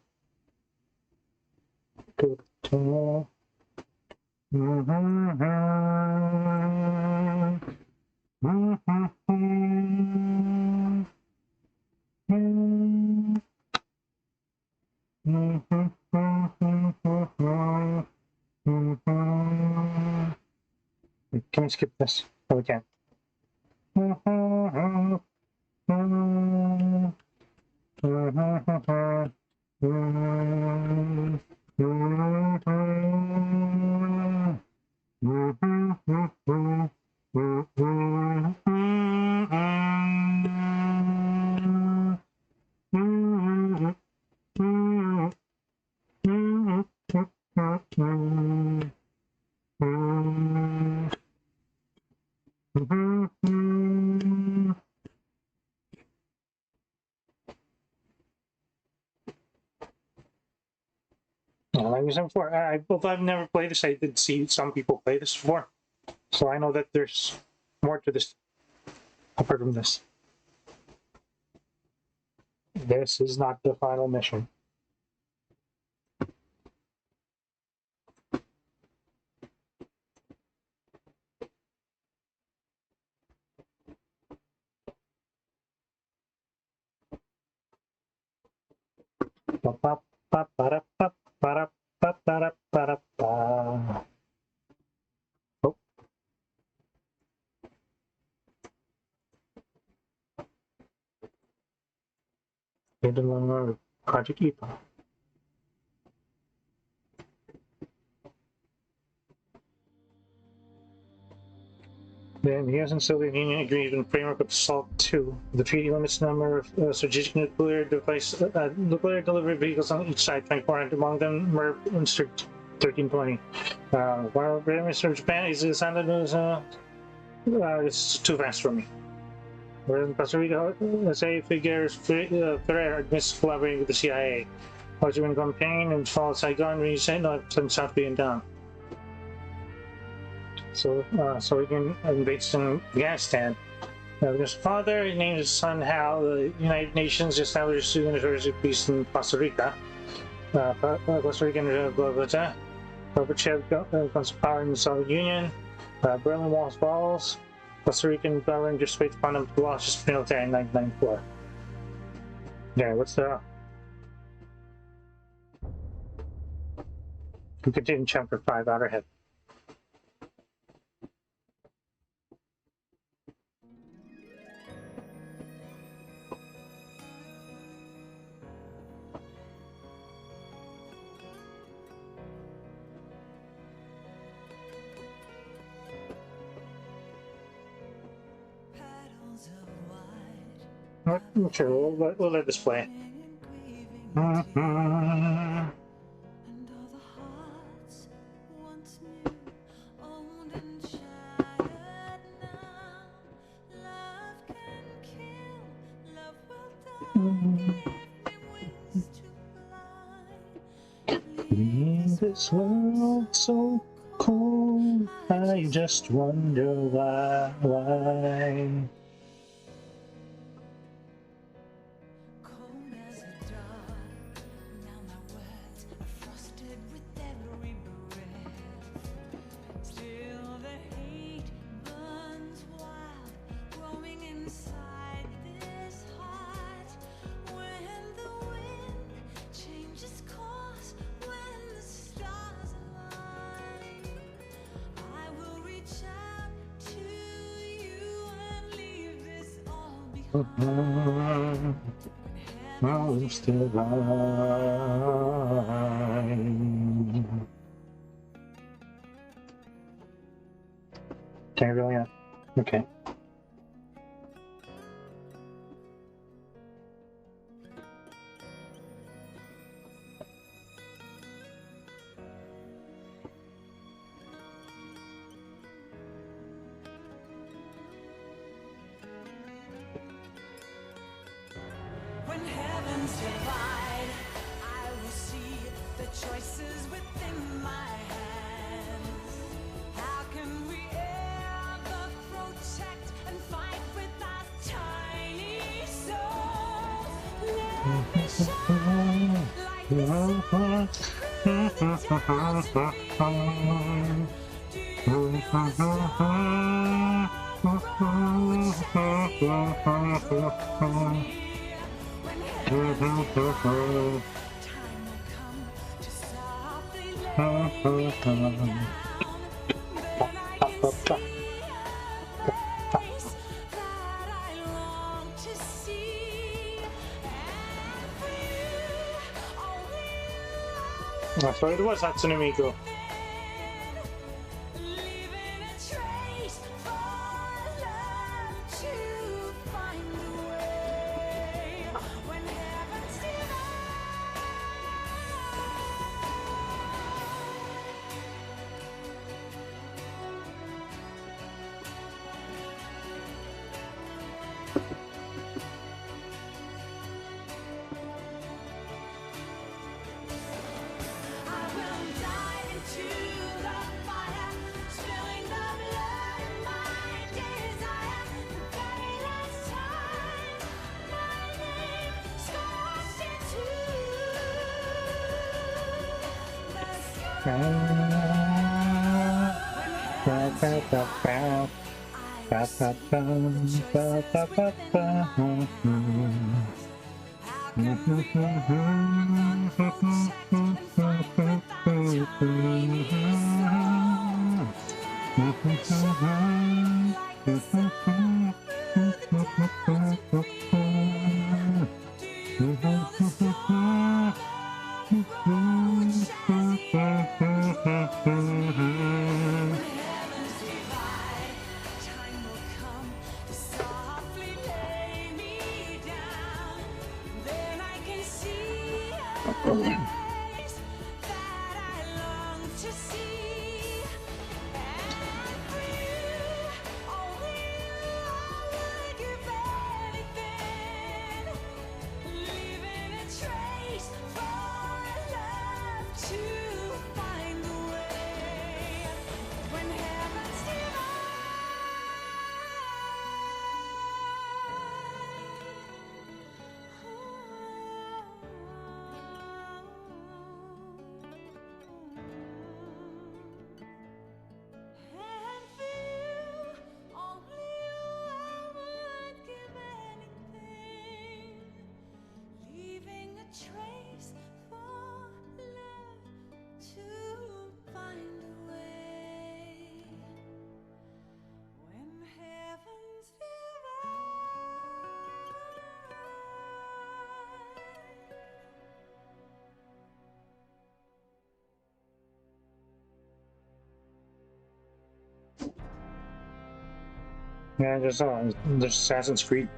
Can we skip this? Oh, we can. Like I said before, I've never played this. I did see some people play this before, so I know that there's more to this apart from this. This is not the final mission. Oh. Project EPA. Then the US and Soviet Union agreed in the framework of SALT II. The treaty limits the number of strategic nuclear delivery vehicles on each side, 2,400 among them were 1320. While Mr. Japan is sounded as it's too fast for me. Whereas in Costa Rica, SA figures Ferrer admits collaborating with the CIA. Ho Chi Minh campaign and fall Saigon reset north and south being down. So we can invade Afghanistan. His father named his son Hal. The United Nations established unitary peace in Costa Rica. Costa Rican Gorbachev comes to power in the Soviet Union. Berlin Wall falls. Costa Rican government just waits upon them to launch its military in 1994. Yeah, what's the... We continue chapter 5, Outer Head. Sure, we'll let this play. this world so cold? I just wonder why. I'm still alive. Can I really not? Okay. When heavens divide, I will see the choices within my hands. How can we ever protect and fight with our tiny souls? Let me shine like the sun through the clouds to be. Do you feel the sun? Time will come to softly lay me down. Then I can see a face that I long to see. And for you, only you, That's what it was, Hatsune Miku. leaving a trace for love to find the way. When heavens I will dive into the fire, spilling the blood of my desire. The very last time my name scorched into the sky. How can we ever protect and fight with our tiny souls? Let me shine like the sun through the clouds to be. Do you feel the storm approach as the echoes roll? When heavens divide, time will come to softly lay me down. Then I can see a face that I long to see. And for you, only you, I would give anything. Leaving a trace for love to find the way. When heavens and for you, only you, I would give anything. Leaving a trace for love to find a way. When heavens Yeah, I just saw it. There's Assassin's Creed.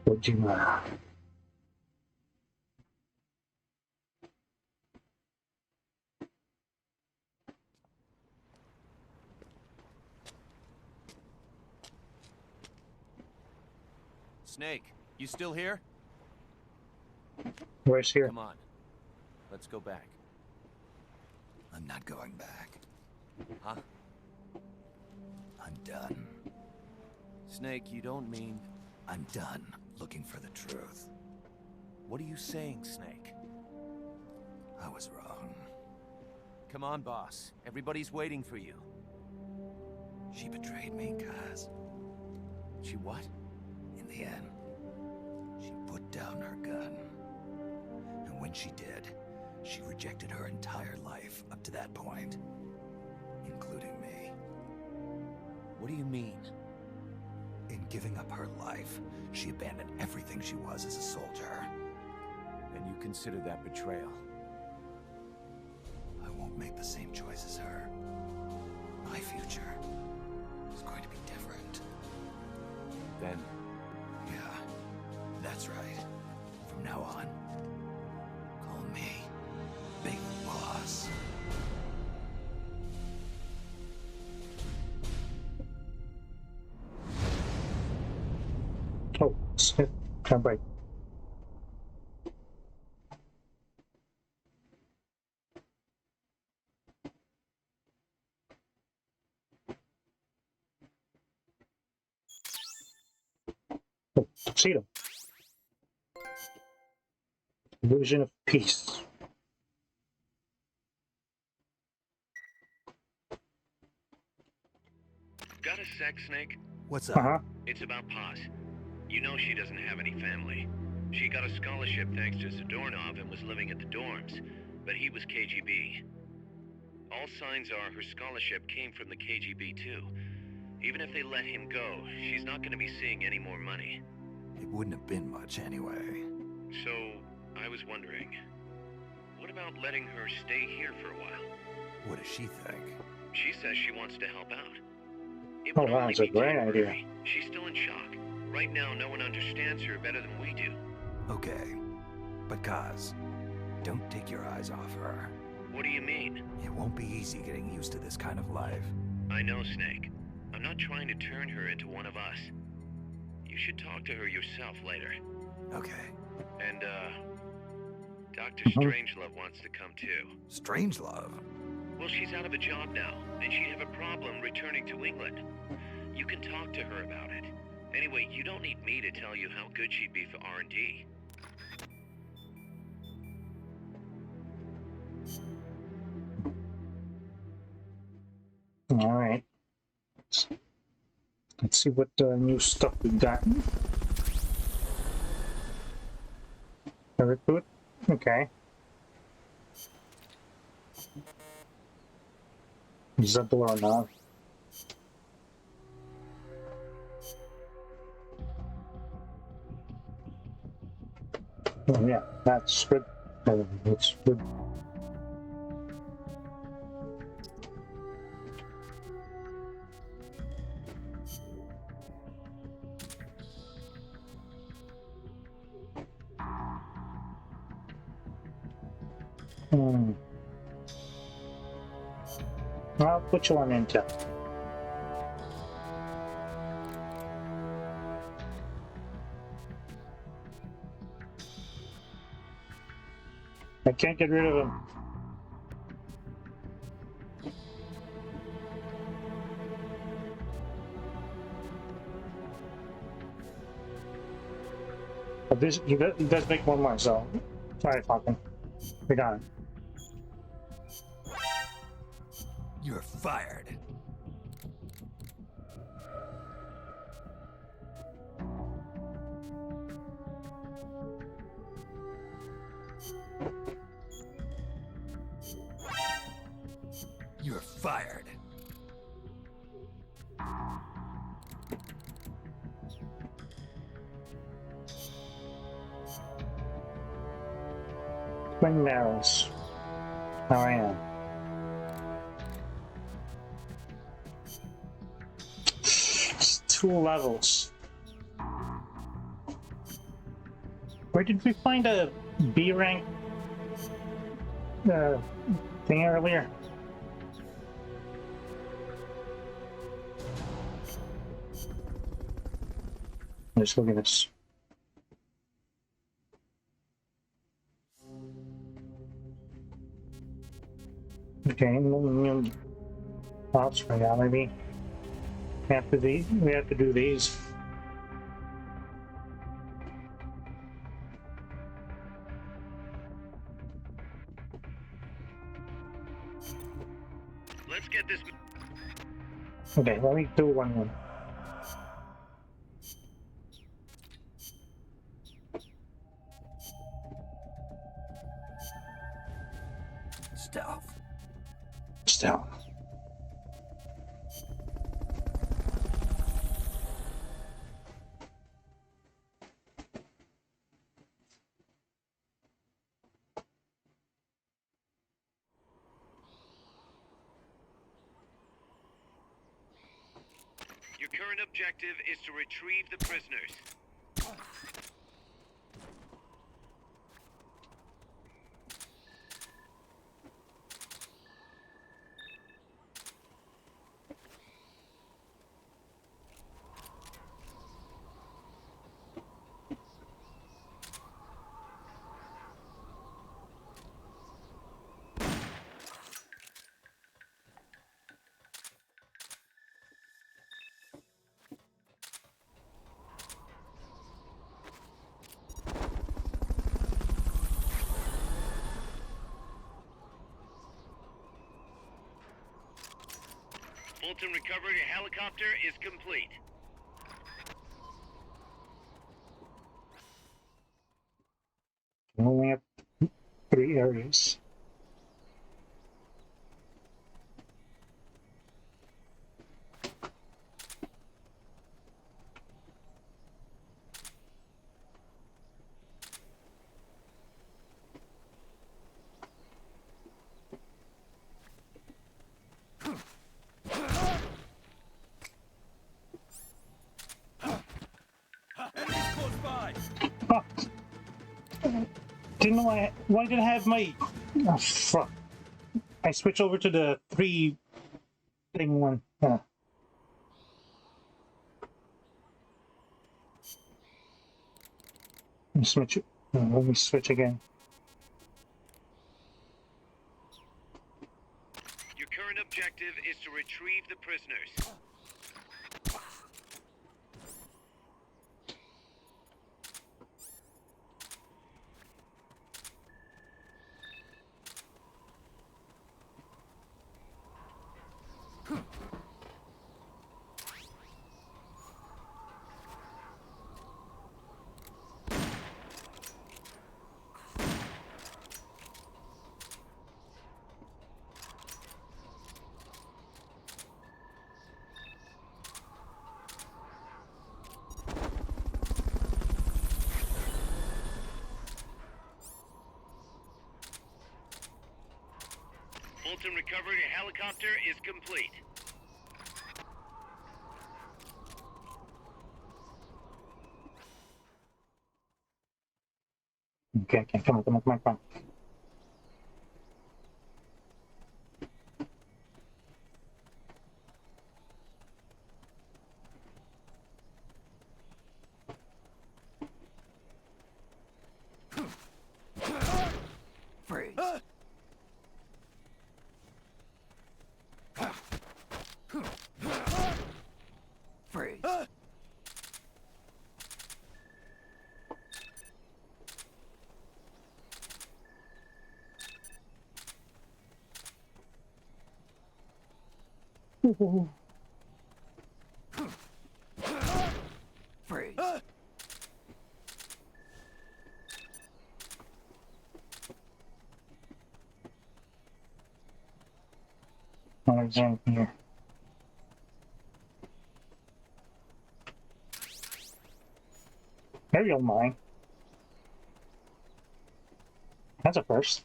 Kojima. Snake, you still here? Where's here? Come on. Let's go back. I'm not going back. Huh? I'm done. Snake, you don't mean... I'm done looking for the truth. What are you saying, Snake? I was wrong. Come on, boss. Everybody's waiting for you. She betrayed me, Kaz. She what? In the end, she put down her gun. And when she did, she rejected her entire life up to that point, including me. What do you mean? In giving up her life, she abandoned everything she was as a soldier. And you consider that betrayal? I won't make the same choice as her. My future is going to be different. Then? Yeah, that's right. From now on, call me Big Boss. Oh, shit. Can't break. Oh, tuxedo. Illusion of peace. Got a sec, Snake? What's up? It's about Paz. You know she doesn't have any family. She got a scholarship thanks to Zadornov and was living at the dorms, but he was KGB. All signs are her scholarship came from the KGB too. Even if they let him go, she's not going to be seeing any more money. It wouldn't have been much anyway. So, I was wondering, what about letting her stay here for a while? What does she think? She says she wants to help out. It Oh, would wow, only it's a be great temporary. idea. She's still in shock. Right now, no one understands her better than we do. Okay, but Kaz, don't take your eyes off her. What do you mean? It won't be easy getting used to this kind of life. I know, Snake. I'm not trying to turn her into one of us. You should talk to her yourself later. Okay. And, Dr. Strangelove wants to come too. Strangelove? Well, she's out of a job now, and she'd have a problem returning to England. You can talk to her about it. Anyway, you don't need me to tell you how good she'd be for R&D. All right. Let's see what new stuff we got. A recruit? Okay. Is that door or not? Oh yeah, that's good. That's good. I'll put you on Intel. I can't get rid of him. But this, he does make one more, so sorry, fucking. We got it. You're fired. You're fired. Twin barrels. Now I am. It's 2 levels. Where did we find a B rank thing earlier? Let's look at this. Okay, thoughts for now. Maybe we have to do these. Let's get this. Okay, let me do one. Stealth. Your current objective is to retrieve the prisoners. Fulton recovery helicopter is complete. We only have 3 areas. Didn't know why did I have my... Oh, fuck. I switched over to the 3 thing one. Let me switch it. Let me switch again. Your current objective is to retrieve the prisoners. Fulton recovery helicopter is complete. Okay, come on. Freeze. Freeze. Freeze. What's in here? Aerial mine. That's a first.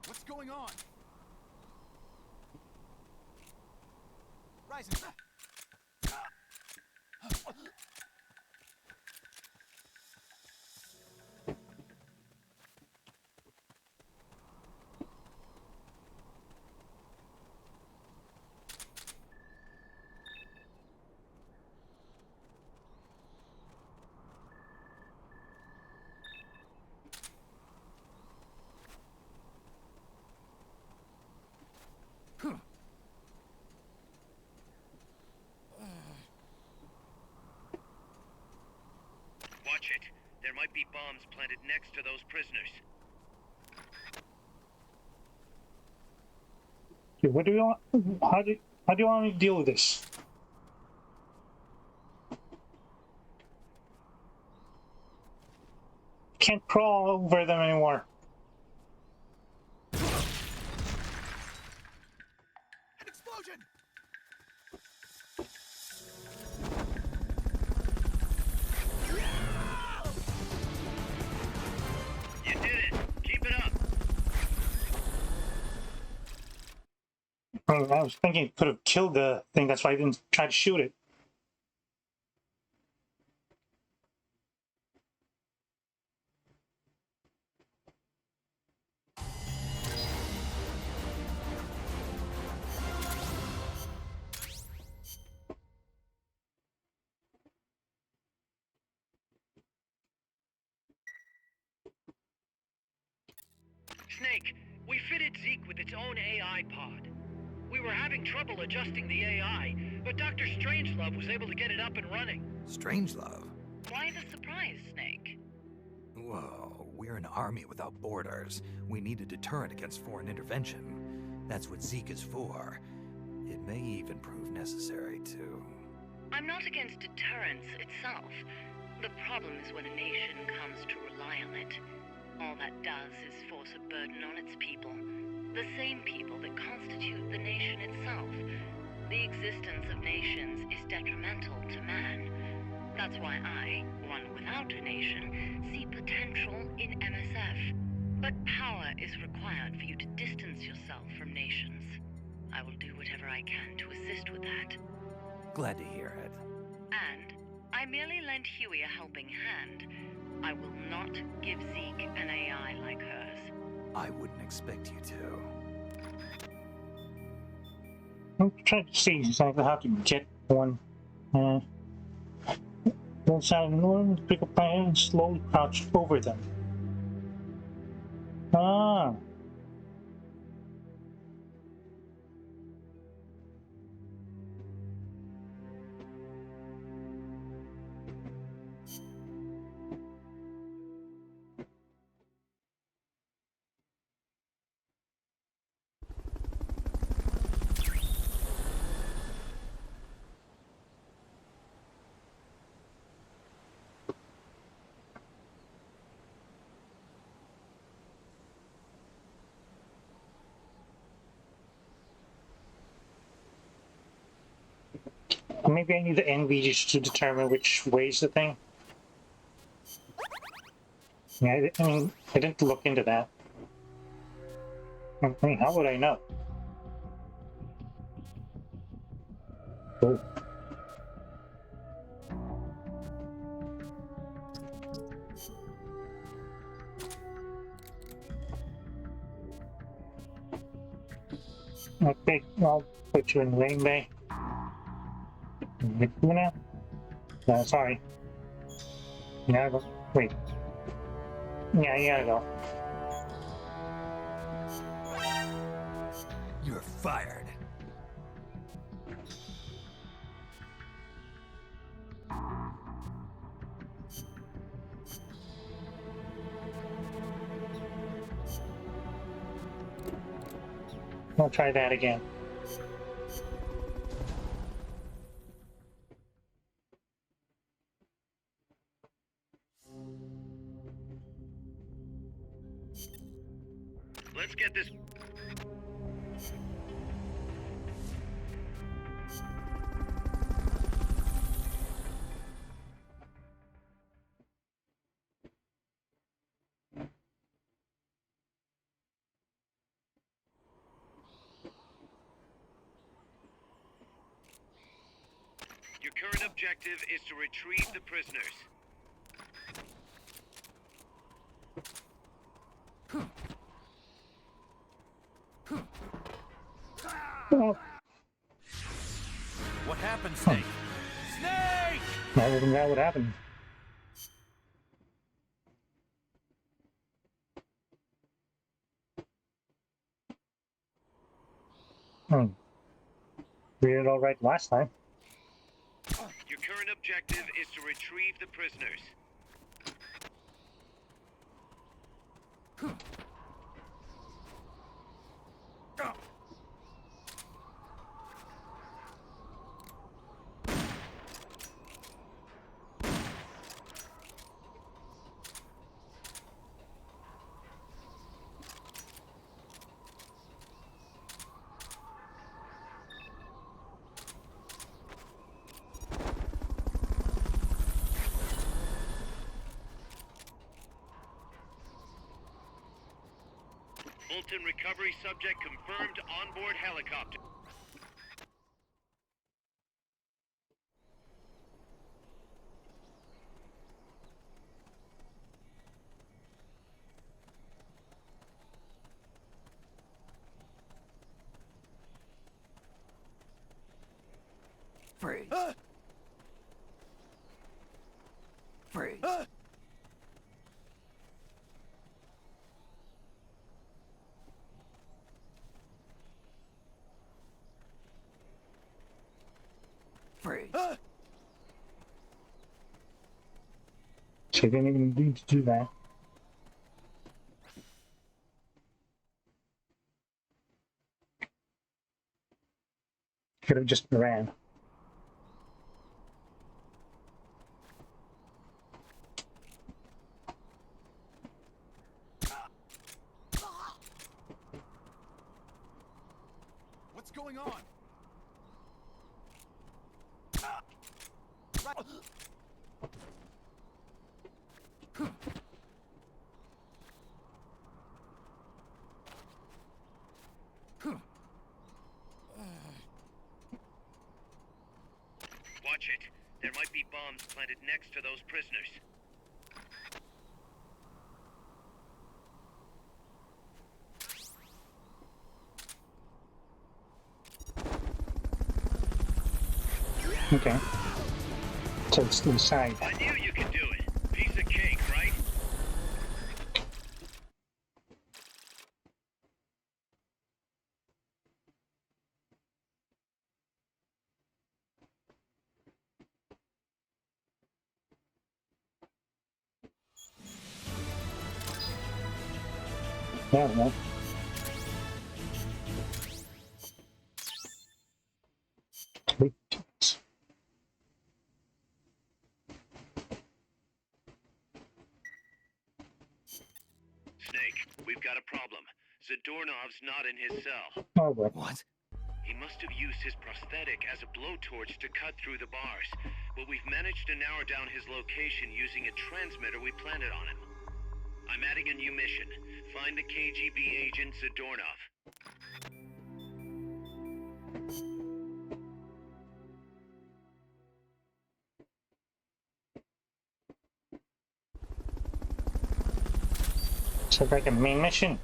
What's going on? Rising. Watch it. There might be bombs planted next to those prisoners. Okay, what do you want? How do you want me to deal with this? Can't crawl over them anymore. An explosion! You did it. Keep it up. I was thinking it could have killed the thing. That's why I didn't try to shoot it. Snake, we fitted Zeke with its own AI pod. We were having trouble adjusting the AI, but Dr. Strangelove was able to get it up and running. Strangelove? Why the surprise, Snake? Whoa, we're an army without borders. We need a deterrent against foreign intervention. That's what Zeke is for. It may even prove necessary to... I'm not against deterrence itself. The problem is when a nation comes to rely on it. All that does is force a burden on its people. The same people that constitute the nation itself. The existence of nations is detrimental to man. That's why I, one without a nation, see potential in MSF. But power is required for you to distance yourself from nations. I will do whatever I can to assist with that. Glad to hear it. And I merely lent Huey a helping hand. I will not give Zeke an AI like hers. I wouldn't expect you to. I'm trying to see exactly how to get one. Don't sound enormous, pick up my hand and slowly crouch over them. Ah. Maybe I need the NVIDIA to determine which way is the thing. Yeah, I mean, I didn't look into that. I mean, how would I know? Oh. Okay, I'll put you in Rain Bay. Luna? No, sorry. You gotta go. Wait. Yeah, you gotta go. You're fired. I'll try that again. Let's get this... Your current objective is to retrieve the prisoners. What happened, Snake? Snake! I didn't know what happened. We did it all right last time. Your current objective is to retrieve the prisoners. Fulton recovery subject confirmed onboard helicopter. Freeze. Freeze. Freeze. She didn't even need to do that. Could have just ran. What's going on? Watch it. There might be bombs planted next to those prisoners. Okay. So it's inside. I knew you could do it. Piece of cake, right? Yeah, well. Snake, we've got a problem. Zadornov's not in his cell. Oh, boy. What? He must have used his prosthetic as a blowtorch to cut through the bars, but we've managed to narrow down his location using a transmitter we planted on him. I'm adding a new mission. Find the KGB agent Zadornov. So like a main mission.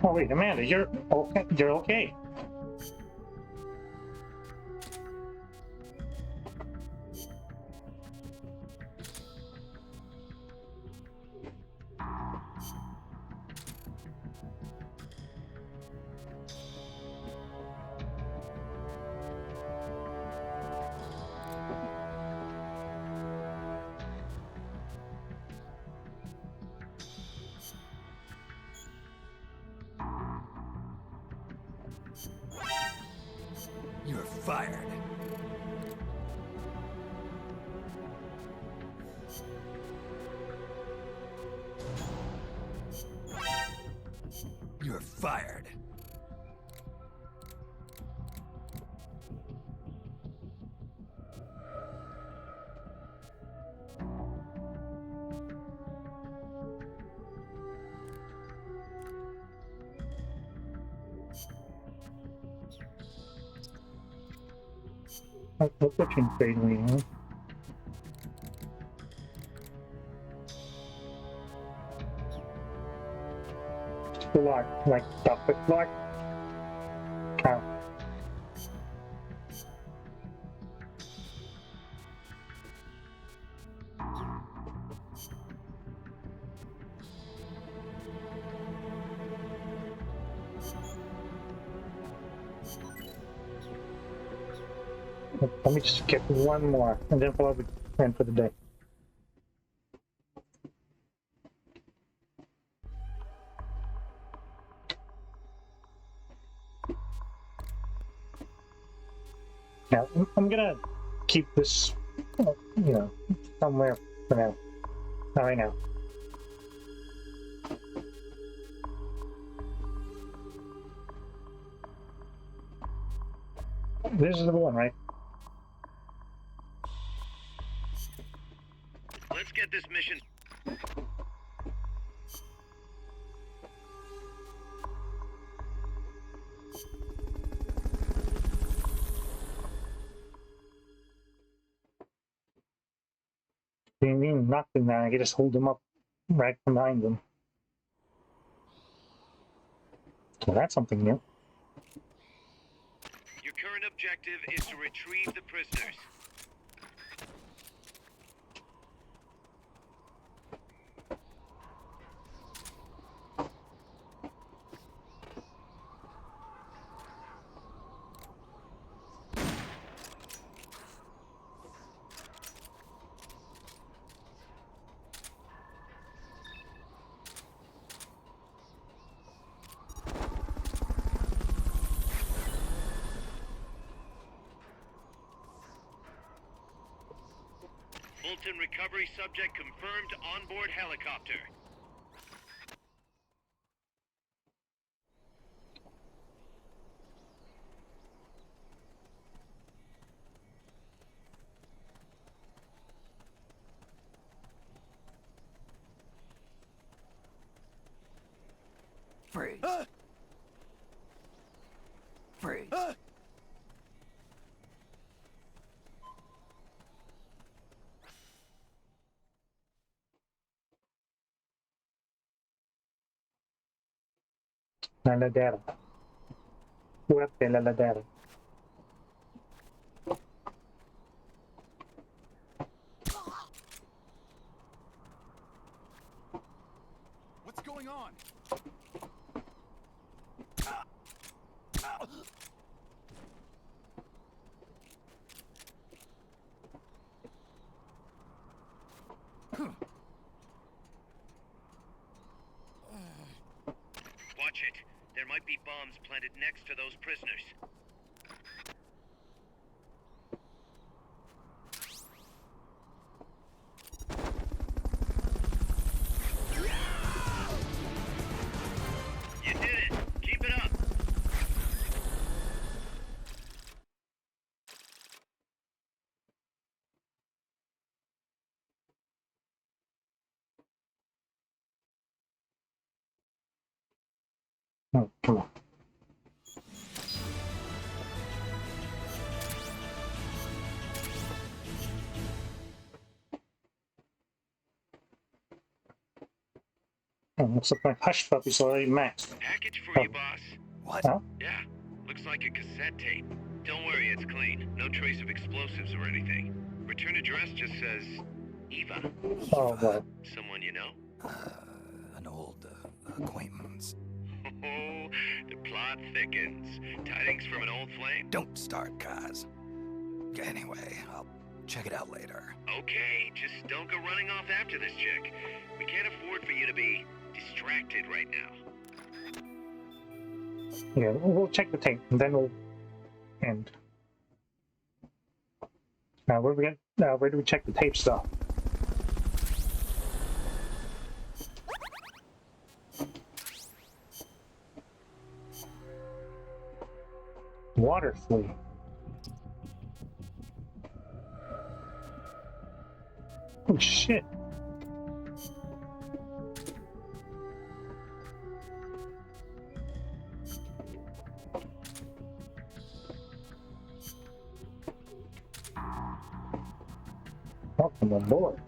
Oh wait, Amanda, you're okay. You're okay. fired. You're fired. That's looking crazy, huh? Lock, like the quick lock. Oh. Let me just get one more, and then we'll have it end for the day. Now, I'm gonna keep this, you know, somewhere for now. Not right now. This is the one, right? Let's get this mission. They mean nothing now. I can just hold them up right behind them. So that's something new. Your current objective is to retrieve the prisoners. Fulton recovery subject confirmed onboard helicopter. Freeze. Freeze. La ladera. Fuerte la ladera. What's going on? Watch it. There might be bombs planted next to those prisoners. You did it. Keep it up. Oh, come on. Oh, looks like my hush puppy's already maxed. Package for you, boss. What? Huh? Yeah. Looks like a cassette tape. Don't worry, it's clean. No trace of explosives or anything. Return address just says Eva. Oh, boy. Someone you know? An old acquaintance. Oh, the plot thickens. Tidings from an old flame? Don't start, Kaz. Anyway, I'll check it out later. Okay, just don't go running off after this chick. We can't afford for you to be distracted right now. Yeah, we'll check the tape, and then we'll end. Now, where do we check the tape stuff? Water flea. Oh shit. Welcome aboard.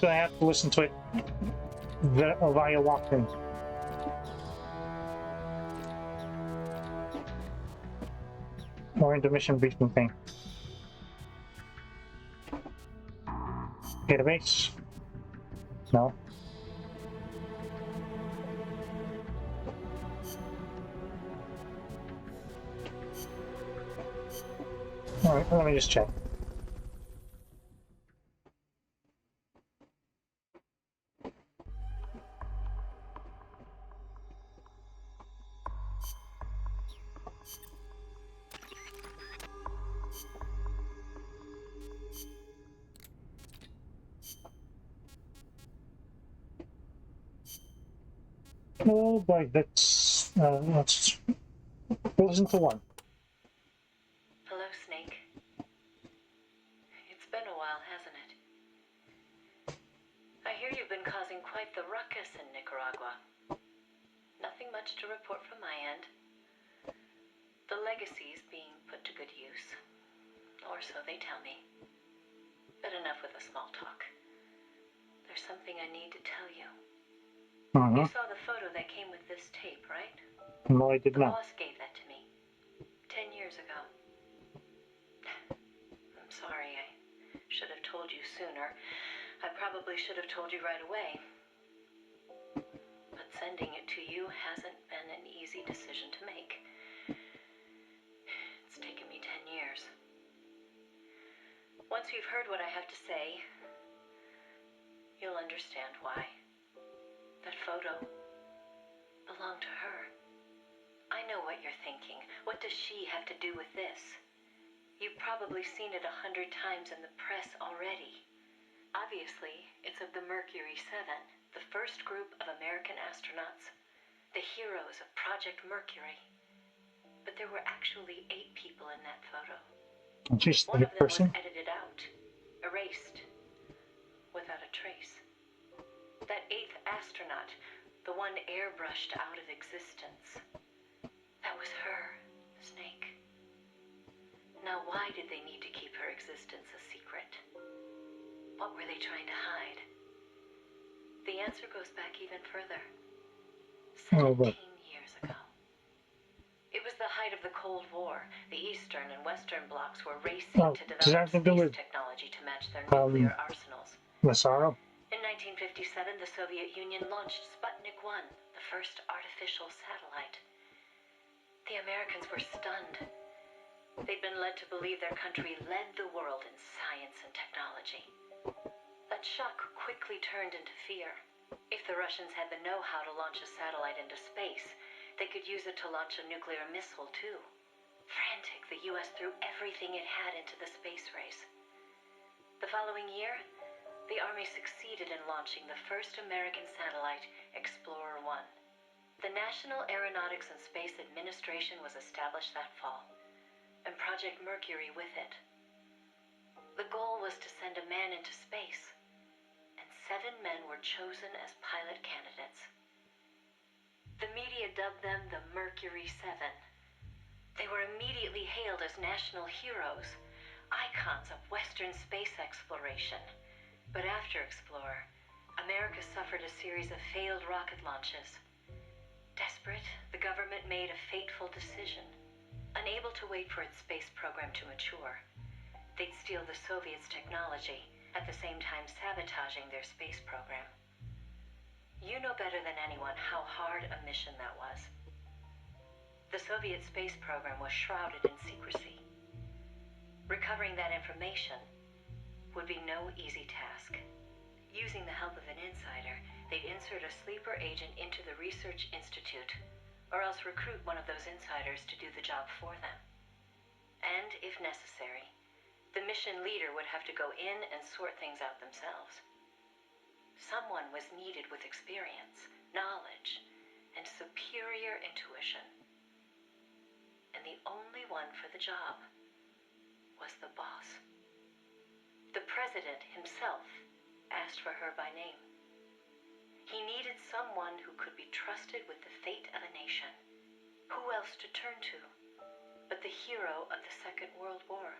Do I have to listen to it via walkthrough? Or intermission briefing thing? Database? No. Alright, let me just check. Oh boy, let's listen to one. Hello, Snake. It's been a while, hasn't it? I hear you've been causing quite the ruckus in Nicaragua. Nothing much to report from my end. The legacy's being put to good use. Or so they tell me. But enough with the small talk. There's something I need to tell you. You saw the photo that came with this tape, right? No, I did The not. boss gave that to me 10 years ago. I'm sorry, I should have told you sooner. I probably should have told you right away. But sending it to you hasn't been an easy decision to make. It's taken me 10 years. Once you've heard what I have to say, you'll understand why. That photo belonged to her. I know what you're thinking. What does she have to do with this? You've probably seen it 100 times in the press already. Obviously, it's of the Mercury 7, the first group of American astronauts, the heroes of Project Mercury. But there were actually 8 people in that photo. She's One the of them person. was edited out, erased, without a trace. That 8th astronaut, the one airbrushed out of existence, that was her, Snake. Now, why did they need to keep her existence a secret? What were they trying to hide? The answer goes back even further. 17 years ago. It was the height of the Cold War. The Eastern and Western blocs were racing to develop space technology to match their nuclear arsenals. Massaro? In 1957, the Soviet Union launched Sputnik 1, the first artificial satellite. The Americans were stunned. They'd been led to believe their country led the world in science and technology. That shock quickly turned into fear. If the Russians had the know-how to launch a satellite into space, they could use it to launch a nuclear missile, too. Frantic, the U.S. threw everything it had into the space race. The following year, the Army succeeded in launching the first American satellite, Explorer 1. The National Aeronautics and Space Administration was established that fall, and Project Mercury with it. The goal was to send a man into space and 7 men were chosen as pilot candidates. The media dubbed them the Mercury 7. They were immediately hailed as national heroes, icons of Western space exploration. But after Explorer, America suffered a series of failed rocket launches. Desperate, the government made a fateful decision. Unable to wait for its space program to mature, they'd steal the Soviets' technology, at the same time sabotaging their space program. You know better than anyone how hard a mission that was. The Soviet space program was shrouded in secrecy. Recovering that information would be no easy task. Using the help of an insider, they'd insert a sleeper agent into the research institute, or else recruit one of those insiders to do the job for them. And, if necessary, the mission leader would have to go in and sort things out themselves. Someone was needed with experience, knowledge, and superior intuition. And the only one for the job was the boss. The president himself asked for her by name. He needed someone who could be trusted with the fate of a nation. Who else to turn to but the hero of the Second World War?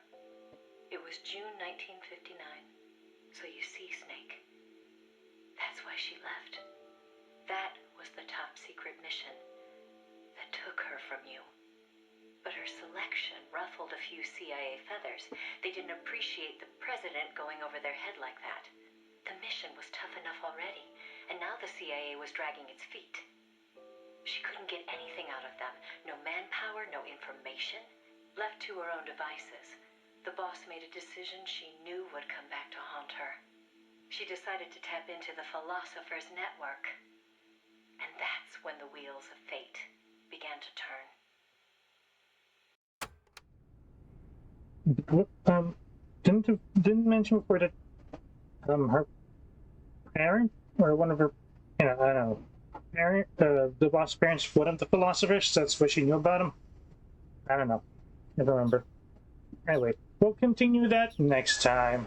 It was June 1959, so you see, Snake, that's why she left. That was the top secret mission that took her from you. But her selection ruffled a few CIA feathers. They didn't appreciate the president going over their head like that. The mission was tough enough already, and now the CIA was dragging its feet. She couldn't get anything out of them. No manpower, no information. Left to her own devices, the boss made a decision she knew would come back to haunt her. She decided to tap into the Philosopher's Network. And that's when the wheels of fate began to turn. Didn't mention before that her parent or one of her, I don't know, parent, the boss parents, one of the philosophers. That's what she knew about him. I don't know. I don't remember. Anyway, we'll continue that next time.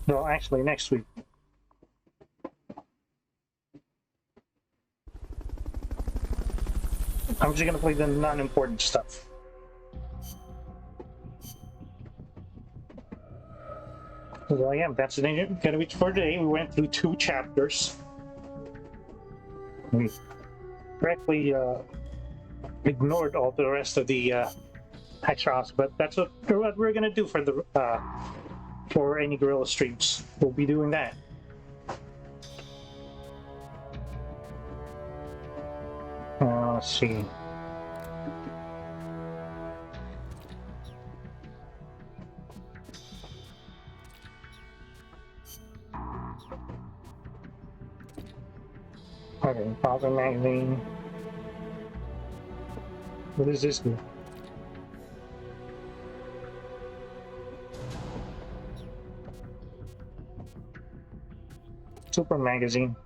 No, actually, next week. I'm just gonna play the non-important stuff. So yeah, that's gonna be for today. We went through 2 chapters. We correctly ignored all the rest of the extras, but that's what we're gonna do for the for any Guerrilla streams. We'll be doing that. Let's see. Okay, Father Magazine. What does this do? Super Magazine.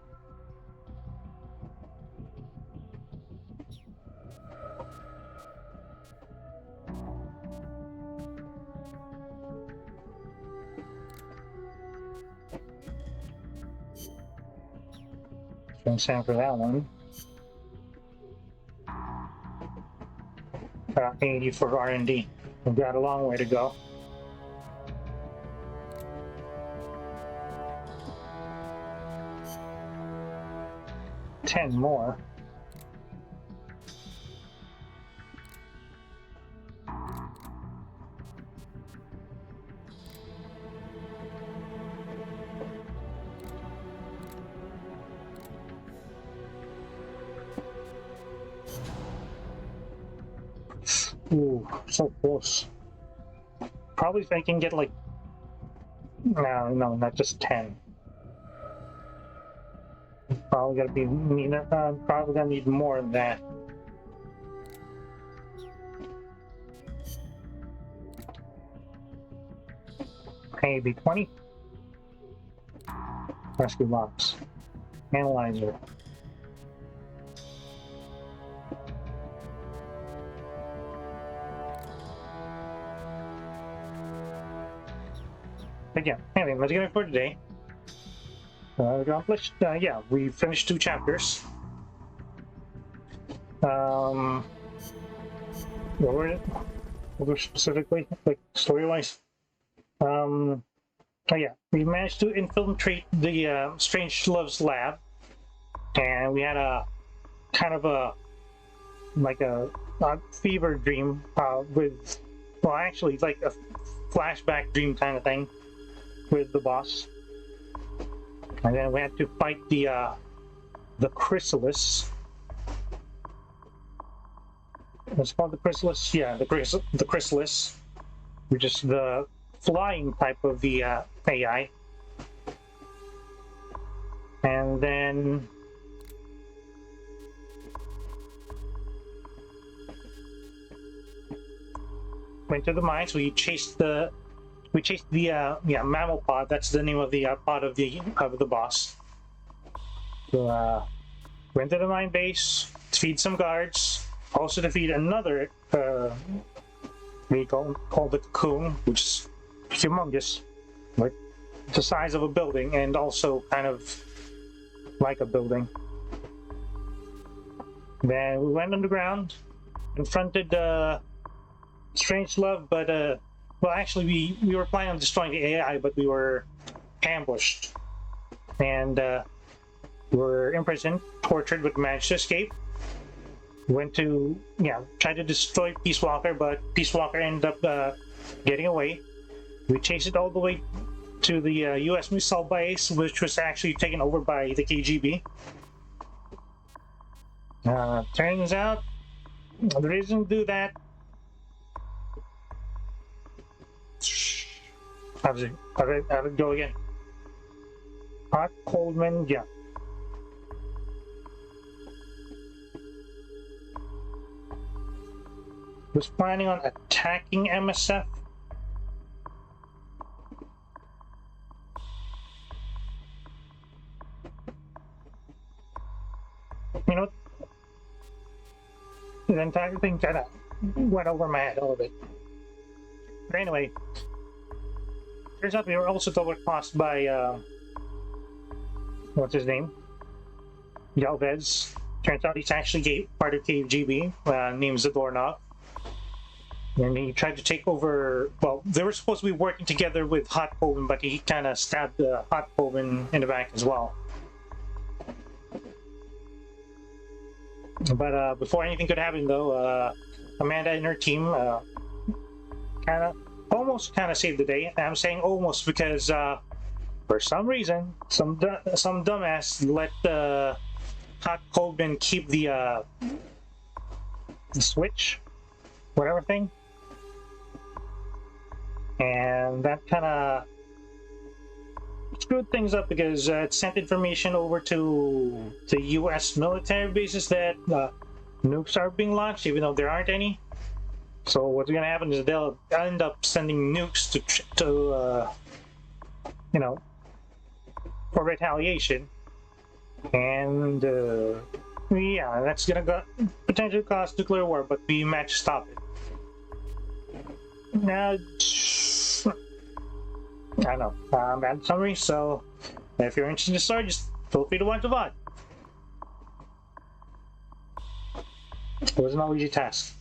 Don't stand for that one. 80 for R&D. We've got a long way to go. $10 more. Ooh, so close. Probably if I can get like... No, not just 10. Probably gonna be probably gonna need more than that. Maybe 20. Rescue box. Analyzer. yeah, anyway, that's gonna for today. Accomplished. Yeah, we finished 2 chapters. What were it? What were specifically, like story-wise? Oh yeah, we managed to infiltrate the Strange Love's lab, and we had a kind of a fever dream with, well, actually like a flashback dream kind of thing with the boss, and then we had to fight the chrysalis. It's called the chrysalis. Yeah, the chrysalis, which is the flying type of the AI. And then went to the mines. We chased the mammal pod. That's the name of the pod of the boss. So went to the mine base, feed some guards, also defeat another vehicle called the Cocoon, which is humongous, like the size of a building and also kind of like a building. Then we went underground, confronted Strange Love, but well, actually we were planning on destroying the AI, but we were ambushed and we were imprisoned, tortured, but managed to escape. Went to try to destroy Peace Walker, but Peace Walker ended up getting away. We chased it all the way to the U.S. missile base, which was actually taken over by the KGB. Turns out the reason to do that. How does it go again? Hot Coleman, yeah. Was planning on attacking MSF. You know, the entire thing kind of went over my head a little bit. But anyway, turns out we were also double-crossed by, what's his name? Galvez. Turns out he's actually part of KGB, named Zadornov. And he tried to take over, well, they were supposed to be working together with Hot Coleman, but he kind of stabbed Hot Coleman in the back as well. But before anything could happen, though, Amanda and her team almost saved the day. And I'm saying almost because for some reason, some dumbass let Hot Coleman keep the switch, whatever thing. And that kind of screwed things up because it sent information over to the U.S. military bases that nukes are being launched, even though there aren't any. So what's going to happen is they'll end up sending nukes to for retaliation, and yeah, that's going to potentially cause nuclear war. But we managed to stop it. Now, I know, bad summary, so if you're interested in the story, just feel free to watch the VOD. It wasn't an easy task.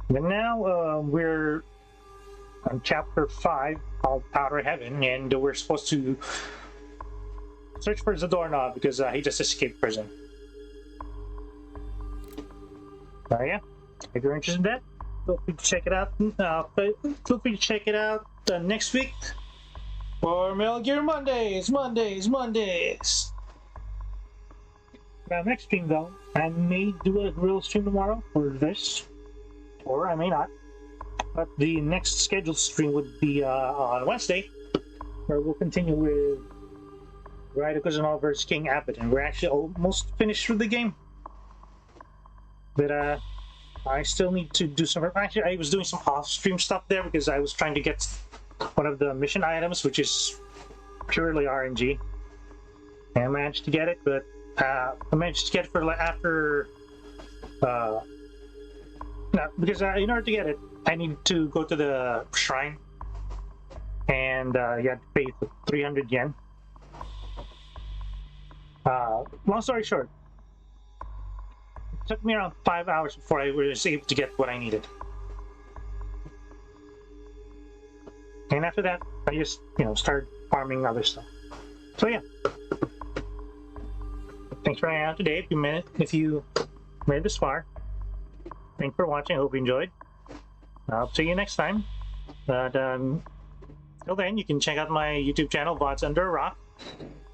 But now we're on chapter 5 called Outer Heaven, and we're supposed to search for Zadornov because he just escaped prison. Yeah, if you're interested in that, feel free to check it out. Feel free to check it out next week for Metal Gear Mondays. Now, next stream though, I may do a real stream tomorrow for this, or I may not. But the next scheduled stream would be on Wednesday, where we'll continue with Ryder Kuzunov vs. King Abbott, and we're actually almost finished through the game. But I still need to do some. Actually, I was doing some off-stream stuff there because I was trying to get one of the mission items, which is purely RNG. And I managed to get it, but I managed to get it for after. No, because in order to get it, I need to go to the shrine and you had to pay 300 yen. Long story short, it took me around 5 hours before I was able to get what I needed. And after that, I just, started farming other stuff. So yeah. Thanks for hanging out today. If you made it this far, thanks for watching. I hope you enjoyed. I'll see you next time. But till then, you can check out my YouTube channel, VODs Under a Rock.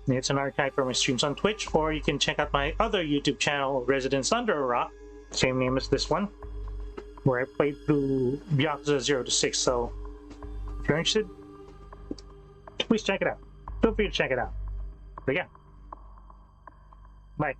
It's an archive for my streams on Twitch, or you can check out my other YouTube channel, Residence Under a Rock, same name as this one, where I played through Yakuza 0 to 6. So if you're interested, please check it out. Feel free to check it out. But yeah, bye.